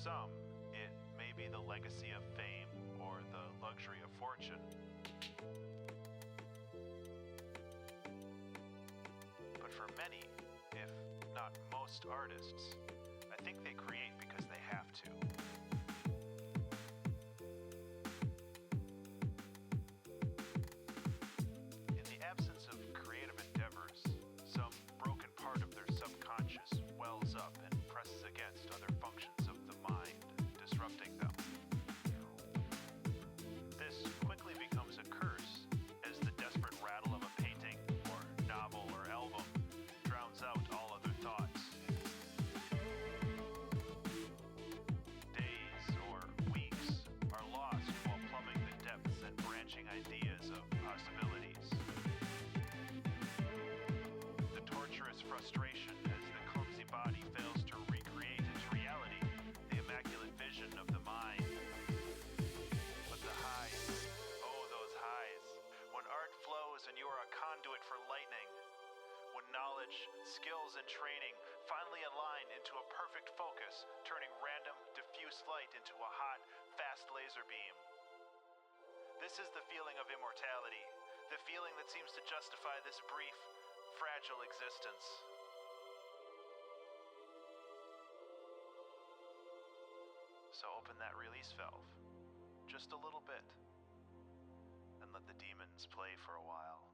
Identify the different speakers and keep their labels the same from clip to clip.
Speaker 1: some, it may be the legacy of fame or the luxury of fortune. But for many, if not most artists, I think they create because they have to. In the absence of creative endeavors, some broken part of their subconscious wells up and presses against other functions of the mind, disrupting them. This quickly becomes a curse as the desperate rattle of a painting or novel or album drowns out all other thoughts. Days or weeks are lost while plumbing the depths and branching ideas of possibilities. The torturous frustration as the clumsy body fails to recreate into reality the immaculate vision of the mind. But the highs, oh those highs, when art flows and you are a conduit for lightning, when knowledge, skills, and training finally align into a perfect focus, turning random, diffuse light into a hot, fast laser beam. This is the feeling of immortality, the feeling that seems to justify this brief, fragile existence. So open that release valve, just a little bit, and let the demons play for a while.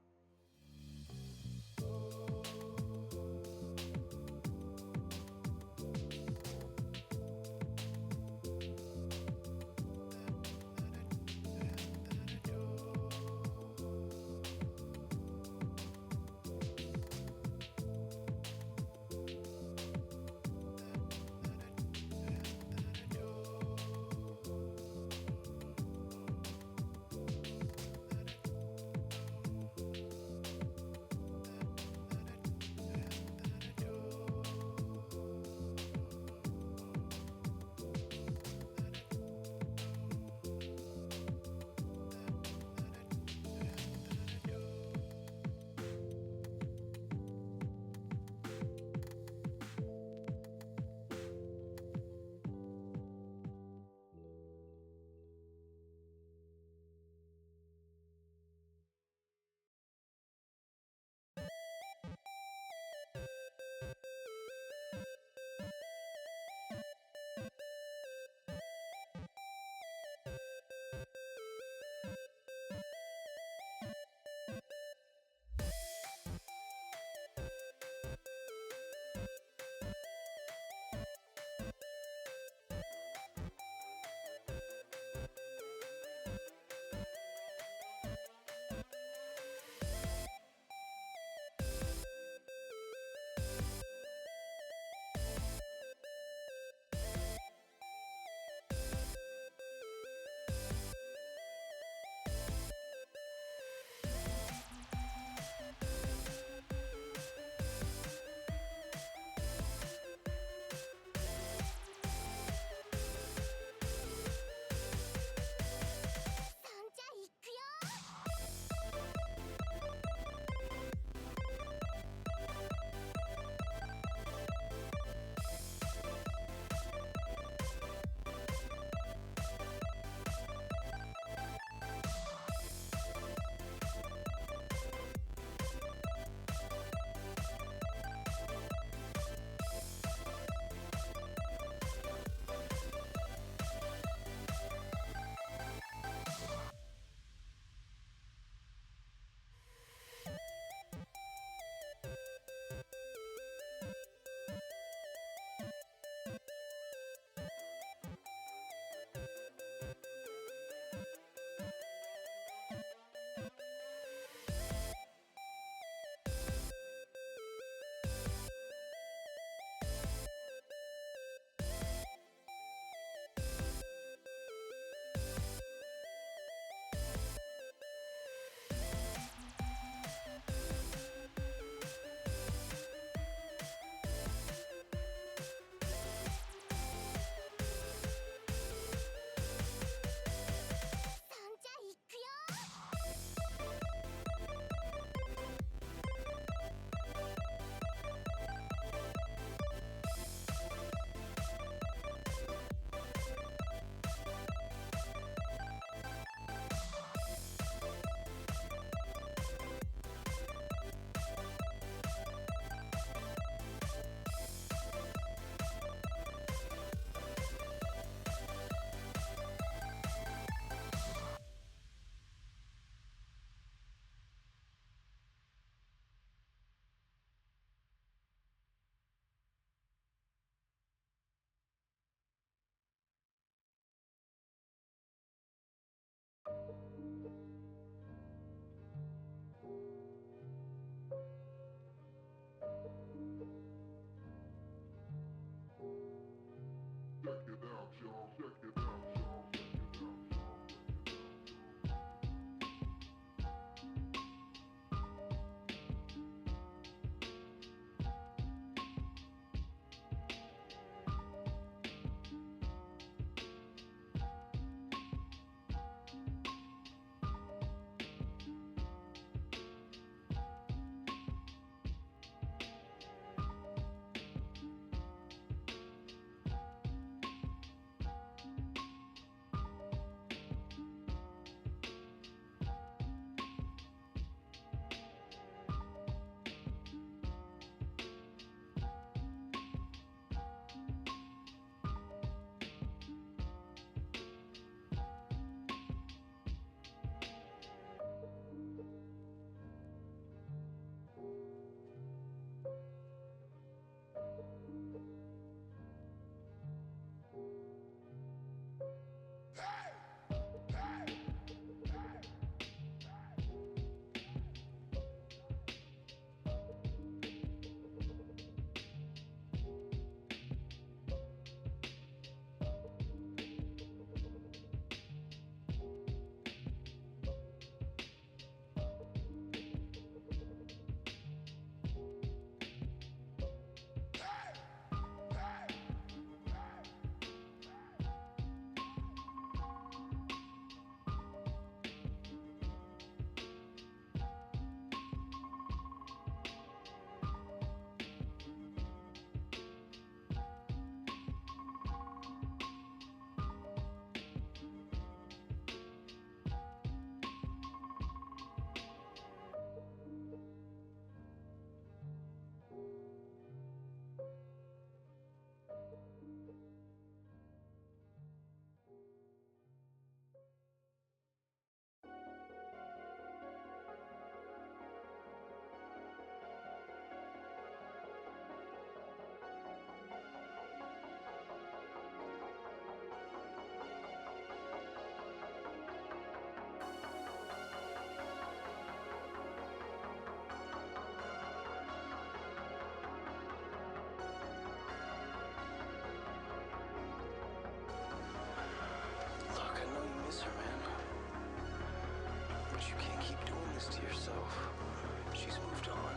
Speaker 2: she's moved on.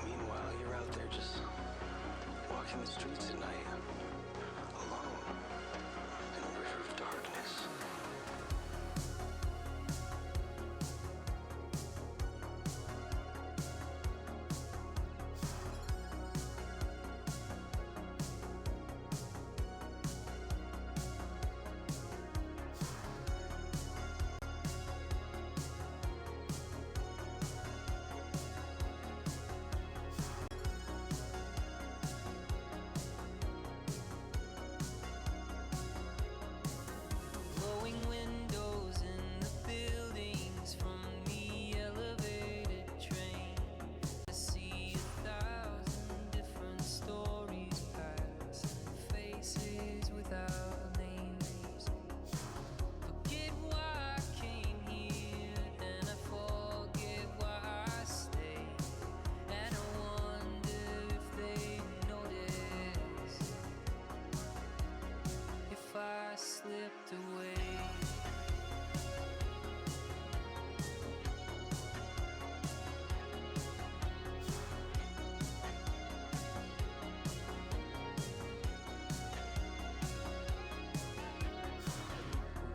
Speaker 2: Meanwhile, you're out there just walking the streets at night, alone, in a river of darkness.
Speaker 3: Glowing windows in the buildings from the elevated train. I see 1,000 different stories pass and faces without names. Forget why I came here, then I forget why I stayed. And I wonder if they notice if I slipped away.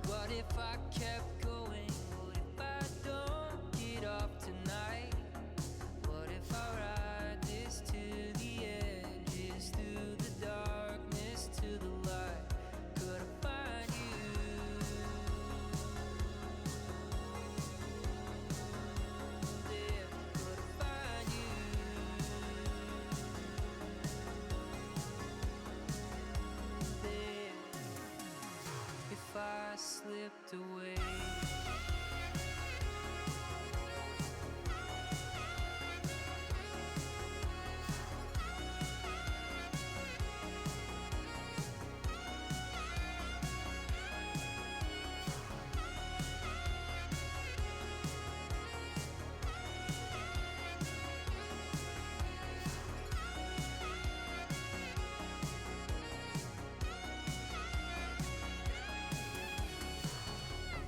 Speaker 3: What if I kept going? What if I don't get off tonight? What if I ride this to the edges, through the darkness to the light? Could I find you there? Could I find you there if I slipped away?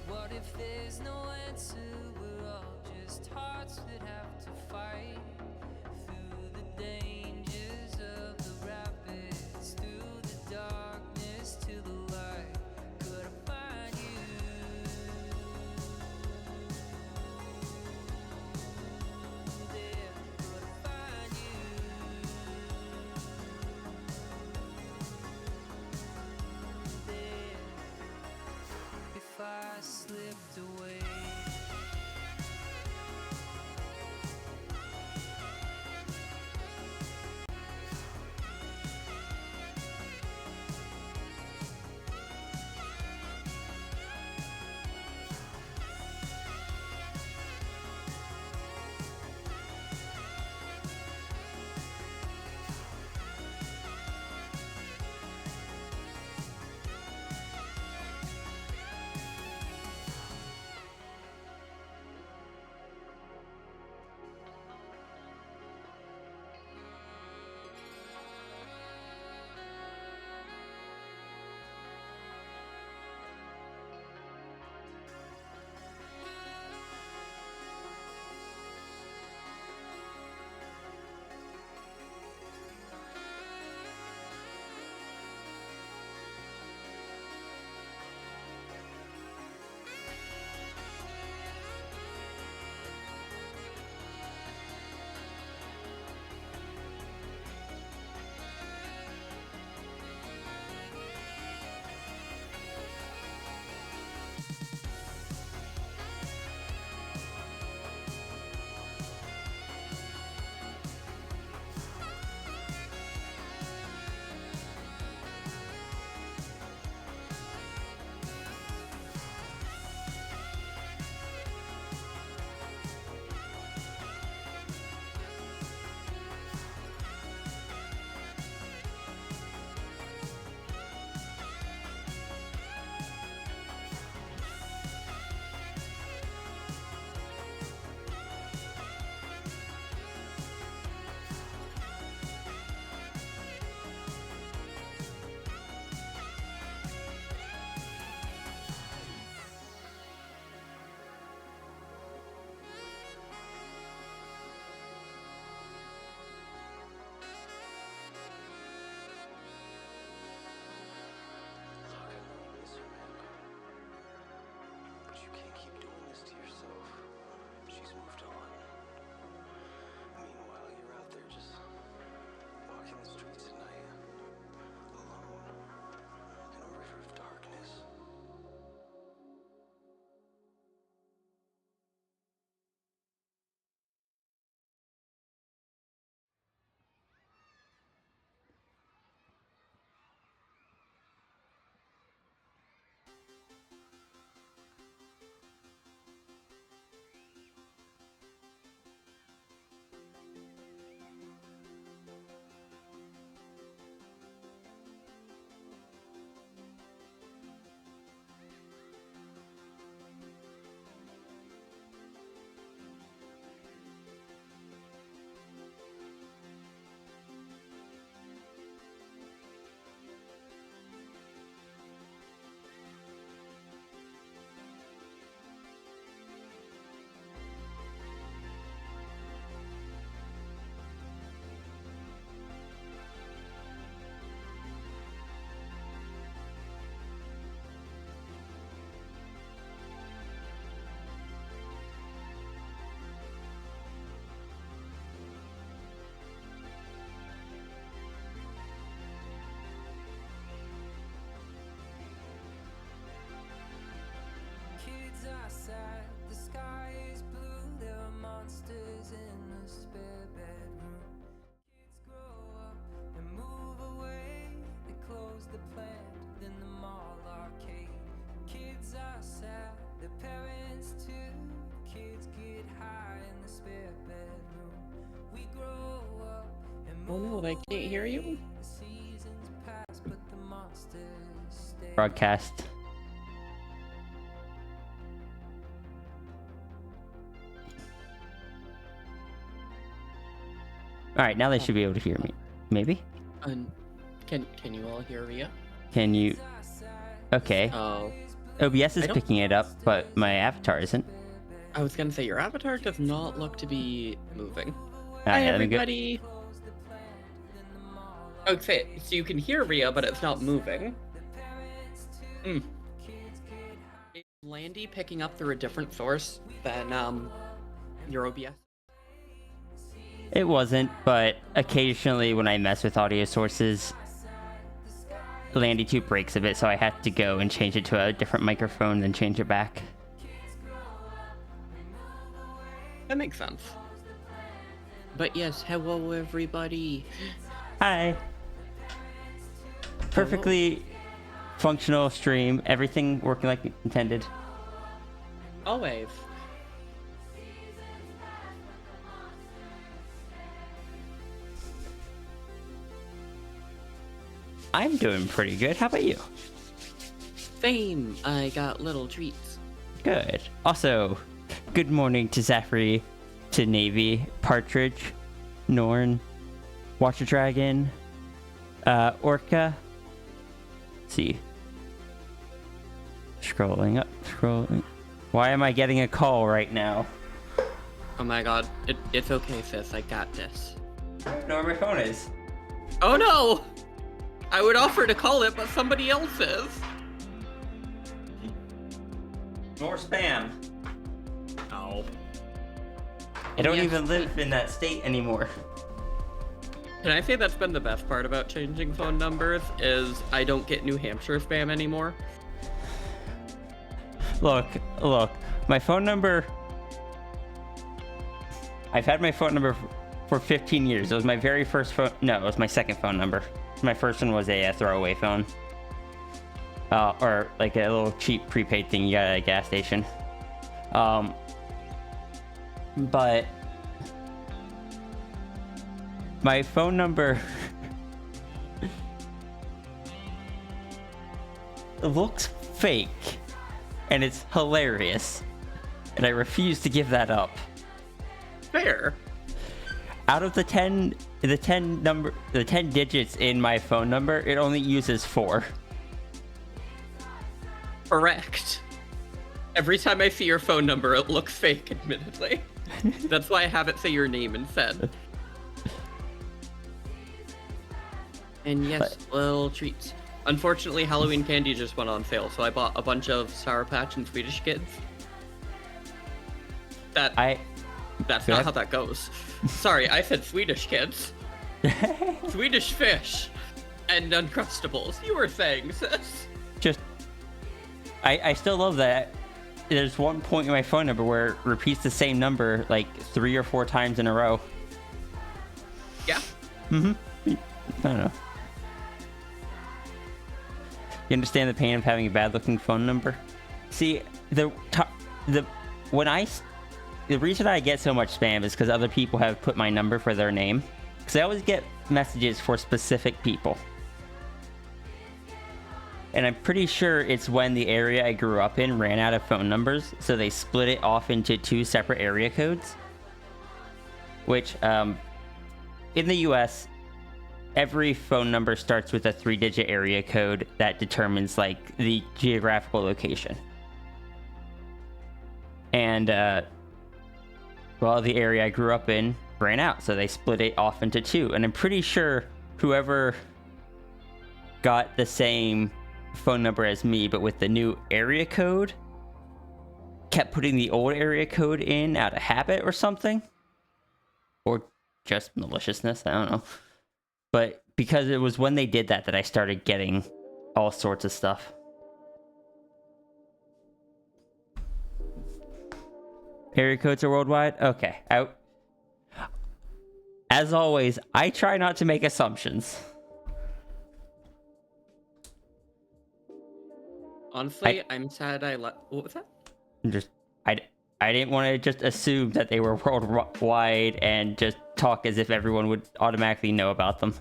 Speaker 3: What if there's no answer? We're all just hearts that have to fight through the dangers of the rapids, through the darkness to the light. Could I find you there? Could I find you there if I slipped away?
Speaker 4: Oh no, they can't hear you?
Speaker 5: Broadcast. Alright, now they should be able to hear me. Maybe?
Speaker 4: Can you all hear Ria?
Speaker 5: Can you... Okay.
Speaker 4: Oh.
Speaker 5: OBS is
Speaker 4: I don't-
Speaker 5: picking it up, but my avatar isn't.
Speaker 4: I was gonna say, your avatar does not look to be moving.
Speaker 5: Hi,
Speaker 4: Hi, everybody! Okay, so you can hear Ria, but it's not moving. Is Landy picking up through a different source than, your OBS?
Speaker 5: It wasn't, but occasionally when I mess with audio sources, Landy 2 breaks a bit, so I had to go and change it to a different microphone, then change it back.
Speaker 4: That makes sense. But yes, hello everybody.
Speaker 5: Hi! Perfectly functional stream, everything working like intended.
Speaker 4: Always.
Speaker 5: I'm doing pretty good. How about you?
Speaker 4: Same. I got little treats.
Speaker 5: Good. Also, good morning to Zachary, to Navy, Partridge, Norn, Watcher Dragon, Orca. Let's see. Scrolling up, scrolling. Why am I getting a call right now?
Speaker 4: Oh my god. It's okay, sis. I got this.
Speaker 5: I don't know where my phone is.
Speaker 4: Oh no! I would offer to call it, but somebody else is.
Speaker 5: More spam.
Speaker 4: Oh.
Speaker 5: I don't
Speaker 4: Yeah.
Speaker 5: even live in that state anymore.
Speaker 4: Can I say that's been the best part about changing phone numbers, is I don't get New Hampshire spam anymore?
Speaker 5: Look, my phone number... I've had my phone number for 15 years. It was my very first phone... No, it was my second phone number. My first one was a throwaway phone. Or like a little cheap prepaid thing you got at a gas station. But... my phone number... looks fake. And it's hilarious. And I refuse to give that up.
Speaker 4: Fair.
Speaker 5: Out of the 10 digits in my phone number, it only uses 4.
Speaker 4: Correct. Every time I see your phone number, it looks fake, admittedly. That's why I have it say your name instead. And yes, little treats. Unfortunately, Halloween candy just went on sale, so I bought a bunch of Sour Patch and Swedish Kids. That's not how that goes. Sorry, I said Swedish Kids. Swedish Fish. And Uncrustables. You were saying, sis.
Speaker 5: Just, I still love that. There's one point in my phone number where it repeats the same number like 3 or 4 times in a row.
Speaker 4: Yeah.
Speaker 5: I don't know. You understand the pain of having a bad-looking phone number? See, the reason I get so much spam is because other people have put my number for their name. Because I always get messages for specific people. And I'm pretty sure it's when the area I grew up in ran out of phone numbers, so they split it off into 2 separate area codes. Which, in the US, every phone number starts with a 3-digit area code that determines, like, the geographical location. And, well, the area I grew up in ran out, so they split it off into 2. And I'm pretty sure whoever got the same phone number as me, but with the new area code, kept putting the old area code in out of habit or something. Or just maliciousness, I don't know. But because it was when they did that that I started getting all sorts of stuff. Area codes are worldwide? Okay. As always, I try not to make assumptions.
Speaker 4: Honestly, I'm sad what was that?
Speaker 5: I didn't want to just assume that they were worldwide and just talk as if everyone would automatically know about them.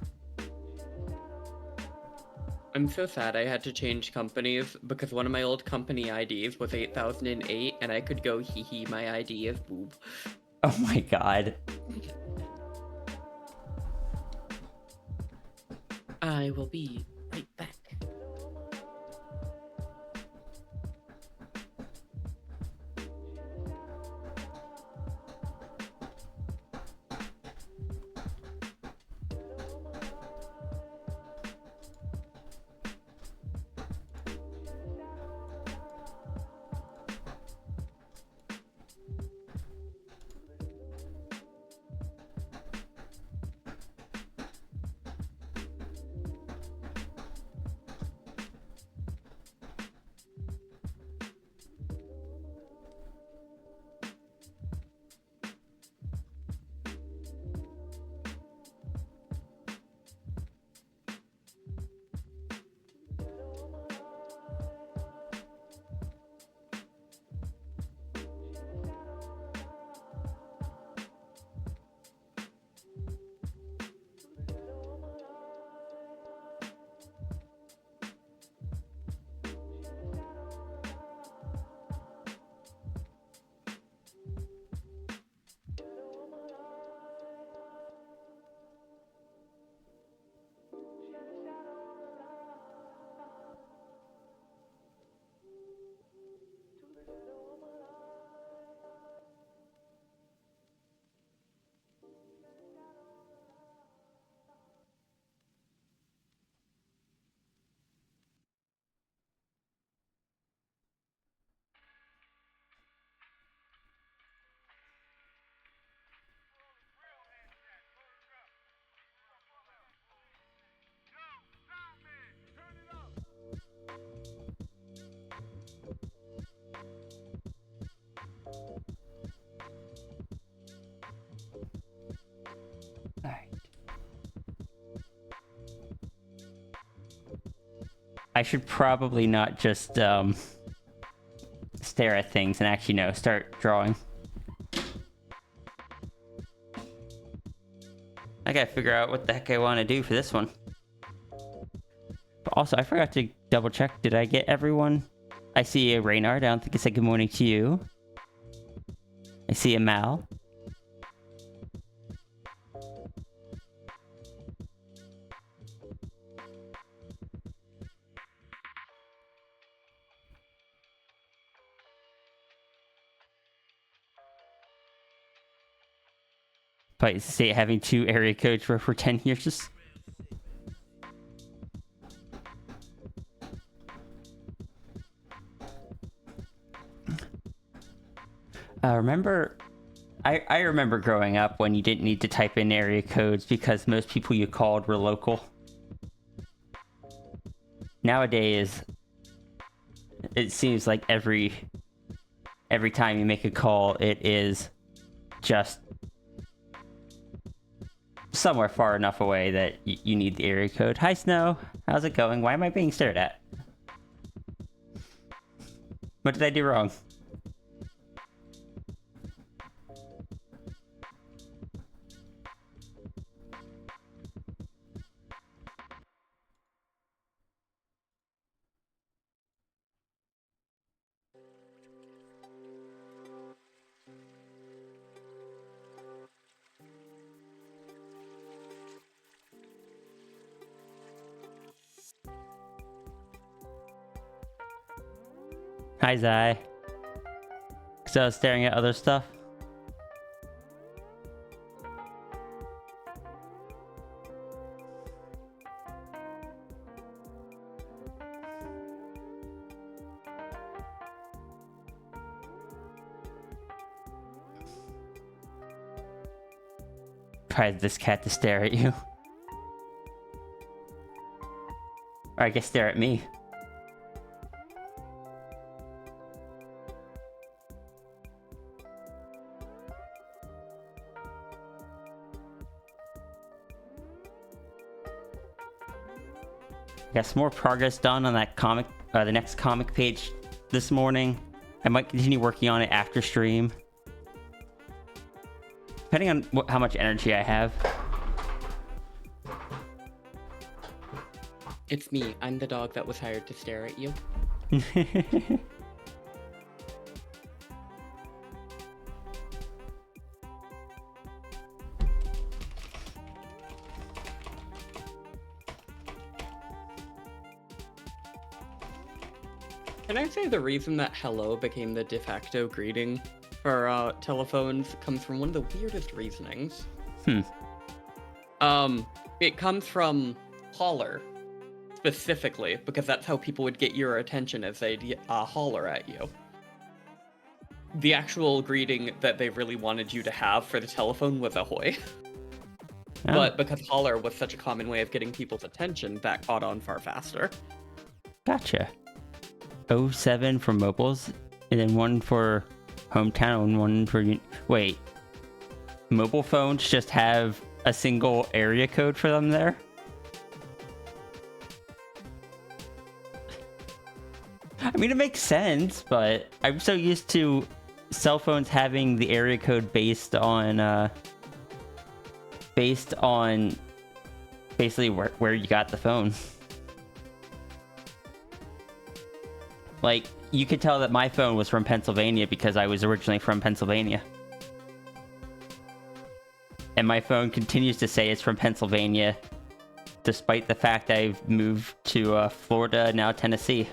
Speaker 4: I'm so sad I had to change companies because one of my old company IDs was 8008 and I could go hee hee, my ID is boob.
Speaker 5: Oh my god.
Speaker 4: I will be right back.
Speaker 5: Alright. I should probably not just stare at things and actually start drawing. I gotta figure out what the heck I want to do for this one. But also, I forgot to double check. Did I get everyone? I see a Reynard. I don't think I said good morning to you. I see a Mal. But say having 2 area codes for 10 years. I remember growing up when you didn't need to type in area codes because most people you called were local. Nowadays, it seems like every time you make a call, it is just somewhere far enough away that you need the area code. Hi, Snow. How's it going? Why am I being stared at? What did I do wrong? Hi, Zai. So I was staring at other stuff. Try this cat to stare at you. Or I guess stare at me. Got some more progress done on that comic, the next comic page this morning. I might continue working on it after stream. depending on how much energy I have.
Speaker 4: It's me. I'm the dog that was hired to stare at you. Can I say the reason that hello became the de facto greeting for telephones comes from one of the weirdest reasonings? It comes from holler, specifically, because that's how people would get your attention as they'd holler at you. The actual greeting that they really wanted you to have for the telephone was ahoy.
Speaker 5: Oh.
Speaker 4: But because holler was such a common way of getting people's attention, that caught on far faster.
Speaker 5: Gotcha. 07 for mobiles, and then one for hometown, and one for... Wait. Mobile phones just have a single area code for them there? I mean, it makes sense, but I'm so used to cell phones having the area code based on basically where you got the phone. Like, you could tell that my phone was from Pennsylvania because I was originally from Pennsylvania. And my phone continues to say it's from Pennsylvania, despite the fact I've moved to Florida, now Tennessee.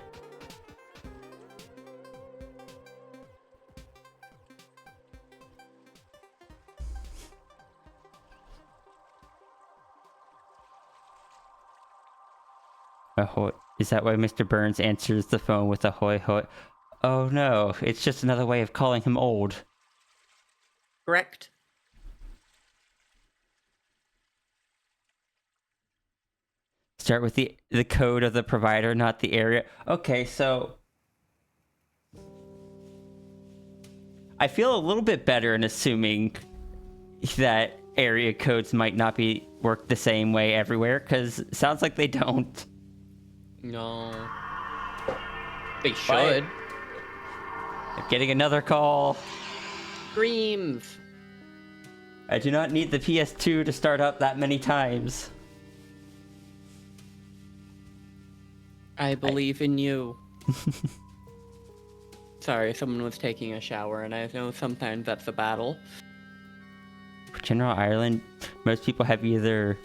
Speaker 5: Ahoy. Is that why Mr. Burns answers the phone with ahoy hoy? Oh no, it's just another way of calling him old.
Speaker 4: Correct.
Speaker 5: Start with the code of the provider, not the area. Okay, so I feel a little bit better in assuming that area codes might not work the same way everywhere, because it sounds like they don't.
Speaker 4: No. They should.
Speaker 5: I'm getting another call.
Speaker 4: Screams.
Speaker 5: I do not need the PS2 to start up that many times.
Speaker 4: I believe in you. Sorry, someone was taking a shower, and I know sometimes that's a battle.
Speaker 5: For General Ireland, most people have either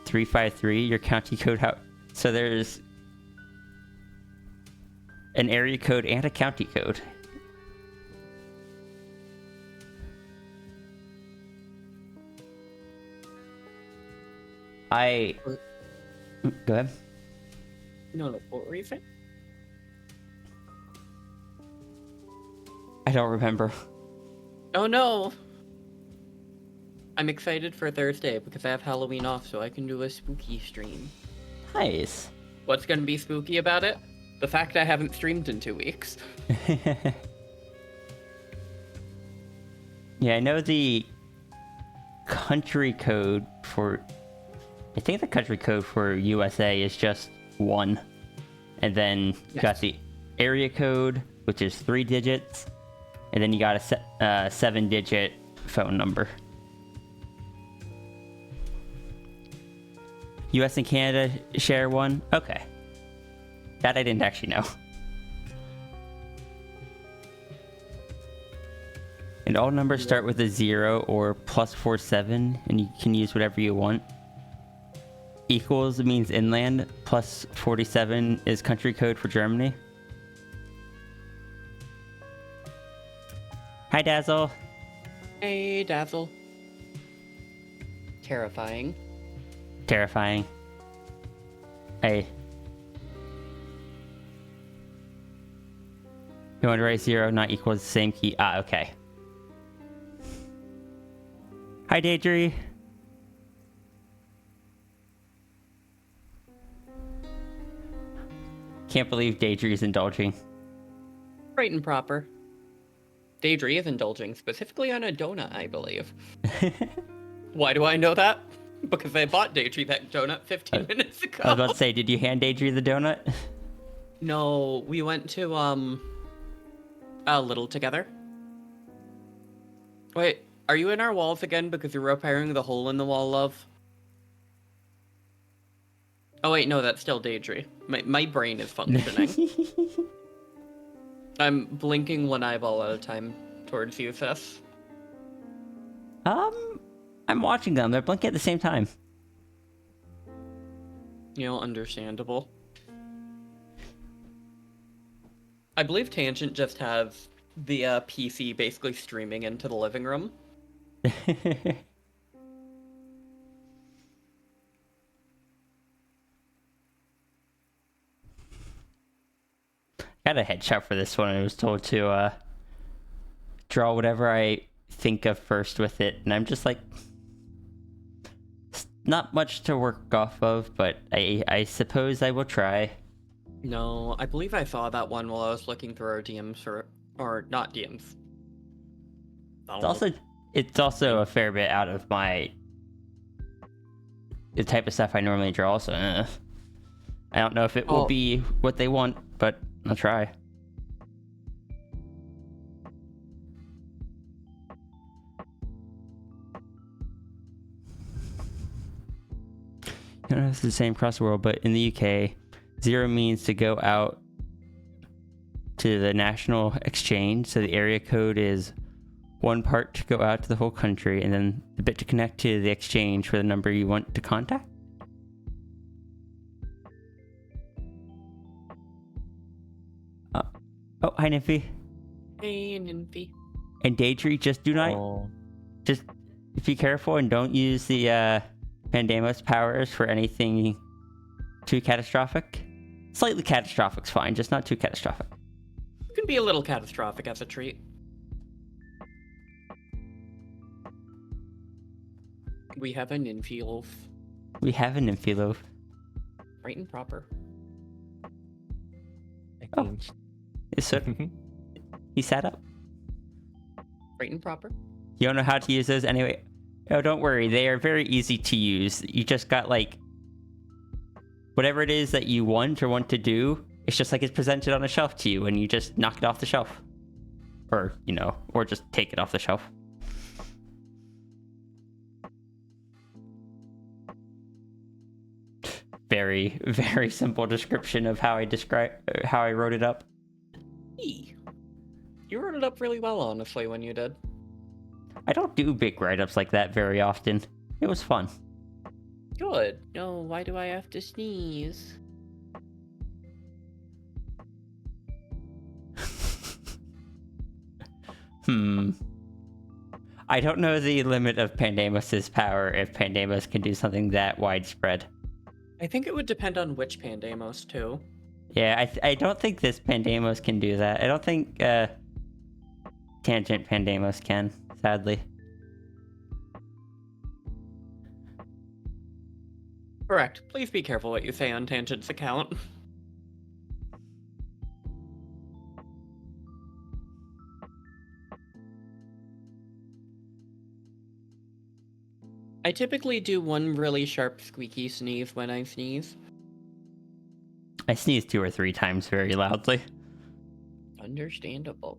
Speaker 5: 353, your county code. So there's an area code and a county code. Go ahead.
Speaker 4: No, what were you saying?
Speaker 5: I don't remember.
Speaker 4: Oh no! I'm excited for Thursday because I have Halloween off, so I can do a spooky stream.
Speaker 5: Nice.
Speaker 4: What's gonna be spooky about it? The fact I haven't streamed in 2 weeks.
Speaker 5: Yeah, I know the country code for... I think the country code for USA is just 1. And then you got the area code, which is 3 digits. And then you got a 7-digit phone number. US and Canada share one? Okay. That I didn't actually know. And all numbers start with a 0 or +47, and you can use whatever you want. Equals means inland, +47 is country code for Germany. Hi, Dazzle.
Speaker 4: Hey, Dazzle. Terrifying.
Speaker 5: Terrifying. Hey. You want to write 0, not equals the same key. Ah, okay. Hi, Daedry. Can't believe Daedry is indulging.
Speaker 4: Right and proper. Daedry is indulging specifically on a donut, I believe. Why do I know that? Because I bought Daedry that donut 15 minutes ago.
Speaker 5: I was about to say, did you hand Daedry the donut?
Speaker 4: No, we went to, a little together. Wait, Are you in our walls again because you're repairing the hole in the wall, love? Oh wait, no, that's still Daedry. My brain is functioning. I'm blinking one eyeball at a time towards you, Seth.
Speaker 5: I'm watching them. They're blinking at the same time.
Speaker 4: Understandable. I believe Tangent just has the PC basically streaming into the living room.
Speaker 5: Got a headshot for this one. I was told to draw whatever I think of first with it, and I'm just like, not much to work off of, but I suppose I will try.
Speaker 4: No, I believe I saw that one while I was looking through our DMs or not DMs.
Speaker 5: It's also a fair bit out of the type of stuff I normally draw. So I don't know if it will be what they want, but I'll try. I don't know if it's the same across the world, but in the UK, 0 means to go out to the national exchange. So the area code is 1 part to go out to the whole country, and then the bit to connect to the exchange for the number you want to contact. Oh, hi, Nymphy.
Speaker 4: Hey, Nymphy.
Speaker 5: And Daedry, just do not... Just be careful and don't use the Pandemos powers for anything too catastrophic. Slightly catastrophic's fine, just not too catastrophic.
Speaker 4: It can be a little catastrophic as a treat. We have a Nymphy loaf.
Speaker 5: We have a Nymphy loaf.
Speaker 4: Right and proper.
Speaker 5: Oh. So he sat up.
Speaker 4: Right and proper.
Speaker 5: You don't know how to use those anyway? Oh, don't worry. They are very easy to use. You just got, like, whatever it is that you want or want to do, it's just like it's presented on a shelf to you, and you just knock it off the shelf. Or, or just take it off the shelf. Very, very simple description of how I wrote it up.
Speaker 4: You wrote it up really well, honestly, when you did.
Speaker 5: I don't do big write-ups like that very often. It was fun.
Speaker 4: Good. No, why do I have to sneeze?
Speaker 5: I don't know the limit of Pandemos' power if Pandemos can do something that widespread.
Speaker 4: I think it would depend on which Pandemos, too.
Speaker 5: Yeah, I don't think this Pandemos can do that. I don't think Tangent Pandemos can, sadly.
Speaker 4: Correct. Please be careful what you say on Tangent's account. I typically do one really sharp squeaky sneeze when I sneeze.
Speaker 5: I sneeze 2 or 3 times very loudly.
Speaker 4: Understandable.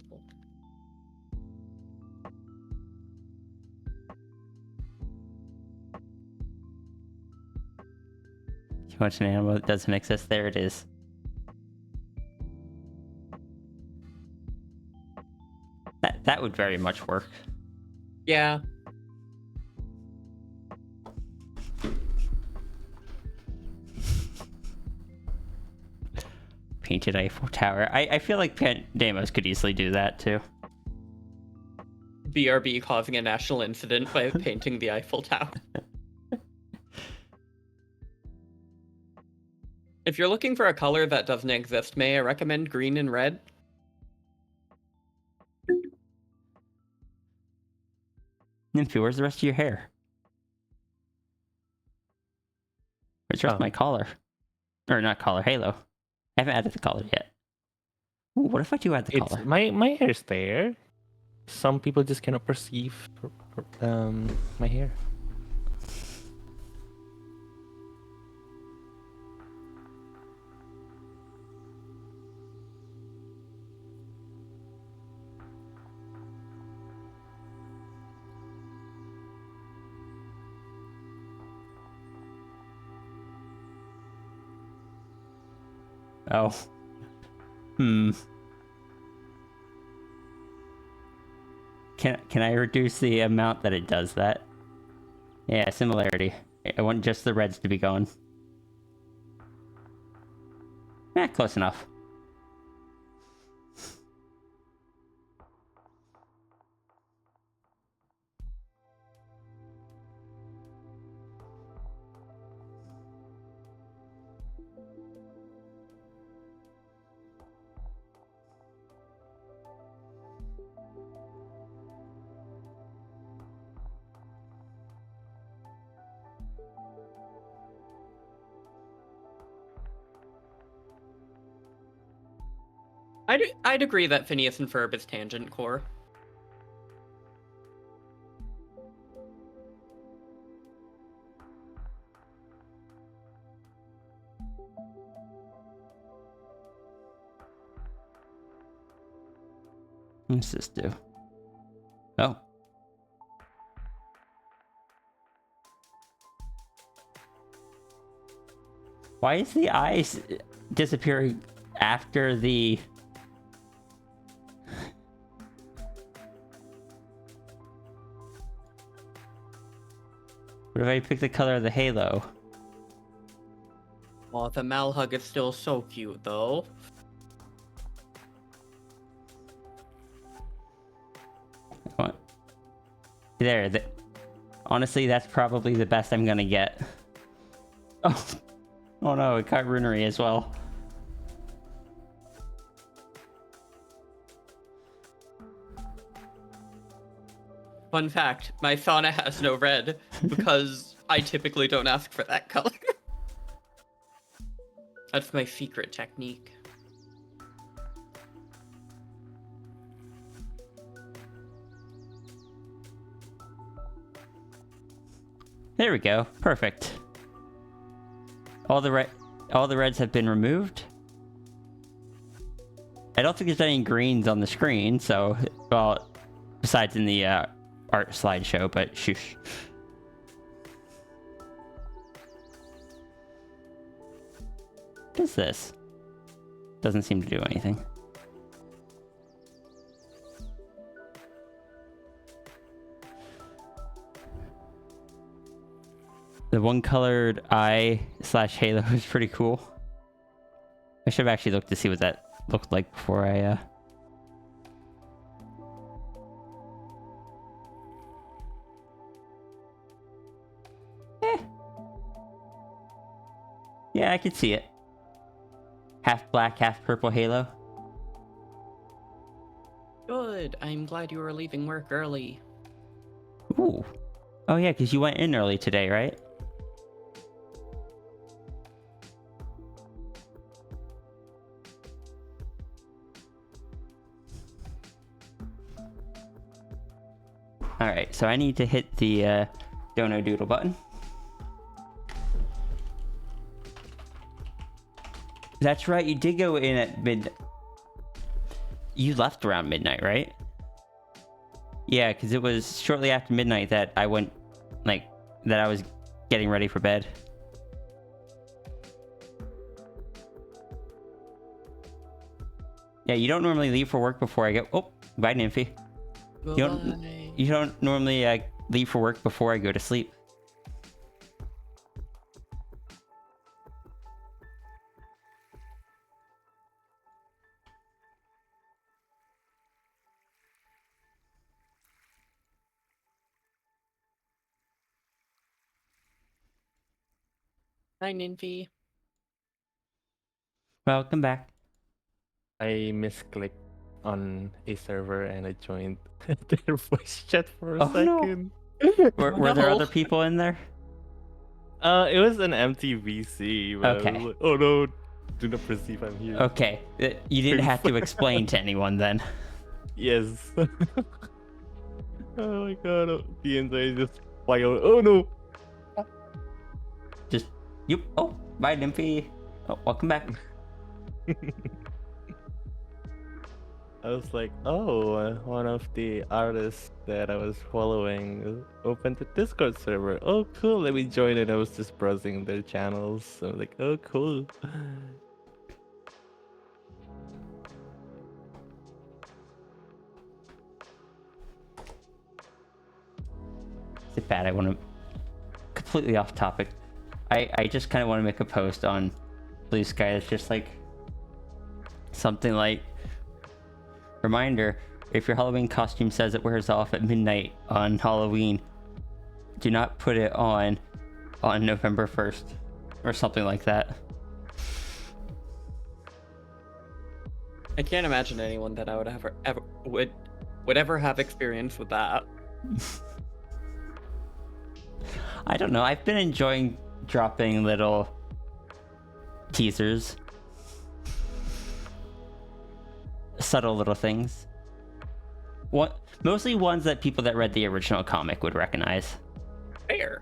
Speaker 5: You want an animal that doesn't exist? There it is. That would very much work.
Speaker 4: Yeah.
Speaker 5: Painted Eiffel Tower. I feel like Pandemos could easily do that too.
Speaker 4: BRB causing a national incident by painting the Eiffel Tower. If you're looking for a color that doesn't exist, may I recommend green and red?
Speaker 5: Nymphy, where's the rest of your hair? Where's the rest of my collar? Or not collar, halo. I haven't added the collar yet. Ooh, what if I do add the collar?
Speaker 6: My hair's there. Some people just cannot perceive my hair.
Speaker 5: Oh. Hmm. Can I reduce the amount that it does that? Yeah, similarity. I want just the reds to be going. Close enough.
Speaker 4: I'd agree that Phineas and Ferb is tangent core.
Speaker 5: What's this do? Oh. Why is the ice disappearing after the... What if I pick the color of the halo?
Speaker 4: Oh, the Malhug is still so cute, though.
Speaker 5: What? There. Honestly, that's probably the best I'm gonna get. Oh. Oh no, it got runery as well.
Speaker 4: Fun fact, my fauna has no red, because I typically don't ask for that color. That's my secret technique.
Speaker 5: There we go. Perfect. All the reds have been removed. I don't think there's any greens on the screen, so... Well, besides in the art slideshow, but shush. What is this? Doesn't seem to do anything. The one-colored eye / halo is pretty cool. I should have actually looked to see what that looked like before I Yeah, I could see it. Half black, half purple halo.
Speaker 4: Good, I'm glad you were leaving work early.
Speaker 5: Ooh. Oh yeah, because you went in early today, right? Alright, so I need to hit the Dono Doodle button. That's right, you did go in at You left around midnight, right? Yeah, because it was shortly after midnight that I went, that I was getting ready for bed. Yeah, you don't normally leave for work before I go... Oh, bye, Nymphy. You don't normally leave for work before I go to sleep.
Speaker 4: Hi, Nymphy.
Speaker 5: Welcome back.
Speaker 6: I misclicked on a server and I joined their voice chat for a second.
Speaker 5: No. Were there
Speaker 4: No.
Speaker 5: other people in there?
Speaker 6: It was an empty VC. But
Speaker 5: Okay.
Speaker 6: I was like, oh no, do not perceive I'm here.
Speaker 5: Okay, you didn't have to explain to anyone then.
Speaker 6: Yes. Oh my god, the inside just wild. Oh no.
Speaker 5: Just, yep. Oh, bye, Nymphy. Oh, welcome back.
Speaker 6: I was like, oh, one of the artists that I was following opened the Discord server. Oh, cool. Let me join it. I was just browsing their channels. So I was like, oh, cool.
Speaker 5: bad. I want to completely off topic. I just kind of want to make a post on Blue Sky that's just like something like, reminder, if your Halloween costume says it wears off at midnight on Halloween, do not put it on November 1st or something like that.
Speaker 4: I can't imagine anyone that I would ever have experience with that.
Speaker 5: I don't know. I've been enjoying dropping little teasers, subtle little things. Mostly ones that people that read the original comic would recognize.
Speaker 4: Fair.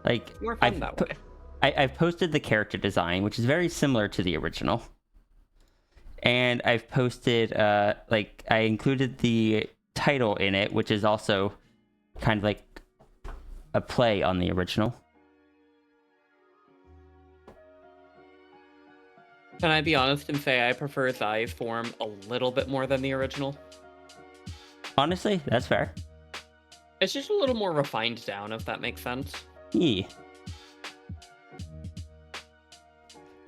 Speaker 5: Like,
Speaker 4: It's more fun that way.
Speaker 5: I've posted the character design, which is very similar to the original. And I've posted, I included the title in it, which is also kind of like a play on the original.
Speaker 4: Can I be honest and say I prefer Zai's form a little bit more than the original?
Speaker 5: Honestly, that's fair.
Speaker 4: It's just a little more refined down, if that makes sense.
Speaker 5: Yeah.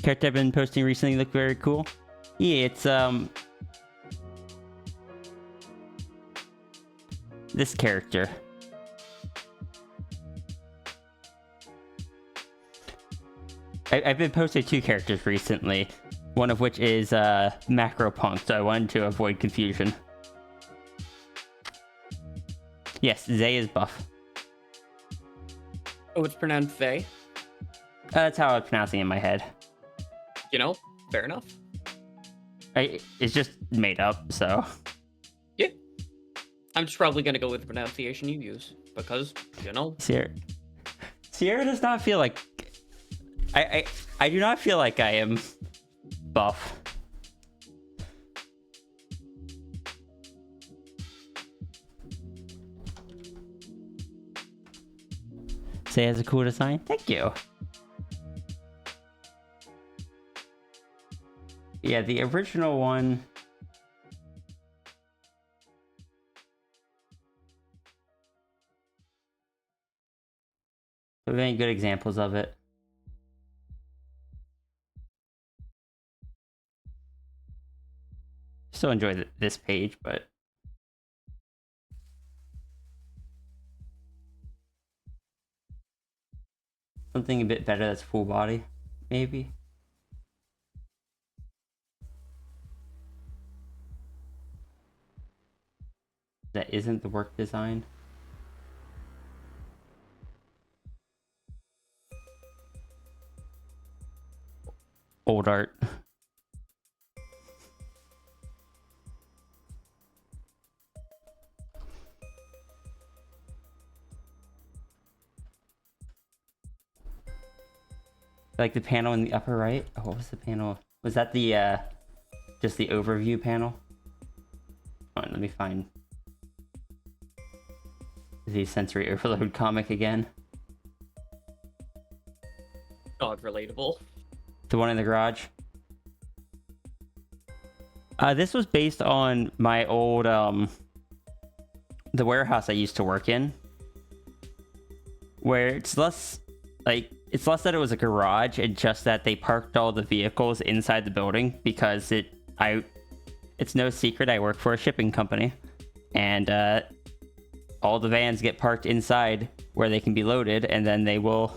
Speaker 5: Character I've been posting recently look very cool. Yeah, it's this character. I've been posting 2 characters recently, one of which is Macro Punk, so I wanted to avoid confusion. Yes, Zay is buff.
Speaker 4: Oh, it's pronounced Zay?
Speaker 5: That's how I'm pronouncing it in my head.
Speaker 4: You know, fair enough.
Speaker 5: It's just made up, so.
Speaker 4: Yeah. I'm just probably gonna go with the pronunciation you use, because, you know.
Speaker 5: Sierra does not feel like... I do not feel like I am buff. Say has a cool design. Thank you. Yeah, the original one. Do we have any good examples of it? Still enjoy this page, but something a bit better that's full body, maybe. That isn't the work design. Old art. Like the panel in the upper right. Oh, what was the panel? Was that the just the overview panel? Hold on, let me find the sensory overload comic again.
Speaker 4: God, relatable.
Speaker 5: The one in the garage. This was based on my old the warehouse I used to work in, where it's less that it was a garage and just that they parked all the vehicles inside the building, because it's no secret I work for a shipping company, and all the vans get parked inside where they can be loaded, and then they will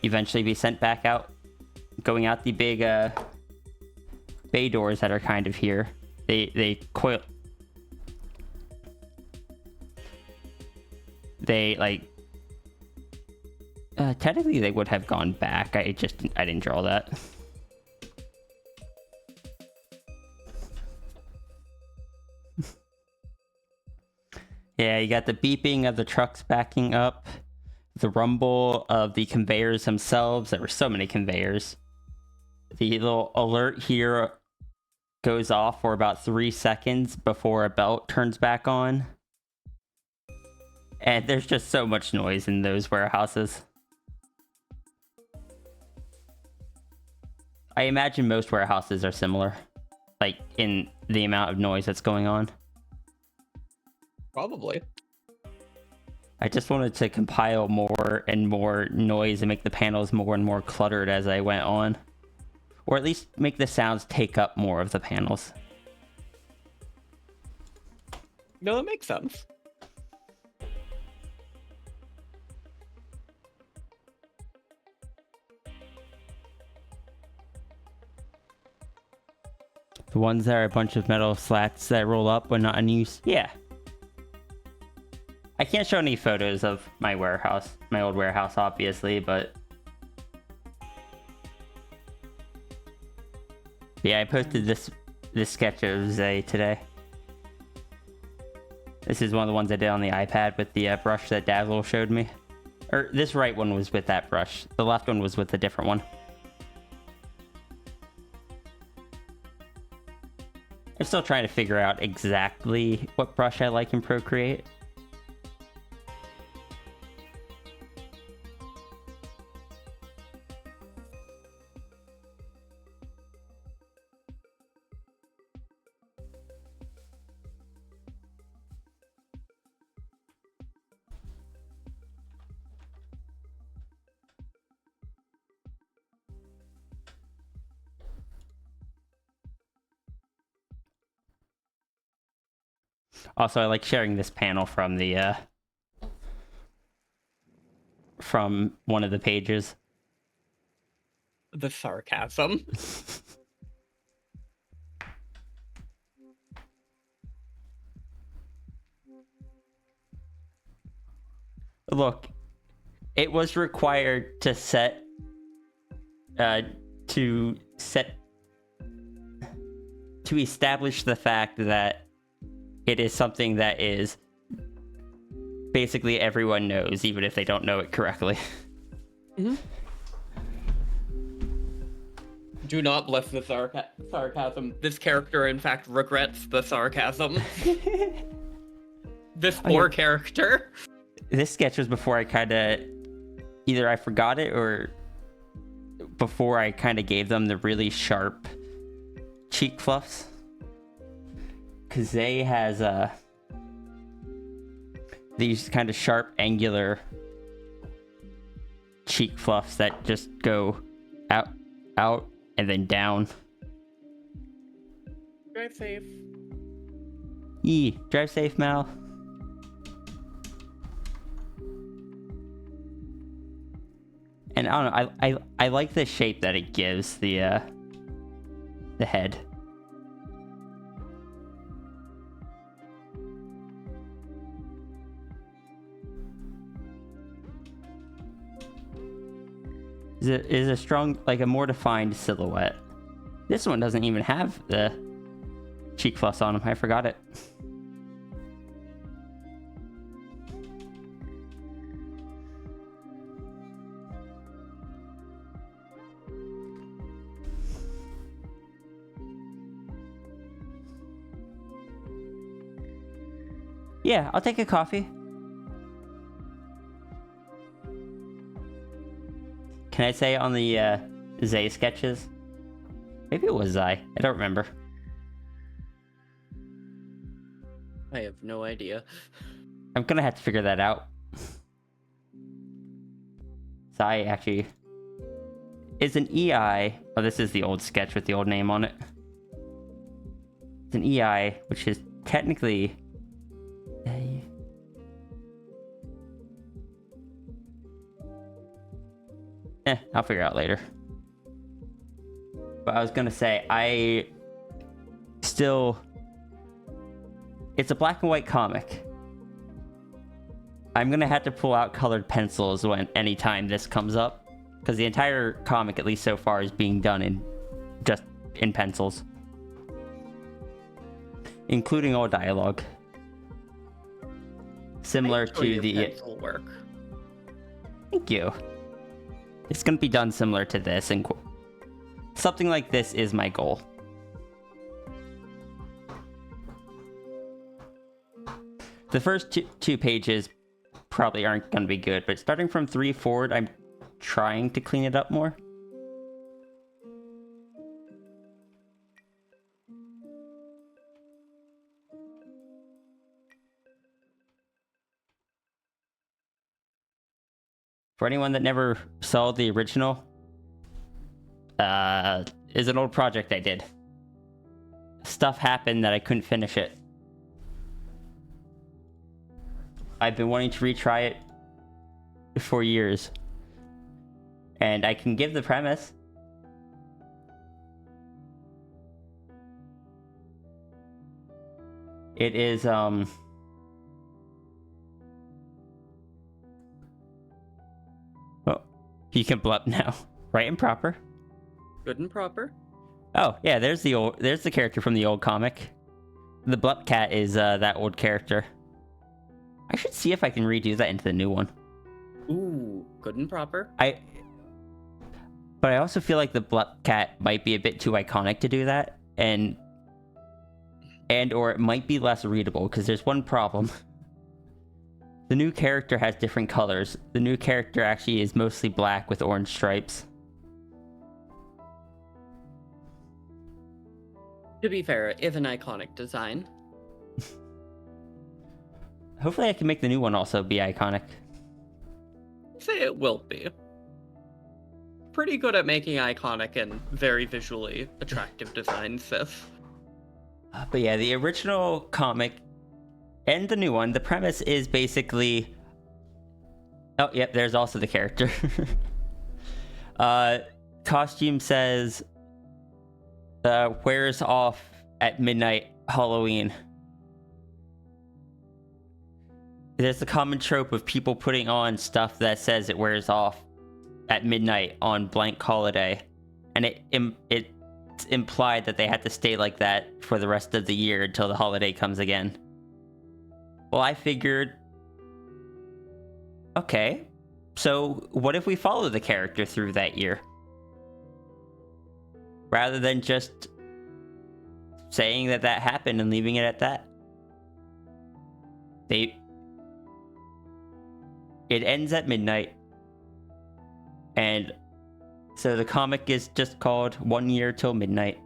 Speaker 5: eventually be sent back out, going out the big bay doors that are kind of here. They coil. They like. Technically, they would have gone back. I didn't draw that. Yeah, you got the beeping of the trucks backing up, the rumble of the conveyors themselves. There were so many conveyors. The little alert here goes off for about 3 seconds before a belt turns back on. And there's just so much noise in those warehouses. I imagine most warehouses are similar, like in the amount of noise that's going on.
Speaker 4: Probably.
Speaker 5: I just wanted to compile more and more noise and make the panels more and more cluttered as I went on. Or at least make the sounds take up more of the panels.
Speaker 4: No, that makes sense.
Speaker 5: The ones that are a bunch of metal slats that roll up when not in use? Yeah. I can't show any photos of my warehouse, my old warehouse, obviously, but... Yeah, I posted this sketch of Zay today. This is one of the ones I did on the iPad with the brush that Dazzle showed me. Or, this right one was with that brush. The left one was with a different one. I'm still trying to figure out exactly what brush I like in Procreate. Also, I like sharing this panel from the from one of the pages.
Speaker 4: The sarcasm.
Speaker 5: Look, it was required to set to establish the fact that it is something that is basically everyone knows, even if they don't know it correctly.
Speaker 4: Mm-hmm. Do not bless the sarcasm. This character, in fact, regrets the sarcasm. This poor character.
Speaker 5: This sketch was before I kind of... Either I forgot it, or before I kind of gave them the really sharp cheek fluffs. Because Zay has these kind of sharp, angular cheek fluffs that just go out, and then down.
Speaker 4: Drive safe.
Speaker 5: Drive safe, Mal. And I don't know, I like the shape that it gives the head. Is a strong, like a more defined silhouette. This one doesn't even have the cheek fluffs on them. I forgot it. Yeah, I'll take a coffee. Can I say on the Zay sketches? Maybe it was Zay. I don't remember.
Speaker 4: I have no idea.
Speaker 5: I'm gonna have to figure that out. Zay actually is an EI. Oh, this is the old sketch with the old name on it. It's an EI, which is technically I'll figure it out later. But I was gonna say, it's a black and white comic. I'm gonna have to pull out colored pencils anytime this comes up, because the entire comic, at least so far, is being done just in pencils, including all dialogue. Similar to the
Speaker 4: pencil work.
Speaker 5: Thank you. It's going to be done similar to this, and something like this is my goal. The first two pages probably aren't going to be good, but starting from 3 forward, I'm trying to clean it up more. for anyone that never saw the original, is an old project I did. Stuff happened that I couldn't finish it. I've been wanting to retry it for years. And I can give the premise. It is, oh, you can blup now. Right and proper.
Speaker 4: Good and proper.
Speaker 5: Oh, yeah, there's the character from the old comic. The blup cat is, that old character. I should see if I can redo that into the new one.
Speaker 4: Ooh, good and proper.
Speaker 5: But I also feel like the blup cat might be a bit too iconic to do that, and or it might be less readable, because there's one problem. The new character has different colors. The new character actually is mostly black with orange stripes.
Speaker 4: To be fair, it is an iconic design.
Speaker 5: Hopefully I can make the new one also be iconic.
Speaker 4: Say it will be. Pretty good at making iconic and very visually attractive designs, Sif.
Speaker 5: But yeah, the original comic and the new one, the premise is basically... Oh, yep, there's also the character. Costume says, wears off at midnight Halloween. There's the common trope of people putting on stuff that says it wears off at midnight on blank holiday. And it's implied that they have to stay like that for the rest of the year until the holiday comes again. Well, I figured, okay, so what if we follow the character through that year? Rather than just saying that happened and leaving it at that. It ends at midnight. And so the comic is just called 1 Year Till Midnight.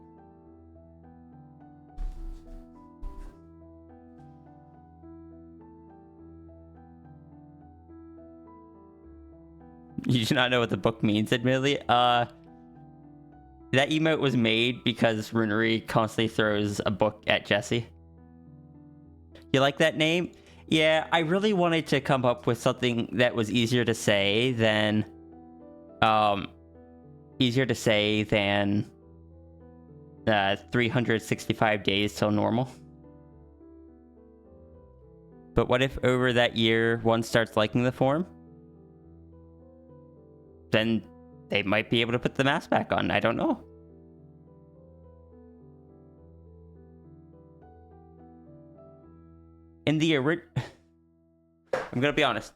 Speaker 5: You do not know what the book means, admittedly. That emote was made because Runery constantly throws a book at Jesse. You like that name? Yeah, I really wanted to come up with something that was easier to say than 365 days till normal. But what if over that year one starts liking the form? Then they might be able to put the mask back on. I don't know. In the I'm gonna be honest.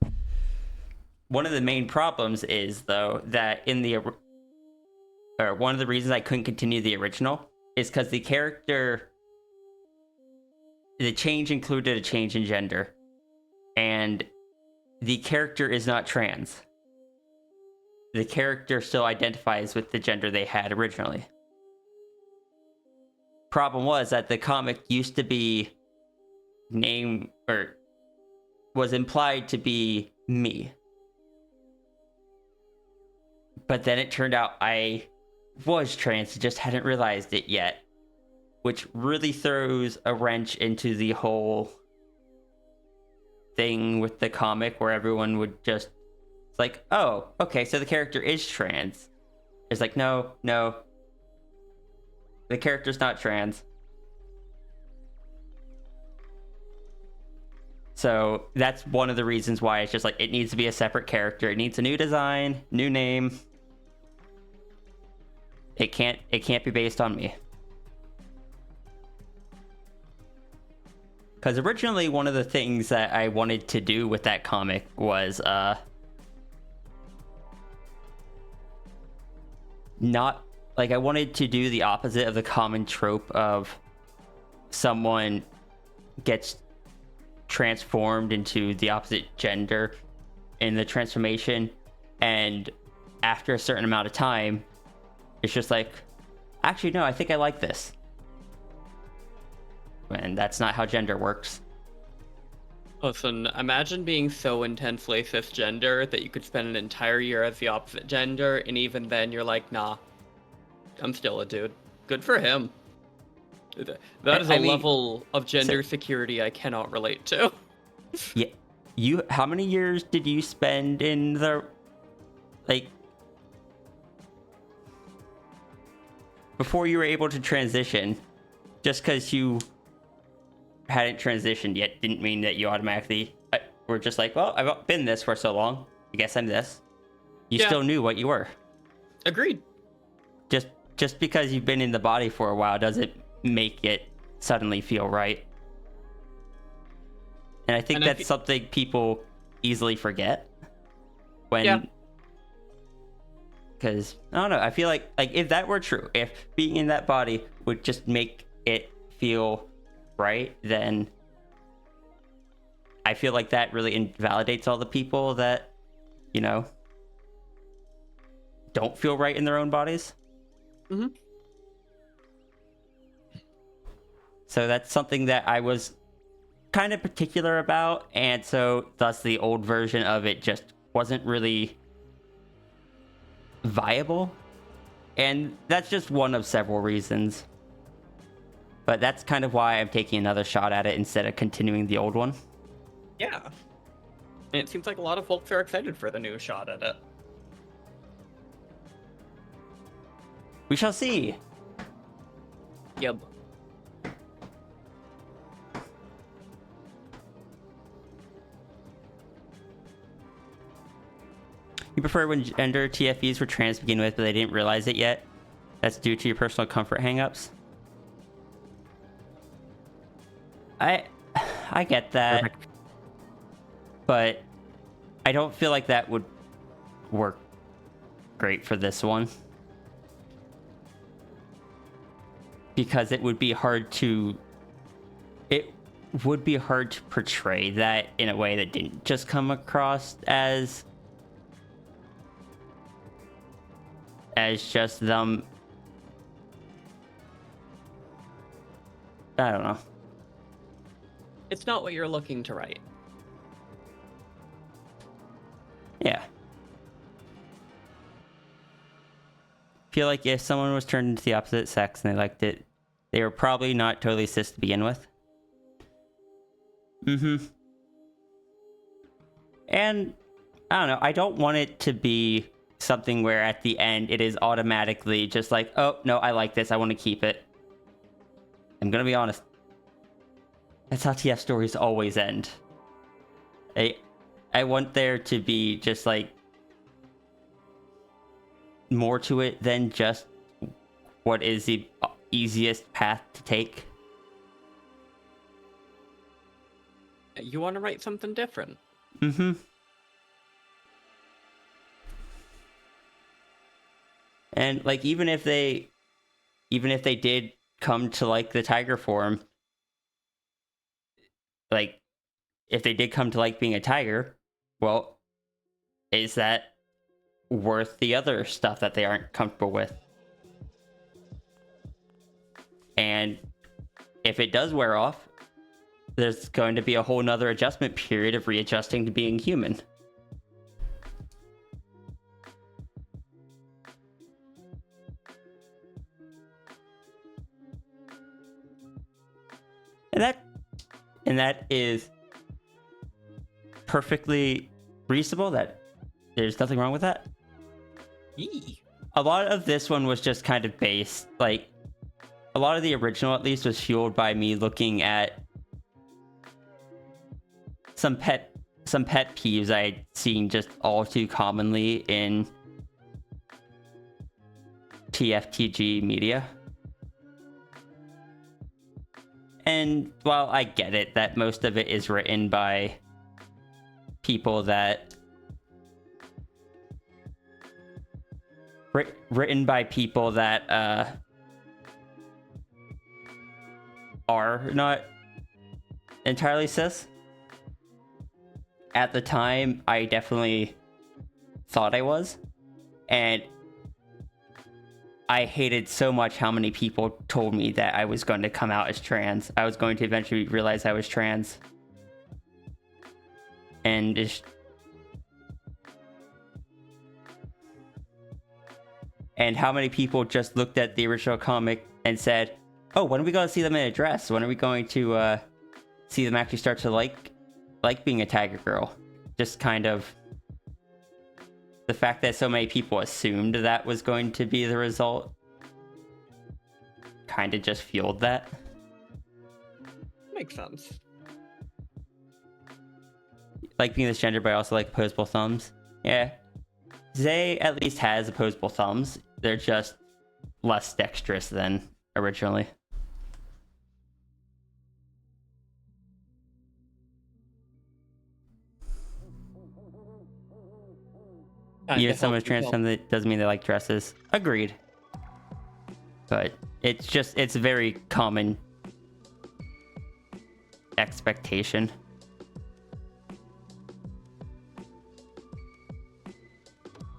Speaker 5: One of the main problems is, though, that in the one of the reasons I couldn't continue the original is because the change included a change in gender, and the character is not trans. The character still identifies with the gender they had originally. Problem was that the comic used to be was implied to be me. But then it turned out I was trans, just hadn't realized it yet. Which really throws a wrench into the whole thing with the comic, where everyone would just... It's like, oh, okay, so the character is trans. It's like, no. The character's not trans. So that's one of the reasons why it's just like, it needs to be a separate character. It needs a new design, new name. It can't be based on me. Because originally one of the things that I wanted to do with that comic was not like, I wanted to do the opposite of the common trope of someone gets transformed into the opposite gender in the transformation, and after a certain amount of time it's just like, actually no, I think I like this. And that's not how gender works.
Speaker 4: Listen, imagine being so intensely cisgender that you could spend an entire year as the opposite gender, and even then you're like, nah, I'm still a dude. Good for him. That is a
Speaker 5: I mean,
Speaker 4: level of gender
Speaker 5: so-
Speaker 4: security I cannot relate to.
Speaker 5: Yeah. How many years did you spend in the, like, before you were able to transition? Just because you hadn't transitioned yet didn't mean that you automatically were just like, well, I've been this for so long, I guess I'm this. You
Speaker 4: Yeah.
Speaker 5: still knew what you were.
Speaker 4: Agreed.
Speaker 5: Just because you've been in the body for a while doesn't make it suddenly feel right. And I think
Speaker 4: And
Speaker 5: that's something people easily forget when.
Speaker 4: Yeah.
Speaker 5: Because I don't know, I feel like if that were true, if being in that body would just make it feel right, then I feel like that really invalidates all the people that, you know, don't feel right in their own bodies.
Speaker 4: Mm-hmm.
Speaker 5: So that's something that I was kind of particular about, and so thus the old version of it just wasn't really viable. And that's just one of several reasons. But that's kind of why I'm taking another shot at it instead of continuing the old one.
Speaker 4: Yeah. And it seems like a lot of folks are excited for the new shot at it.
Speaker 5: We shall see.
Speaker 4: Yep.
Speaker 5: You prefer when gender TFEs were trans to begin with, but they didn't realize it yet? That's due to your personal comfort hangups? I get that.
Speaker 6: Perfect.
Speaker 5: But I don't feel like that would work great for this one. Because it would be hard to portray that in a way that didn't just come across as just them. I don't know.
Speaker 4: It's not what you're looking to write.
Speaker 5: Yeah. Feel like if someone was turned into the opposite sex and they liked it, they were probably not totally cis to begin with. Mm-hmm. And I don't know, I don't want it to be something where at the end it is automatically just like, oh no, I like this, I want to keep it. I'm gonna be honest. That's how TF stories always end. I want there to be just like more to it than just what is the easiest path to take.
Speaker 4: You want to write something different.
Speaker 5: Mm-hmm. And like even if they did come to like the tiger form, like if they did come to like being a tiger, well, is that worth the other stuff that they aren't comfortable with? And if it does wear off, there's going to be a whole nother adjustment period of readjusting to being human. And that is perfectly reasonable. That there's nothing wrong with that.
Speaker 4: Yee.
Speaker 5: A lot of this one was just kind of based, like a lot of the original at least was fueled by me looking at some pet peeves I had seen just all too commonly in TFTG media. And while I get it that most of it is written by people that are not entirely cis. At the time, I definitely thought I was, and I hated so much how many people told me that I was going to come out as trans. I was going to eventually realize I was trans. and is. And how many people just looked at the original comic and said, "Oh, when are we going to see them in a dress? When are we going to see them actually start to like being a tiger girl?" Just kind of the fact that so many people assumed that was going to be the result kind of just fueled that.
Speaker 4: Makes sense.
Speaker 5: Like being this gender, but I also like opposable thumbs. Yeah. Zay at least has opposable thumbs. They're just less dexterous than originally.
Speaker 4: Kinda
Speaker 5: Yeah, someone's
Speaker 4: help you
Speaker 5: transformed, that doesn't mean they like dresses. Agreed. But it's a very common expectation.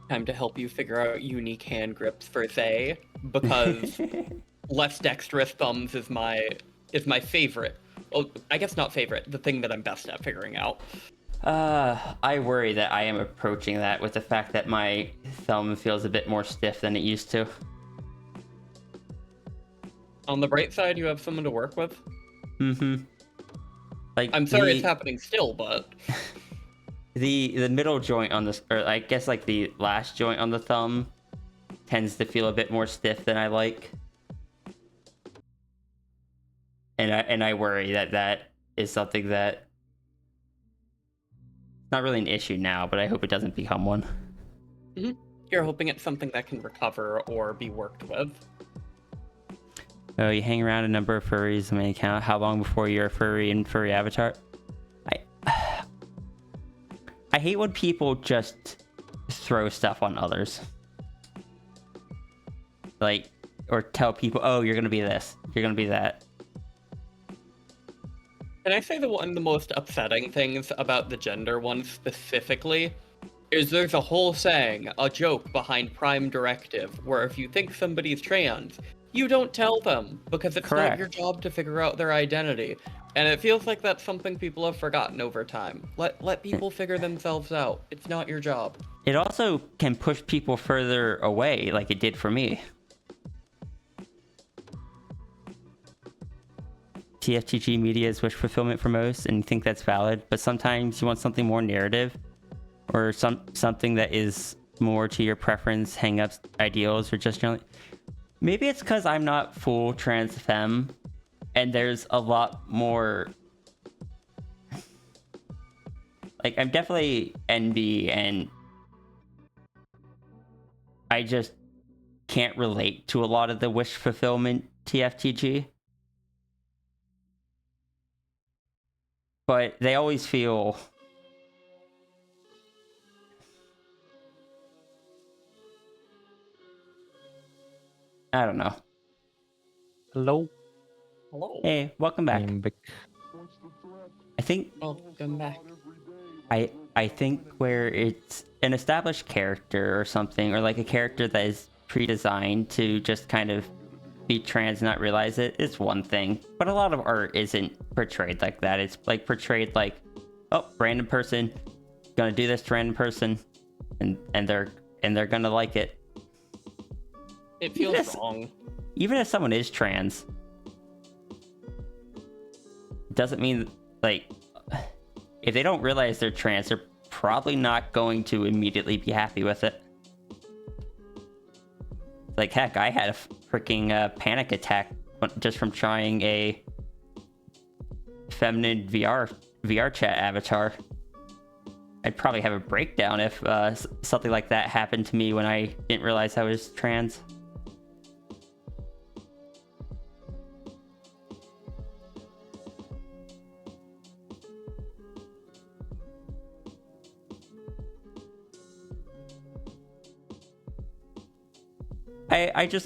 Speaker 4: Time to help you figure out unique hand grips for Zay, because less dexterous thumbs is my favorite. Well, I guess not favorite, the thing that I'm best at figuring out.
Speaker 5: I worry that I am approaching that with the fact that my thumb feels a bit more stiff than it used to.
Speaker 4: On the bright side, you have someone to work with.
Speaker 5: Mm-hmm. Like
Speaker 4: I'm sorry it's happening still, but
Speaker 5: the middle joint on this, or I guess like the last joint on the thumb, tends to feel a bit more stiff than I like. And I worry that is something that not really an issue now, but I hope it doesn't become one.
Speaker 4: Mm-hmm. You're hoping it's something that can recover or be worked with.
Speaker 5: Oh, you hang around a number of furries. I mean, count how long before you're a furry and furry avatar. I hate when people just throw stuff on others. Like, or tell people, "Oh, you're gonna be this. You're gonna be that."
Speaker 4: Can I say that one of the most upsetting things about the gender one specifically is there's a whole saying, a joke behind Prime Directive, where if you think somebody's trans, you don't tell them, because it's not your
Speaker 5: Correct.
Speaker 4: job to figure out their identity. And it feels like that's something people have forgotten over time. Let people figure themselves out. It's not your job.
Speaker 5: It also can push people further away, like it did for me. TFTG media is wish fulfillment for most, and you think that's valid, but sometimes you want something more narrative, or something that is more to your preference, hang-ups, ideals, or just generally. Maybe it's because I'm not full trans femme, and there's a lot more. Like, I'm definitely NB, and I just can't relate to a lot of the wish fulfillment TFTG. But they always feel I don't know.
Speaker 6: Hello.
Speaker 4: Hello.
Speaker 5: Hey, welcome back.
Speaker 6: I'm back.
Speaker 5: I think
Speaker 4: Welcome back.
Speaker 5: I think where it's an established character or something, or like a character that is pre-designed to just kind of be trans and not realize it, it's one thing. But a lot of art isn't portrayed like that. It's like portrayed like, oh, random person gonna do this to random person, and they're gonna like it.
Speaker 4: It feels
Speaker 5: Yes.
Speaker 4: wrong.
Speaker 5: Even if someone is trans, doesn't mean, like, if they don't realize they're trans, they're probably not going to immediately be happy with it. Like, heck, I had a freaking panic attack just from trying a feminine VR chat avatar. I'd probably have a breakdown if something like that happened to me when I didn't realize I was trans.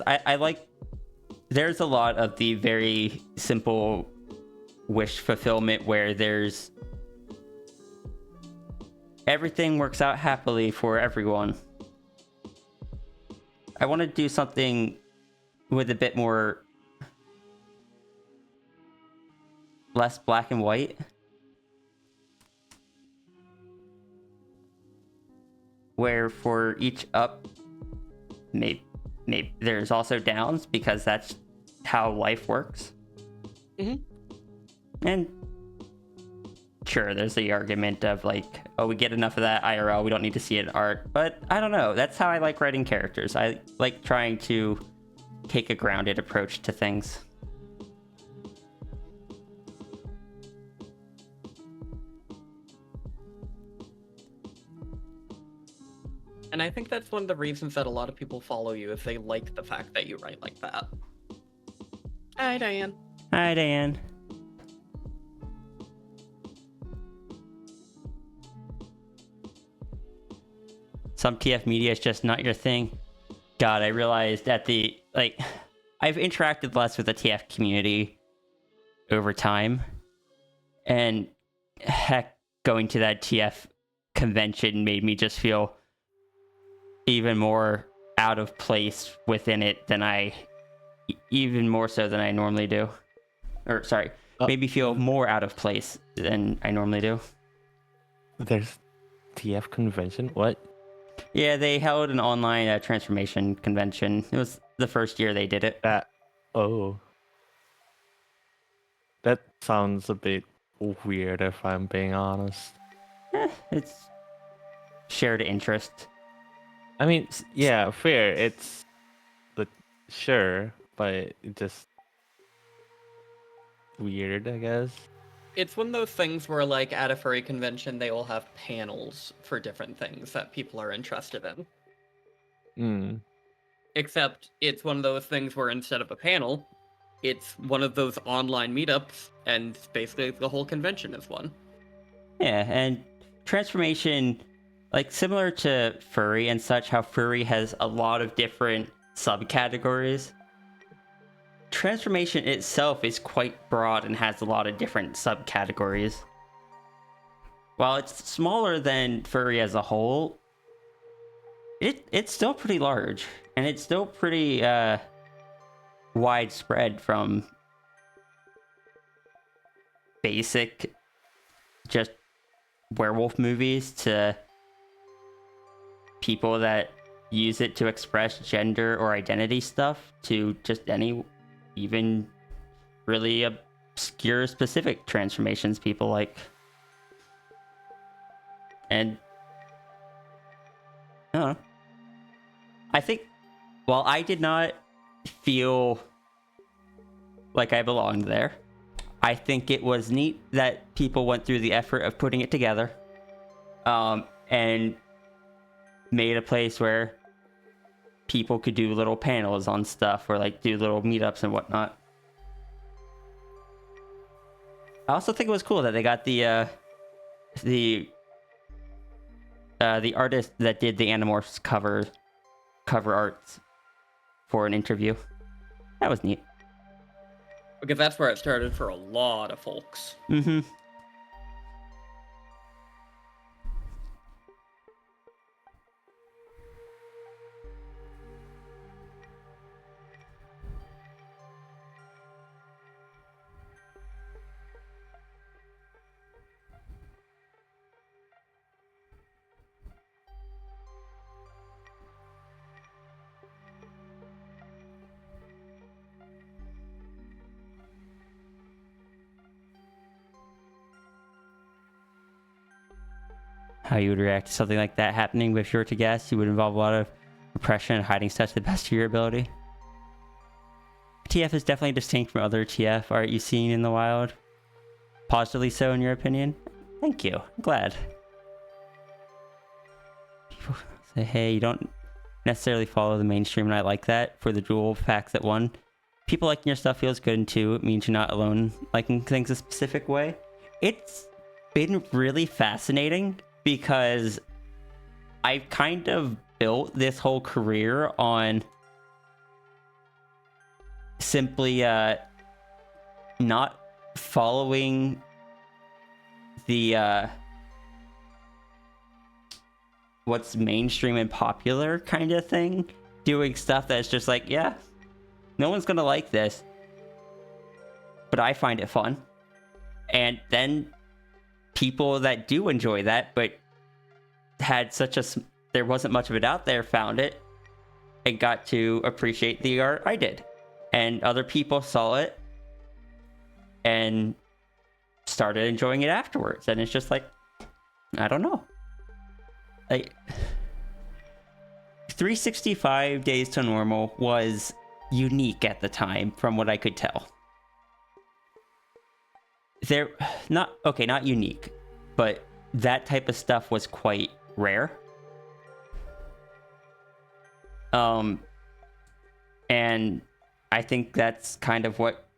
Speaker 5: I like, there's a lot of the very simple wish fulfillment where there's everything works out happily for everyone. I want to do something with a bit more less black and white. where for each up, maybe there's also downs, because that's how life works.
Speaker 4: Mhm.
Speaker 5: And sure, there's the argument of like, oh, we get enough of that IRL, we don't need to see it in art. But I don't know. That's how I like writing characters. I like trying to take a grounded approach to things.
Speaker 4: And I think that's one of the reasons that a lot of people follow you, is they like the fact that you write like that. Hi, Diane.
Speaker 5: Hi, Dan. Some TF media is just not your thing. God, I realized at the, like, I've interacted less with the TF community over time. And heck, going to that TF convention made me just feel even more out of place within it than even more so than I normally do. Or, sorry, made me feel more out of place than I normally do.
Speaker 6: There's TF convention? What?
Speaker 5: Yeah, they held an online transformation convention. It was the first year they did it.
Speaker 6: Oh. That sounds a bit weird if I'm being honest.
Speaker 5: It's shared interest.
Speaker 6: I mean, yeah, fair. It's sure, but it just weird, I guess.
Speaker 4: It's one of those things where, like, at a furry convention, they will have panels for different things that people are interested in. Except it's one of those things where instead of a panel, it's one of those online meetups, and basically the whole convention is one.
Speaker 5: Yeah, and transformation, like similar to furry and such, how furry has a lot of different subcategories. Transformation itself is quite broad and has a lot of different subcategories. While it's smaller than furry as a whole, it's still pretty large, and it's still pretty widespread, from basic just werewolf movies to people that use it to express gender or identity stuff to just any even really obscure specific transformations people like. And I don't know. I think while I did not feel like I belonged there, I think it was neat that people went through the effort of putting it together, and made a place where people could do little panels on stuff, or like do little meetups and whatnot. I also think it was cool that they got the artist that did the Animorphs cover arts for an interview. That was neat.
Speaker 4: Because that's where it started for a lot of folks.
Speaker 5: Mm-hmm. How you would react to something like that happening if you were to guess? You would involve a lot of repression and hiding stuff to the best of your ability. TF is definitely distinct from other TF art you've seen in the wild. Positively so, in your opinion? Thank you. I'm glad. People say, hey, you don't necessarily follow the mainstream, and I like that for the dual fact that, one, people liking your stuff feels good, and two, it means you're not alone liking things a specific way. It's been really fascinating, because I've kind of built this whole career on simply not following the what's mainstream and popular kind of thing, doing stuff that's just like, yeah, no one's gonna like this, but I find it fun. And then people that do enjoy that but had such a there wasn't much of it out there, found it, and got to appreciate the art I did. And other people saw it and started enjoying it afterwards. And it's just like, I don't know. Like, 365 Days to Normal was unique at the time, from what I could tell. Not unique, but that type of stuff was quite rare. And I think that's kind of what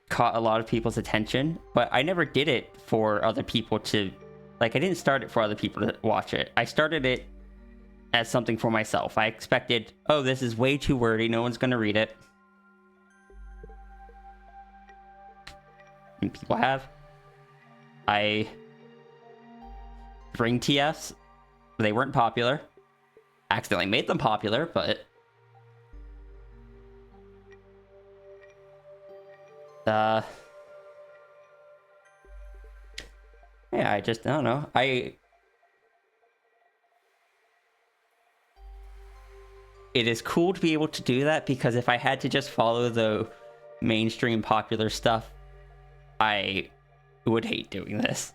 Speaker 5: caught a lot of people's attention. But I never did it for other people to, like, I didn't start it for other people to watch it. I started it as something for myself. I expected, oh, this is way too wordy, no one's gonna read it. And people have. I bring TFs. They weren't popular. Accidentally made them popular, but yeah, I don't know. It is cool to be able to do that, because if I had to just follow the mainstream popular stuff, I would hate doing this.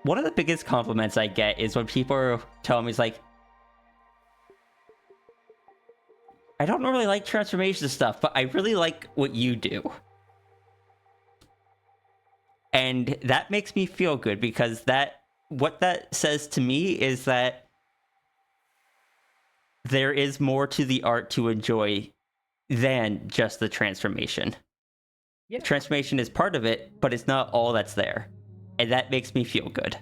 Speaker 5: One of the biggest compliments I get is when people tell me, it's like, I don't normally like transformation stuff, but I really like what you do. And that makes me feel good, because what that says to me is that there is more to the art to enjoy than just the transformation. Yeah. Transformation is part of it, but it's not all that's there. And that makes me feel good.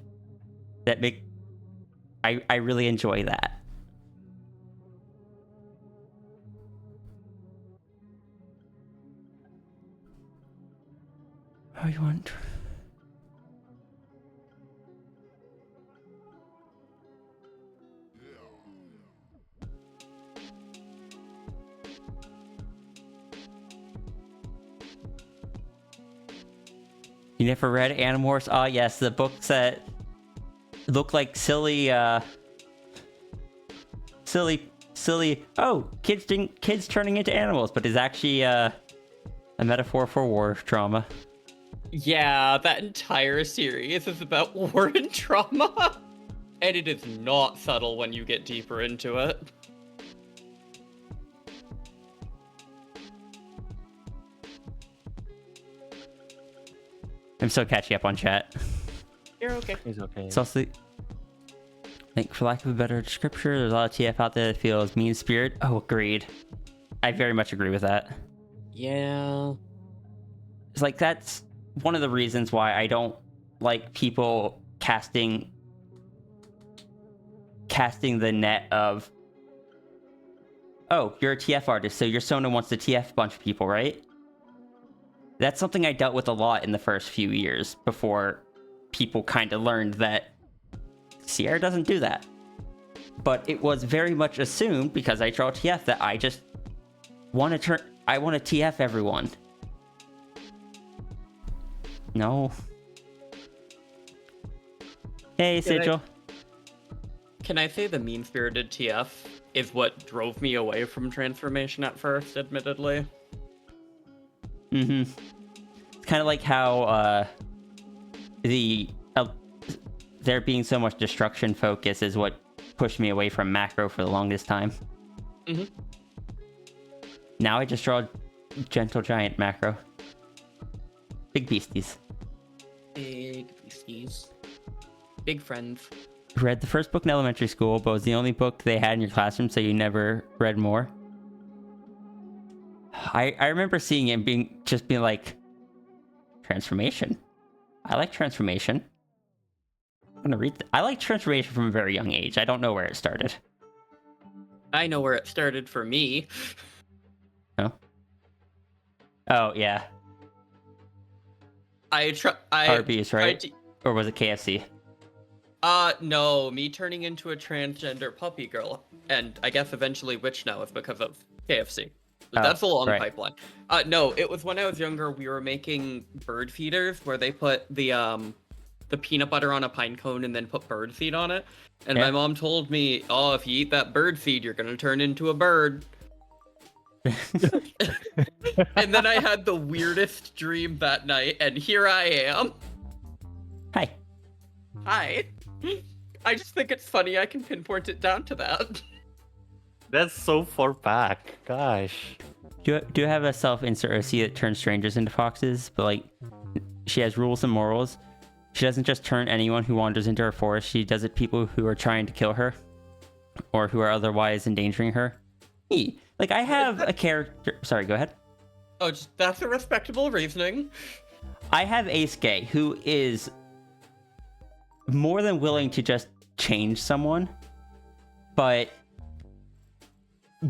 Speaker 5: I really enjoy that. How you want? You never read Animorphs? Ah, yes, the books that look like silly. Oh, kids turning into animals, but is actually a metaphor for war trauma.
Speaker 4: Yeah, that entire series is about war and trauma, and it is not subtle when you get deeper into it.
Speaker 5: I'm still catching up on chat.
Speaker 4: You're okay.
Speaker 6: He's okay.
Speaker 5: It's also, like, for lack of a better descriptor, there's a lot of TF out there that feels mean spirit. Oh, agreed. I very much agree with that.
Speaker 4: Yeah.
Speaker 5: It's like, that's one of the reasons why I don't like people casting the net of, oh, you're a TF artist, so your Sona wants to TF a bunch of people, right? That's something I dealt with a lot in the first few years before people kind of learned that Sierra doesn't do that. But it was very much assumed, because I draw TF, that I just want to TF everyone. No. Hey, Sigil.
Speaker 4: Can I say the mean-spirited TF is what drove me away from transformation at first, admittedly?
Speaker 5: Mm-hmm. It's kind of like how there being so much destruction focus is what pushed me away from macro for the longest time.
Speaker 4: Mm-hmm.
Speaker 5: Now I just draw gentle giant macro. Big beasties.
Speaker 4: Big beasties. Big friends.
Speaker 5: Read the first book in elementary school, but it was the only book they had in your classroom, so you never read more. I remember seeing it and being like, transformation. I like transformation. I'm gonna read. I like transformation from a very young age. I don't know where it started.
Speaker 4: I know where it started for me.
Speaker 5: No. Oh yeah. Arby's, right? Or was it KFC?
Speaker 4: No, me turning into a transgender puppy girl, and I guess eventually Witch now is because of KFC. That's a long
Speaker 5: right.
Speaker 4: pipeline. No, it was when I was younger. We were making bird feeders where they put the peanut butter on a pine cone and then put bird seed on it. And my mom told me, "Oh, if you eat that bird seed, you're gonna turn into a bird." And then I had the weirdest dream that night, and here I am.
Speaker 5: Hi.
Speaker 4: Hi. I just think it's funny I can pinpoint it down to that.
Speaker 6: That's so far back. Gosh.
Speaker 5: Do you have a self-insert OC that turns strangers into foxes? But like, she has rules and morals. She doesn't just turn anyone who wanders into her forest. She does it people who are trying to kill her, or who are otherwise endangering her. Like, I have a character. Sorry, go ahead.
Speaker 4: Oh, that's a respectable reasoning.
Speaker 5: I have Ace Gay, who is more than willing to just change someone, but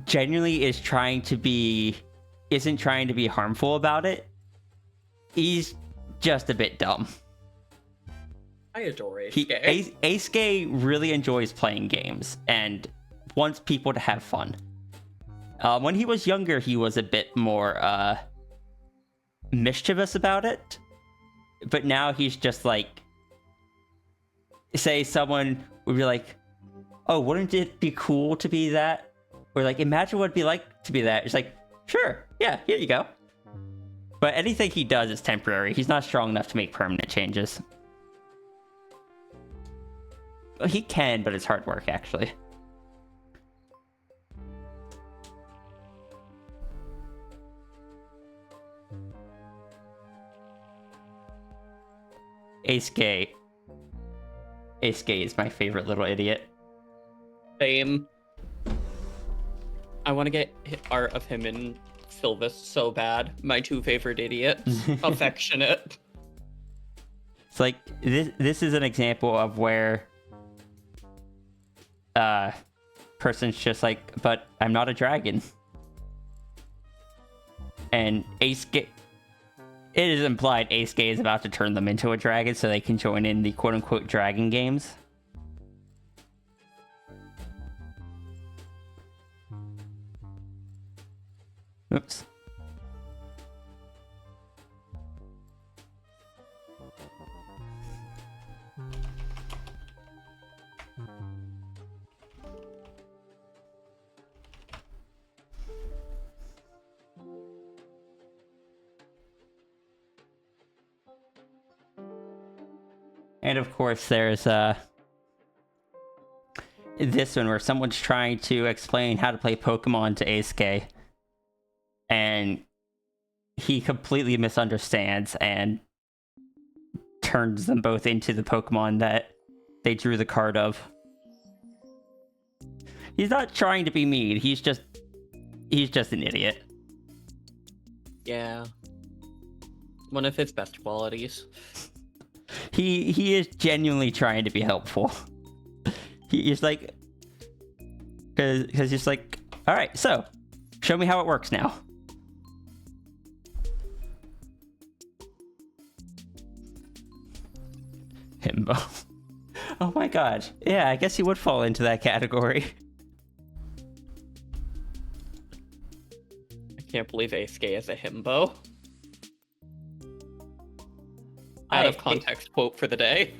Speaker 5: genuinely isn't trying to be harmful about it. He's just a bit dumb.
Speaker 4: I adore Ace Gay.
Speaker 5: Ace Gay really enjoys playing games and wants people to have fun. When he was younger, he was a bit more mischievous about it, but now he's just like, say someone would be like, "Oh, wouldn't it be cool to be that?" Or like, "Imagine what it'd be like to be that." It's like, "Sure, yeah, here you go." But anything he does is temporary. He's not strong enough to make permanent changes. Well, he can, but it's hard work, actually. Ace Gay is my favorite little idiot.
Speaker 4: Same. I want to get art of him and Sylvis so bad. My two favorite idiots. Affectionate.
Speaker 5: It's like, this is an example of where person's just like, "But I'm not a dragon." And Ace Gay, it is implied Ace Gay is about to turn them into a dragon so they can join in the quote-unquote dragon games. Oops. And of course, there's this one where someone's trying to explain how to play Pokemon to Ace Gay, and he completely misunderstands and turns them both into the Pokemon that they drew the card of. He's not trying to be mean. He's just an idiot.
Speaker 4: Yeah. One of his best qualities.
Speaker 5: He is genuinely trying to be helpful. He's like, because he's like, "All right, so show me how it works now." Himbo. Oh my god. Yeah, I guess he would fall into that category.
Speaker 4: I can't believe Ace Gay is a himbo. Out of context quote for the day.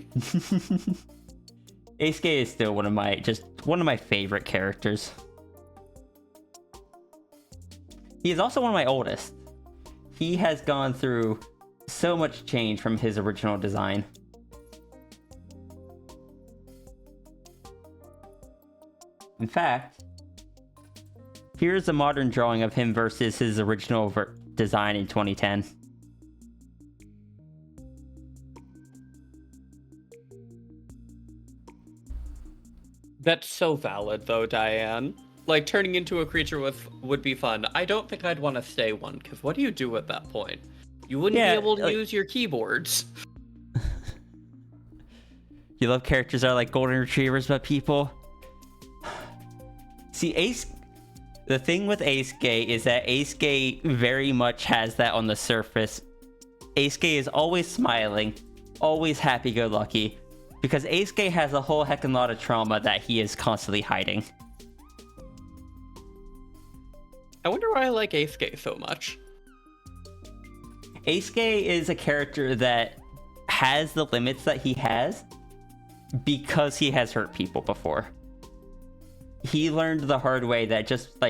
Speaker 5: Ace Gay is still one of my favorite characters. He is also one of my oldest. He has gone through so much change from his original design. In fact, here's a modern drawing of him versus his original design in 2010.
Speaker 4: That's so valid, though, Diane. Like, turning into a creature would be fun. I don't think I'd want to stay one, because what do you do at that point? You wouldn't be able to use your keyboards.
Speaker 5: You love characters that are like golden retrievers, but people... See, the thing with Ace Gay is that Ace Gay very much has that on the surface. Ace Gay is always smiling, always happy-go-lucky, because Ace Gay has a whole heckin' lot of trauma that he is constantly hiding.
Speaker 4: I wonder why I like Aisuke so much.
Speaker 5: Aisuke is a character that has the limits that he has because he has hurt people before. He learned the hard way that just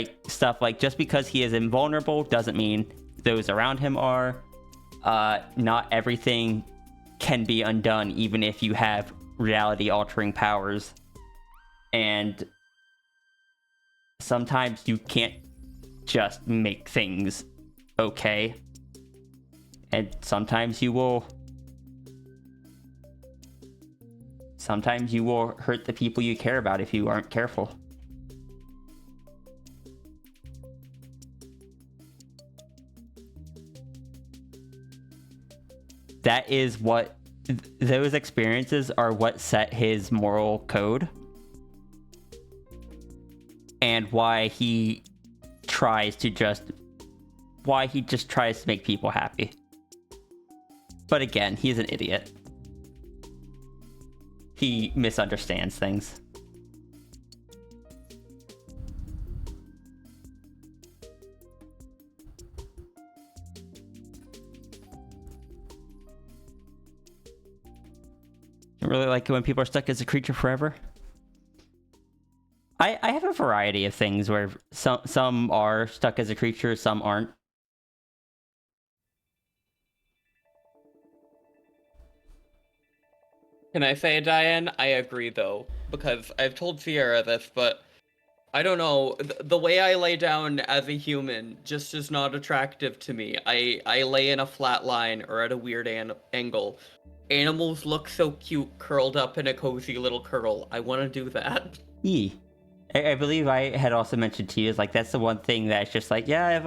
Speaker 5: because he is invulnerable doesn't mean those around him are. Not everything can be undone, even if you have reality-altering powers. And sometimes you can't just make things okay. And sometimes you will hurt the people you care about if you aren't careful. That is what those experiences are, what set his moral code, and why he just tries to make people happy. But again, he's an idiot. He misunderstands things. I really like it when people are stuck as a creature forever. I have a variety of things where some are stuck as a creature, some aren't.
Speaker 4: Can I say, Diane? I agree, though, because I've told Sierra this, but I don't know. The way I lay down as a human just is not attractive to me. I lay in a flat line or at a weird angle. Animals look so cute curled up in a cozy little curl. I want to do that.
Speaker 5: I believe I had also mentioned to you, is like, that's the one thing that's just like, yeah, if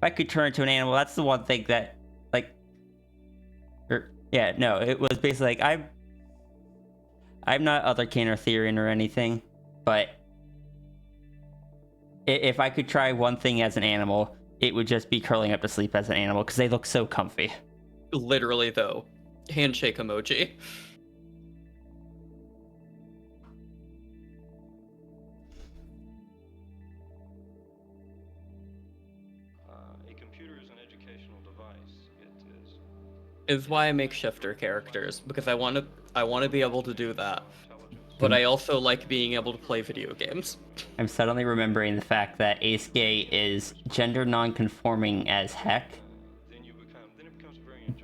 Speaker 5: I could turn into an animal, that's the one thing that, like, it was basically like, I'm not otherkin or Therian or anything, but if I could try one thing as an animal, it would just be curling up to sleep as an animal, because they look so comfy.
Speaker 4: Literally, though. Handshake emoji.
Speaker 2: A computer is an educational device. It
Speaker 4: Is why I make shifter characters, because I want to be able to do that. But I also like being able to play video games.
Speaker 5: I'm suddenly remembering the fact that Aisuke is gender non-conforming as heck,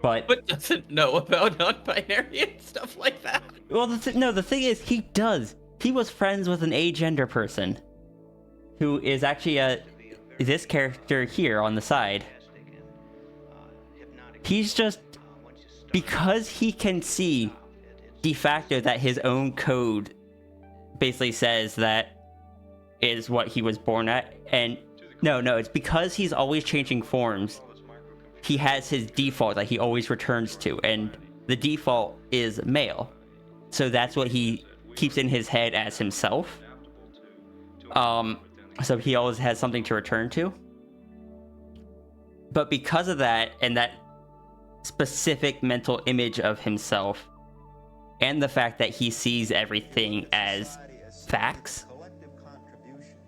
Speaker 5: but
Speaker 4: doesn't know about non-binary and stuff like that.
Speaker 5: well, the thing is, he does. He was friends with an agender person, who is actually this character here on the side. He's just, because he can see de facto that his own code basically says that is what he was born at, and no, it's because he's always changing forms. He has his default that he always returns to, and the default is male. So that's what he keeps in his head as himself. So he always has something to return to. But because of that, and that specific mental image of himself, and the fact that he sees everything as facts,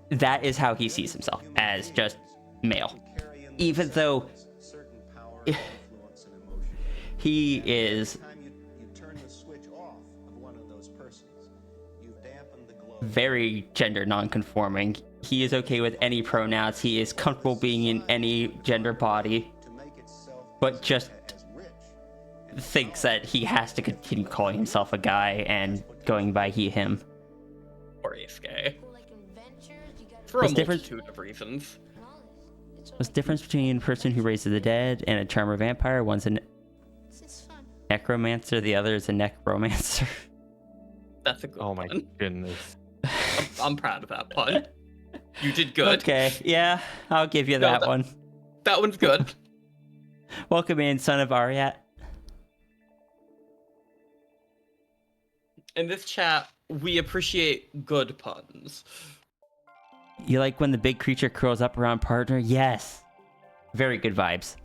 Speaker 5: that is how he sees himself, as just male. Even though he is very gender non-conforming. He is okay with any pronouns. He is comfortable being in any gender body, but just thinks that he has to continue calling himself a guy and going by he, him.
Speaker 4: Or Aisuke. For a multitude of reasons.
Speaker 5: What's the difference between a person who raises the dead and a charmer vampire? One's a necromancer, the other is a necromancer.
Speaker 4: That's a good
Speaker 6: Oh my
Speaker 4: one.
Speaker 6: goodness.
Speaker 4: I'm proud of that pun. You did good.
Speaker 5: Okay, yeah, I'll give you that one.
Speaker 4: That one's good.
Speaker 5: Welcome in, son of Ariat.
Speaker 4: In this chat, we appreciate good puns.
Speaker 5: You like when the big creature curls up around partner? Yes. Very good vibes.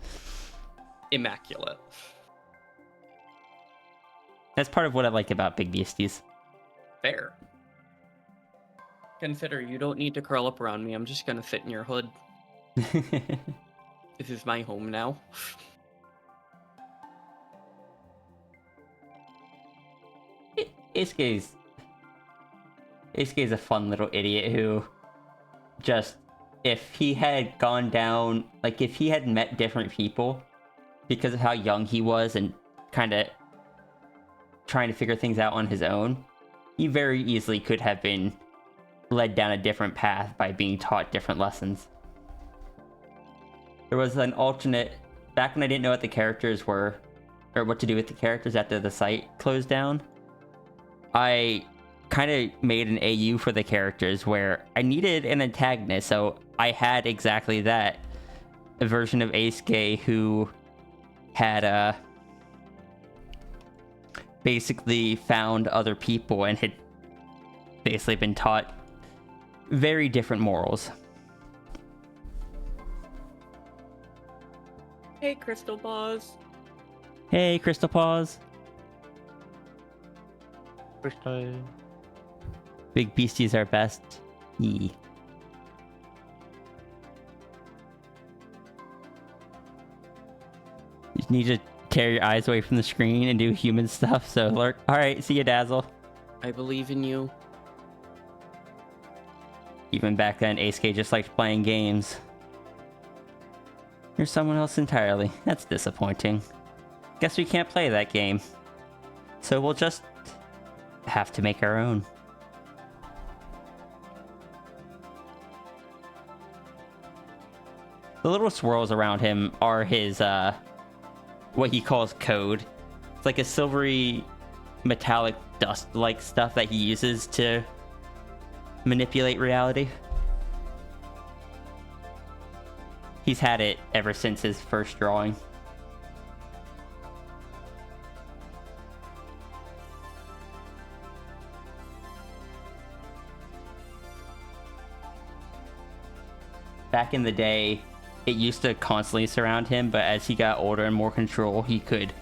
Speaker 4: Immaculate.
Speaker 5: That's part of what I like about big beasties.
Speaker 4: Fair. Consider you don't need to curl up around me. I'm just gonna sit in your hood. This is my home now.
Speaker 5: Isuke's a fun little idiot who just, if he had gone down, like if he had met different people because of how young he was and kind of trying to figure things out on his own, he very easily could have been led down a different path by being taught different lessons. There was an alternate, back when I didn't know what the characters were, or what to do with the characters after the site closed down, I kind of made an AU for the characters where I needed an antagonist, so I had exactly that. A version of Eisuke who had basically found other people and had basically been taught very different morals.
Speaker 4: Hey, Crystal Paws.
Speaker 5: Hey, Crystal Paws.
Speaker 6: First time.
Speaker 5: Big beasties are best. Yee. You need to tear your eyes away from the screen and do human stuff, so lurk. Alright, see you, Dazzle.
Speaker 4: I believe in you.
Speaker 5: Even back then, Eisuke just liked playing games. You're someone else entirely. That's disappointing. Guess we can't play that game. So we'll just have to make our own. The little swirls around him are his, what he calls code. It's like a silvery, metallic dust-like stuff that he uses to manipulate reality. He's had it ever since his first drawing. Back in the day, it used to constantly surround him, but as he got older and more control, he could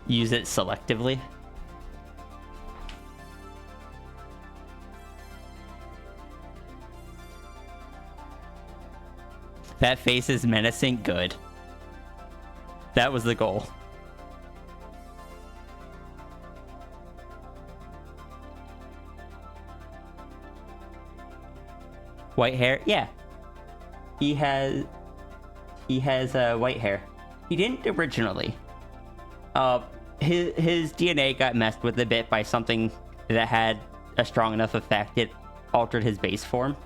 Speaker 5: use it selectively. That face is menacing. Good. That was the goal. White hair? Yeah. He has white hair. He didn't originally. His DNA got messed with a bit by something that had a strong enough effect. It altered his base form.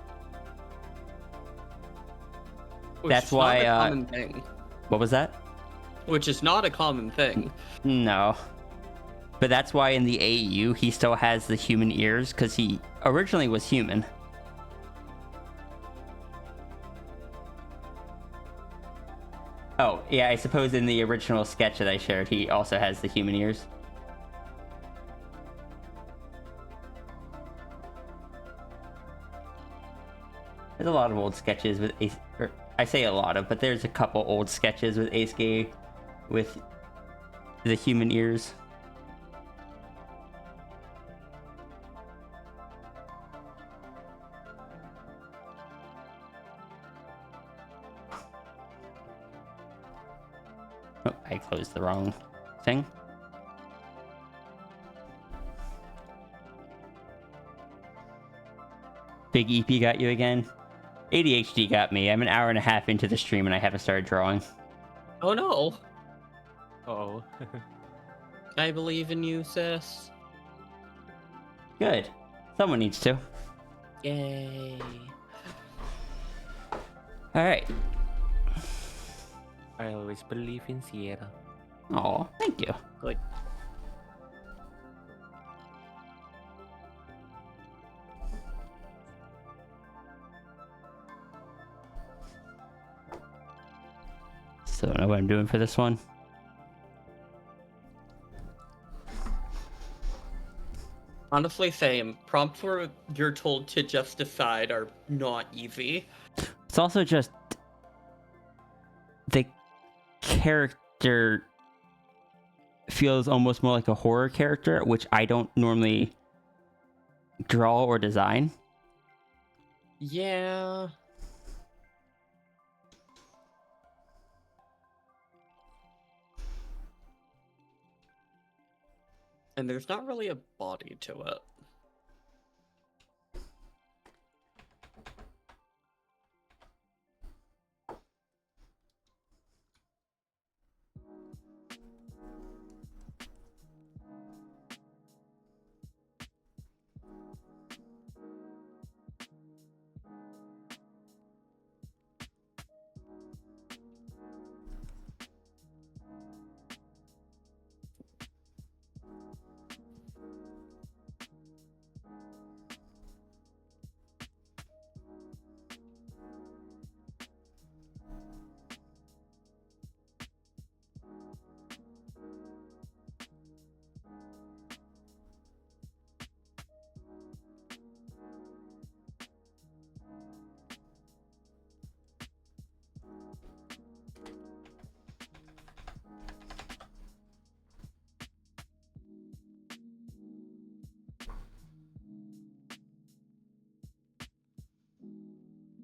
Speaker 5: That's why.
Speaker 4: Not a common thing.
Speaker 5: What was that?
Speaker 4: Which is not a common thing.
Speaker 5: No. But that's why in the AEU he still has the human ears, because he originally was human. Oh, yeah, I suppose in the original sketch that I shared, he also has the human ears. There's a lot of old sketches with Ace, or I say a lot of, but there's a couple old sketches with Eisuke with the human ears. Oh, I closed the wrong thing. Big EP got you again. ADHD got me. I'm an hour and a half into the stream and I haven't started drawing.
Speaker 4: Oh no.
Speaker 6: Uh-oh.
Speaker 4: I believe in you, sis.
Speaker 5: Good. Someone needs to.
Speaker 4: Yay.
Speaker 5: Alright.
Speaker 6: I always believe in Sierra.
Speaker 5: Oh, thank you.
Speaker 4: Like,
Speaker 5: Still don't know what I'm doing for this one.
Speaker 4: honestly, same. Prompts where you're told to just decide are not easy.
Speaker 5: It's also just the character feels almost more like a horror character, which I don't normally draw or design.
Speaker 4: Yeah. And there's not really a body to it.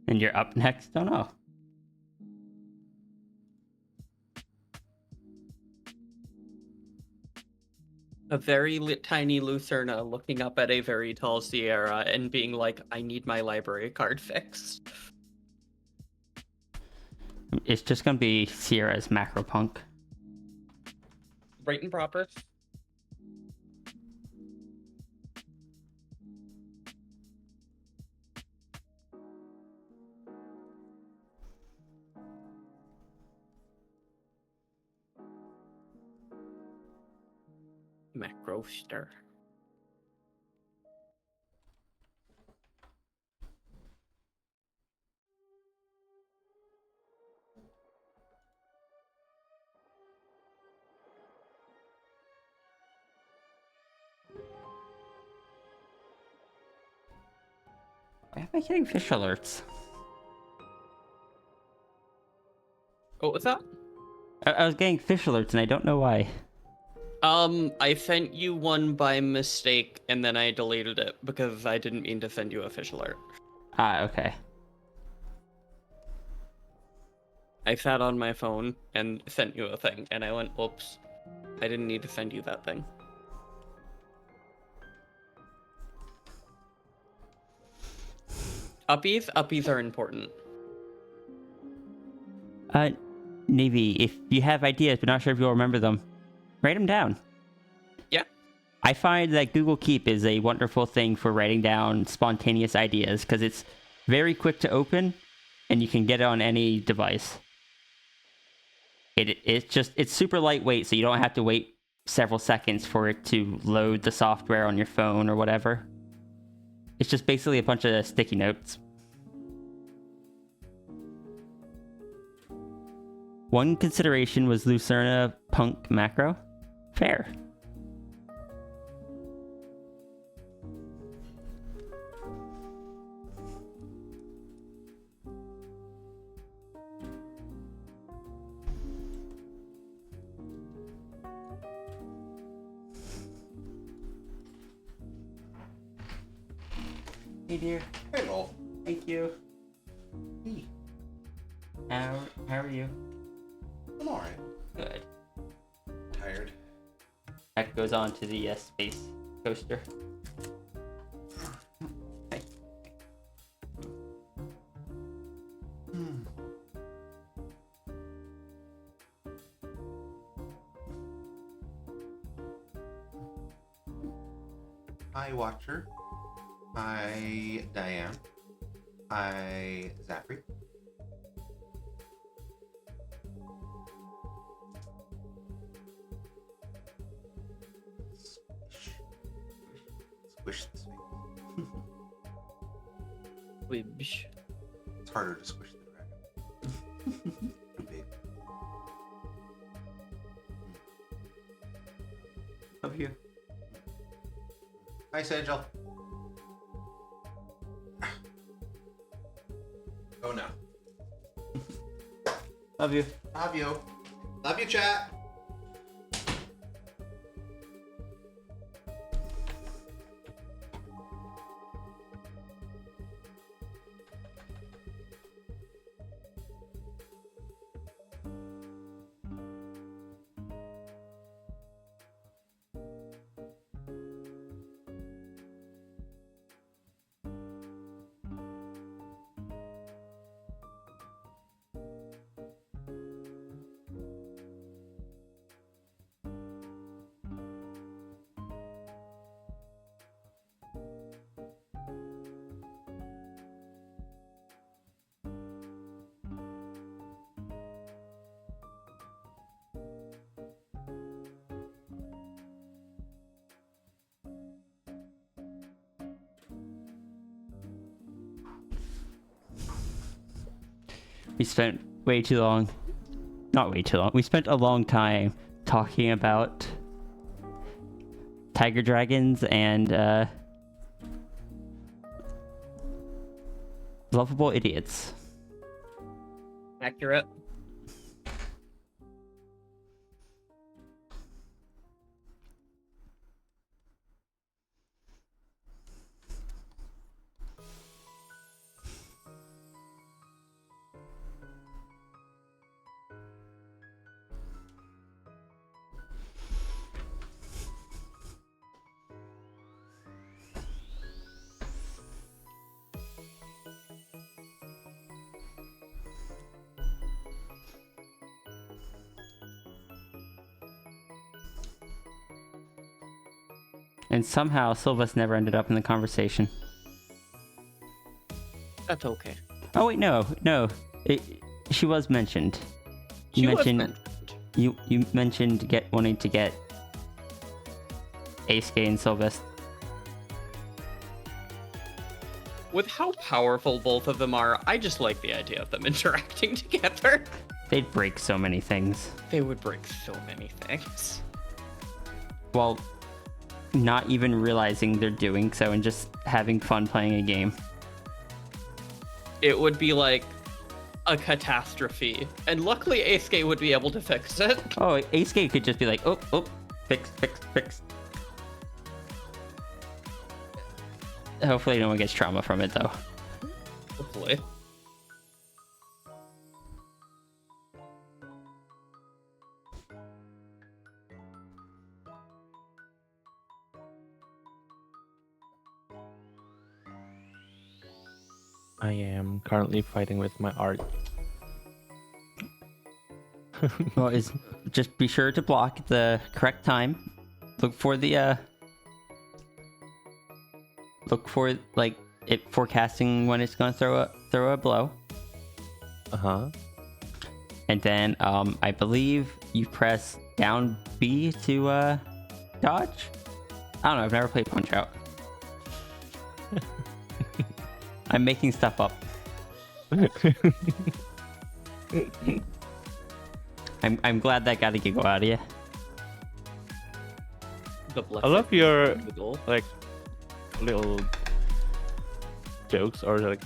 Speaker 5: And you're up next? Oh no.
Speaker 4: A very tiny Lucerna looking up at a very tall Sierra and being like, I need my library card fixed.
Speaker 5: It's just gonna be Sierra's macro punk.
Speaker 4: Right and proper. Macroster.
Speaker 5: Why am I getting fish alerts?
Speaker 4: What was that?
Speaker 5: I was getting fish alerts and I don't know why.
Speaker 4: I sent you one by mistake and then I deleted it because I didn't mean to send you a fish alert.
Speaker 5: Ah, okay.
Speaker 4: I sat on my phone and sent you a thing and I went, oops, I didn't need to send you that thing. Uppies are important.
Speaker 5: Navy, if you have ideas but not sure if you'll remember them, write them down.
Speaker 4: Yeah.
Speaker 5: I find that Google Keep is a wonderful thing for writing down spontaneous ideas because it's very quick to open and you can get it on any device. It's super lightweight, so you don't have to wait several seconds for it to load the software on your phone or whatever. It's just basically a bunch of sticky notes. One consideration was Lucerna Punk Macro. Fair. Hey dear.
Speaker 7: Hello.
Speaker 5: Thank you. Hey. How are you?
Speaker 7: I'm alright.
Speaker 5: Good.
Speaker 7: Tired.
Speaker 5: That goes on to the space coaster. Hey.
Speaker 7: Hi, Watcher. Hi, Diane. Hi, Zachary. Squish this thing.
Speaker 4: Wibbsh.
Speaker 7: It's harder to squish the dragon. Too big.
Speaker 5: Love you.
Speaker 7: Hi, Sagel. Oh no.
Speaker 5: Love you.
Speaker 7: Love you. Love you, chat.
Speaker 5: We spent way too long. Not way too long. We spent a long time talking about tiger dragons and lovable idiots.
Speaker 4: Accurate.
Speaker 5: And somehow Sylva's never ended up in the conversation.
Speaker 4: That's okay.
Speaker 5: Oh wait, no. She was mentioned.
Speaker 4: She was mentioned.
Speaker 5: You mentioned wanting to get Aisuke and Sylvester.
Speaker 4: With how powerful both of them are, I just like the idea of them interacting together.
Speaker 5: They'd break so many things.
Speaker 4: They would break so many things.
Speaker 5: While not even realizing they're doing so and just having fun playing a game.
Speaker 4: It would be like a catastrophe. And luckily Aisuke would be able to fix it.
Speaker 5: Oh, Aisuke could just be like, oh, fix. Hopefully no one gets trauma from it though.
Speaker 4: Hopefully.
Speaker 6: I am currently fighting with my art.
Speaker 5: Well, just be sure to block at the correct time. Look for like it forecasting when it's gonna throw a blow.
Speaker 6: Uh-huh.
Speaker 5: And then I believe you press down B to dodge. I don't know, I've never played Punch Out. I'm making stuff up. I'm glad that got a giggle out of you.
Speaker 6: I love your like little jokes or like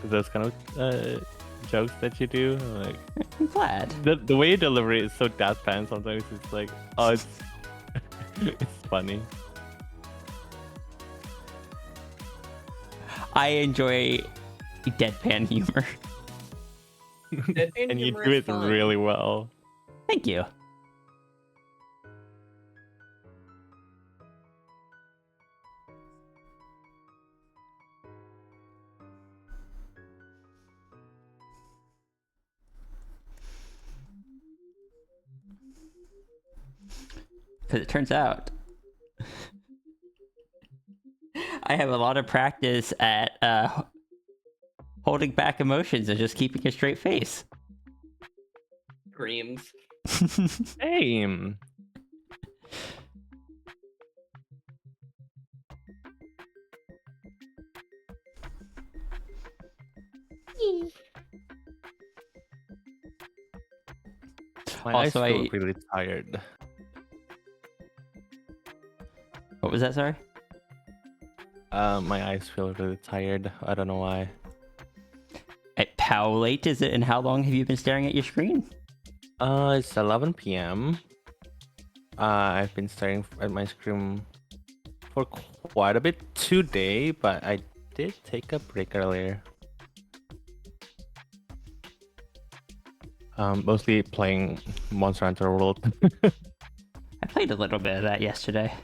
Speaker 6: those kind of jokes that you do. Like
Speaker 5: I'm glad.
Speaker 6: The way you deliver it is so deadpan. Sometimes it's like, oh, it's it's funny.
Speaker 5: I enjoy deadpan humor.
Speaker 6: And you do it really well.
Speaker 5: Thank you. Because it turns out I have a lot of practice at holding back emotions and just keeping a straight face.
Speaker 4: Dreams.
Speaker 6: Same. My eyes
Speaker 5: Also,
Speaker 6: feel really tired.
Speaker 5: What was that, sorry?
Speaker 6: My eyes feel really tired. I don't know why.
Speaker 5: How late is it and how long have you been staring at your screen?
Speaker 6: It's 11 p.m. I've been staring at my screen for quite a bit today, but I did take a break earlier. Mostly playing Monster Hunter World.
Speaker 5: I played a little bit of that yesterday.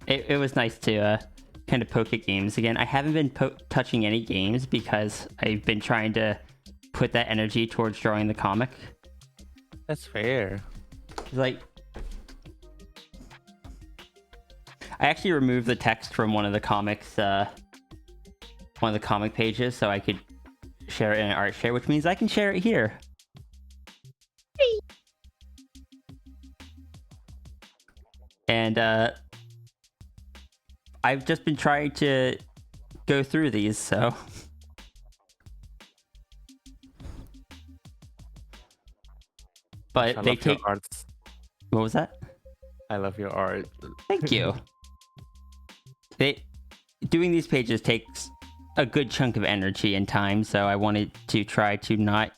Speaker 5: It was nice to kind of poke at games again. I haven't been touching any games because I've been trying to put that energy towards drawing the comic.
Speaker 6: That's fair.
Speaker 5: Like, I actually removed the text from one of the comics, one of the comic pages, so I could share it in an art share, which means I can share it here. And I've just been trying to go through these, so but
Speaker 6: I
Speaker 5: they
Speaker 6: love your
Speaker 5: take.
Speaker 6: arts.
Speaker 5: What was that?
Speaker 6: I love your art.
Speaker 5: Thank you. Doing these pages takes a good chunk of energy and time, so I wanted to try to not.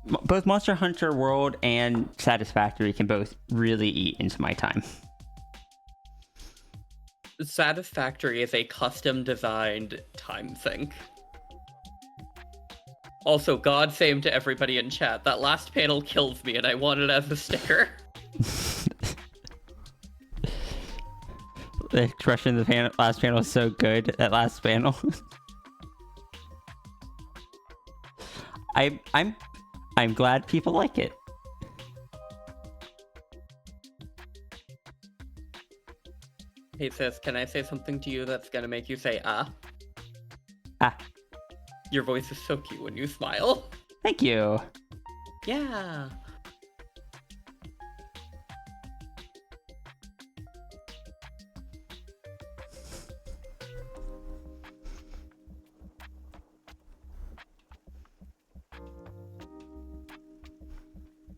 Speaker 5: Both Monster Hunter World and Satisfactory can both really eat into my time.
Speaker 4: Satisfactory is a custom designed time sink. Also, God same to everybody in chat. That last panel kills me and I want it as a sticker.
Speaker 5: The expression of the last panel is so good. That last panel. I'm glad people like it.
Speaker 4: Hey sis, can I say something to you that's gonna make you say ah?
Speaker 5: Ah,
Speaker 4: Your voice is so cute when you smile.
Speaker 5: thank you.
Speaker 4: Yeah.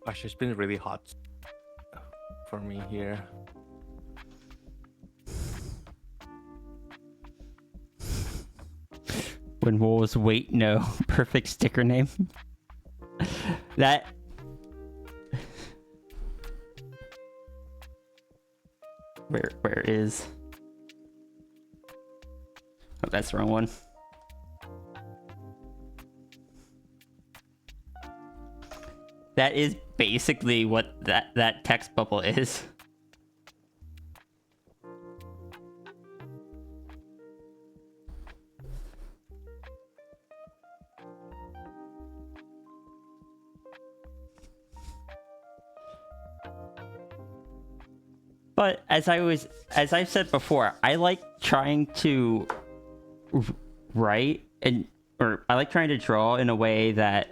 Speaker 6: Gosh, it's been really hot for me here.
Speaker 5: When wolves wait, no. Perfect sticker name. That. Where is? Oh, that's the wrong one. That is basically what that text bubble is. But as I've said before, I like trying to write I like trying to draw in a way that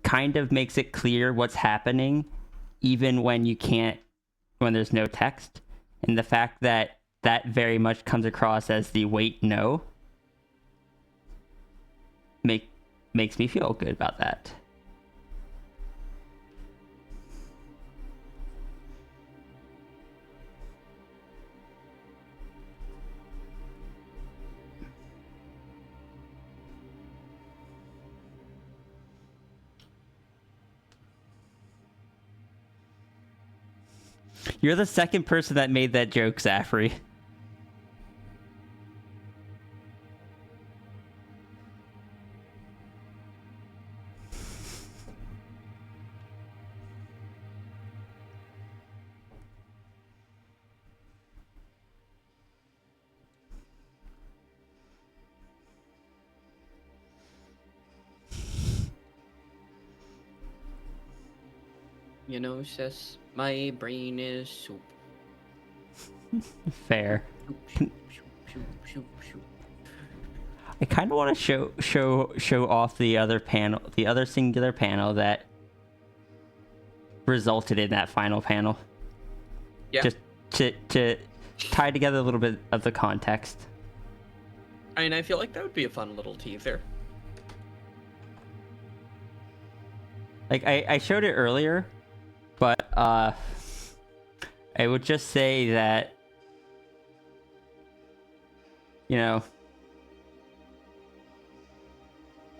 Speaker 5: kind of makes it clear what's happening, even when there's no text. And the fact that very much comes across as the wait no makes me feel good about that. You're the second person that made that joke, Zafri.
Speaker 4: You know, sis, my brain is soup.
Speaker 5: Fair.
Speaker 4: Shoop, shoop, shoop, shoop, shoop.
Speaker 5: I kind of want to show off the other panel, the other singular panel that resulted in that final panel.
Speaker 4: Yeah.
Speaker 5: Just to tie together a little bit of the context.
Speaker 4: I mean, I feel like that would be a fun little teaser.
Speaker 5: Like I showed it earlier, but I would just say that, you know,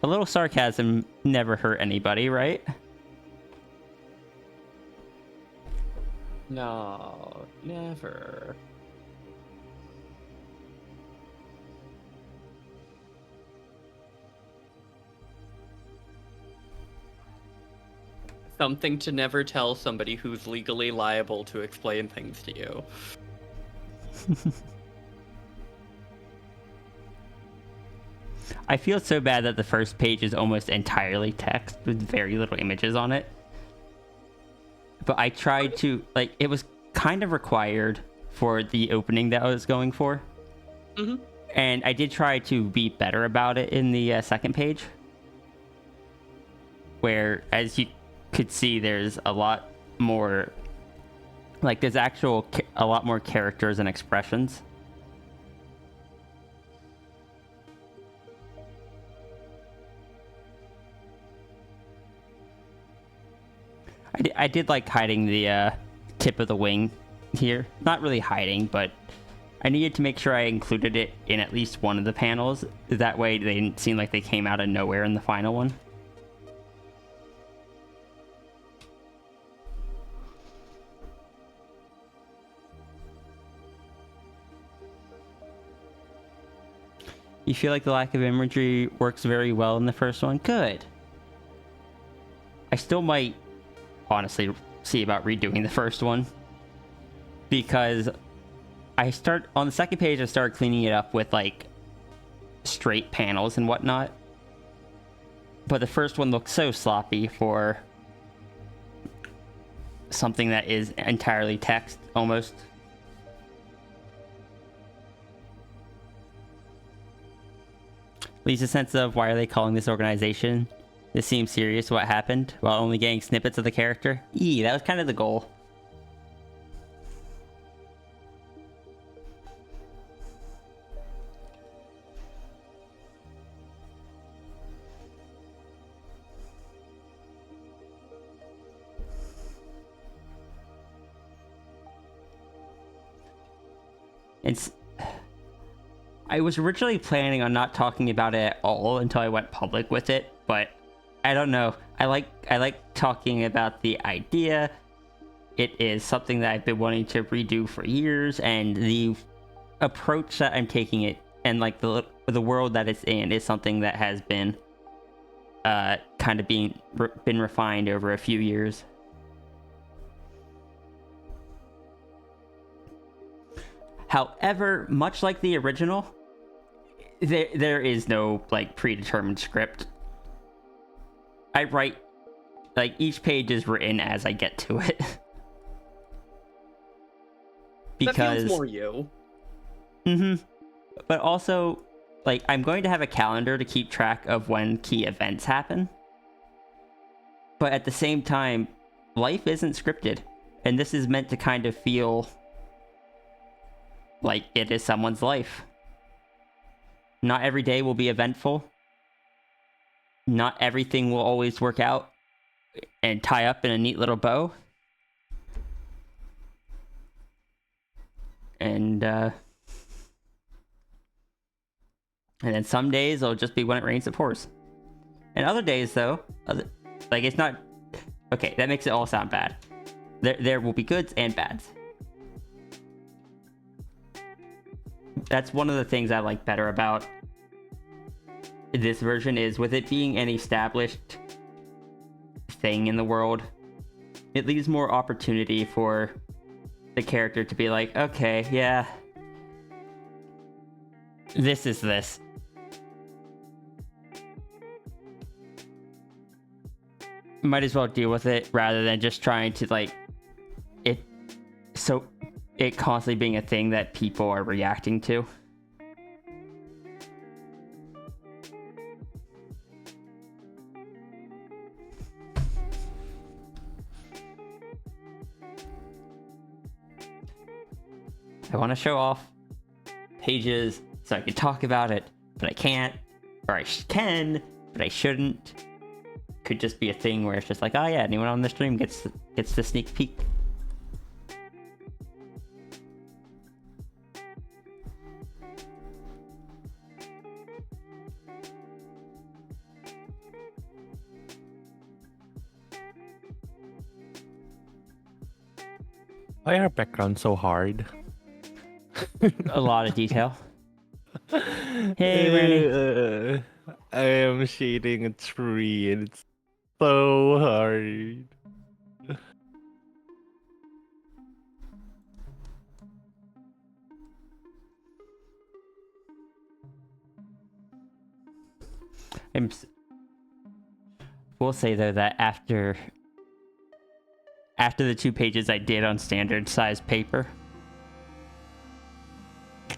Speaker 5: a little sarcasm never hurt anybody, right?
Speaker 4: No, never. Something to never tell somebody who's legally liable to explain things to you.
Speaker 5: I feel so bad that the first page is almost entirely text with very little images on it. But I tried to, like, it was kind of required for the opening that I was going for.
Speaker 4: Mm-hmm.
Speaker 5: And I did try to be better about it in the second page. Where, as you could see, there's a lot more, like, there's a lot more characters and expressions. I did like hiding the tip of the wing here. Not really hiding, but I needed to make sure I included it in at least one of the panels. That way they didn't seem like they came out of nowhere in the final one. You feel like the lack of imagery works very well in the first one? Good. I still might honestly see about redoing the first one, because on the second page I started cleaning it up with like straight panels and whatnot, but the first one looks so sloppy for something that is entirely text almost. Leaves a sense of, why are they calling this organization? This seems serious. What happened? While only getting snippets of the character? That was kind of the goal. I was originally planning on not talking about it at all until I went public with it, but I don't know. I like talking about the idea. It is something that I've been wanting to redo for years, and the approach that I'm taking it and like the world that it's in is something that has been kind of been refined over a few years. However, much like the original, there is no like predetermined script. I write, like, each page is written as I get to it.
Speaker 4: Because that feels more you.
Speaker 5: But also, like, I'm going to have a calendar to keep track of when key events happen. But at the same time, life isn't scripted, and this is meant to kind of feel like it is someone's life. Not every day will be eventful. Not everything will always work out and tie up in a neat little bow. And then some days it'll just be when it rains it pours. And other days, though, like, it's not... Okay, that makes it all sound bad. There will be goods and bads. That's one of the things I like better about this version, is with it being an established thing in the world, it leaves more opportunity for the character to be like, okay, yeah, this is this. Might as well deal with it rather than just trying to, like, it constantly being a thing that people are reacting to. I want to show off pages so I can talk about it, but I can't. Or I can, but I shouldn't. Could just be a thing where it's just like, oh yeah, anyone on the stream gets the sneak peek.
Speaker 6: Why are backgrounds so hard?
Speaker 5: A lot of detail. Hey, Randy.
Speaker 6: I am shading a tree and it's so hard.
Speaker 5: We'll say though that after the 2 pages I did on standard size paper,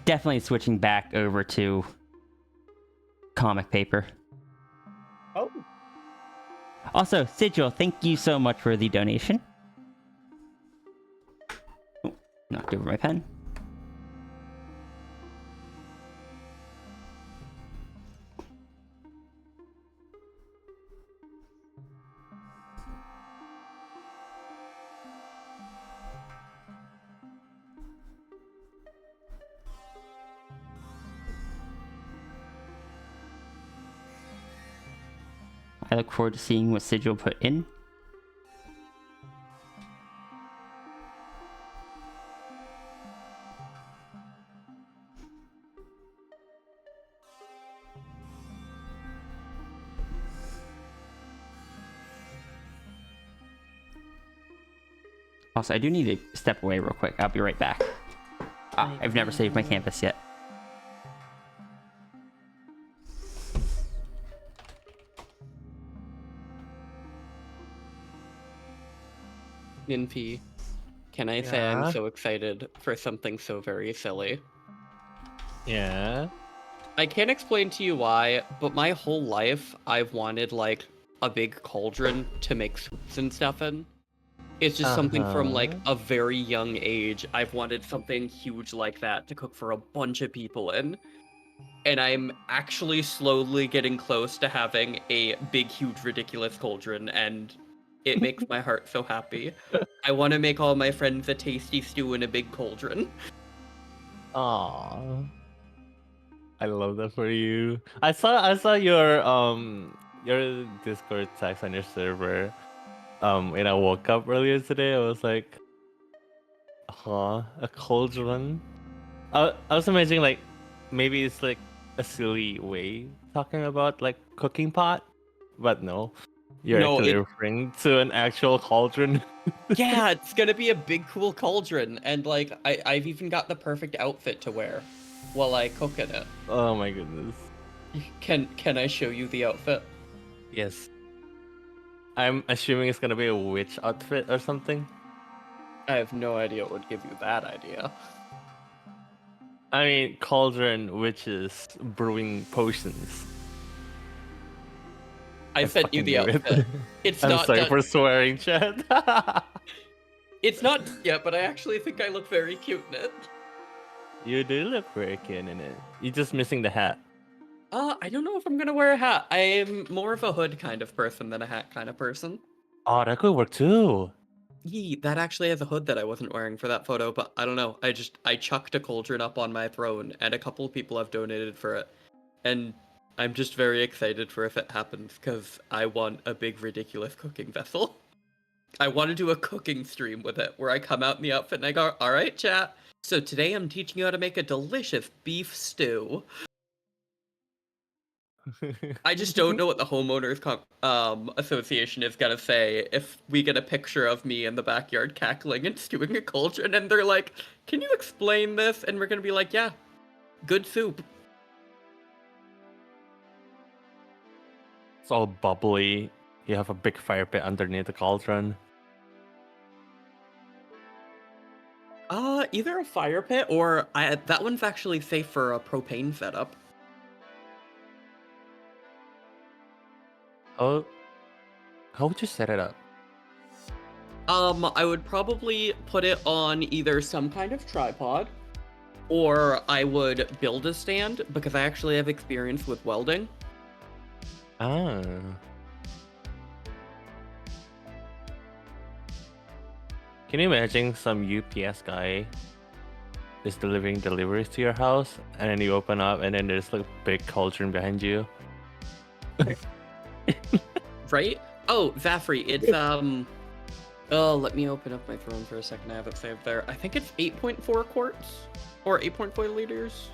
Speaker 5: definitely switching back over to comic paper.
Speaker 4: Oh.
Speaker 5: Also, Sigil, thank you so much for the donation. Oh, knocked over my pen. I look forward to seeing what Sid will put in. Also, I do need to step away real quick. I'll be right back. I've never saved my canvas yet.
Speaker 4: Ninpi, can I say I'm
Speaker 6: Yeah?
Speaker 4: so excited for something so very silly?
Speaker 6: Yeah.
Speaker 4: I can't explain to you why, but my whole life I've wanted like a big cauldron to make soups and stuff in. It's just something from like
Speaker 6: Uh-huh.
Speaker 4: a very young age. I've wanted something huge like that to cook for a bunch of people in. And I'm actually slowly getting close to having a big, huge, ridiculous cauldron, and it makes my heart so happy. I want to make all my friends a tasty stew in a big cauldron.
Speaker 6: Aww. I love that for you. I saw your Discord text on your server. When I woke up earlier today, I was like, huh, a cauldron? I was imagining like maybe it's like a silly way talking about like cooking pot, but no. You're
Speaker 4: No,
Speaker 6: actually referring to an actual cauldron.
Speaker 4: yeah, it's gonna be a big, cool cauldron, and like I've even got the perfect outfit to wear while I cook in it.
Speaker 6: Oh my goodness.
Speaker 4: Can I show you the outfit?
Speaker 6: Yes. I'm assuming it's gonna be a witch outfit or something.
Speaker 4: I have no idea what would give you that idea.
Speaker 6: I mean, cauldron witches brewing potions.
Speaker 4: I sent you
Speaker 6: fucking
Speaker 4: the
Speaker 6: knew it.
Speaker 4: outfit. It's
Speaker 6: I'm
Speaker 4: not
Speaker 6: sorry
Speaker 4: done.
Speaker 6: for swearing, Chad.
Speaker 4: It's not yet, but I actually think I look very cute in it.
Speaker 6: You do look very cute in it. You're just missing the hat.
Speaker 4: I don't know if I'm gonna wear a hat. I'm more of a hood kind of person than a hat kind of person.
Speaker 6: Oh, that could work too.
Speaker 4: Yee, that actually has a hood that I wasn't wearing for that photo, but I don't know. I chucked a cauldron up on my throne, and a couple people have donated for it. And I'm just very excited for if it happens, because I want a big, ridiculous cooking vessel. I want to do a cooking stream with it, where I come out in the outfit and I go, alright, chat, so today I'm teaching you how to make a delicious beef stew. I just don't know what the homeowners association is gonna say if we get a picture of me in the backyard cackling and stewing a cauldron, and they're like, "Can you explain this?" And we're gonna be like, "Yeah, good soup."
Speaker 6: It's all bubbly. You have a big fire pit underneath the cauldron.
Speaker 4: Either a fire pit or that one's actually safe for a propane setup.
Speaker 6: Oh, how would you set it up?
Speaker 4: I would probably put it on either some kind of tripod, or I would build a stand because I actually have experience with welding.
Speaker 6: Ah. Can you imagine some UPS guy is delivering deliveries to your house, and then you open up, and then there's like a big cauldron behind you?
Speaker 4: Right? Oh, Zafri, it's oh, let me open up my throne for a second. I have it saved there. I think it's 8.4 quarts or 8.4 liters.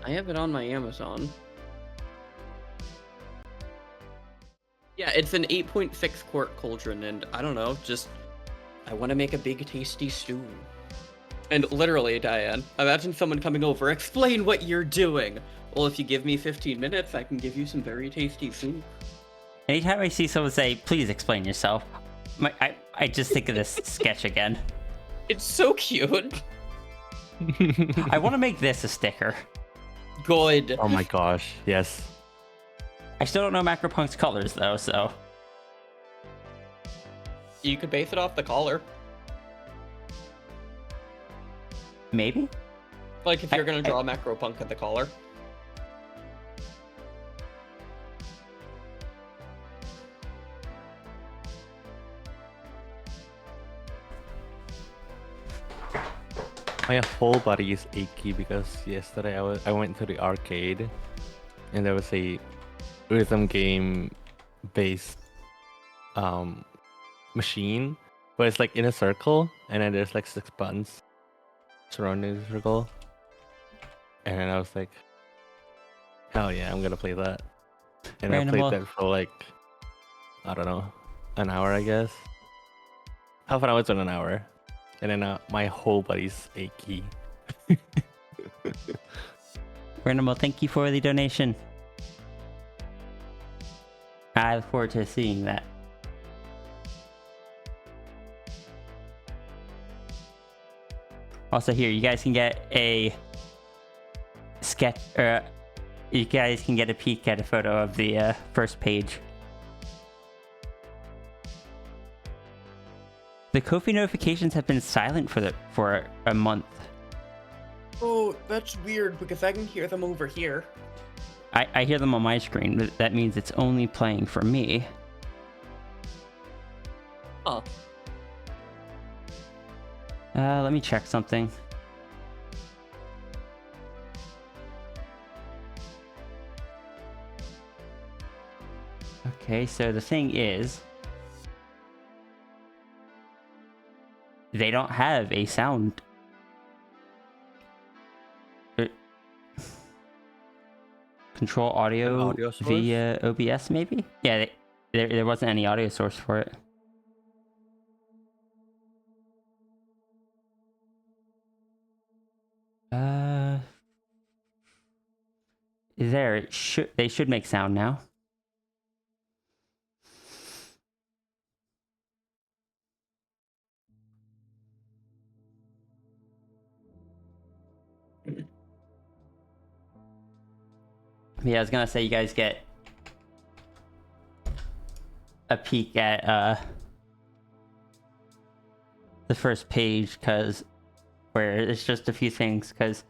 Speaker 4: I have it on my Amazon. Yeah, it's an 8.6 quart cauldron, and I don't know, just I want to make a big tasty stew. And literally, Diane, imagine someone coming over, explain what you're doing. Well, if you give me 15 minutes, I can give you some very tasty soup.
Speaker 5: Anytime I see someone say, "Please explain yourself," I just think of this sketch again.
Speaker 4: It's so cute.
Speaker 5: I want to make this a sticker.
Speaker 4: Good.
Speaker 6: Oh my gosh, yes.
Speaker 5: I still don't know Macropunk's colors though, so
Speaker 4: You could base it off the collar.
Speaker 5: maybe.
Speaker 4: Like if you're gonna draw Macropunk at the collar.
Speaker 6: My whole body is achy because yesterday I went to the arcade and there was a rhythm game based machine, but it's like in a circle, and then there's like 6 buttons surrounding the circle. And then I was like, hell yeah, I'm gonna play that. And I played
Speaker 5: Randomal.
Speaker 6: that for like, I don't know, an hour, I guess. Half an hour to an hour. And then my whole body's achy.
Speaker 5: Randomal, thank you for the donation. I look forward to seeing that. Also here, you guys can get a sketch, you guys can get a peek at a photo of the first page. The Ko-fi notifications have been silent for a month.
Speaker 4: Oh, that's weird because I can hear them over here.
Speaker 5: I hear them on my screen, but that means it's only playing for me.
Speaker 4: Huh.
Speaker 5: Let me check something. Okay, so the thing is, they don't have a sound. Control audio,
Speaker 6: audio source?
Speaker 5: via OBS, maybe? Yeah, there wasn't any audio source for it. There, they should make sound now. Yeah, I was gonna say you guys get a peek at the first page, because where it's just a few things, because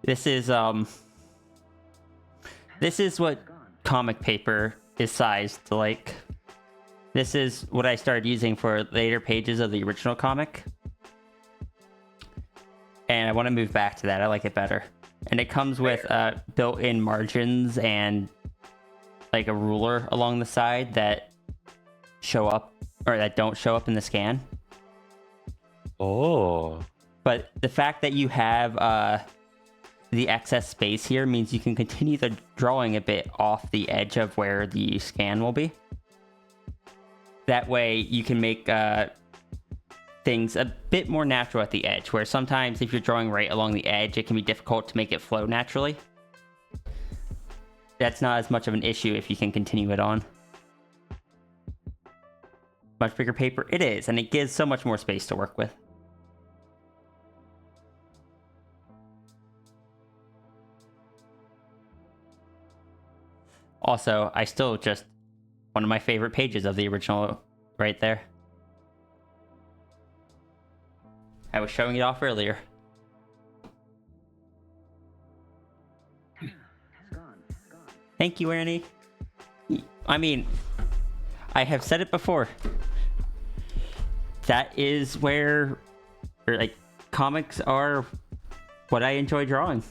Speaker 5: this is what comic paper is sized to. Like, this is what I started using for later pages of the original comic, and I want to move back to that. I like it better. And it comes with built-in margins and like a ruler along the side that show up, or that don't show up in the scan.
Speaker 6: Oh.
Speaker 5: But the fact that you have the excess space here means you can continue the drawing a bit off the edge of where the scan will be. That way you can make things a bit more natural at the edge, where sometimes if you're drawing right along the edge, it can be difficult to make it flow naturally. That's not as much of an issue if you can continue it on. Much bigger paper? It is, and it gives so much more space to work with. Also, I still just... one of my favorite pages of the original right there. I was showing it off earlier. Thank you, Annie. I mean, I have said it before. That is where, or like, comics are what I enjoy drawing.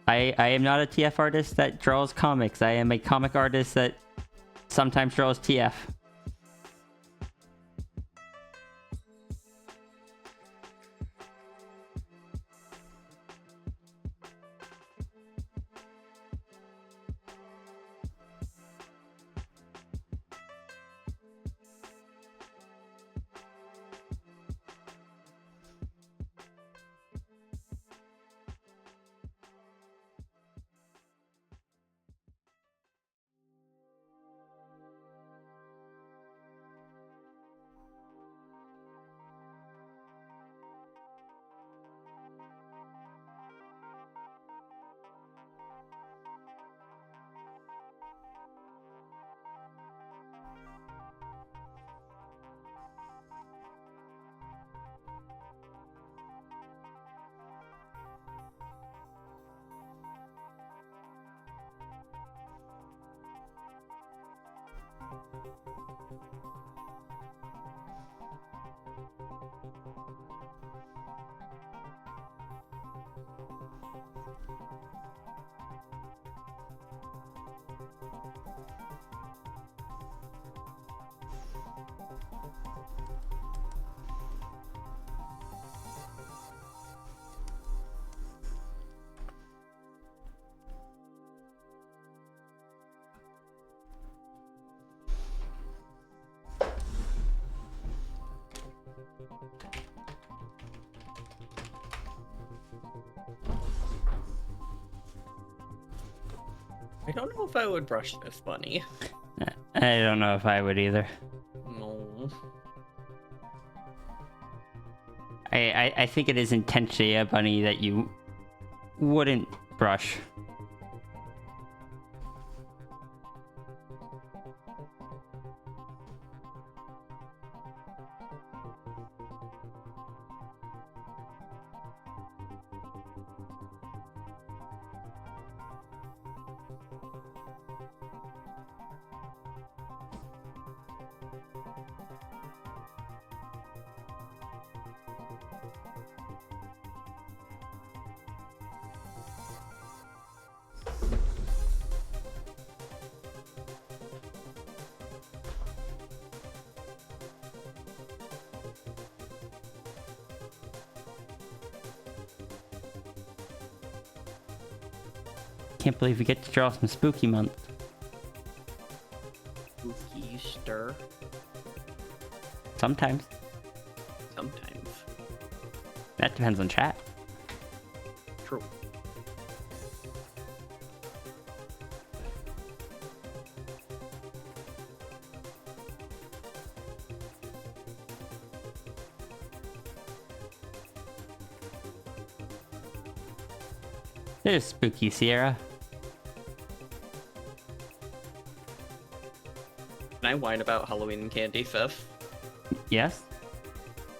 Speaker 5: I am not a TF artist that draws comics. I am a comic artist that sometimes draws TF.
Speaker 4: I don't know if I would brush this bunny.
Speaker 5: I don't know if I would either.
Speaker 4: No.
Speaker 5: I think it is intentionally a bunny that you wouldn't brush. Can't believe we get to draw some spooky month.
Speaker 4: Spooky Easter.
Speaker 5: Sometimes.
Speaker 4: Sometimes.
Speaker 5: That depends on chat.
Speaker 4: True.
Speaker 5: There's spooky Sierra.
Speaker 4: Can I whine about Halloween candy, Seth?
Speaker 5: Yes?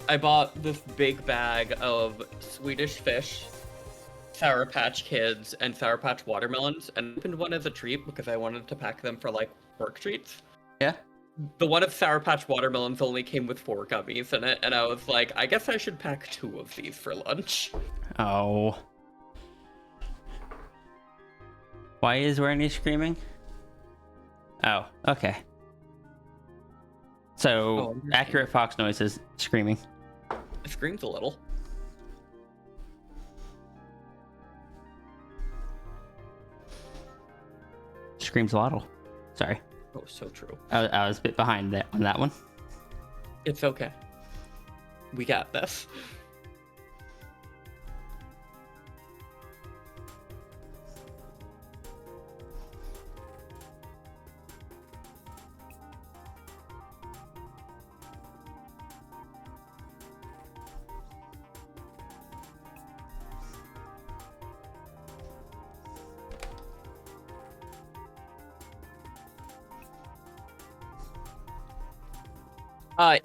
Speaker 4: I bought this big bag of Swedish Fish, Sour Patch Kids, and Sour Patch watermelons, and opened one as a treat because I wanted to pack them for like work treats.
Speaker 5: Yeah?
Speaker 4: The one of Sour Patch watermelons only came with 4 gummies in it, and I was like, I guess I should pack 2 of these for lunch.
Speaker 5: Oh. Why is Wernie screaming? Oh, okay. So, accurate fox noise is screaming.
Speaker 4: It screams a little.
Speaker 5: Screams a lot. Sorry.
Speaker 4: Oh, so true.
Speaker 5: I was a bit behind that on that one.
Speaker 4: It's okay. We got this.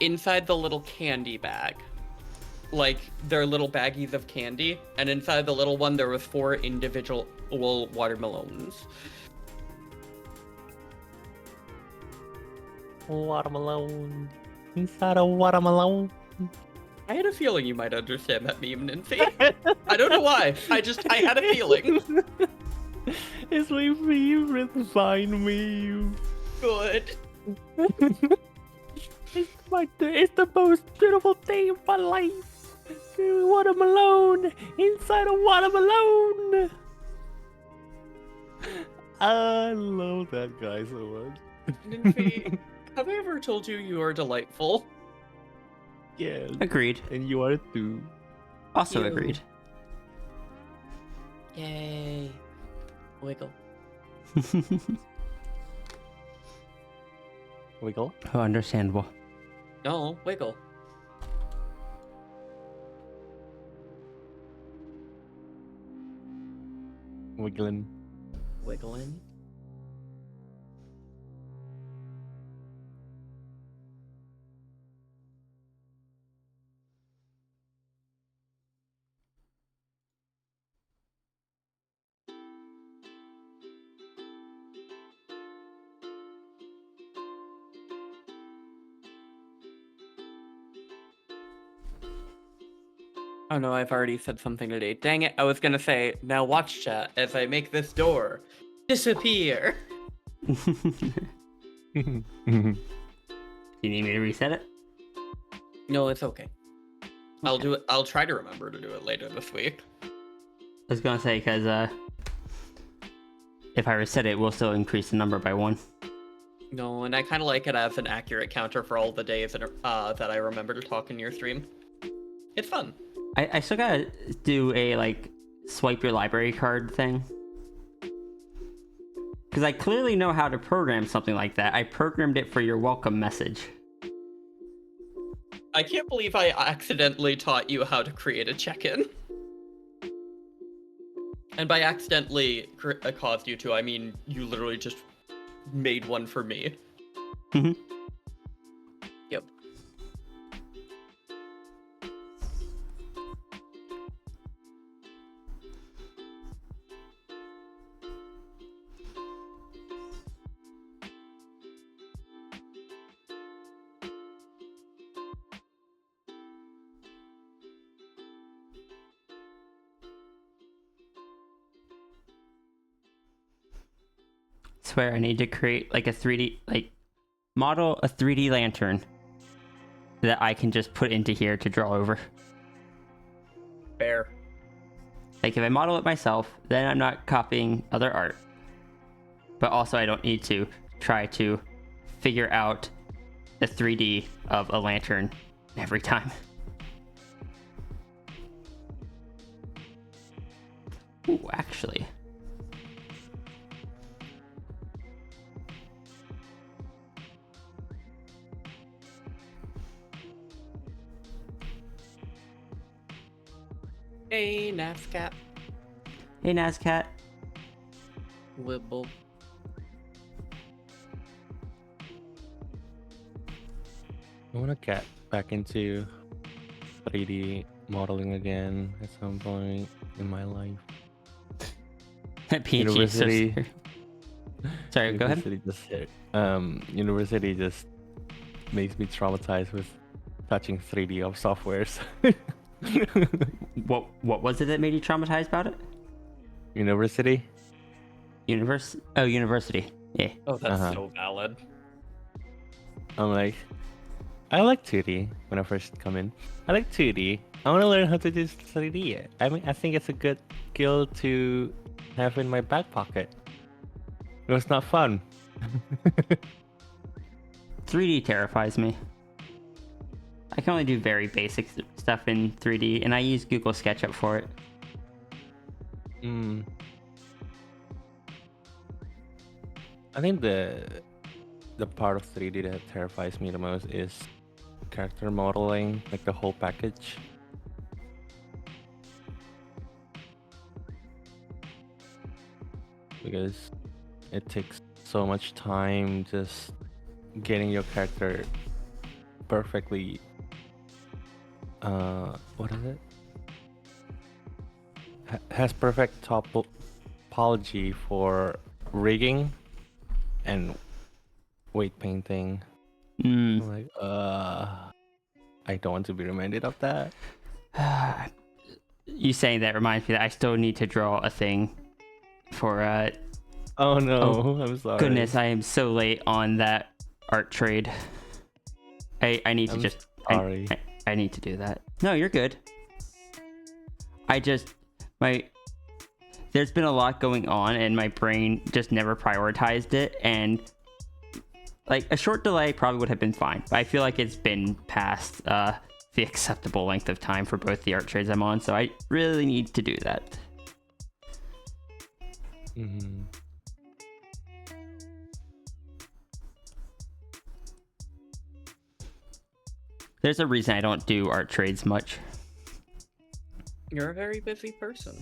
Speaker 4: Inside the little candy bag. Like, they're little baggies of candy, and inside the little one there was 4 individual watermelons.
Speaker 6: Watermelon. Inside a watermelon.
Speaker 4: I had a feeling you might understand that meme, Nancy. I don't know why. I had a feeling.
Speaker 6: It's my favorite fine meme.
Speaker 4: Good.
Speaker 6: It's the most beautiful day of my life. Watermelon inside a watermelon. I love that guy so much.
Speaker 4: Nancy, have I ever told you you are delightful?
Speaker 6: Yes.
Speaker 5: Agreed.
Speaker 6: And you are too.
Speaker 5: Also
Speaker 4: You.
Speaker 5: agreed.
Speaker 4: Yay. Wiggle.
Speaker 6: Wiggle.
Speaker 5: Oh, understandable.
Speaker 4: No, wiggle.
Speaker 6: Wiggling.
Speaker 4: Wiggling. Oh no, I've already said something today. Dang it, I was gonna say, now watch chat as I make this door disappear.
Speaker 5: You need me to reset it?
Speaker 4: No, it's okay. I'll do it. I'll try to remember to do it later this week.
Speaker 5: I was gonna say, because if I reset it, we'll still increase the number by 1.
Speaker 4: No, and I kind of like it as an accurate counter for all the days that I remember to talk in your stream. It's fun.
Speaker 5: I still gotta do a, like, swipe your library card thing. Because I clearly know how to program something like that. I programmed it for your welcome message.
Speaker 4: I can't believe I accidentally taught you how to create a check-in. And by accidentally caused you to, I mean you literally just made one for me.
Speaker 5: Mhm.
Speaker 4: Yep.
Speaker 5: Swear I need to create like a 3D, like, model a 3D lantern that I can just put into here to draw over.
Speaker 4: Fair.
Speaker 5: Like, if I model it myself, then I'm not copying other art. But also I don't need to try to figure out the 3D of a lantern every time. Ooh, actually.
Speaker 4: Hey, Nascat.
Speaker 5: Hey, Nazcat.
Speaker 4: Wibble.
Speaker 6: I want to get back into 3D modeling again at some point in my life.
Speaker 5: PhD is so
Speaker 6: University.
Speaker 5: scary. Sorry, go ahead.
Speaker 6: University just makes me traumatized with touching 3D of softwares.
Speaker 5: What was it that made you traumatized about it?
Speaker 6: University.
Speaker 5: University. Yeah.
Speaker 4: Oh, that's
Speaker 6: Uh-huh.
Speaker 4: so valid.
Speaker 6: I'm like, I like 2D when I first come in. I like 2D. I want to learn how to do 3D. I mean, I think it's a good skill to have in my back pocket. It was not fun.
Speaker 5: 3D terrifies me. I can only do very basic stuff in 3D, and I use Google SketchUp for it.
Speaker 6: I think the part of 3D that terrifies me the most is character modeling, like the whole package. Because it takes so much time just getting your character perfectly what is it? Has perfect topology for rigging and weight painting.
Speaker 5: Mm.
Speaker 6: I'm like, I don't want to be reminded of that.
Speaker 5: You saying that reminds me that I still need to draw a thing for
Speaker 6: Oh no,
Speaker 5: Oh,
Speaker 6: I'm sorry.
Speaker 5: goodness, I am so late on that art trade. I need to
Speaker 6: I'm
Speaker 5: just
Speaker 6: sorry.
Speaker 5: I need to do that. No, you're good. There's been a lot going on and my brain just never prioritized it, and like a short delay probably would have been fine. But I feel like it's been past the acceptable length of time for both the art trades I'm on, so I really need to do that.
Speaker 6: Mm-hmm.
Speaker 5: There's a reason I don't do art trades much.
Speaker 4: You're a very busy person.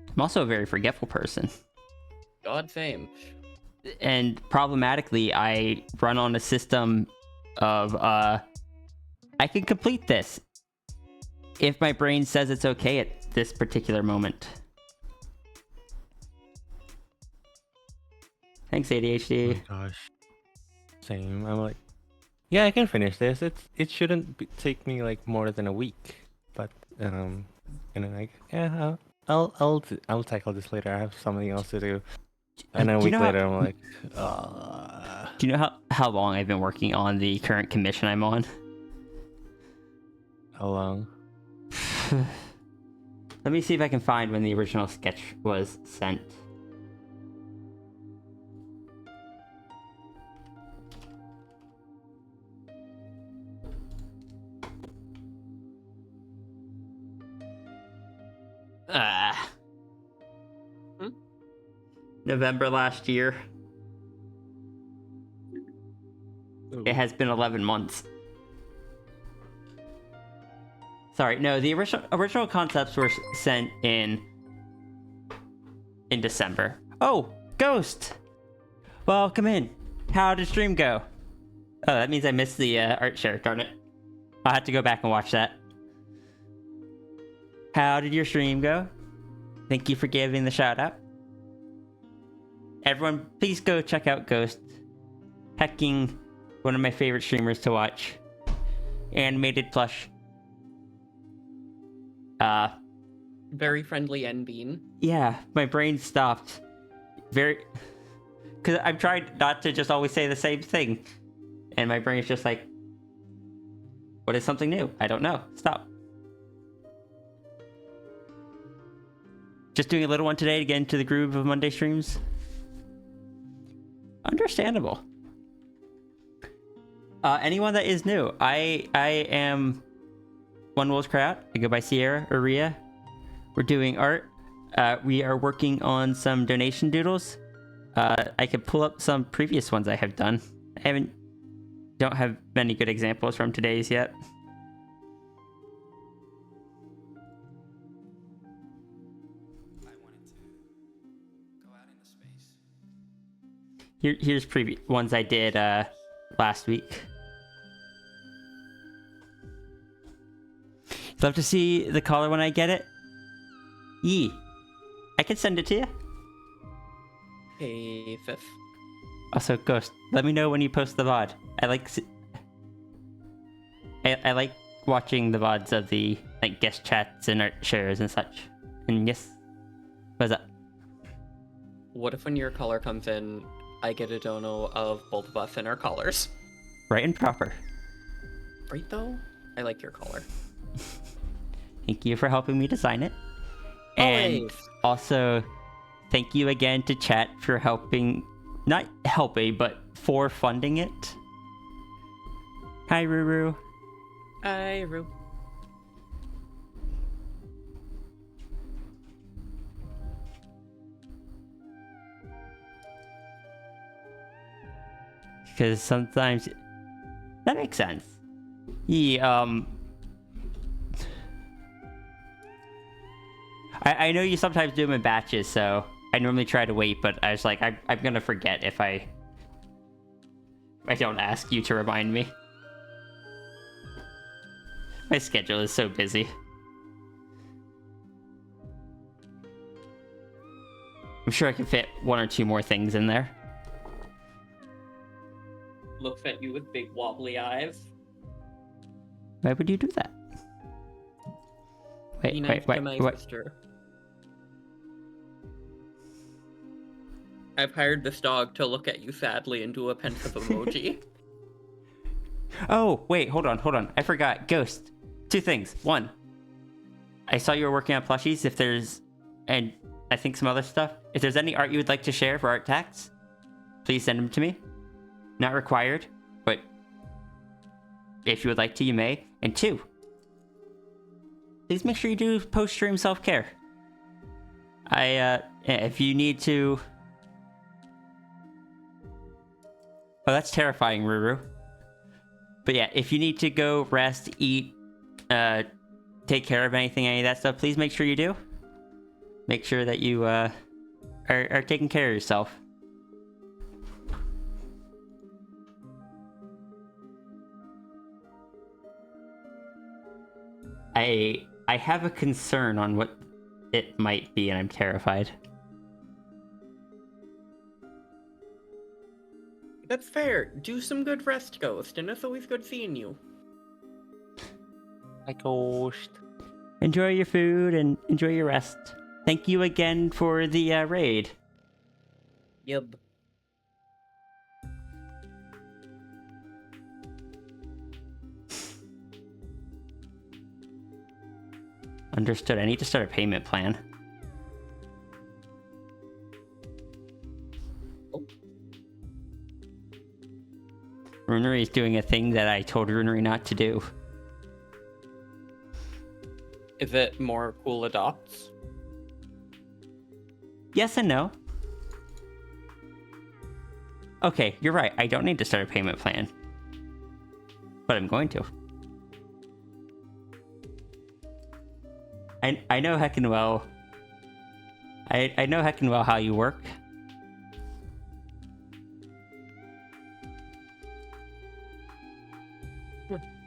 Speaker 5: I'm also a very forgetful person.
Speaker 4: God fame.
Speaker 5: And problematically, I run on a system of I can complete this if my brain says it's okay at this particular moment. Thanks, ADHD.
Speaker 6: Oh my gosh. Same. I'm like, yeah, I can finish this. It shouldn't take me like more than a week. But and then like, yeah, I'll tackle this later. I have something else to do. And then a
Speaker 5: Do you
Speaker 6: week
Speaker 5: know
Speaker 6: later,
Speaker 5: how-
Speaker 6: I'm like,
Speaker 5: Do you know how long I've been working on the current commission I'm on?
Speaker 6: how long?
Speaker 5: Let me see if I can find when the original sketch was sent.
Speaker 4: Hmm?
Speaker 5: November last year. It has been 11 months. Sorry, no, the original concepts were sent in December. Oh, Ghost! Welcome in. How did stream go? Oh, that means I missed the art share, darn it. I'll have to go back and watch that. How did your stream go? Thank you for giving the shout out. Everyone, please go check out Ghost. Hecking, one of my favorite streamers to watch. Animated plush.
Speaker 4: Very friendly N Bean.
Speaker 5: Yeah, my brain stopped. Because I've tried not to just always say the same thing. And my brain's just like, what is something new? I don't know. Stop. Just doing a little one today to get into the groove of Monday streams. Understandable. Anyone that is new, I am One Wolves Cry Out. I go by Sierra or Rhea. We're doing art. We are working on some donation doodles. I could pull up some previous ones I have done. Don't have many good examples from today's yet.
Speaker 2: I wanted to go out into space.
Speaker 5: Here's previous ones I did last week. Love to see the color when I get it. Yee. I can send it to you.
Speaker 4: Hey, Fifth.
Speaker 5: Also, Ghost, let me know when you post the VOD. I like watching the VODs of the guest chats and art shares and such. And yes, what's up?
Speaker 4: What if when your color comes in, I get a dono of both of us in our colors?
Speaker 5: Right and proper.
Speaker 4: Right though? I like your color.
Speaker 5: Thank you for helping me design it. And
Speaker 4: Always.
Speaker 5: also, thank you again to chat for helping, not helping, but for funding it. Hi, Ruru.
Speaker 4: Hi, Rue.
Speaker 5: Because sometimes that makes sense. I know you sometimes do them in batches, so I normally try to wait, but I was like, I'm gonna forget if I don't ask you to remind me. My schedule is so busy. I'm sure I can fit one or two more things in there.
Speaker 4: Looks at you with big wobbly eyes.
Speaker 5: Why would you do that?
Speaker 4: Be nice to my
Speaker 5: Wait.
Speaker 4: sister. I've hired this dog to look at you sadly and do a pensive emoji.
Speaker 5: Oh, wait, hold on. I forgot. Ghost. Two things. One, I saw you were working on plushies. And I think some other stuff. If there's any art you would like to share for art tax, please send them to me. Not required, but if you would like to, you may. And two, please make sure you do post-stream self-care. If you need to... Oh, that's terrifying, Ruru. But yeah, if you need to go rest, eat, take care of any of that stuff, please make sure you do. Make sure that you are taking care of yourself. I have a concern on what it might be, and I'm terrified.
Speaker 4: That's fair. Do some good rest, Ghost, and it's always good seeing you.
Speaker 6: Hi, Ghost.
Speaker 5: Enjoy your food and enjoy your rest. Thank you again for the raid.
Speaker 4: Yep.
Speaker 5: Understood. I need to start a payment plan.
Speaker 4: Oh.
Speaker 5: Runery is doing a thing that I told Runery not to do.
Speaker 4: Is it more cool adopts?
Speaker 5: Yes and no. Okay, you're right. I don't need to start a payment plan. But I'm going to. I know heckin' well. I know heckin' well how you work.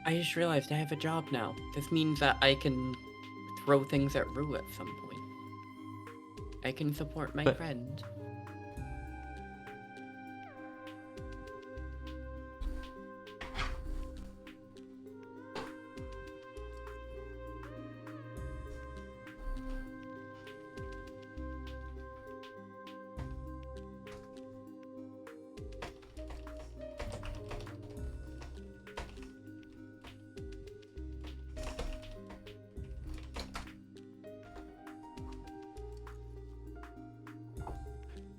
Speaker 4: I just realized I have a job now. This means that I can throw things at Rue at some point. I can support my
Speaker 5: But-
Speaker 4: friend.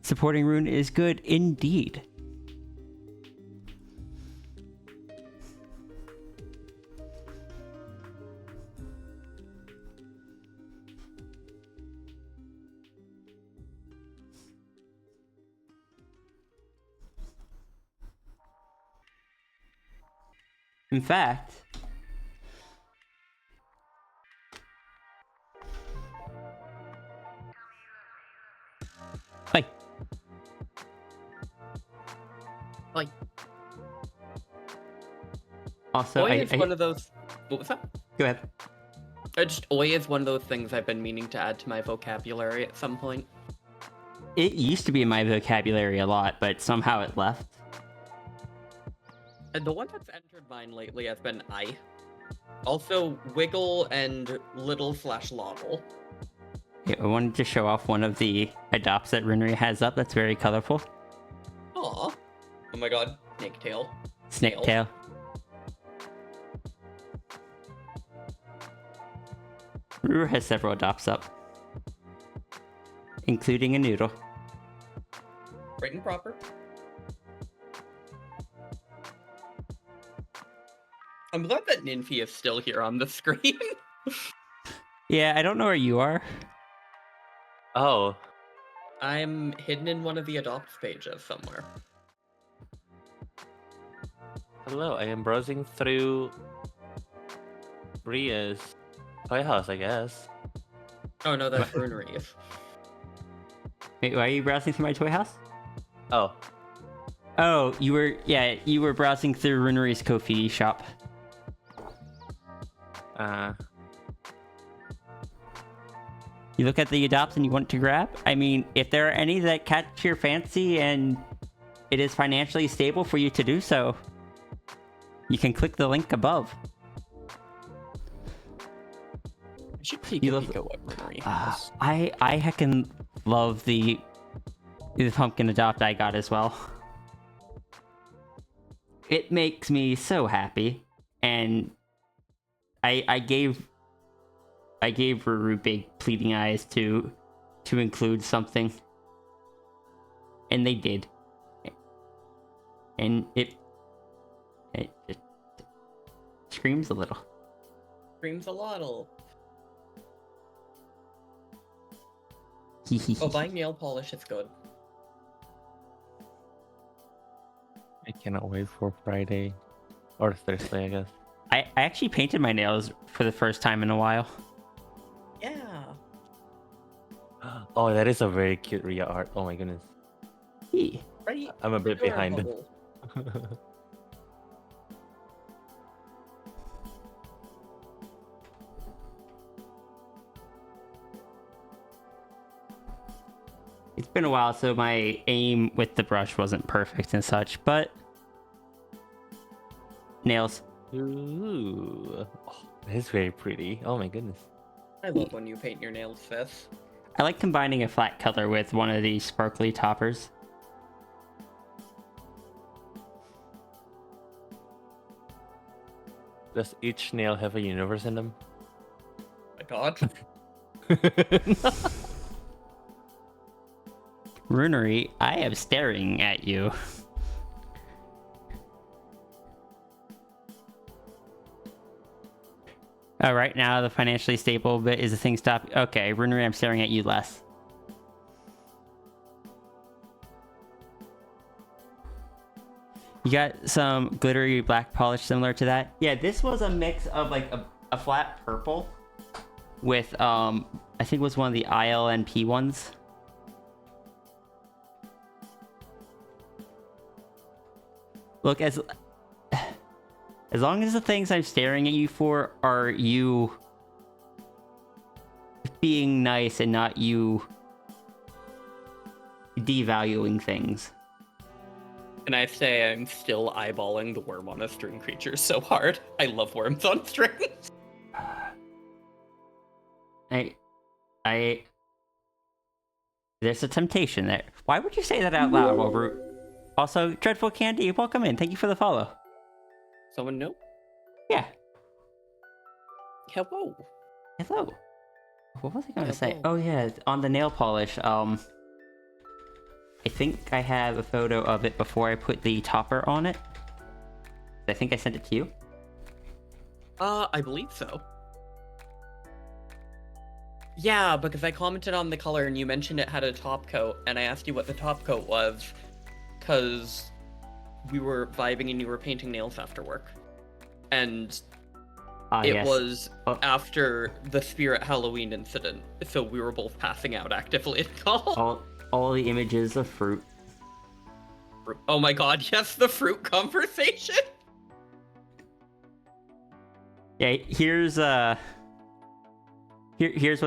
Speaker 5: Supporting Rune is good indeed. In fact, like,
Speaker 4: Like,
Speaker 5: also,
Speaker 4: Oi is one of those. What was that?
Speaker 5: go ahead.
Speaker 4: Oi is one of those things I've been meaning to add to my vocabulary at some point.
Speaker 5: It used to be in my vocabulary a lot, but somehow it left.
Speaker 4: And the one that's entered mine lately has been I. Also, wiggle and little/lottle.
Speaker 5: Yeah, I wanted to show off one of the adopts that Runery has up that's very colorful.
Speaker 4: Aw. Oh my god, snake tail.
Speaker 5: Snake tail. Ruru has several adopts up, including a noodle.
Speaker 4: Right and proper. I'm glad that Ninfi is still here on the screen.
Speaker 5: Yeah, I don't know where you are.
Speaker 6: Oh,
Speaker 4: I'm hidden in one of the adopts pages somewhere.
Speaker 6: hello. I am browsing through Ria's playhouse, I guess.
Speaker 4: Oh no, that's Runery.
Speaker 5: Wait, why are you browsing through my toy house?
Speaker 6: Oh,
Speaker 5: Oh, you were browsing through Runery's Ko-fi shop. You look at the adopts and you want to grab? I mean, if there are any that catch your fancy and it is financially stable for you to do so, you can click the link above.
Speaker 4: I should take
Speaker 5: You
Speaker 4: a
Speaker 5: love-
Speaker 4: peek at what Runery has.
Speaker 5: I heckin' love the pumpkin adopt I got as well. It makes me so happy, and I gave Ruru big pleading eyes to include something, and they did, and it screams a little.
Speaker 4: Screams a lottle. Oh, buying nail polish is good.
Speaker 6: I cannot wait for Friday or Thursday, I guess.
Speaker 5: I actually painted my nails for the first time in a while.
Speaker 4: Yeah.
Speaker 6: Oh, that is a very cute Ria art. Oh my goodness.
Speaker 5: Hey.
Speaker 4: Right?
Speaker 6: I'm a bit behind.
Speaker 4: Adorable.
Speaker 5: It's been a while, so my aim with the brush wasn't perfect and such, but nails.
Speaker 6: Ooh. Oh, that is very pretty. Oh my goodness.
Speaker 4: I love when you paint your nails, Fifth.
Speaker 5: I like combining a flat color with one of these sparkly toppers.
Speaker 6: Does each nail have a universe in them?
Speaker 4: My God.
Speaker 5: Runery, I am staring at you. Oh, right now the financially stable bit is the thing stop. Okay, Runery, I'm staring at you less. You got some glittery black polish similar to that? Yeah, this was a mix of like a flat purple with I think it was one of the ILNP ones. Look, as long as the things I'm staring at you for are you being nice and not you devaluing things.
Speaker 4: And I say I'm still eyeballing the worm on a string creature so hard. I love worms on strings.
Speaker 5: There's a temptation there. Why would you say that out loud, Robert? Also, Dreadful Candy, welcome in. Thank you for the follow.
Speaker 4: Someone know?
Speaker 5: Yeah.
Speaker 4: Hello.
Speaker 5: Hello. What was I going to say?
Speaker 4: Hello.
Speaker 5: Oh yeah, on the nail polish. I think I have a photo of it before I put the topper on it. I think I sent it to you.
Speaker 4: I believe so. Yeah, because I commented on the color and you mentioned it had a top coat, and I asked you what the top coat was, because we were vibing and you were painting nails after work. And it
Speaker 5: yes.
Speaker 4: was after the Spirit Halloween incident, so we were both passing out actively at call.
Speaker 5: All the images of fruit.
Speaker 4: Oh my God, yes, the fruit conversation!
Speaker 5: Yeah, here's what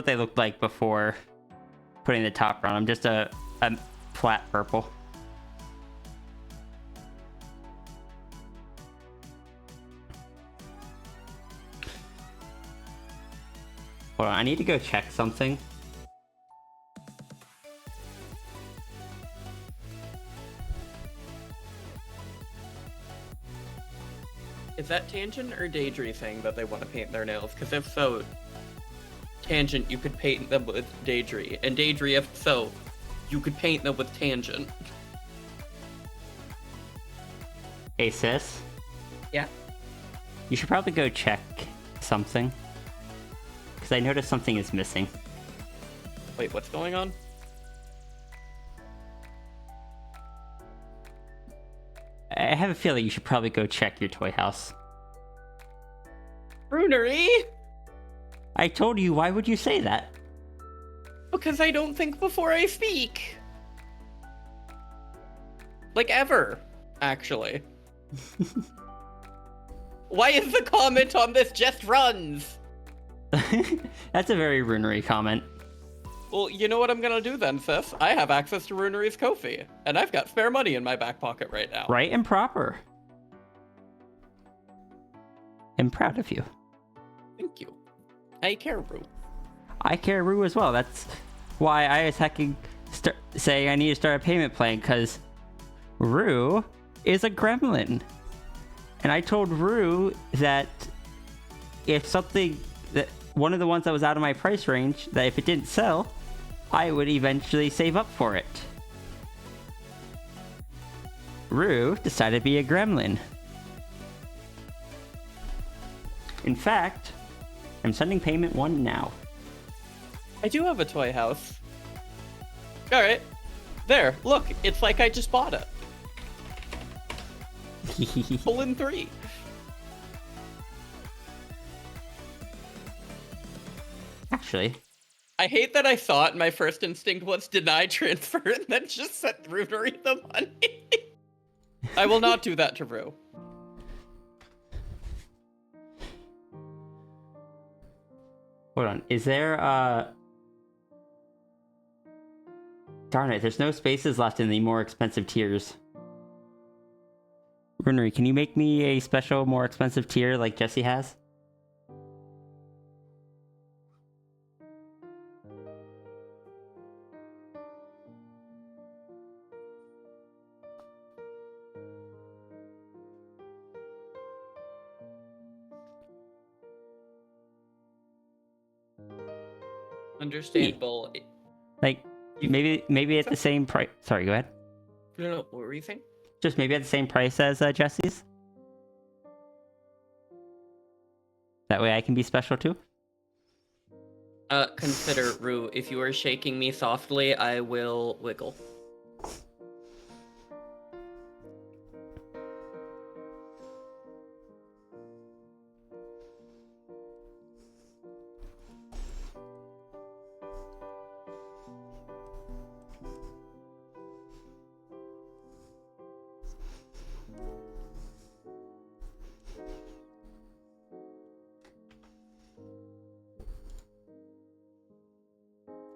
Speaker 5: they looked like before putting the topper on them. Just a flat purple. Hold on, I need to go check something.
Speaker 4: Is that Tangent or Daedry saying that they want to paint their nails? Because if so, Tangent, you could paint them with Daedry, and Daedry, if so, you could paint them with Tangent.
Speaker 5: Hey sis?
Speaker 4: Yeah?
Speaker 5: You should probably go check something. Because I noticed something is missing.
Speaker 4: Wait, what's going on?
Speaker 5: I have a feeling you should probably go check your toy house.
Speaker 4: Runery!
Speaker 5: I told you, why would you say that?
Speaker 4: Because I don't think before I speak. Like, ever, actually. Why is the comment on this just runs?
Speaker 5: That's a very runery comment.
Speaker 4: Well, you know what I'm gonna do then, sis? I have access to Runery's Ko-fi, and I've got spare money in my back pocket right now.
Speaker 5: Right and proper. I'm proud of you.
Speaker 4: Thank you. I care, Rue.
Speaker 5: I care Rue as well. That's why I was saying I need to start a payment plan, because Rue is a gremlin. And I told Rue that if something, that one of the ones that was out of my price range, that if it didn't sell, I would eventually save up for it. Rue decided to be a gremlin. In fact, I'm sending payment 1 now.
Speaker 4: I do have a toy house. Alright. There, look, it's like I just bought it. Pull in 3.
Speaker 5: Actually,
Speaker 4: I hate that I saw it and my first instinct was deny transfer and then just sent Runery the money. I will not do that to Rue.
Speaker 5: hold on. Is there Darn it, there's no spaces left in the more expensive tiers. Runery, can you make me a special, more expensive tier like Jesse has?
Speaker 4: Understandable.
Speaker 5: Like,
Speaker 4: You-
Speaker 5: maybe at the same price. Sorry, go ahead.
Speaker 4: No, what were you saying?
Speaker 5: Just maybe at the same price as Jesse's. That way I can be special too.
Speaker 4: Consider, Rue, if you are shaking me softly, I will wiggle.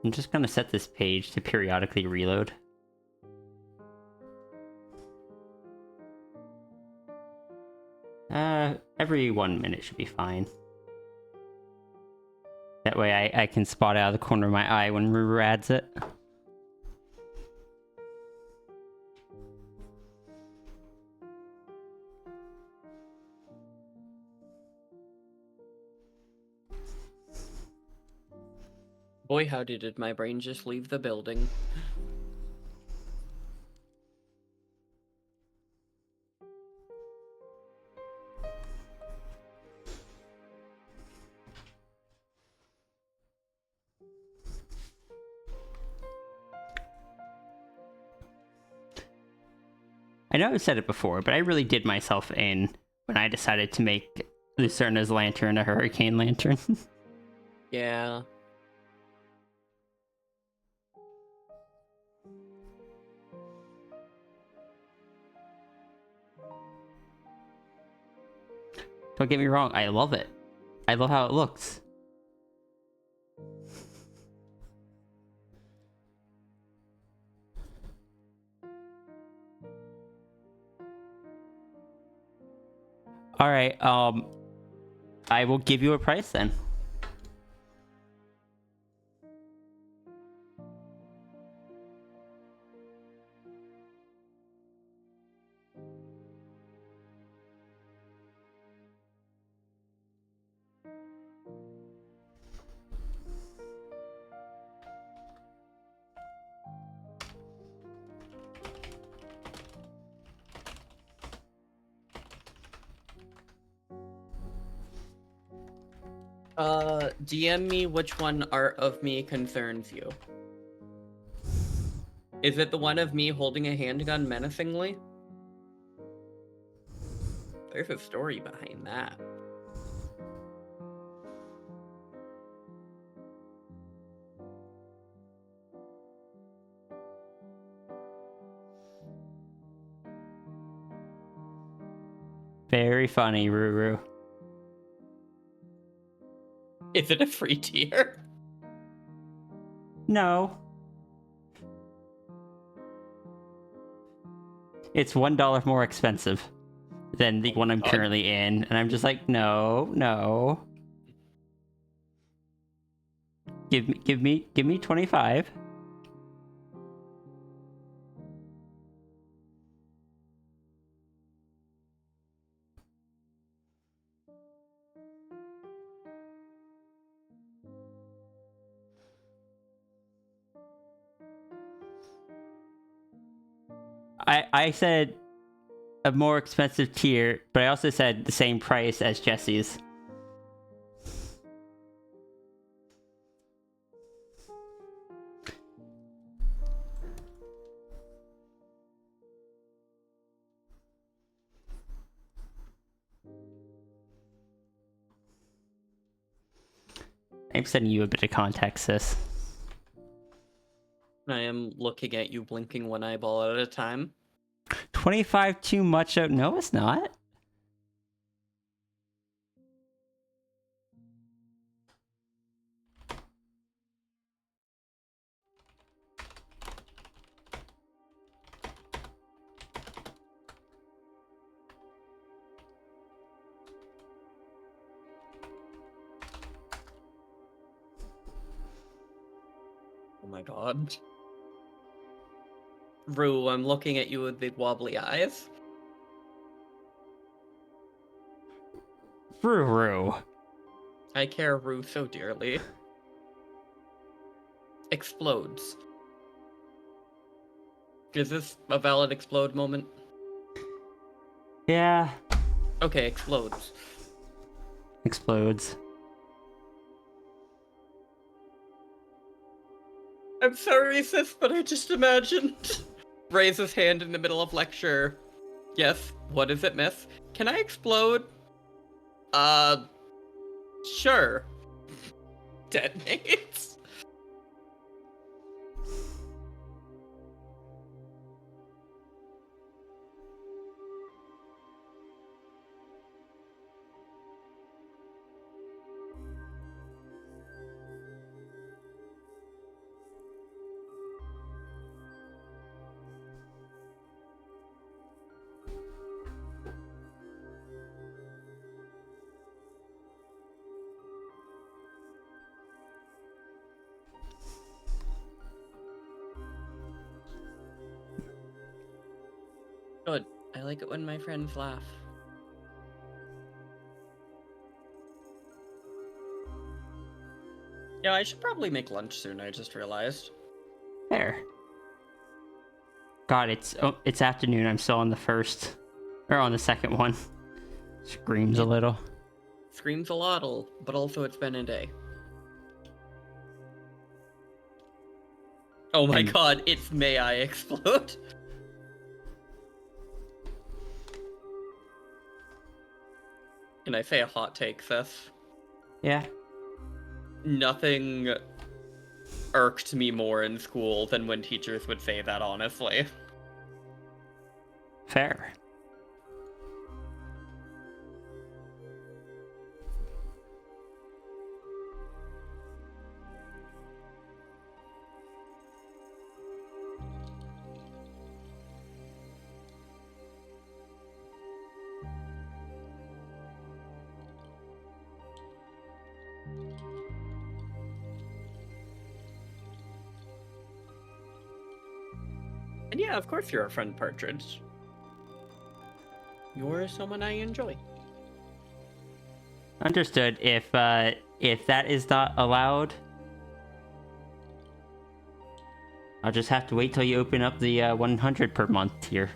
Speaker 5: I'm just gonna set this page to periodically reload. Every 1 minute should be fine. That way I can spot out of the corner of my eye when Ruru adds it.
Speaker 4: Boy, howdy did my brain just leave the building.
Speaker 5: I know I've said it before, but I really did myself in when I decided to make Lucerna's lantern a hurricane lantern.
Speaker 4: Yeah.
Speaker 5: Don't get me wrong, I love it. I love how it looks. Alright, I will give you a price then.
Speaker 4: DM me which one art of me concerns you. Is it the one of me holding a handgun menacingly? There's a story behind that.
Speaker 5: Very funny, Ruru.
Speaker 4: Is it a free tier?
Speaker 5: No. It's $1 more expensive than the one I'm
Speaker 4: God.
Speaker 5: currently in, and I'm just like, no, no. Give me 25. I said a more expensive tier, but I also said the same price as Jesse's. I'm sending you a bit of context, sis.
Speaker 4: I am looking at you blinking one eyeball at a time.
Speaker 5: 25 too much? No, it's not.
Speaker 4: Oh my god. Rue, I'm looking at you with big wobbly eyes.
Speaker 5: Ruru.
Speaker 4: I care Rue so dearly. explodes. Is this a valid explode moment?
Speaker 5: Yeah.
Speaker 4: Okay, explodes.
Speaker 5: Explodes.
Speaker 4: I'm sorry, sis, but I just imagined. Raise his hand in the middle of lecture. Yes, what is it, miss? Can I explode? Sure. Detonates. Good. I like it when my friends laugh. Yeah, I should probably make lunch soon, I just realized.
Speaker 5: There. God, it's afternoon. I'm still on the first, or on the second one. Screams a little.
Speaker 4: Screams a lot, but also it's been a day. Oh my god, it's May I Explode? Can I say a hot take, Seth?
Speaker 5: Yeah.
Speaker 4: Nothing irked me more in school than when teachers would say that, honestly.
Speaker 5: Fair.
Speaker 4: And yeah, of course you're a friend, Partridge. You're someone I enjoy.
Speaker 5: Understood. If that is not allowed, I'll just have to wait till you open up the 100 per month tier.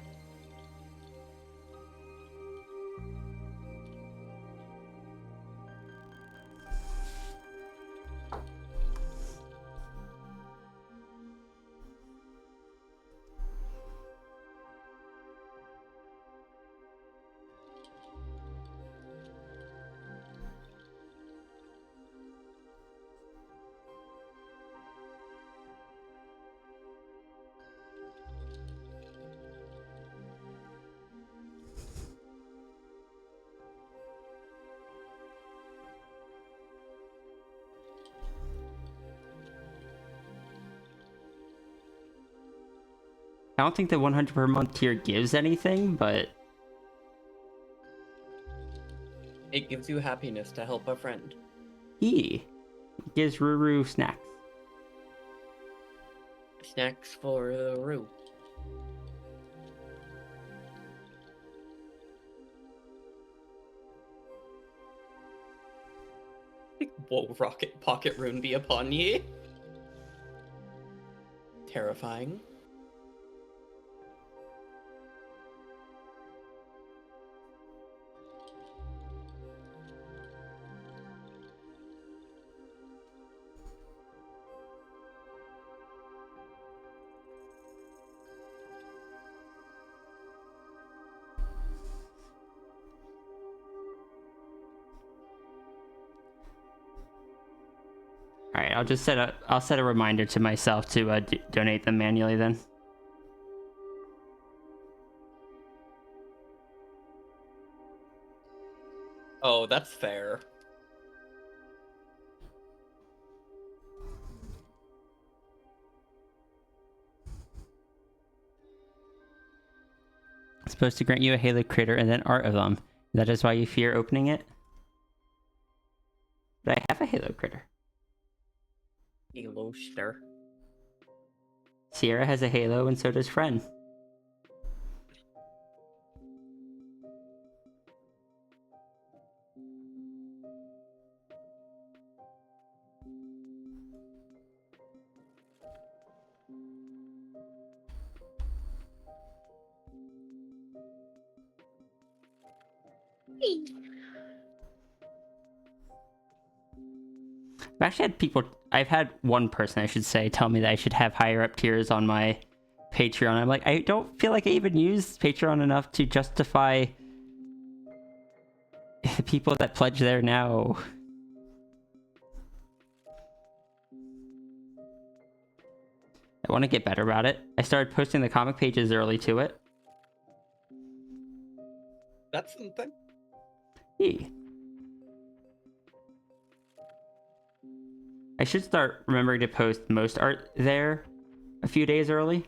Speaker 5: I don't think the 100 per month tier gives anything, but
Speaker 4: It gives you happiness to help a friend.
Speaker 5: he gives Ruru snacks.
Speaker 4: Snacks for the Roo. Whoa, rocket pocket rune be upon ye. Terrifying.
Speaker 5: All right, I'll set a reminder to myself to donate them manually then.
Speaker 4: Oh, that's fair.
Speaker 5: It's supposed to grant you a Halo critter and then art of them. That is why you fear opening it? But I have a Halo critter.
Speaker 4: Halo stir.
Speaker 5: Sierra has a Halo and so does Friend. I've had one person, I should say, tell me that I should have higher up tiers on my Patreon. I'm like, I don't feel like I even use Patreon enough to justify the people that pledge there now. I want to get better about it. I started posting the comic pages early to it.
Speaker 4: That's something.
Speaker 5: Yeah. I should start remembering to post most art there a few days early.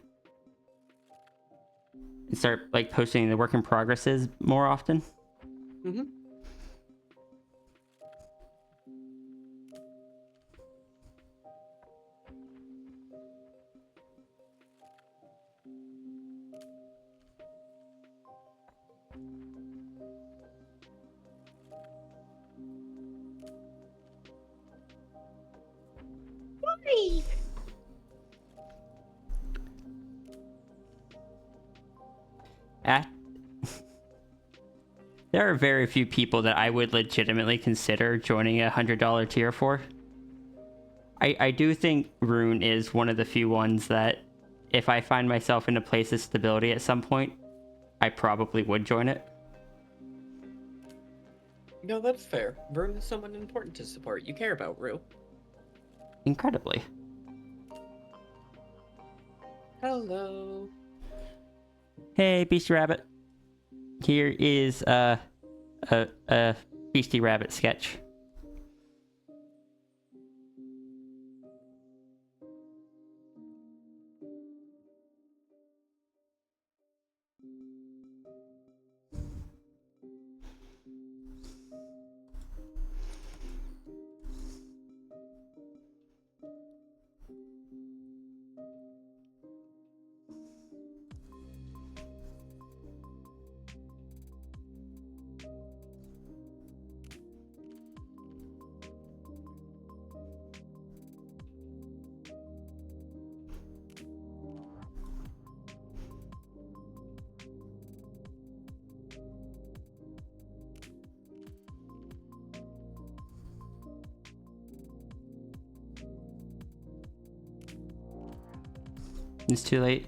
Speaker 5: And start like posting the work in progresses more often.
Speaker 4: Mm-hmm.
Speaker 5: At There are very few people that I would legitimately consider joining a $100 tier for. I do think Rune is one of the few ones that if I find myself in a place of stability at some point, I probably would join it.
Speaker 4: No, that's fair. Rune is someone important to support. You care about Rue.
Speaker 5: Incredibly.
Speaker 4: Hello.
Speaker 5: Hey, Beastie Rabbit. Here is a Beastie Rabbit sketch. It's too late.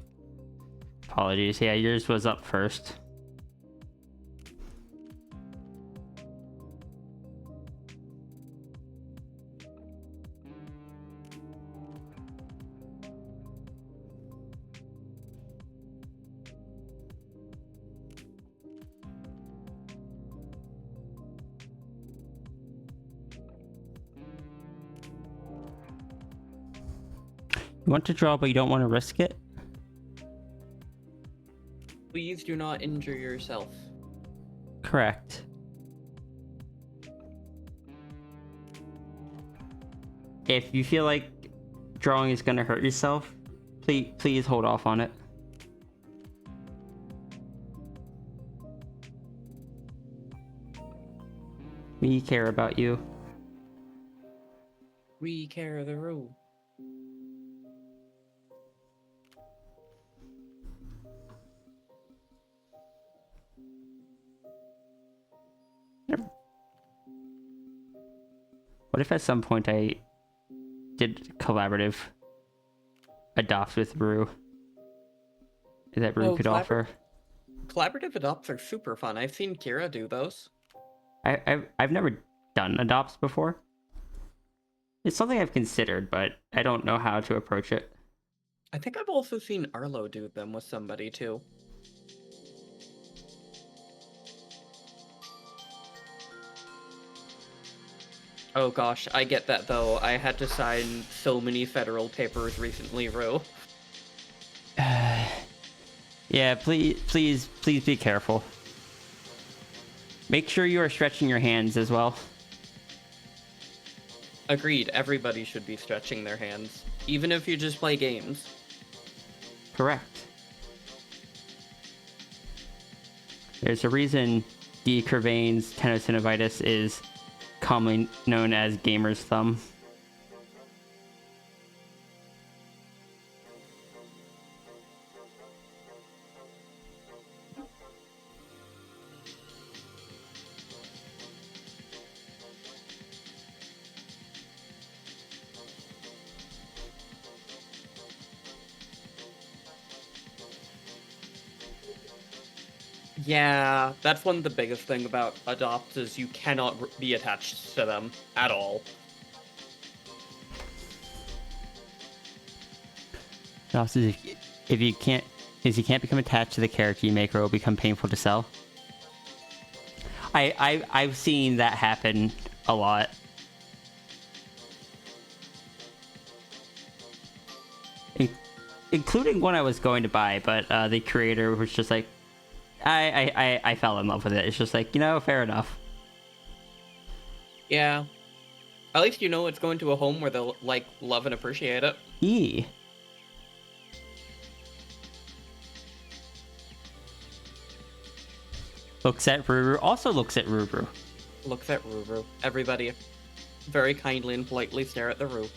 Speaker 5: Apologies. Yeah, yours was up first. You want to draw, but you don't want to risk it?
Speaker 4: Please do not injure yourself.
Speaker 5: Correct. If you feel like drawing is going to hurt yourself, please hold off on it. We care about you.
Speaker 4: We care the Rue.
Speaker 5: What if at some point I did collaborative adopt with Rue that Rue could offer?
Speaker 4: Collaborative adopts are super fun. I've seen Kira do those.
Speaker 5: I've never done adopts before. It's something I've considered, but I don't know how to approach it.
Speaker 4: I think I've also seen Arlo do them with somebody too. Oh gosh, I get that though. I had to sign so many federal papers recently, Rue.
Speaker 5: Yeah, please be careful. Make sure you are stretching your hands as well.
Speaker 4: Agreed, everybody should be stretching their hands, even if you just play games.
Speaker 5: Correct. There's a reason D. Curvain's tenosynovitis is commonly known as gamer's thumb.
Speaker 4: Yeah, that's one of the biggest thing about adopt is you cannot be attached to them at all.
Speaker 5: And also, if you can't, is you can't become attached to the character you make, or it will become painful to sell. I've seen that happen a lot. Including one I was going to buy, but the creator was just like, I fell in love with it. It's just like, fair enough.
Speaker 4: Yeah. At least you know it's going to a home where they'll, like, love and appreciate it.
Speaker 5: E. Looks at Ruru. Also looks at Ruru.
Speaker 4: Looks at Ruru. Everybody very kindly and politely stare at the Roo.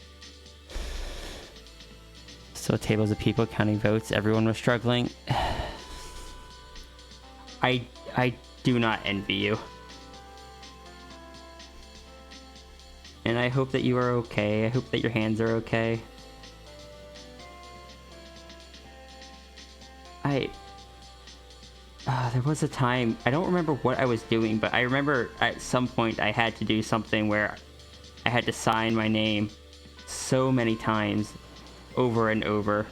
Speaker 5: So tables of people counting votes. Everyone was struggling. I do not envy you. And I hope that you are okay. I hope that your hands are okay. There was a time, I don't remember what I was doing, but I remember at some point I had to do something where I had to sign my name so many times, over and over.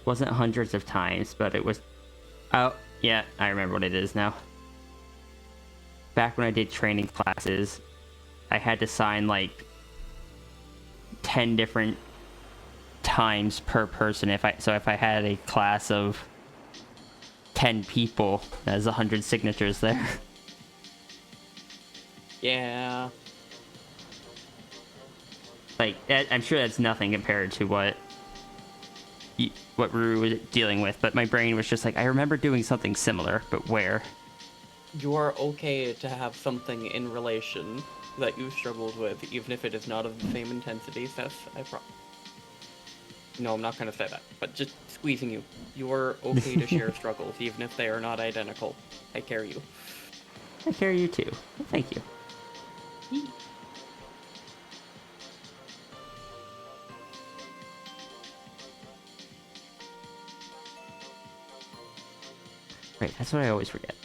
Speaker 5: Wasn't hundreds of times, but it was... Oh, yeah, I remember what it is now. Back when I did training classes, I had to sign like 10 different times per person. If I had a class of 10 people, there's 100 signatures there.
Speaker 4: Yeah.
Speaker 5: Like, I'm sure that's nothing compared to what Ruru was dealing with, but my brain was just like, I remember doing something similar, but where?
Speaker 4: You are okay to have something in relation that you struggled with, even if it is not of the same intensity, Seth. No, I'm not gonna say that, but just squeezing you. You are okay to share struggles, even if they are not identical. I carry you.
Speaker 5: I carry you too. Thank you. Right, that's what I always forget.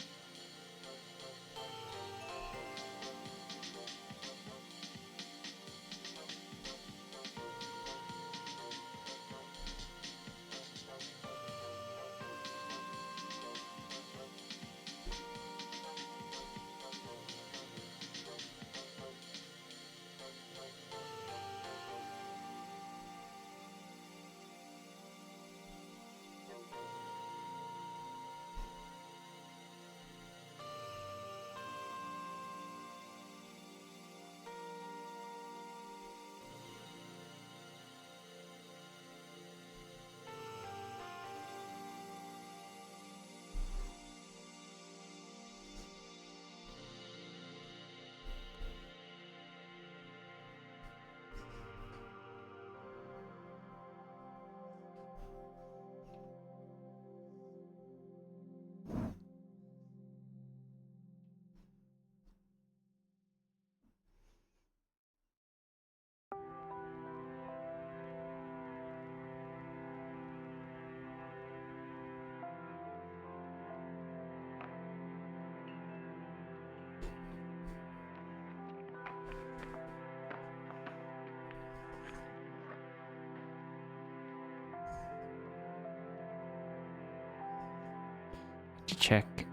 Speaker 5: Check.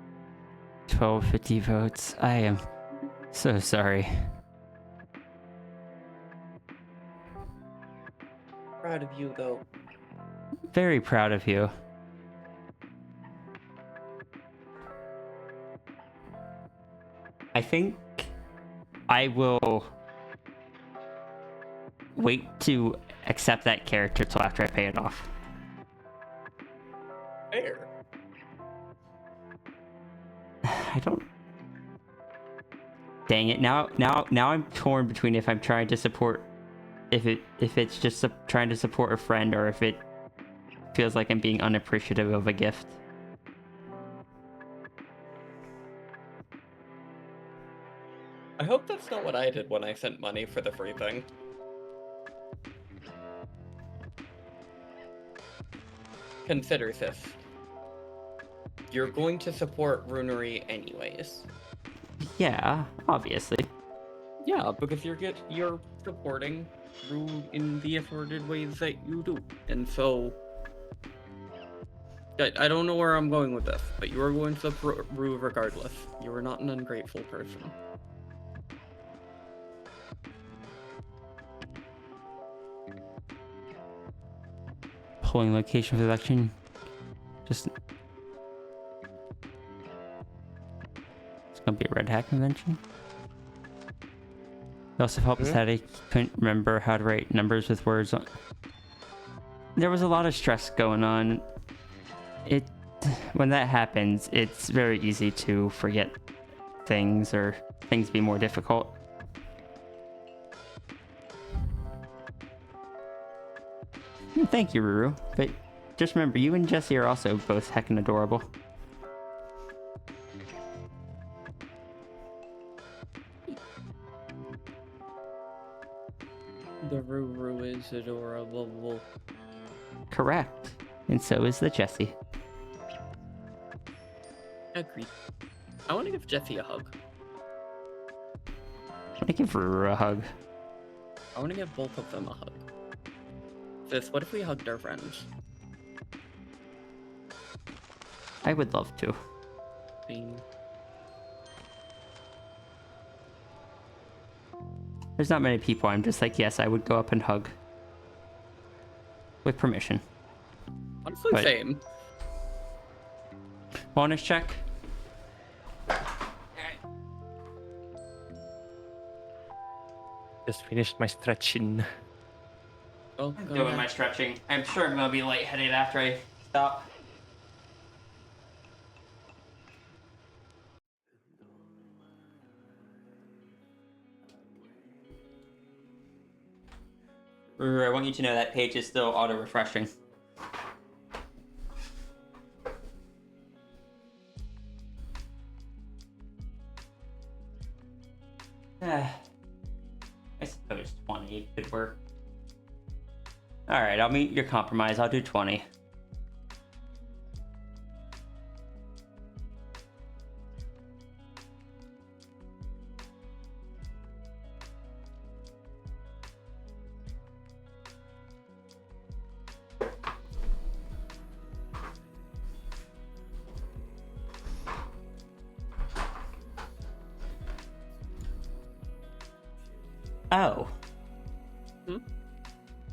Speaker 5: 1250 votes. I am so sorry.
Speaker 4: Proud of you, though.
Speaker 5: Very proud of you. I think I will wait to accept that character till after I pay it off.
Speaker 4: Fair.
Speaker 5: I don't... Dang it. Now I'm torn between if I'm trying to support... If it's just trying to support a friend, or if it feels like I'm being unappreciative of a gift.
Speaker 4: I hope that's not what I did when I sent money for the free thing. Consider this. You're going to support runery anyways.
Speaker 5: Yeah, obviously.
Speaker 4: Yeah, because you're supporting Rue in the assorted ways that you do. And so I don't know where I'm going with this, but you are going to support Rue regardless. You are not an ungrateful person.
Speaker 5: Polling location for the election. Just. It's gonna be a Red Hat convention. It also helped us that I couldn't remember how to write numbers with words on. There was a lot of stress going on. When that happens, it's very easy to forget things or things be more difficult. Thank you, Ruru. But just remember, you and Jesse are also both heckin' adorable.
Speaker 4: The Ruru is adorable.
Speaker 5: Correct. And so is the Jesse.
Speaker 4: Agreed. I want to give Jesse a hug.
Speaker 5: I want to give Ruru a hug.
Speaker 4: I want to give both of them a hug. Sis, what if we hugged our friends?
Speaker 5: I would love to. There's not many people I'm just like, yes, I would go up and hug. With permission.
Speaker 4: Honestly,
Speaker 5: But-
Speaker 4: same.
Speaker 5: Bonus check.
Speaker 6: Just finished my stretching.
Speaker 4: Oh,
Speaker 5: I'm doing my stretching. I'm sure I'm gonna be lightheaded after I stop. I want you to know that page is still auto-refreshing. I suppose 20 could work. Alright, I'll meet your compromise. I'll do 20. Oh.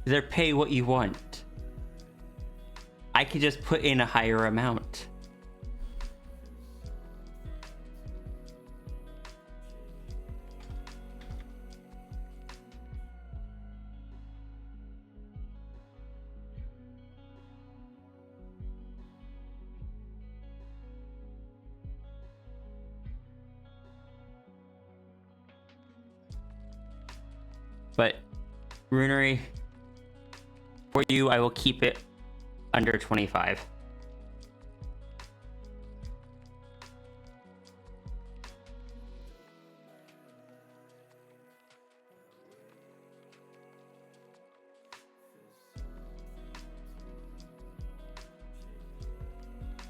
Speaker 5: They're pay what you want. I could just put in a higher amount. But runery, for you, I will keep it under 25.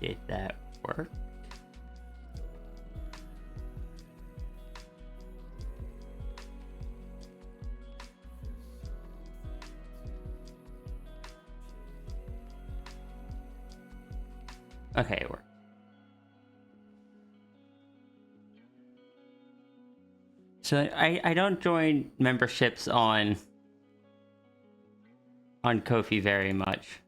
Speaker 5: Did that work? Okay, it worked. So I don't join memberships on Ko-fi very much.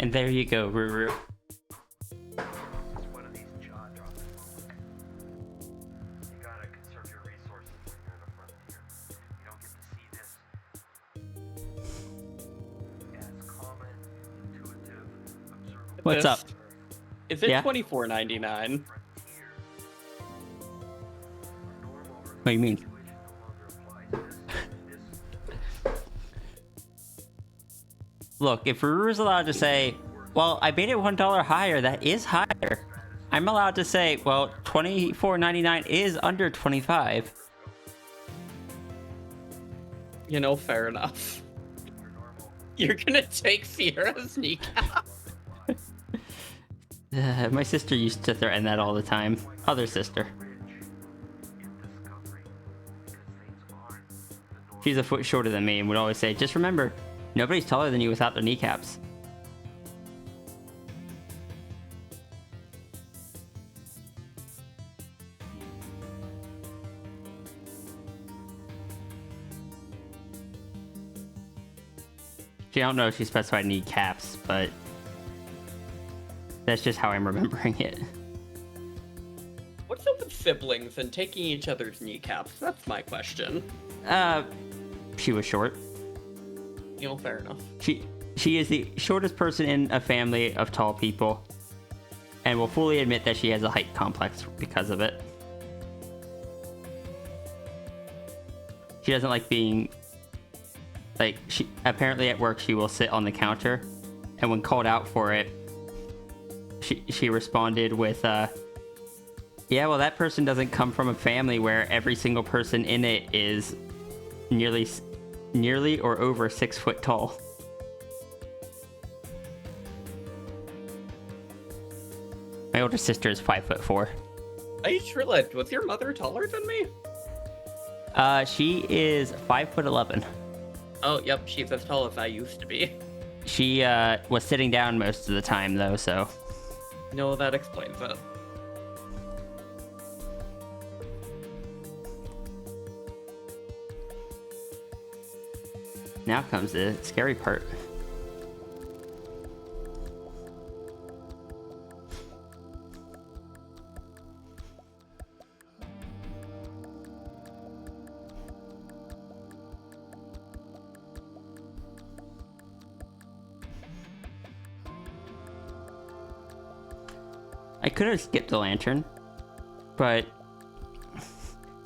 Speaker 5: And there you go, Ruru.
Speaker 1: It's one of these jaw-dropping moments. You gotta conserve your resources when you're in the frontier. You don't get to see this as common, intuitive, observable.
Speaker 5: What's up?
Speaker 4: Is it
Speaker 5: Yeah?
Speaker 4: $24.99?
Speaker 1: Frontier.
Speaker 5: What do you mean?
Speaker 1: Situation no longer applies.
Speaker 5: Look, if Ruru's allowed to say, well, I made it $1 higher, that is higher. I'm allowed to say, well, $24.99 is under 25.
Speaker 4: You know, fair enough. You're gonna take Sierra's kneecap?
Speaker 5: My sister used to threaten that all the time. Other sister. She's a foot shorter than me and would always say, just remember, nobody's taller than you without their kneecaps. I don't know if she specified kneecaps, but that's just how I'm remembering it.
Speaker 4: What's up with siblings and taking each other's kneecaps? That's my question.
Speaker 5: She was short.
Speaker 4: You know, fair enough.
Speaker 5: She is the shortest person in a family of tall people, and will fully admit that she has a height complex because of it. She doesn't like being... Like, she apparently at work she will sit on the counter, and when called out for it, she responded with, yeah, well, that person doesn't come from a family where every single person in it is nearly or over 6 foot tall. My older sister is 5'4".
Speaker 4: I just realized, was your mother taller than me?
Speaker 5: She is 5'11".
Speaker 4: Oh, yep, she's as tall as I used to be.
Speaker 5: She was sitting down most of the time though, so
Speaker 4: No, that explains it.
Speaker 5: now comes the scary part. I could have skipped the lantern, but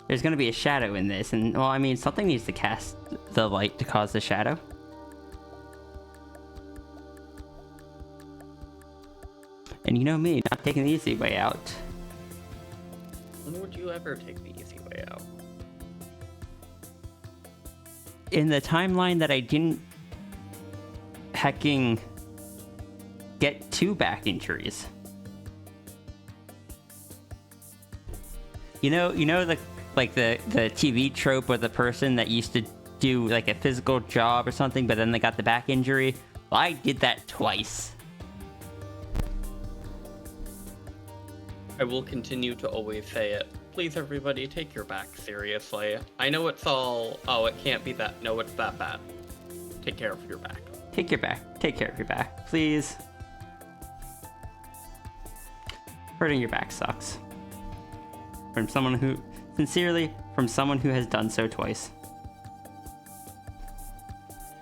Speaker 5: there's going to be a shadow in this, and, well, I mean, something needs to cast the light to cause the shadow. And you know me, not taking the easy way out.
Speaker 4: When would you ever take the easy way out?
Speaker 5: In the timeline that I didn't hecking get 2 back injuries. You know the TV trope of the person that used to do like a physical job or something, but then they got the back injury? Well, I did that twice.
Speaker 4: I will continue to always say it. Please, everybody, take your back seriously. I know it's all, oh, it can't be that, no, it's that bad. Take care of your back.
Speaker 5: Take your back. Take care of your back, please. Hurting your back sucks. From someone who, sincerely, from someone who has done so twice.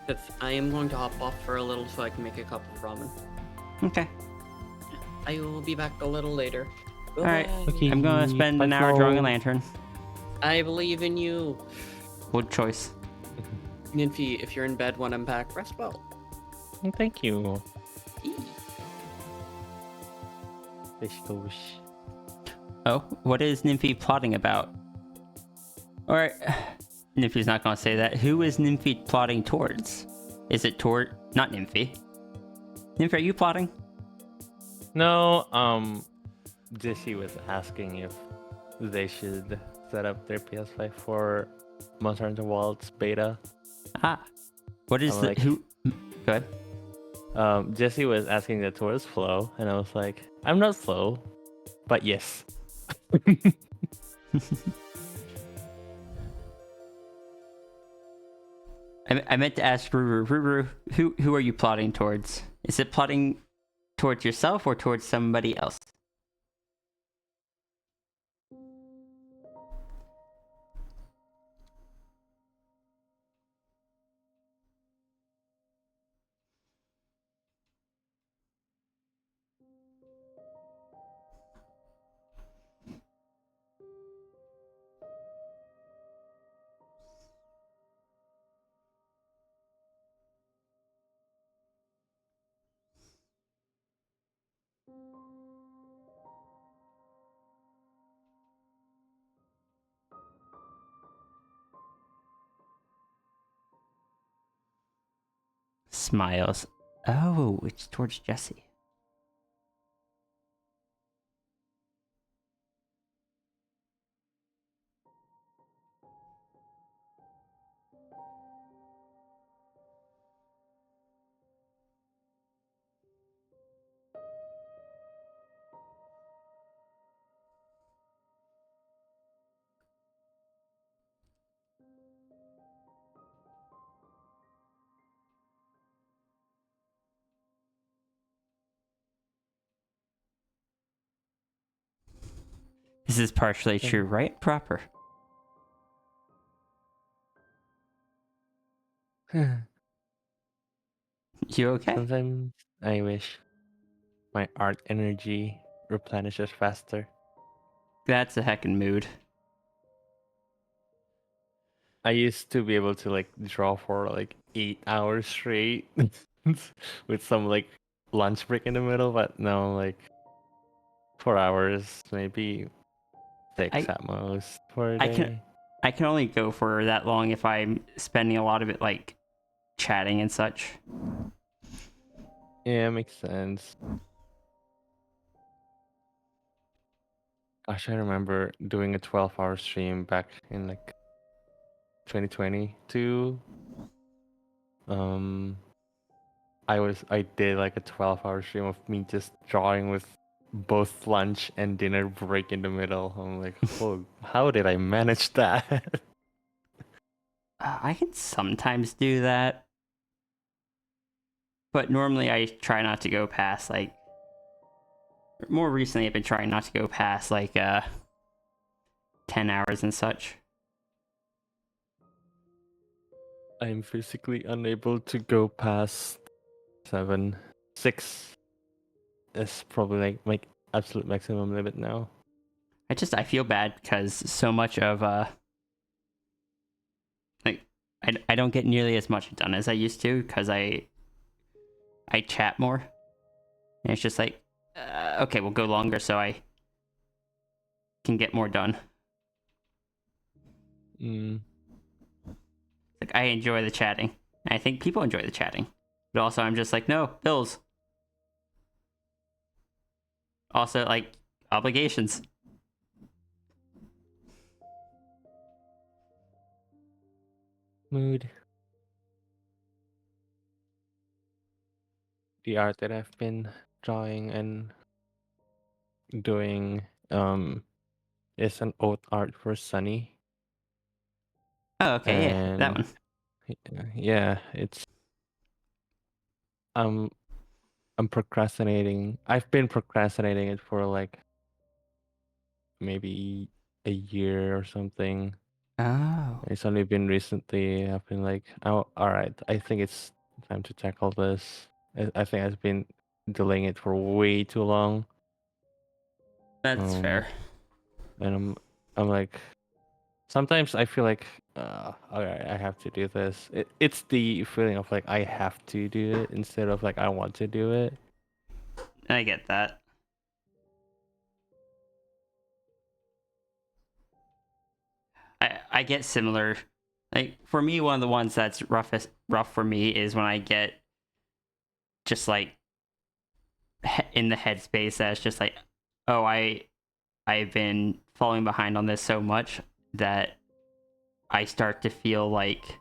Speaker 4: Because I am going to hop off for a little so I can make a cup of ramen.
Speaker 5: Okay.
Speaker 4: I will be back a little later.
Speaker 5: Alright.
Speaker 6: Okay.
Speaker 5: I'm gonna spend an hour drawing a lantern.
Speaker 4: I believe in you.
Speaker 5: Good choice.
Speaker 4: Nymphy, if you're in bed when I'm back, rest well.
Speaker 6: Thank you.
Speaker 4: Eee.
Speaker 5: Oh, what is Nymphy plotting about? Or, Nymphy's not gonna say that. Who is Nymphy plotting towards? Is it toward... Not Nymphy. Nymphy, are you plotting?
Speaker 6: No, Jesse was asking if they should set up their PS5 for Monster Hunter Wilds beta.
Speaker 5: Ah. What is
Speaker 6: I'm
Speaker 5: the...
Speaker 6: like-
Speaker 5: Who... Go ahead.
Speaker 6: Jesse was asking the towards flow, and I was like, I'm not slow, but yes.
Speaker 5: I meant to ask Ruru. Ruru, who are you plotting towards? Is it plotting towards yourself or towards somebody else? smiles. Oh, it's towards Jesse. This is partially true, right? Proper. You okay?
Speaker 6: Sometimes I wish my art energy replenishes faster.
Speaker 5: That's a heckin' mood.
Speaker 6: I used to be able to like draw for like 8 hours straight with some like lunch break in the middle, but no, like 4 hours, maybe six
Speaker 5: I
Speaker 6: at most for a
Speaker 5: I can
Speaker 6: day.
Speaker 5: I can only go for that long if I'm spending a lot of it like chatting and such.
Speaker 6: Yeah, makes sense. Gosh, I remember doing a 12-hour stream back in like 2022. I did like a 12-hour stream of me just drawing with both lunch and dinner break in the middle. I'm like, oh, how did I manage that?
Speaker 5: I can sometimes do that, but normally I try not to go past like. More recently, I've been trying not to go past like 10 hours and such.
Speaker 6: I'm physically unable to go past 7. 6 is probably like my absolute maximum limit now.
Speaker 5: I feel bad because so much of like I don't get nearly as much done as I used to because I chat more. And it's just like okay, we'll go longer so I can get more done. Like I enjoy the chatting. I think people enjoy the chatting. But also I'm just like, no, bills. Also like obligations.
Speaker 6: Mood. The art that I've been drawing and doing is an oat art for Sunny.
Speaker 5: Oh, okay, yeah, that
Speaker 6: And
Speaker 5: one.
Speaker 6: yeah, it's um I'm procrastinating. I've been procrastinating it for like maybe a year or something.
Speaker 5: Oh.
Speaker 6: It's only been recently I've been like, oh, all right, I think it's time to tackle this. I think I've been delaying it for way too long.
Speaker 5: That's
Speaker 6: Um,
Speaker 5: fair.
Speaker 6: and I'm like, sometimes I feel like, all right, I have to do this. It's the feeling of like I have to do it instead of like I want to do it.
Speaker 5: I get that. I get similar. Like for me, one of the ones that's rough for me is when I get just like in the headspace that's just like, oh, I've been falling behind on this so much that I start to feel like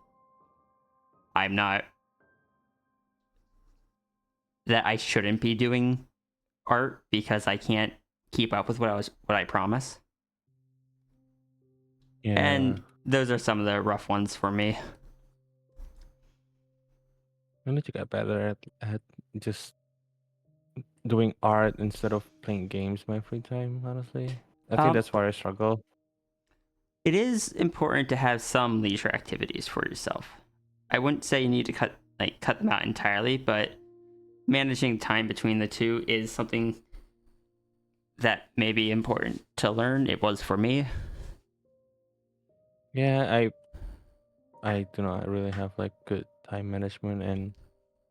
Speaker 5: I'm not that I shouldn't be doing art because I can't keep up with what I promise.
Speaker 6: Yeah,
Speaker 5: And those are some of the rough ones for me.
Speaker 6: I need to get better at just doing art instead of playing games my free time. Honestly, I think
Speaker 5: Um,
Speaker 6: that's where I struggle.
Speaker 5: it is important to have some leisure activities for yourself. I wouldn't say you need to cut them out entirely, but managing time between the two is something that may be important to learn. It was for me.
Speaker 6: Yeah, I do not really have like good time management and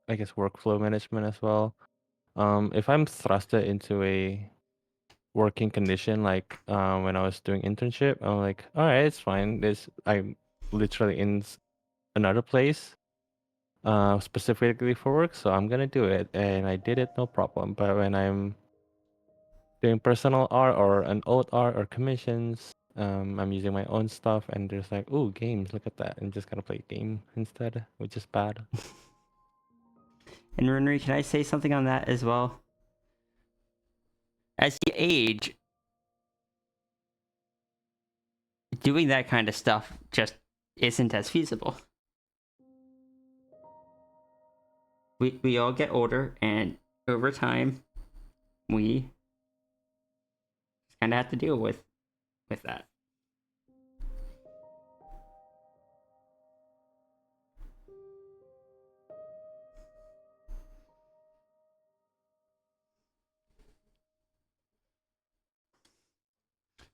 Speaker 6: I guess workflow management as well. If I'm thrusted into a working condition, like when I was doing internship, I'm like, all right, it's fine. This I'm literally in another place. specifically for work, so I'm gonna do it, and I did it no problem. But when I'm doing personal art or an old art or commissions, I'm using my own stuff, and there's like, ooh, games, look at that, and just gonna play a game instead, which is bad.
Speaker 5: And Renri, can I say something on that as well? As you age, doing that kind of stuff just isn't as feasible. We all get older, and over time, we kind of have to deal with that.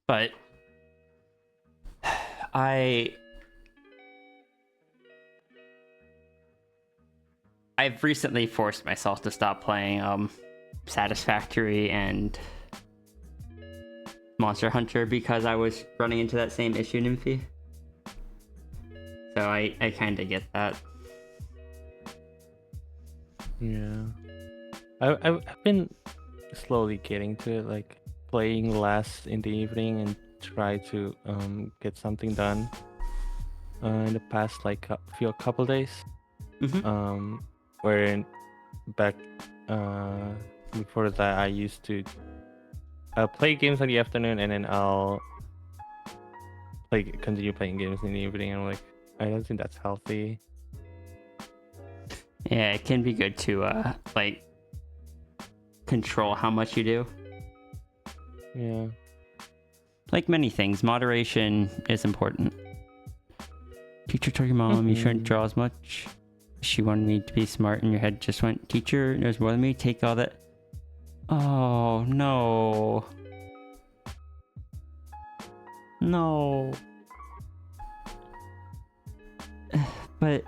Speaker 5: But I've recently forced myself to stop playing Satisfactory and Monster Hunter because I was running into that same issue, Nymphy. So I kind of get that.
Speaker 6: Yeah, I've been slowly getting to it, like playing less in the evening and try to get something done. In the past like few couple days,
Speaker 5: Mm-hmm.
Speaker 6: where back before that I used to play games in the afternoon, and then I'll continue playing games in the evening. I'm like, I don't think that's healthy.
Speaker 5: Yeah, it can be good to like control how much you do.
Speaker 6: Yeah.
Speaker 5: Like many things, moderation is important. Teacher told your mom you shouldn't draw as much. She wanted me to be smart, and your head just went, teacher knows more than me, take all that. Oh, no. No. But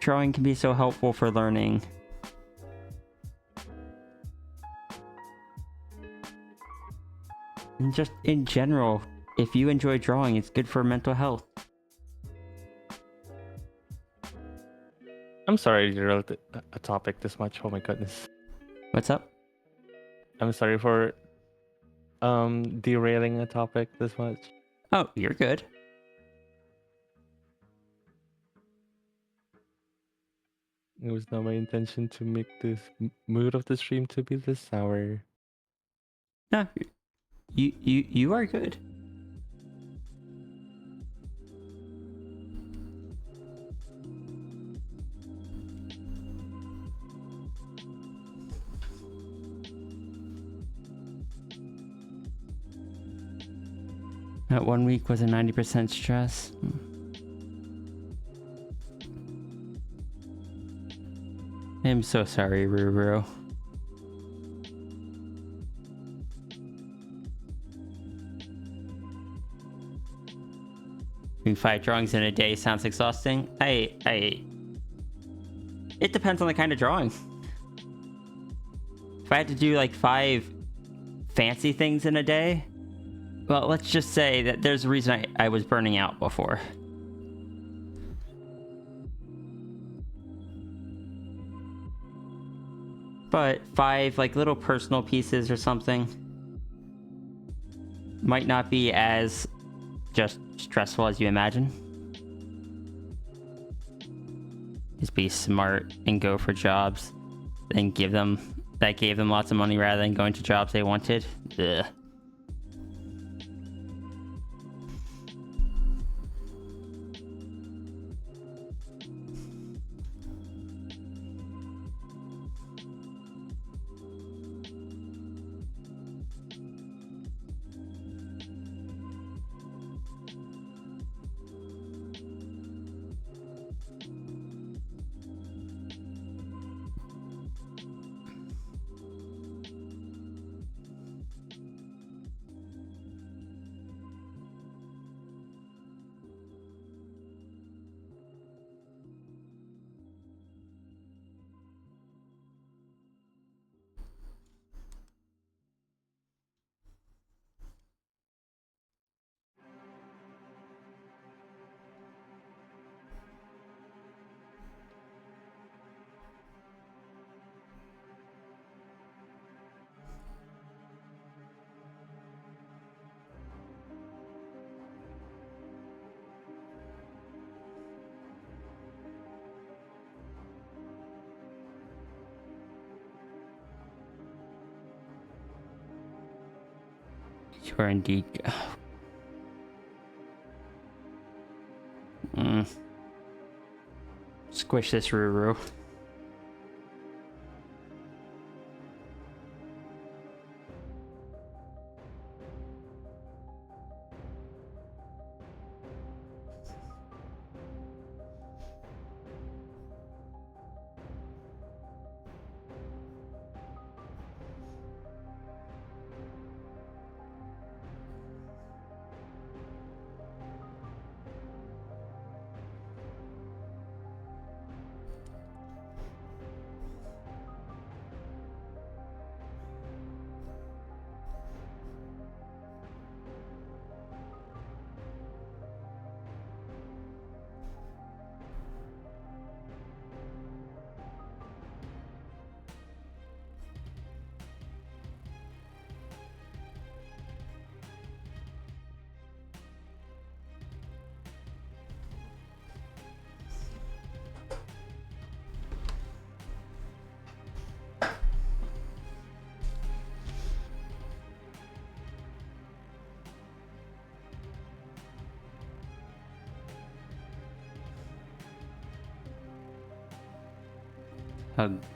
Speaker 5: drawing can be so helpful for learning. And just in general, if you enjoy drawing, it's good for mental health.
Speaker 6: I'm sorry to derail a topic this much. Oh my goodness.
Speaker 5: What's up?
Speaker 6: I'm sorry for derailing a topic this much.
Speaker 5: Oh, you're good.
Speaker 6: It was not my intention to make this mood of the stream to be this sour.
Speaker 5: No, you are good. That 1 week was a 90% stress. I'm so sorry, Ruru. Doing 5 drawings in a day sounds exhausting. It depends on the kind of drawing. If I had to do like 5 fancy things in a day, well, let's just say that there's a reason I was burning out before. But 5 like little personal pieces or something might not be as just stressful as you imagine. Just be smart and go for jobs, then gave them lots of money rather than going to jobs they wanted. Ugh. You are indeed. Squish this Ruru.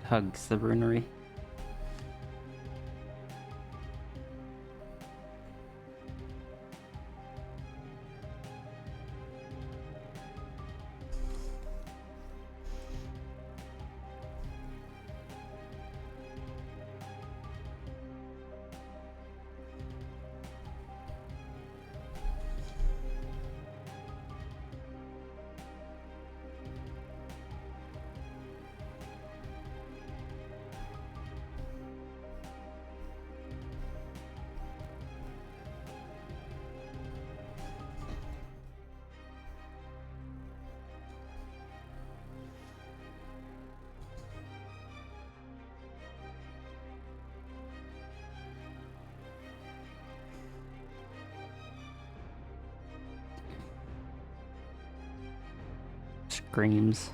Speaker 5: Hugs the runery. Screams.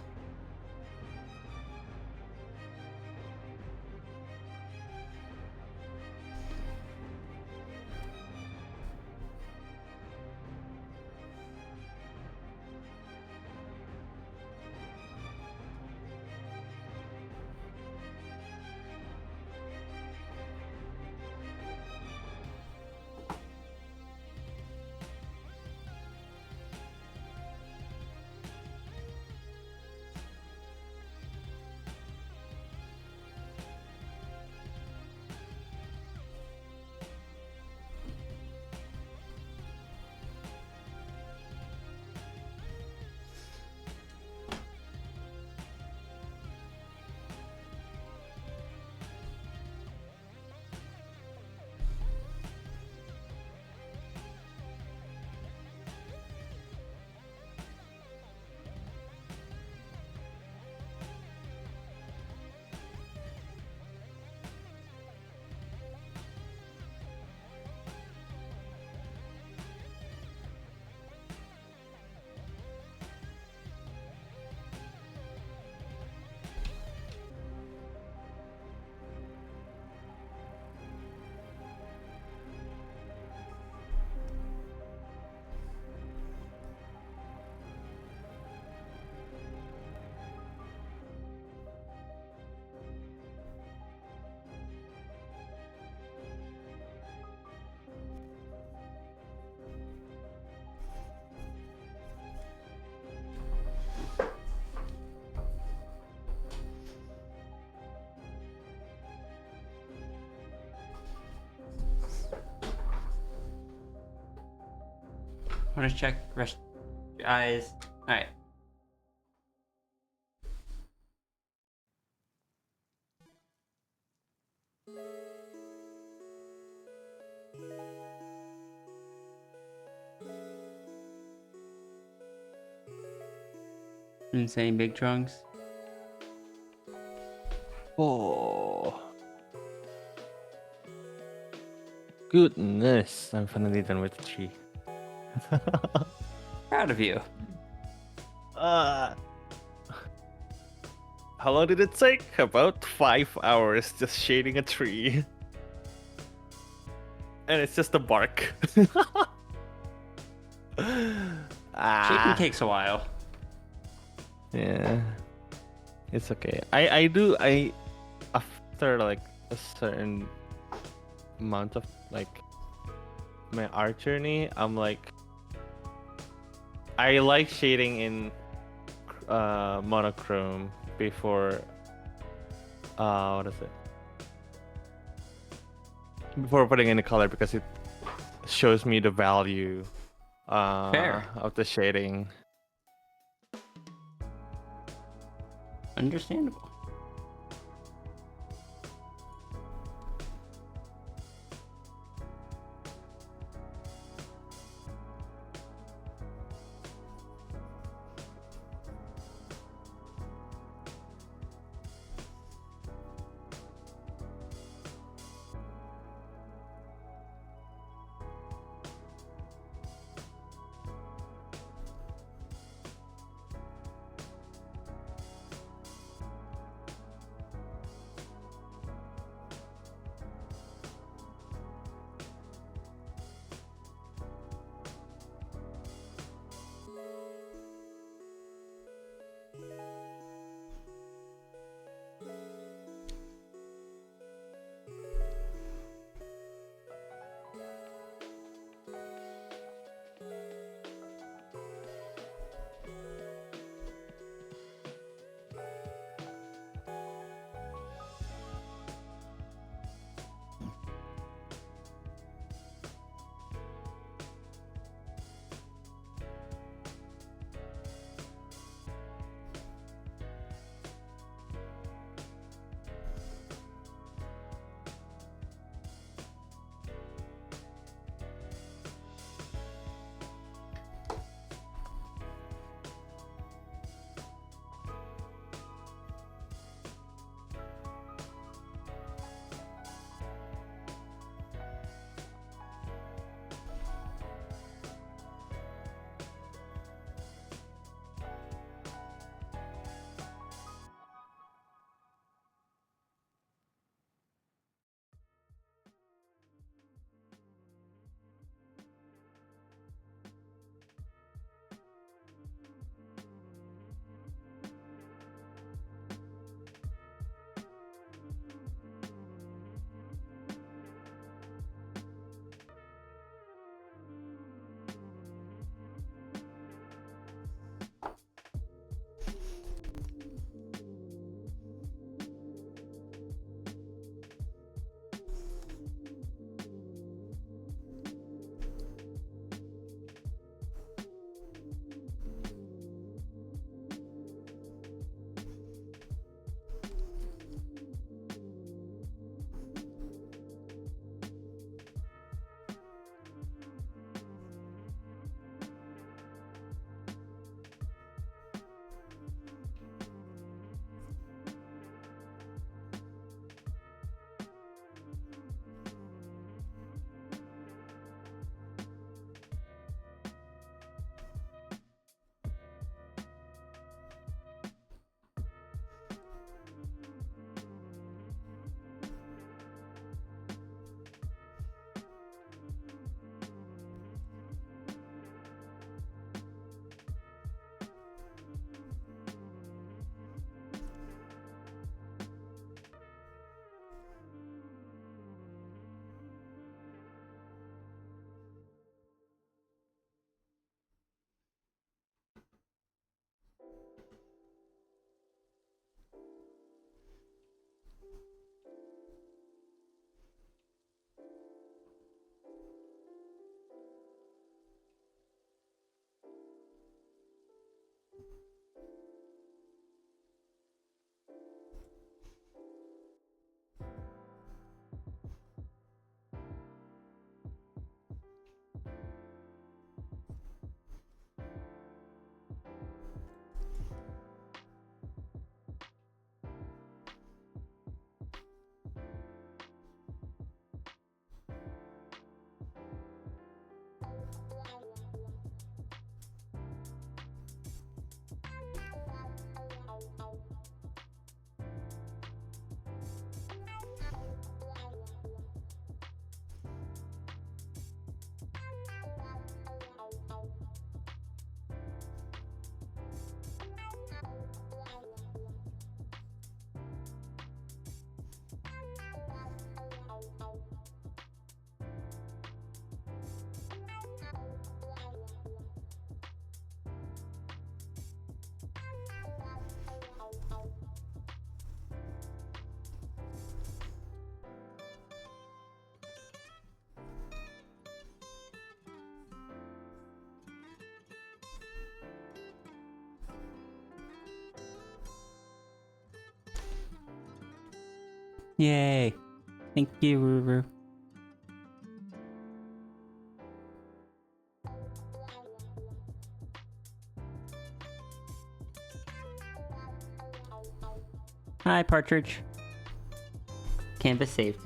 Speaker 5: Want to check? Rest your eyes. All right. Insane big trunks.
Speaker 6: Oh. Goodness, I'm finally done with the tree.
Speaker 5: Proud of you.
Speaker 6: Uh, how long did it take? About 5 hours just shading a tree. and it's just the bark.
Speaker 5: Shaking takes a while.
Speaker 6: Yeah, it's okay. I after like a certain amount of like my art journey, I'm like I like shading in monochrome before what is it? Before putting in the color because it shows me the value
Speaker 5: Fair.
Speaker 6: of the shading.
Speaker 5: Understandable. Yay. Thank you, Ruru. Hi, Partridge. Canvas saved.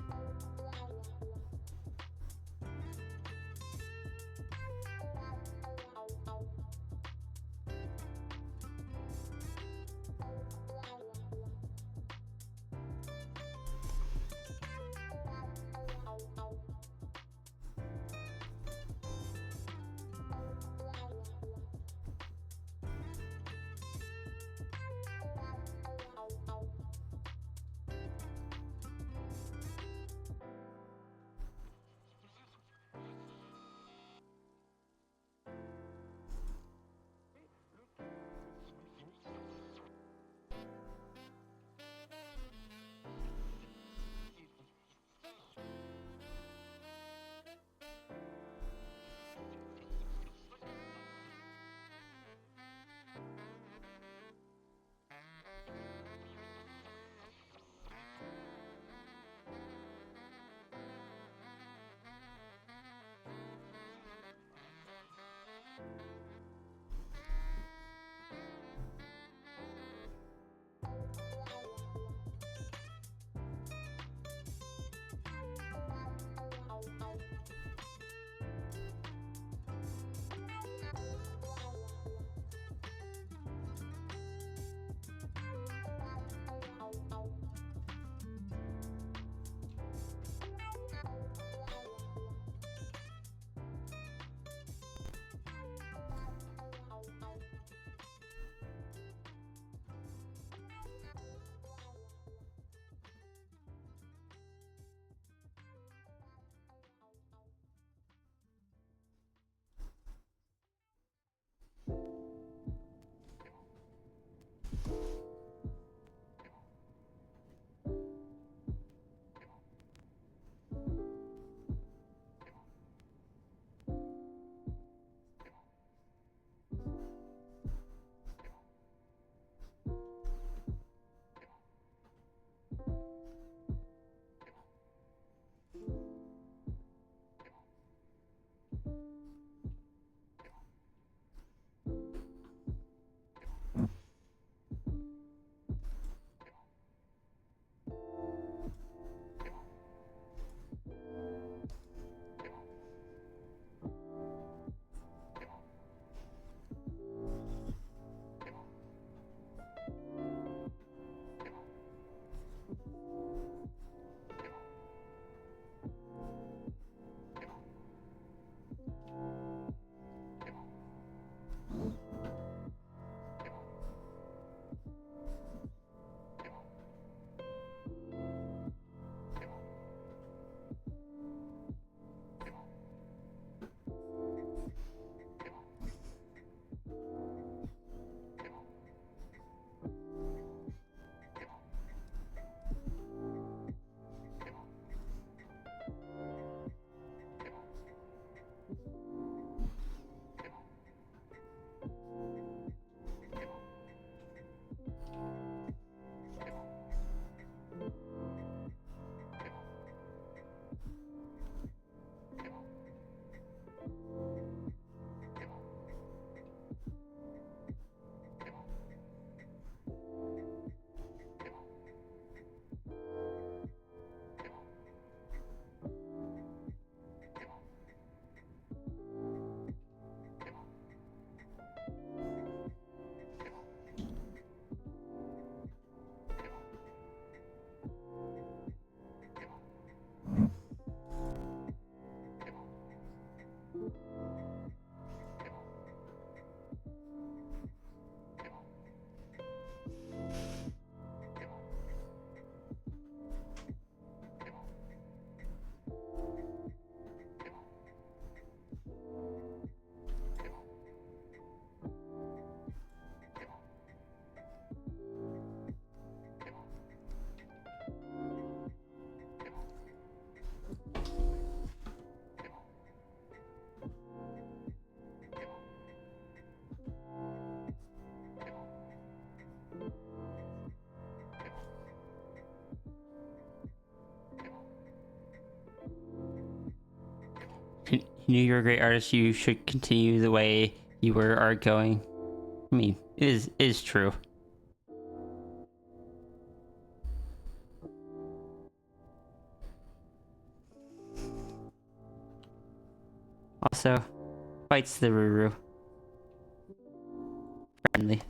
Speaker 5: You knew you were a great artist. You should continue the way you are going. I mean, it is true. Also, fights the Ruru. Friendly.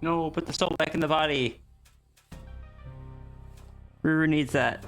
Speaker 5: No, put the soul back in the body. Ruru needs that.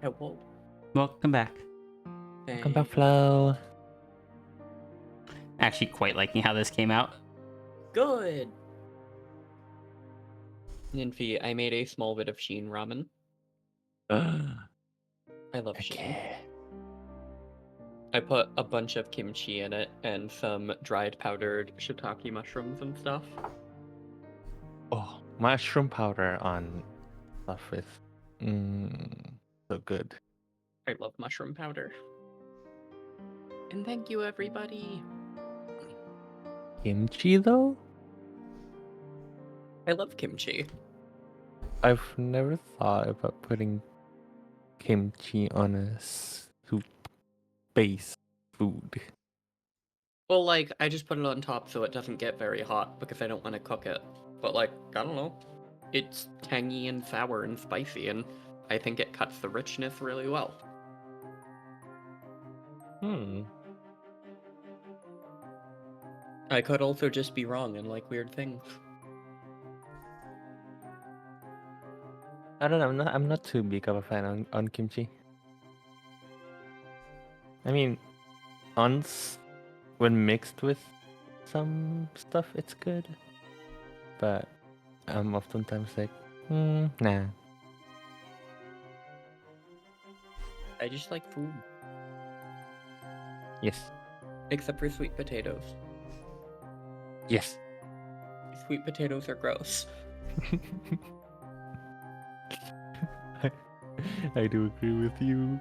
Speaker 4: Oh, whoa.
Speaker 5: Welcome back.
Speaker 6: Welcome back, Flo.
Speaker 5: Actually, quite liking how this came out.
Speaker 4: Good. Ninfi, I made a small bit of Sheen ramen. I love Sheen.
Speaker 6: Okay.
Speaker 4: I put a bunch of kimchi in it and some dried powdered shiitake mushrooms and stuff.
Speaker 6: Oh, mushroom powder on stuff is so good.
Speaker 4: I love mushroom powder. And thank you, everybody.
Speaker 6: Kimchi though?
Speaker 4: I love kimchi.
Speaker 6: I've never thought about putting kimchi on a soup-based food.
Speaker 4: Well, like, I just put it on top so it doesn't get very hot because I don't want to cook it. But, like, I don't know. It's tangy and sour and spicy, and I think it cuts the richness really well.
Speaker 6: Hmm.
Speaker 4: I could also just be wrong and like weird things.
Speaker 6: I don't know. I'm not too big of a fan on kimchi. I mean, when mixed with some stuff, it's good. But I'm oftentimes like, nah.
Speaker 4: I just like food.
Speaker 6: Yes.
Speaker 4: Except for sweet potatoes.
Speaker 6: Yes.
Speaker 4: Sweet potatoes are gross.
Speaker 6: I do agree with you.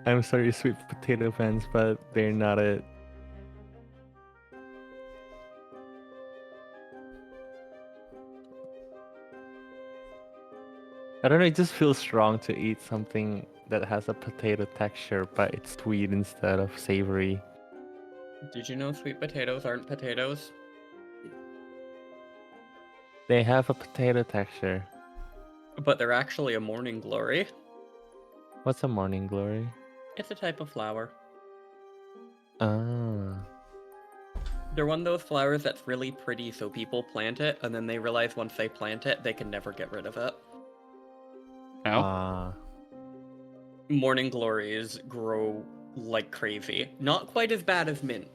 Speaker 6: I'm sorry, sweet potato fans, but they're not it. I don't know, it just feels strong to eat something that has a potato texture, but it's sweet instead of savory.
Speaker 4: Did you know sweet potatoes aren't potatoes?
Speaker 6: They have a potato texture.
Speaker 4: But they're actually a morning glory.
Speaker 6: What's a morning glory?
Speaker 4: It's a type of flower.
Speaker 6: Ah.
Speaker 4: They're one of those flowers that's really pretty, so people plant it, and then they realize once they plant it, they can never get rid of it.
Speaker 5: Oh,
Speaker 6: Ah.
Speaker 4: Morning glories grow like crazy. Not quite as bad as mint.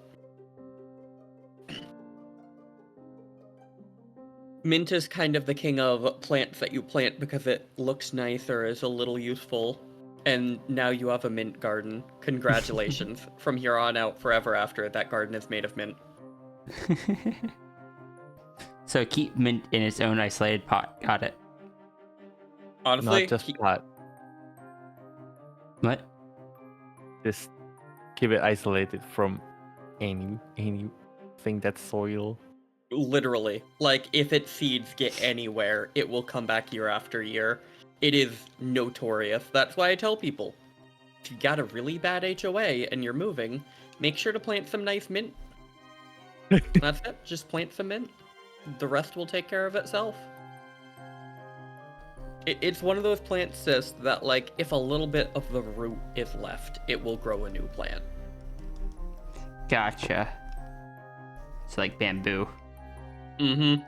Speaker 4: Mint is kind of the king of plants that you plant because it looks nice or is a little useful. And now you have a mint garden. Congratulations. From here on out, forever after, that garden is made of mint.
Speaker 5: so keep mint in its own isolated pot. Got it.
Speaker 4: Honestly,
Speaker 6: Not just pot.
Speaker 5: What?
Speaker 6: Just keep it isolated from anything that's soil.
Speaker 4: literally. Like, if its seeds get anywhere, it will come back year after year. It is notorious. That's why I tell people, if you got a really bad HOA and you're moving, make sure to plant some nice mint. That's it. Just plant some mint. The rest will take care of itself. It's one of those plants, sis, that, like, if a little bit of the root is left, it will grow a new plant.
Speaker 5: Gotcha. It's like bamboo.
Speaker 4: Mm-hmm.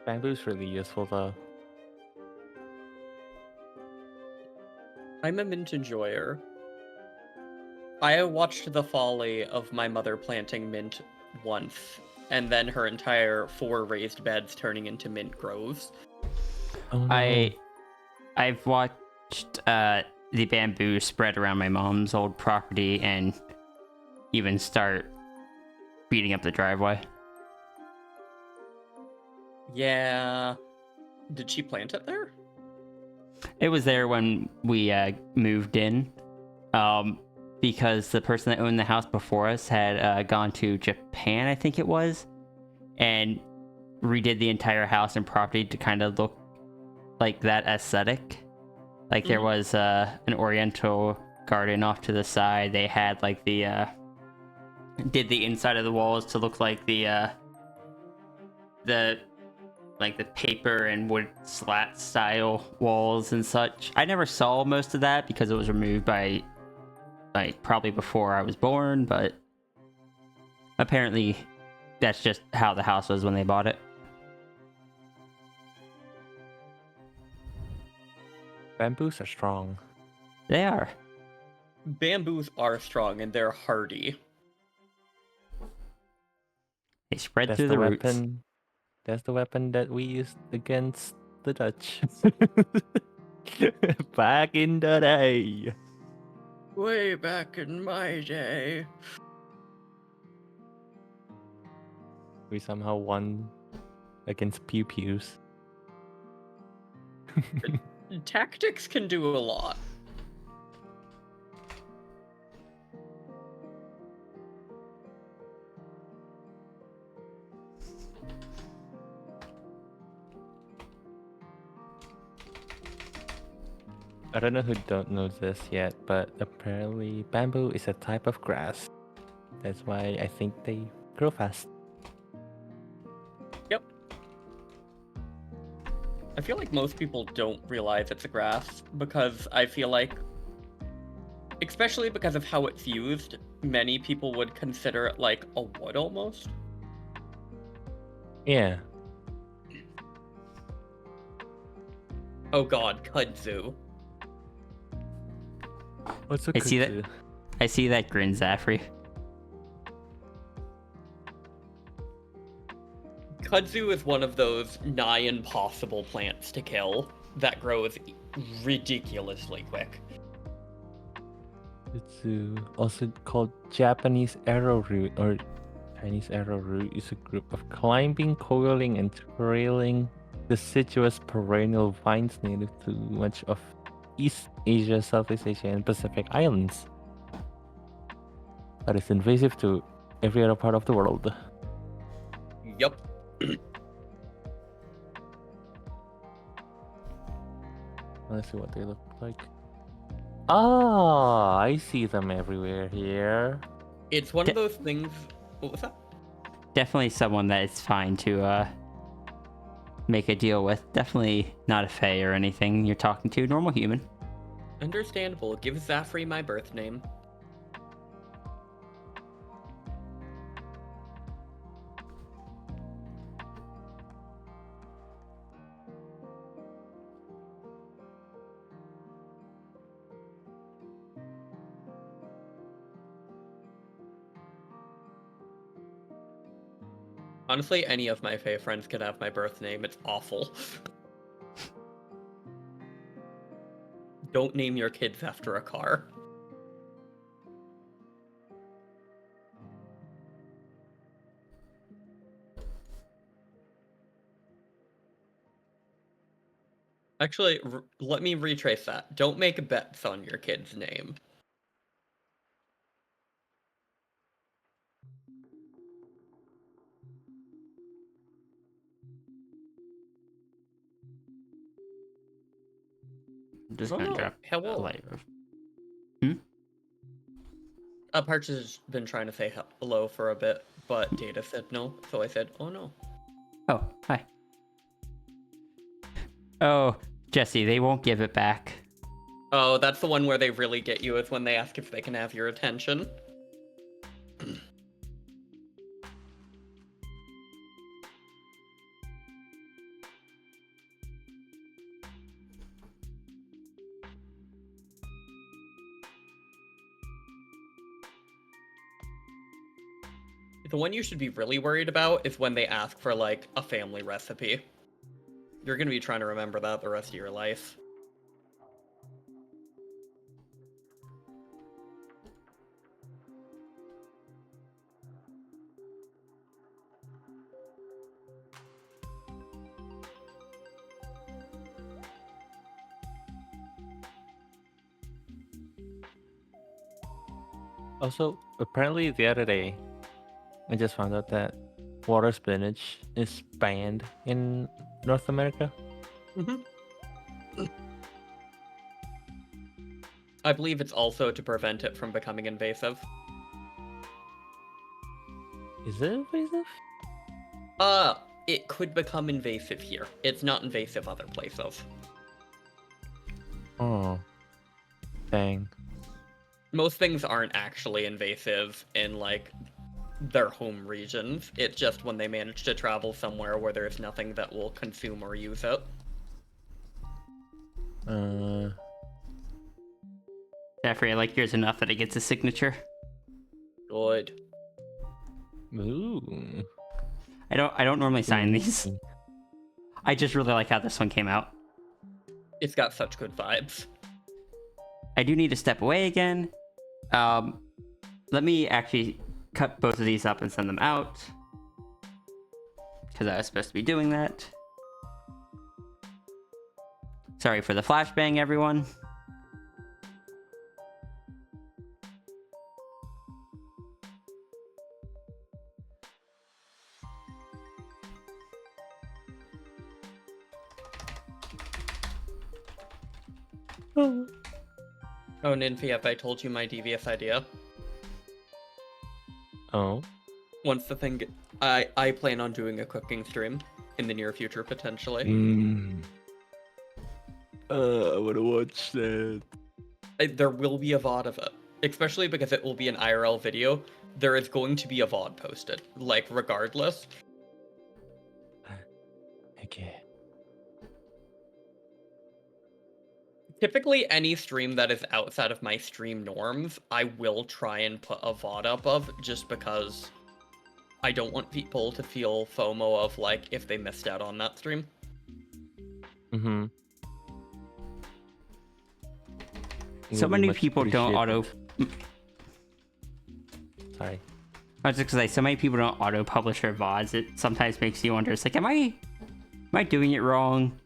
Speaker 6: Bamboo's really useful though.
Speaker 4: I'm a mint enjoyer. I watched the folly of my mother planting mint once, and then her entire 4 raised beds turning into mint groves.
Speaker 6: Oh no.
Speaker 5: I've watched the bamboo spread around my mom's old property and even start beating up the driveway.
Speaker 4: Yeah. Did she plant it there?
Speaker 5: It was there when we moved in, because the person that owned the house before us had gone to Japan, I think it was, and redid the entire house and property to kind of look like that aesthetic. Like there was an oriental garden off to the side. They had like the did the inside of the walls to look like the paper and wood slat style walls and such. I never saw most of that because it was removed by like probably before I was born, but apparently that's just how the house was when they bought it.
Speaker 6: Bamboos are strong.
Speaker 5: They are.
Speaker 4: Bamboos are strong and they're hardy.
Speaker 5: They spread
Speaker 6: That's
Speaker 5: through
Speaker 6: the
Speaker 5: the roots.
Speaker 6: weapon. That's the weapon that we used against the Dutch. Back in the day.
Speaker 4: Way back in my day.
Speaker 6: We somehow won against pew pews.
Speaker 4: Tactics can do a lot.
Speaker 6: I don't know who don't know this yet, but apparently bamboo is a type of grass. That's why I think they grow fast.
Speaker 4: Yep. I feel like most people don't realize it's a grass because I feel like, especially because of how it's used, many people would consider it like a wood almost.
Speaker 6: Yeah.
Speaker 4: Oh god, kudzu.
Speaker 6: What's a
Speaker 5: I see that.
Speaker 6: kudzu?
Speaker 5: I see that grin, Zafri.
Speaker 4: Kudzu is one of those nigh impossible plants to kill that grows ridiculously quick.
Speaker 6: Kudzu, also called Japanese arrowroot or Chinese arrowroot, is a group of climbing, coiling, and trailing deciduous perennial vines native to much of East Asia, Southeast Asia, and Pacific Islands. But it's invasive to every other part of the world.
Speaker 4: Yup.
Speaker 6: Let's see what they look like. Ah, I see them everywhere here.
Speaker 4: It's one of those things. What was that?
Speaker 5: Definitely someone that it's fine to make a deal with. Definitely not a fae or anything. You're talking to a normal human.
Speaker 4: Understandable. Give Zafri my birth name. Honestly, any of my fae friends could have my birth name. It's awful. Don't name your kids after a car. Actually, let me retrace that. Don't make bets on your kid's name.
Speaker 5: I'm just
Speaker 4: Oh
Speaker 5: gonna
Speaker 4: no,
Speaker 5: drop a
Speaker 4: hello.
Speaker 5: light.
Speaker 4: Partridge has been trying to say hello for a bit, but Data said no, so I said, oh no.
Speaker 5: Oh, hi. Oh, Jesse, they won't give it back.
Speaker 4: Oh, that's the one where they really get you, is when they ask if they can have your attention. The one you should be really worried about is when they ask for, like, a family recipe. You're gonna be trying to remember that the rest of your life.
Speaker 6: Also, apparently the other day, I just found out that water spinach is banned in North America.
Speaker 4: I believe it's also to prevent it from becoming invasive.
Speaker 6: Is it invasive?
Speaker 4: It could become invasive here. It's not invasive other places.
Speaker 6: Oh, dang.
Speaker 4: Most things aren't actually invasive in, like, their home regions. It's just when they manage to travel somewhere where there's nothing that will consume or use it.
Speaker 5: Jeffrey, I like yours enough that it gets a signature.
Speaker 4: Good.
Speaker 6: Ooh.
Speaker 5: I don't normally sign these. I just really like how this one came out.
Speaker 4: It's got such good vibes.
Speaker 5: I do need to step away again. Let me actually cut both of these up and send them out, because I was supposed to be doing that. Sorry for the flashbang, everyone.
Speaker 4: Oh, Ninfi, have I told you my devious idea?
Speaker 6: Oh.
Speaker 4: Once the thing, I plan on doing a cooking stream in the near future potentially.
Speaker 6: I wanna watch that.
Speaker 4: There will be a VOD of it, especially because it will be an IRL video. There is going to be a VOD posted, like regardless.
Speaker 6: Okay.
Speaker 4: Typically, any stream that is outside of my stream norms, I will try and put a VOD up of, just because I don't want people to feel FOMO of, like, if they missed out on that stream.
Speaker 6: Mm-hmm.
Speaker 5: So many people don't auto.
Speaker 6: Sorry.
Speaker 5: I was just gonna say, so many people don't auto publish their VODs. It sometimes makes you wonder. It's like, am I doing it wrong?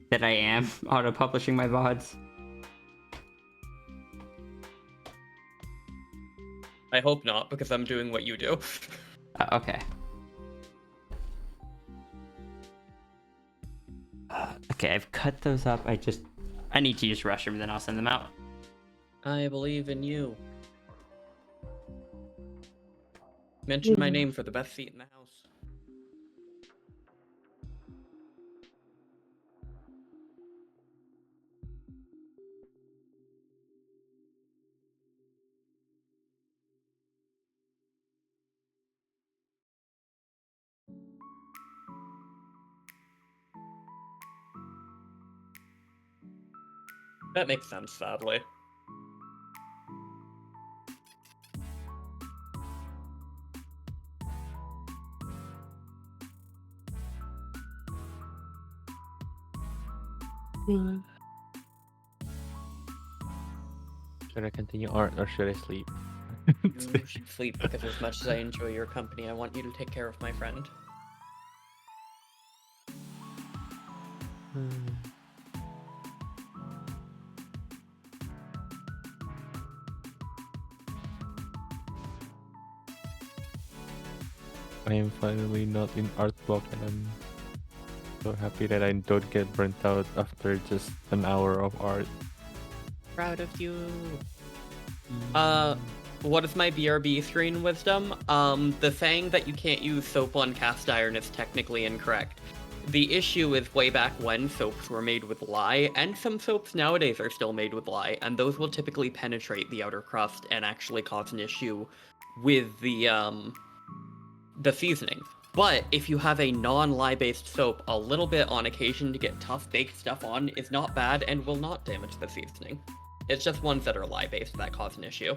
Speaker 5: That I am auto publishing my VODs.
Speaker 4: I hope not, because I'm doing what you do.
Speaker 5: Okay. Okay, I've cut those up. I need to use restroom, then I'll send them out.
Speaker 4: I believe in you. Mention my name for the best seat in the house. That makes sense, sadly.
Speaker 6: Should I continue art or should I sleep?
Speaker 4: You should sleep, because as much as I enjoy your company, I want you to take care of my friend.
Speaker 6: I am finally not in art block and I'm so happy that I don't get burnt out after just an hour of art.
Speaker 4: Proud of you. What is my BRB screen wisdom? The saying that you can't use soap on cast iron is technically incorrect. The issue is way back when soaps were made with lye, and some soaps nowadays are still made with lye, and those will typically penetrate the outer crust and actually cause an issue with the seasonings. But if you have a non-lye based soap, a little bit on occasion to get tough baked stuff on is not bad and will not damage the seasoning. It's just ones that are lye based that cause an issue.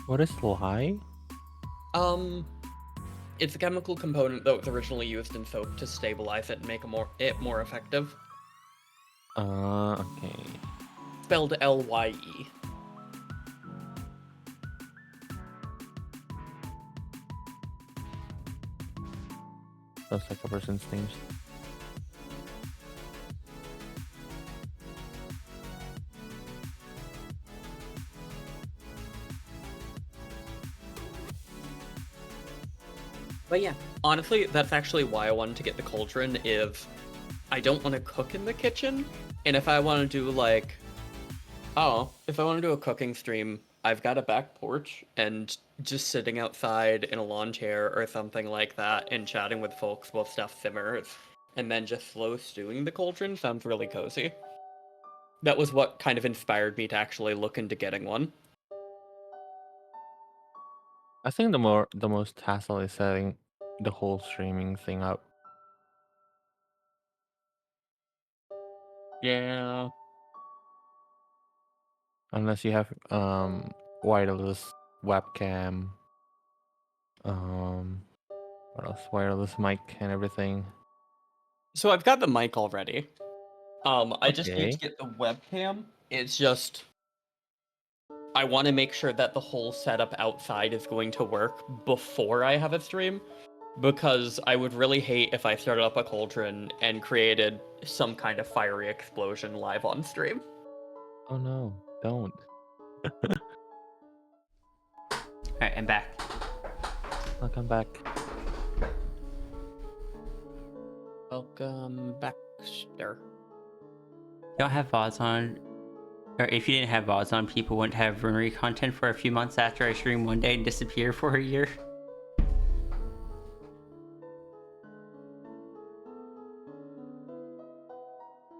Speaker 6: What is lye?
Speaker 4: It's a chemical component that was originally used in soap to stabilize it and make it more effective.
Speaker 6: Okay.
Speaker 4: Spelled L-Y-E.
Speaker 6: Sounds like a person's name.
Speaker 4: But yeah, honestly, that's actually why I wanted to get the cauldron, is I don't want to cook in the kitchen, and if I want to do like, if I want to do a cooking stream, I've got a back porch, and just sitting outside in a lawn chair or something like that and chatting with folks while stuff simmers, and then just slow stewing the cauldron sounds really cozy. That was what kind of inspired me to actually look into getting one.
Speaker 6: I think the most hassle is setting the whole streaming thing up.
Speaker 4: Yeah.
Speaker 6: Unless you have wireless webcam, what else? Wireless mic and everything.
Speaker 4: So I've got the mic already. I just need
Speaker 6: Okay.
Speaker 4: to get the webcam. It's just I want to make sure that the whole setup outside is going to work before I have a stream, because I would really hate if I started up a cauldron and created some kind of fiery explosion live on stream.
Speaker 6: Oh no, don't.
Speaker 5: Alright, I'm back.
Speaker 6: Welcome back.
Speaker 4: Welcome back, sir.
Speaker 5: don't have VODs on, or if you didn't have VODs on, people wouldn't have Runery content for a few months after I stream one day and disappear for a year.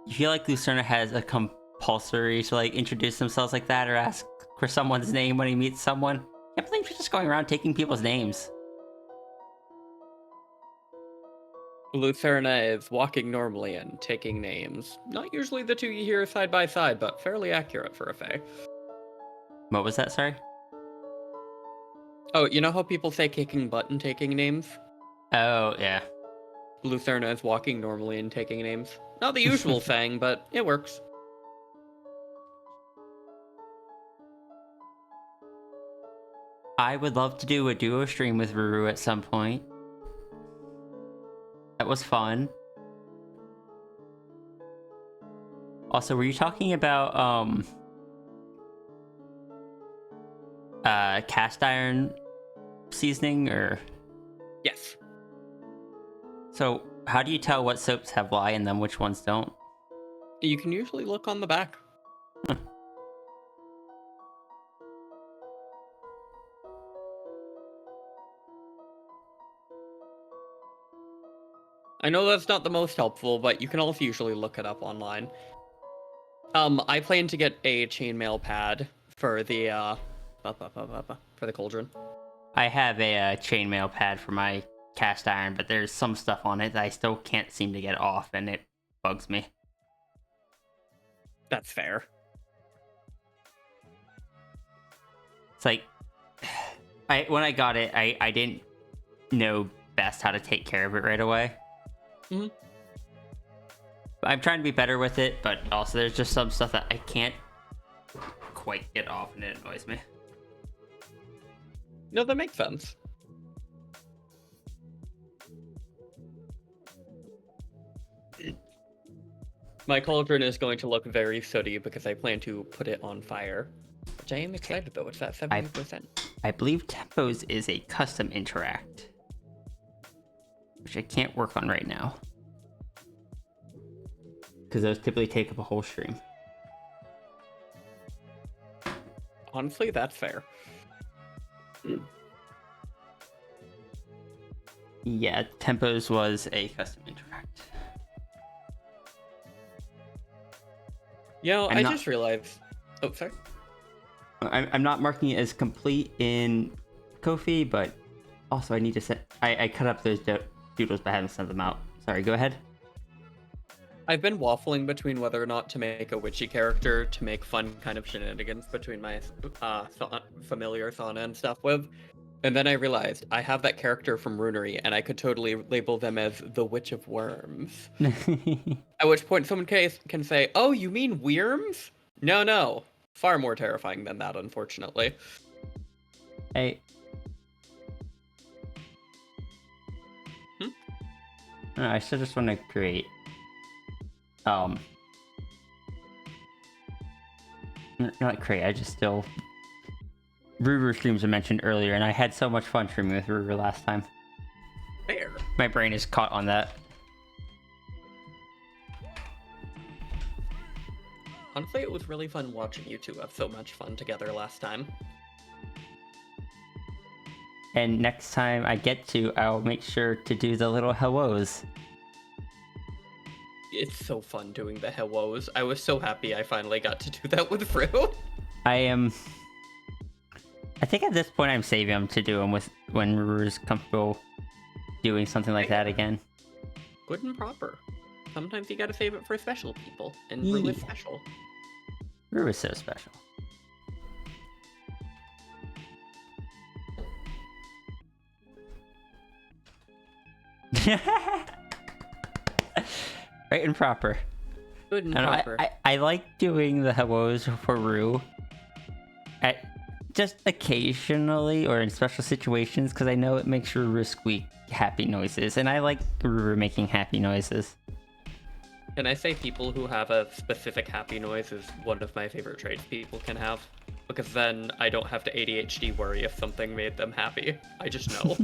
Speaker 5: You feel like Lucerna has a compulsory to like introduce themselves like that or ask for someone's name when he meets someone? I can't believe she's just going around taking people's names.
Speaker 4: Lucerna is walking normally and taking names. Not usually the two you hear side by side, but fairly accurate for a Fae.
Speaker 5: What was that, sorry?
Speaker 4: Oh, you know how people say kicking butt and taking names?
Speaker 5: Oh, yeah.
Speaker 4: Lucerna is walking normally and taking names. Not the usual thing, but it works.
Speaker 5: I would love to do a duo stream with Ruru at some point. That was fun. Also, were you talking about cast iron seasoning or?
Speaker 4: Yes.
Speaker 5: So how do you tell what soaps have lye in them, which ones don't?
Speaker 4: You can usually look on the back. I know that's not the most helpful, but you can also usually look it up online. I plan to get a chainmail pad for the cauldron.
Speaker 5: I have a chainmail pad for my cast iron, but there's some stuff on it that I still can't seem to get off, and it bugs me.
Speaker 4: That's fair.
Speaker 5: It's like, when I got it, I didn't know best how to take care of it right away.
Speaker 4: Mm-hmm.
Speaker 5: I'm trying to be better with it, but also there's just some stuff that I can't quite get off, and it annoys me.
Speaker 4: No, that makes sense. My cauldron is going to look very sooty because I plan to put it on fire. Which I am excited though, it's at 70%.
Speaker 5: I believe Tempos is a custom interact, which I can't work on right now. Because those typically take up a whole stream.
Speaker 4: Honestly, that's fair.
Speaker 5: Yeah, Tempos was a custom interact.
Speaker 4: You know,
Speaker 5: I'm not-
Speaker 4: just realized... Oh, sorry.
Speaker 5: I'm not marking it as complete in Ko-fi, but also I need to set... I cut up those doodles, but I haven't sent them out. Sorry, go ahead.
Speaker 4: I've been waffling between whether or not to make a witchy character to make fun kind of shenanigans between my familiar Thana and stuff with. And then I realized I have that character from Runery, and I could totally label them as the Witch of Worms. At which point someone can say, oh, you mean Wyrms? No. Far more terrifying than that, unfortunately.
Speaker 5: Hey. No, I still just want to create... Not create, I just still... Ruru streams I mentioned earlier, and I had so much fun streaming with Ruru last time.
Speaker 4: Fair.
Speaker 5: My brain is caught on that.
Speaker 4: Honestly, it was really fun watching you two have so much fun together last time.
Speaker 5: And next time I get to, I'll make sure to do the little hellos.
Speaker 4: It's so fun doing the hellos. I was so happy I finally got to do that with Rue.
Speaker 5: I think at this point I'm saving them to do them with when Ruru's comfortable doing something like that again.
Speaker 4: Good and proper. Sometimes you gotta save it for special people, and Rue is special.
Speaker 5: Ruru is so special. Right and proper.
Speaker 4: Good and
Speaker 5: I,
Speaker 4: proper.
Speaker 5: I like doing the hellos for Rue. Just occasionally or in special situations, because I know it makes Ruru squeak happy noises, and I like Ruru making happy noises.
Speaker 4: Can I say people who have a specific happy noise is one of my favorite traits people can have? Because then I don't have to ADHD worry if something made them happy. I just know.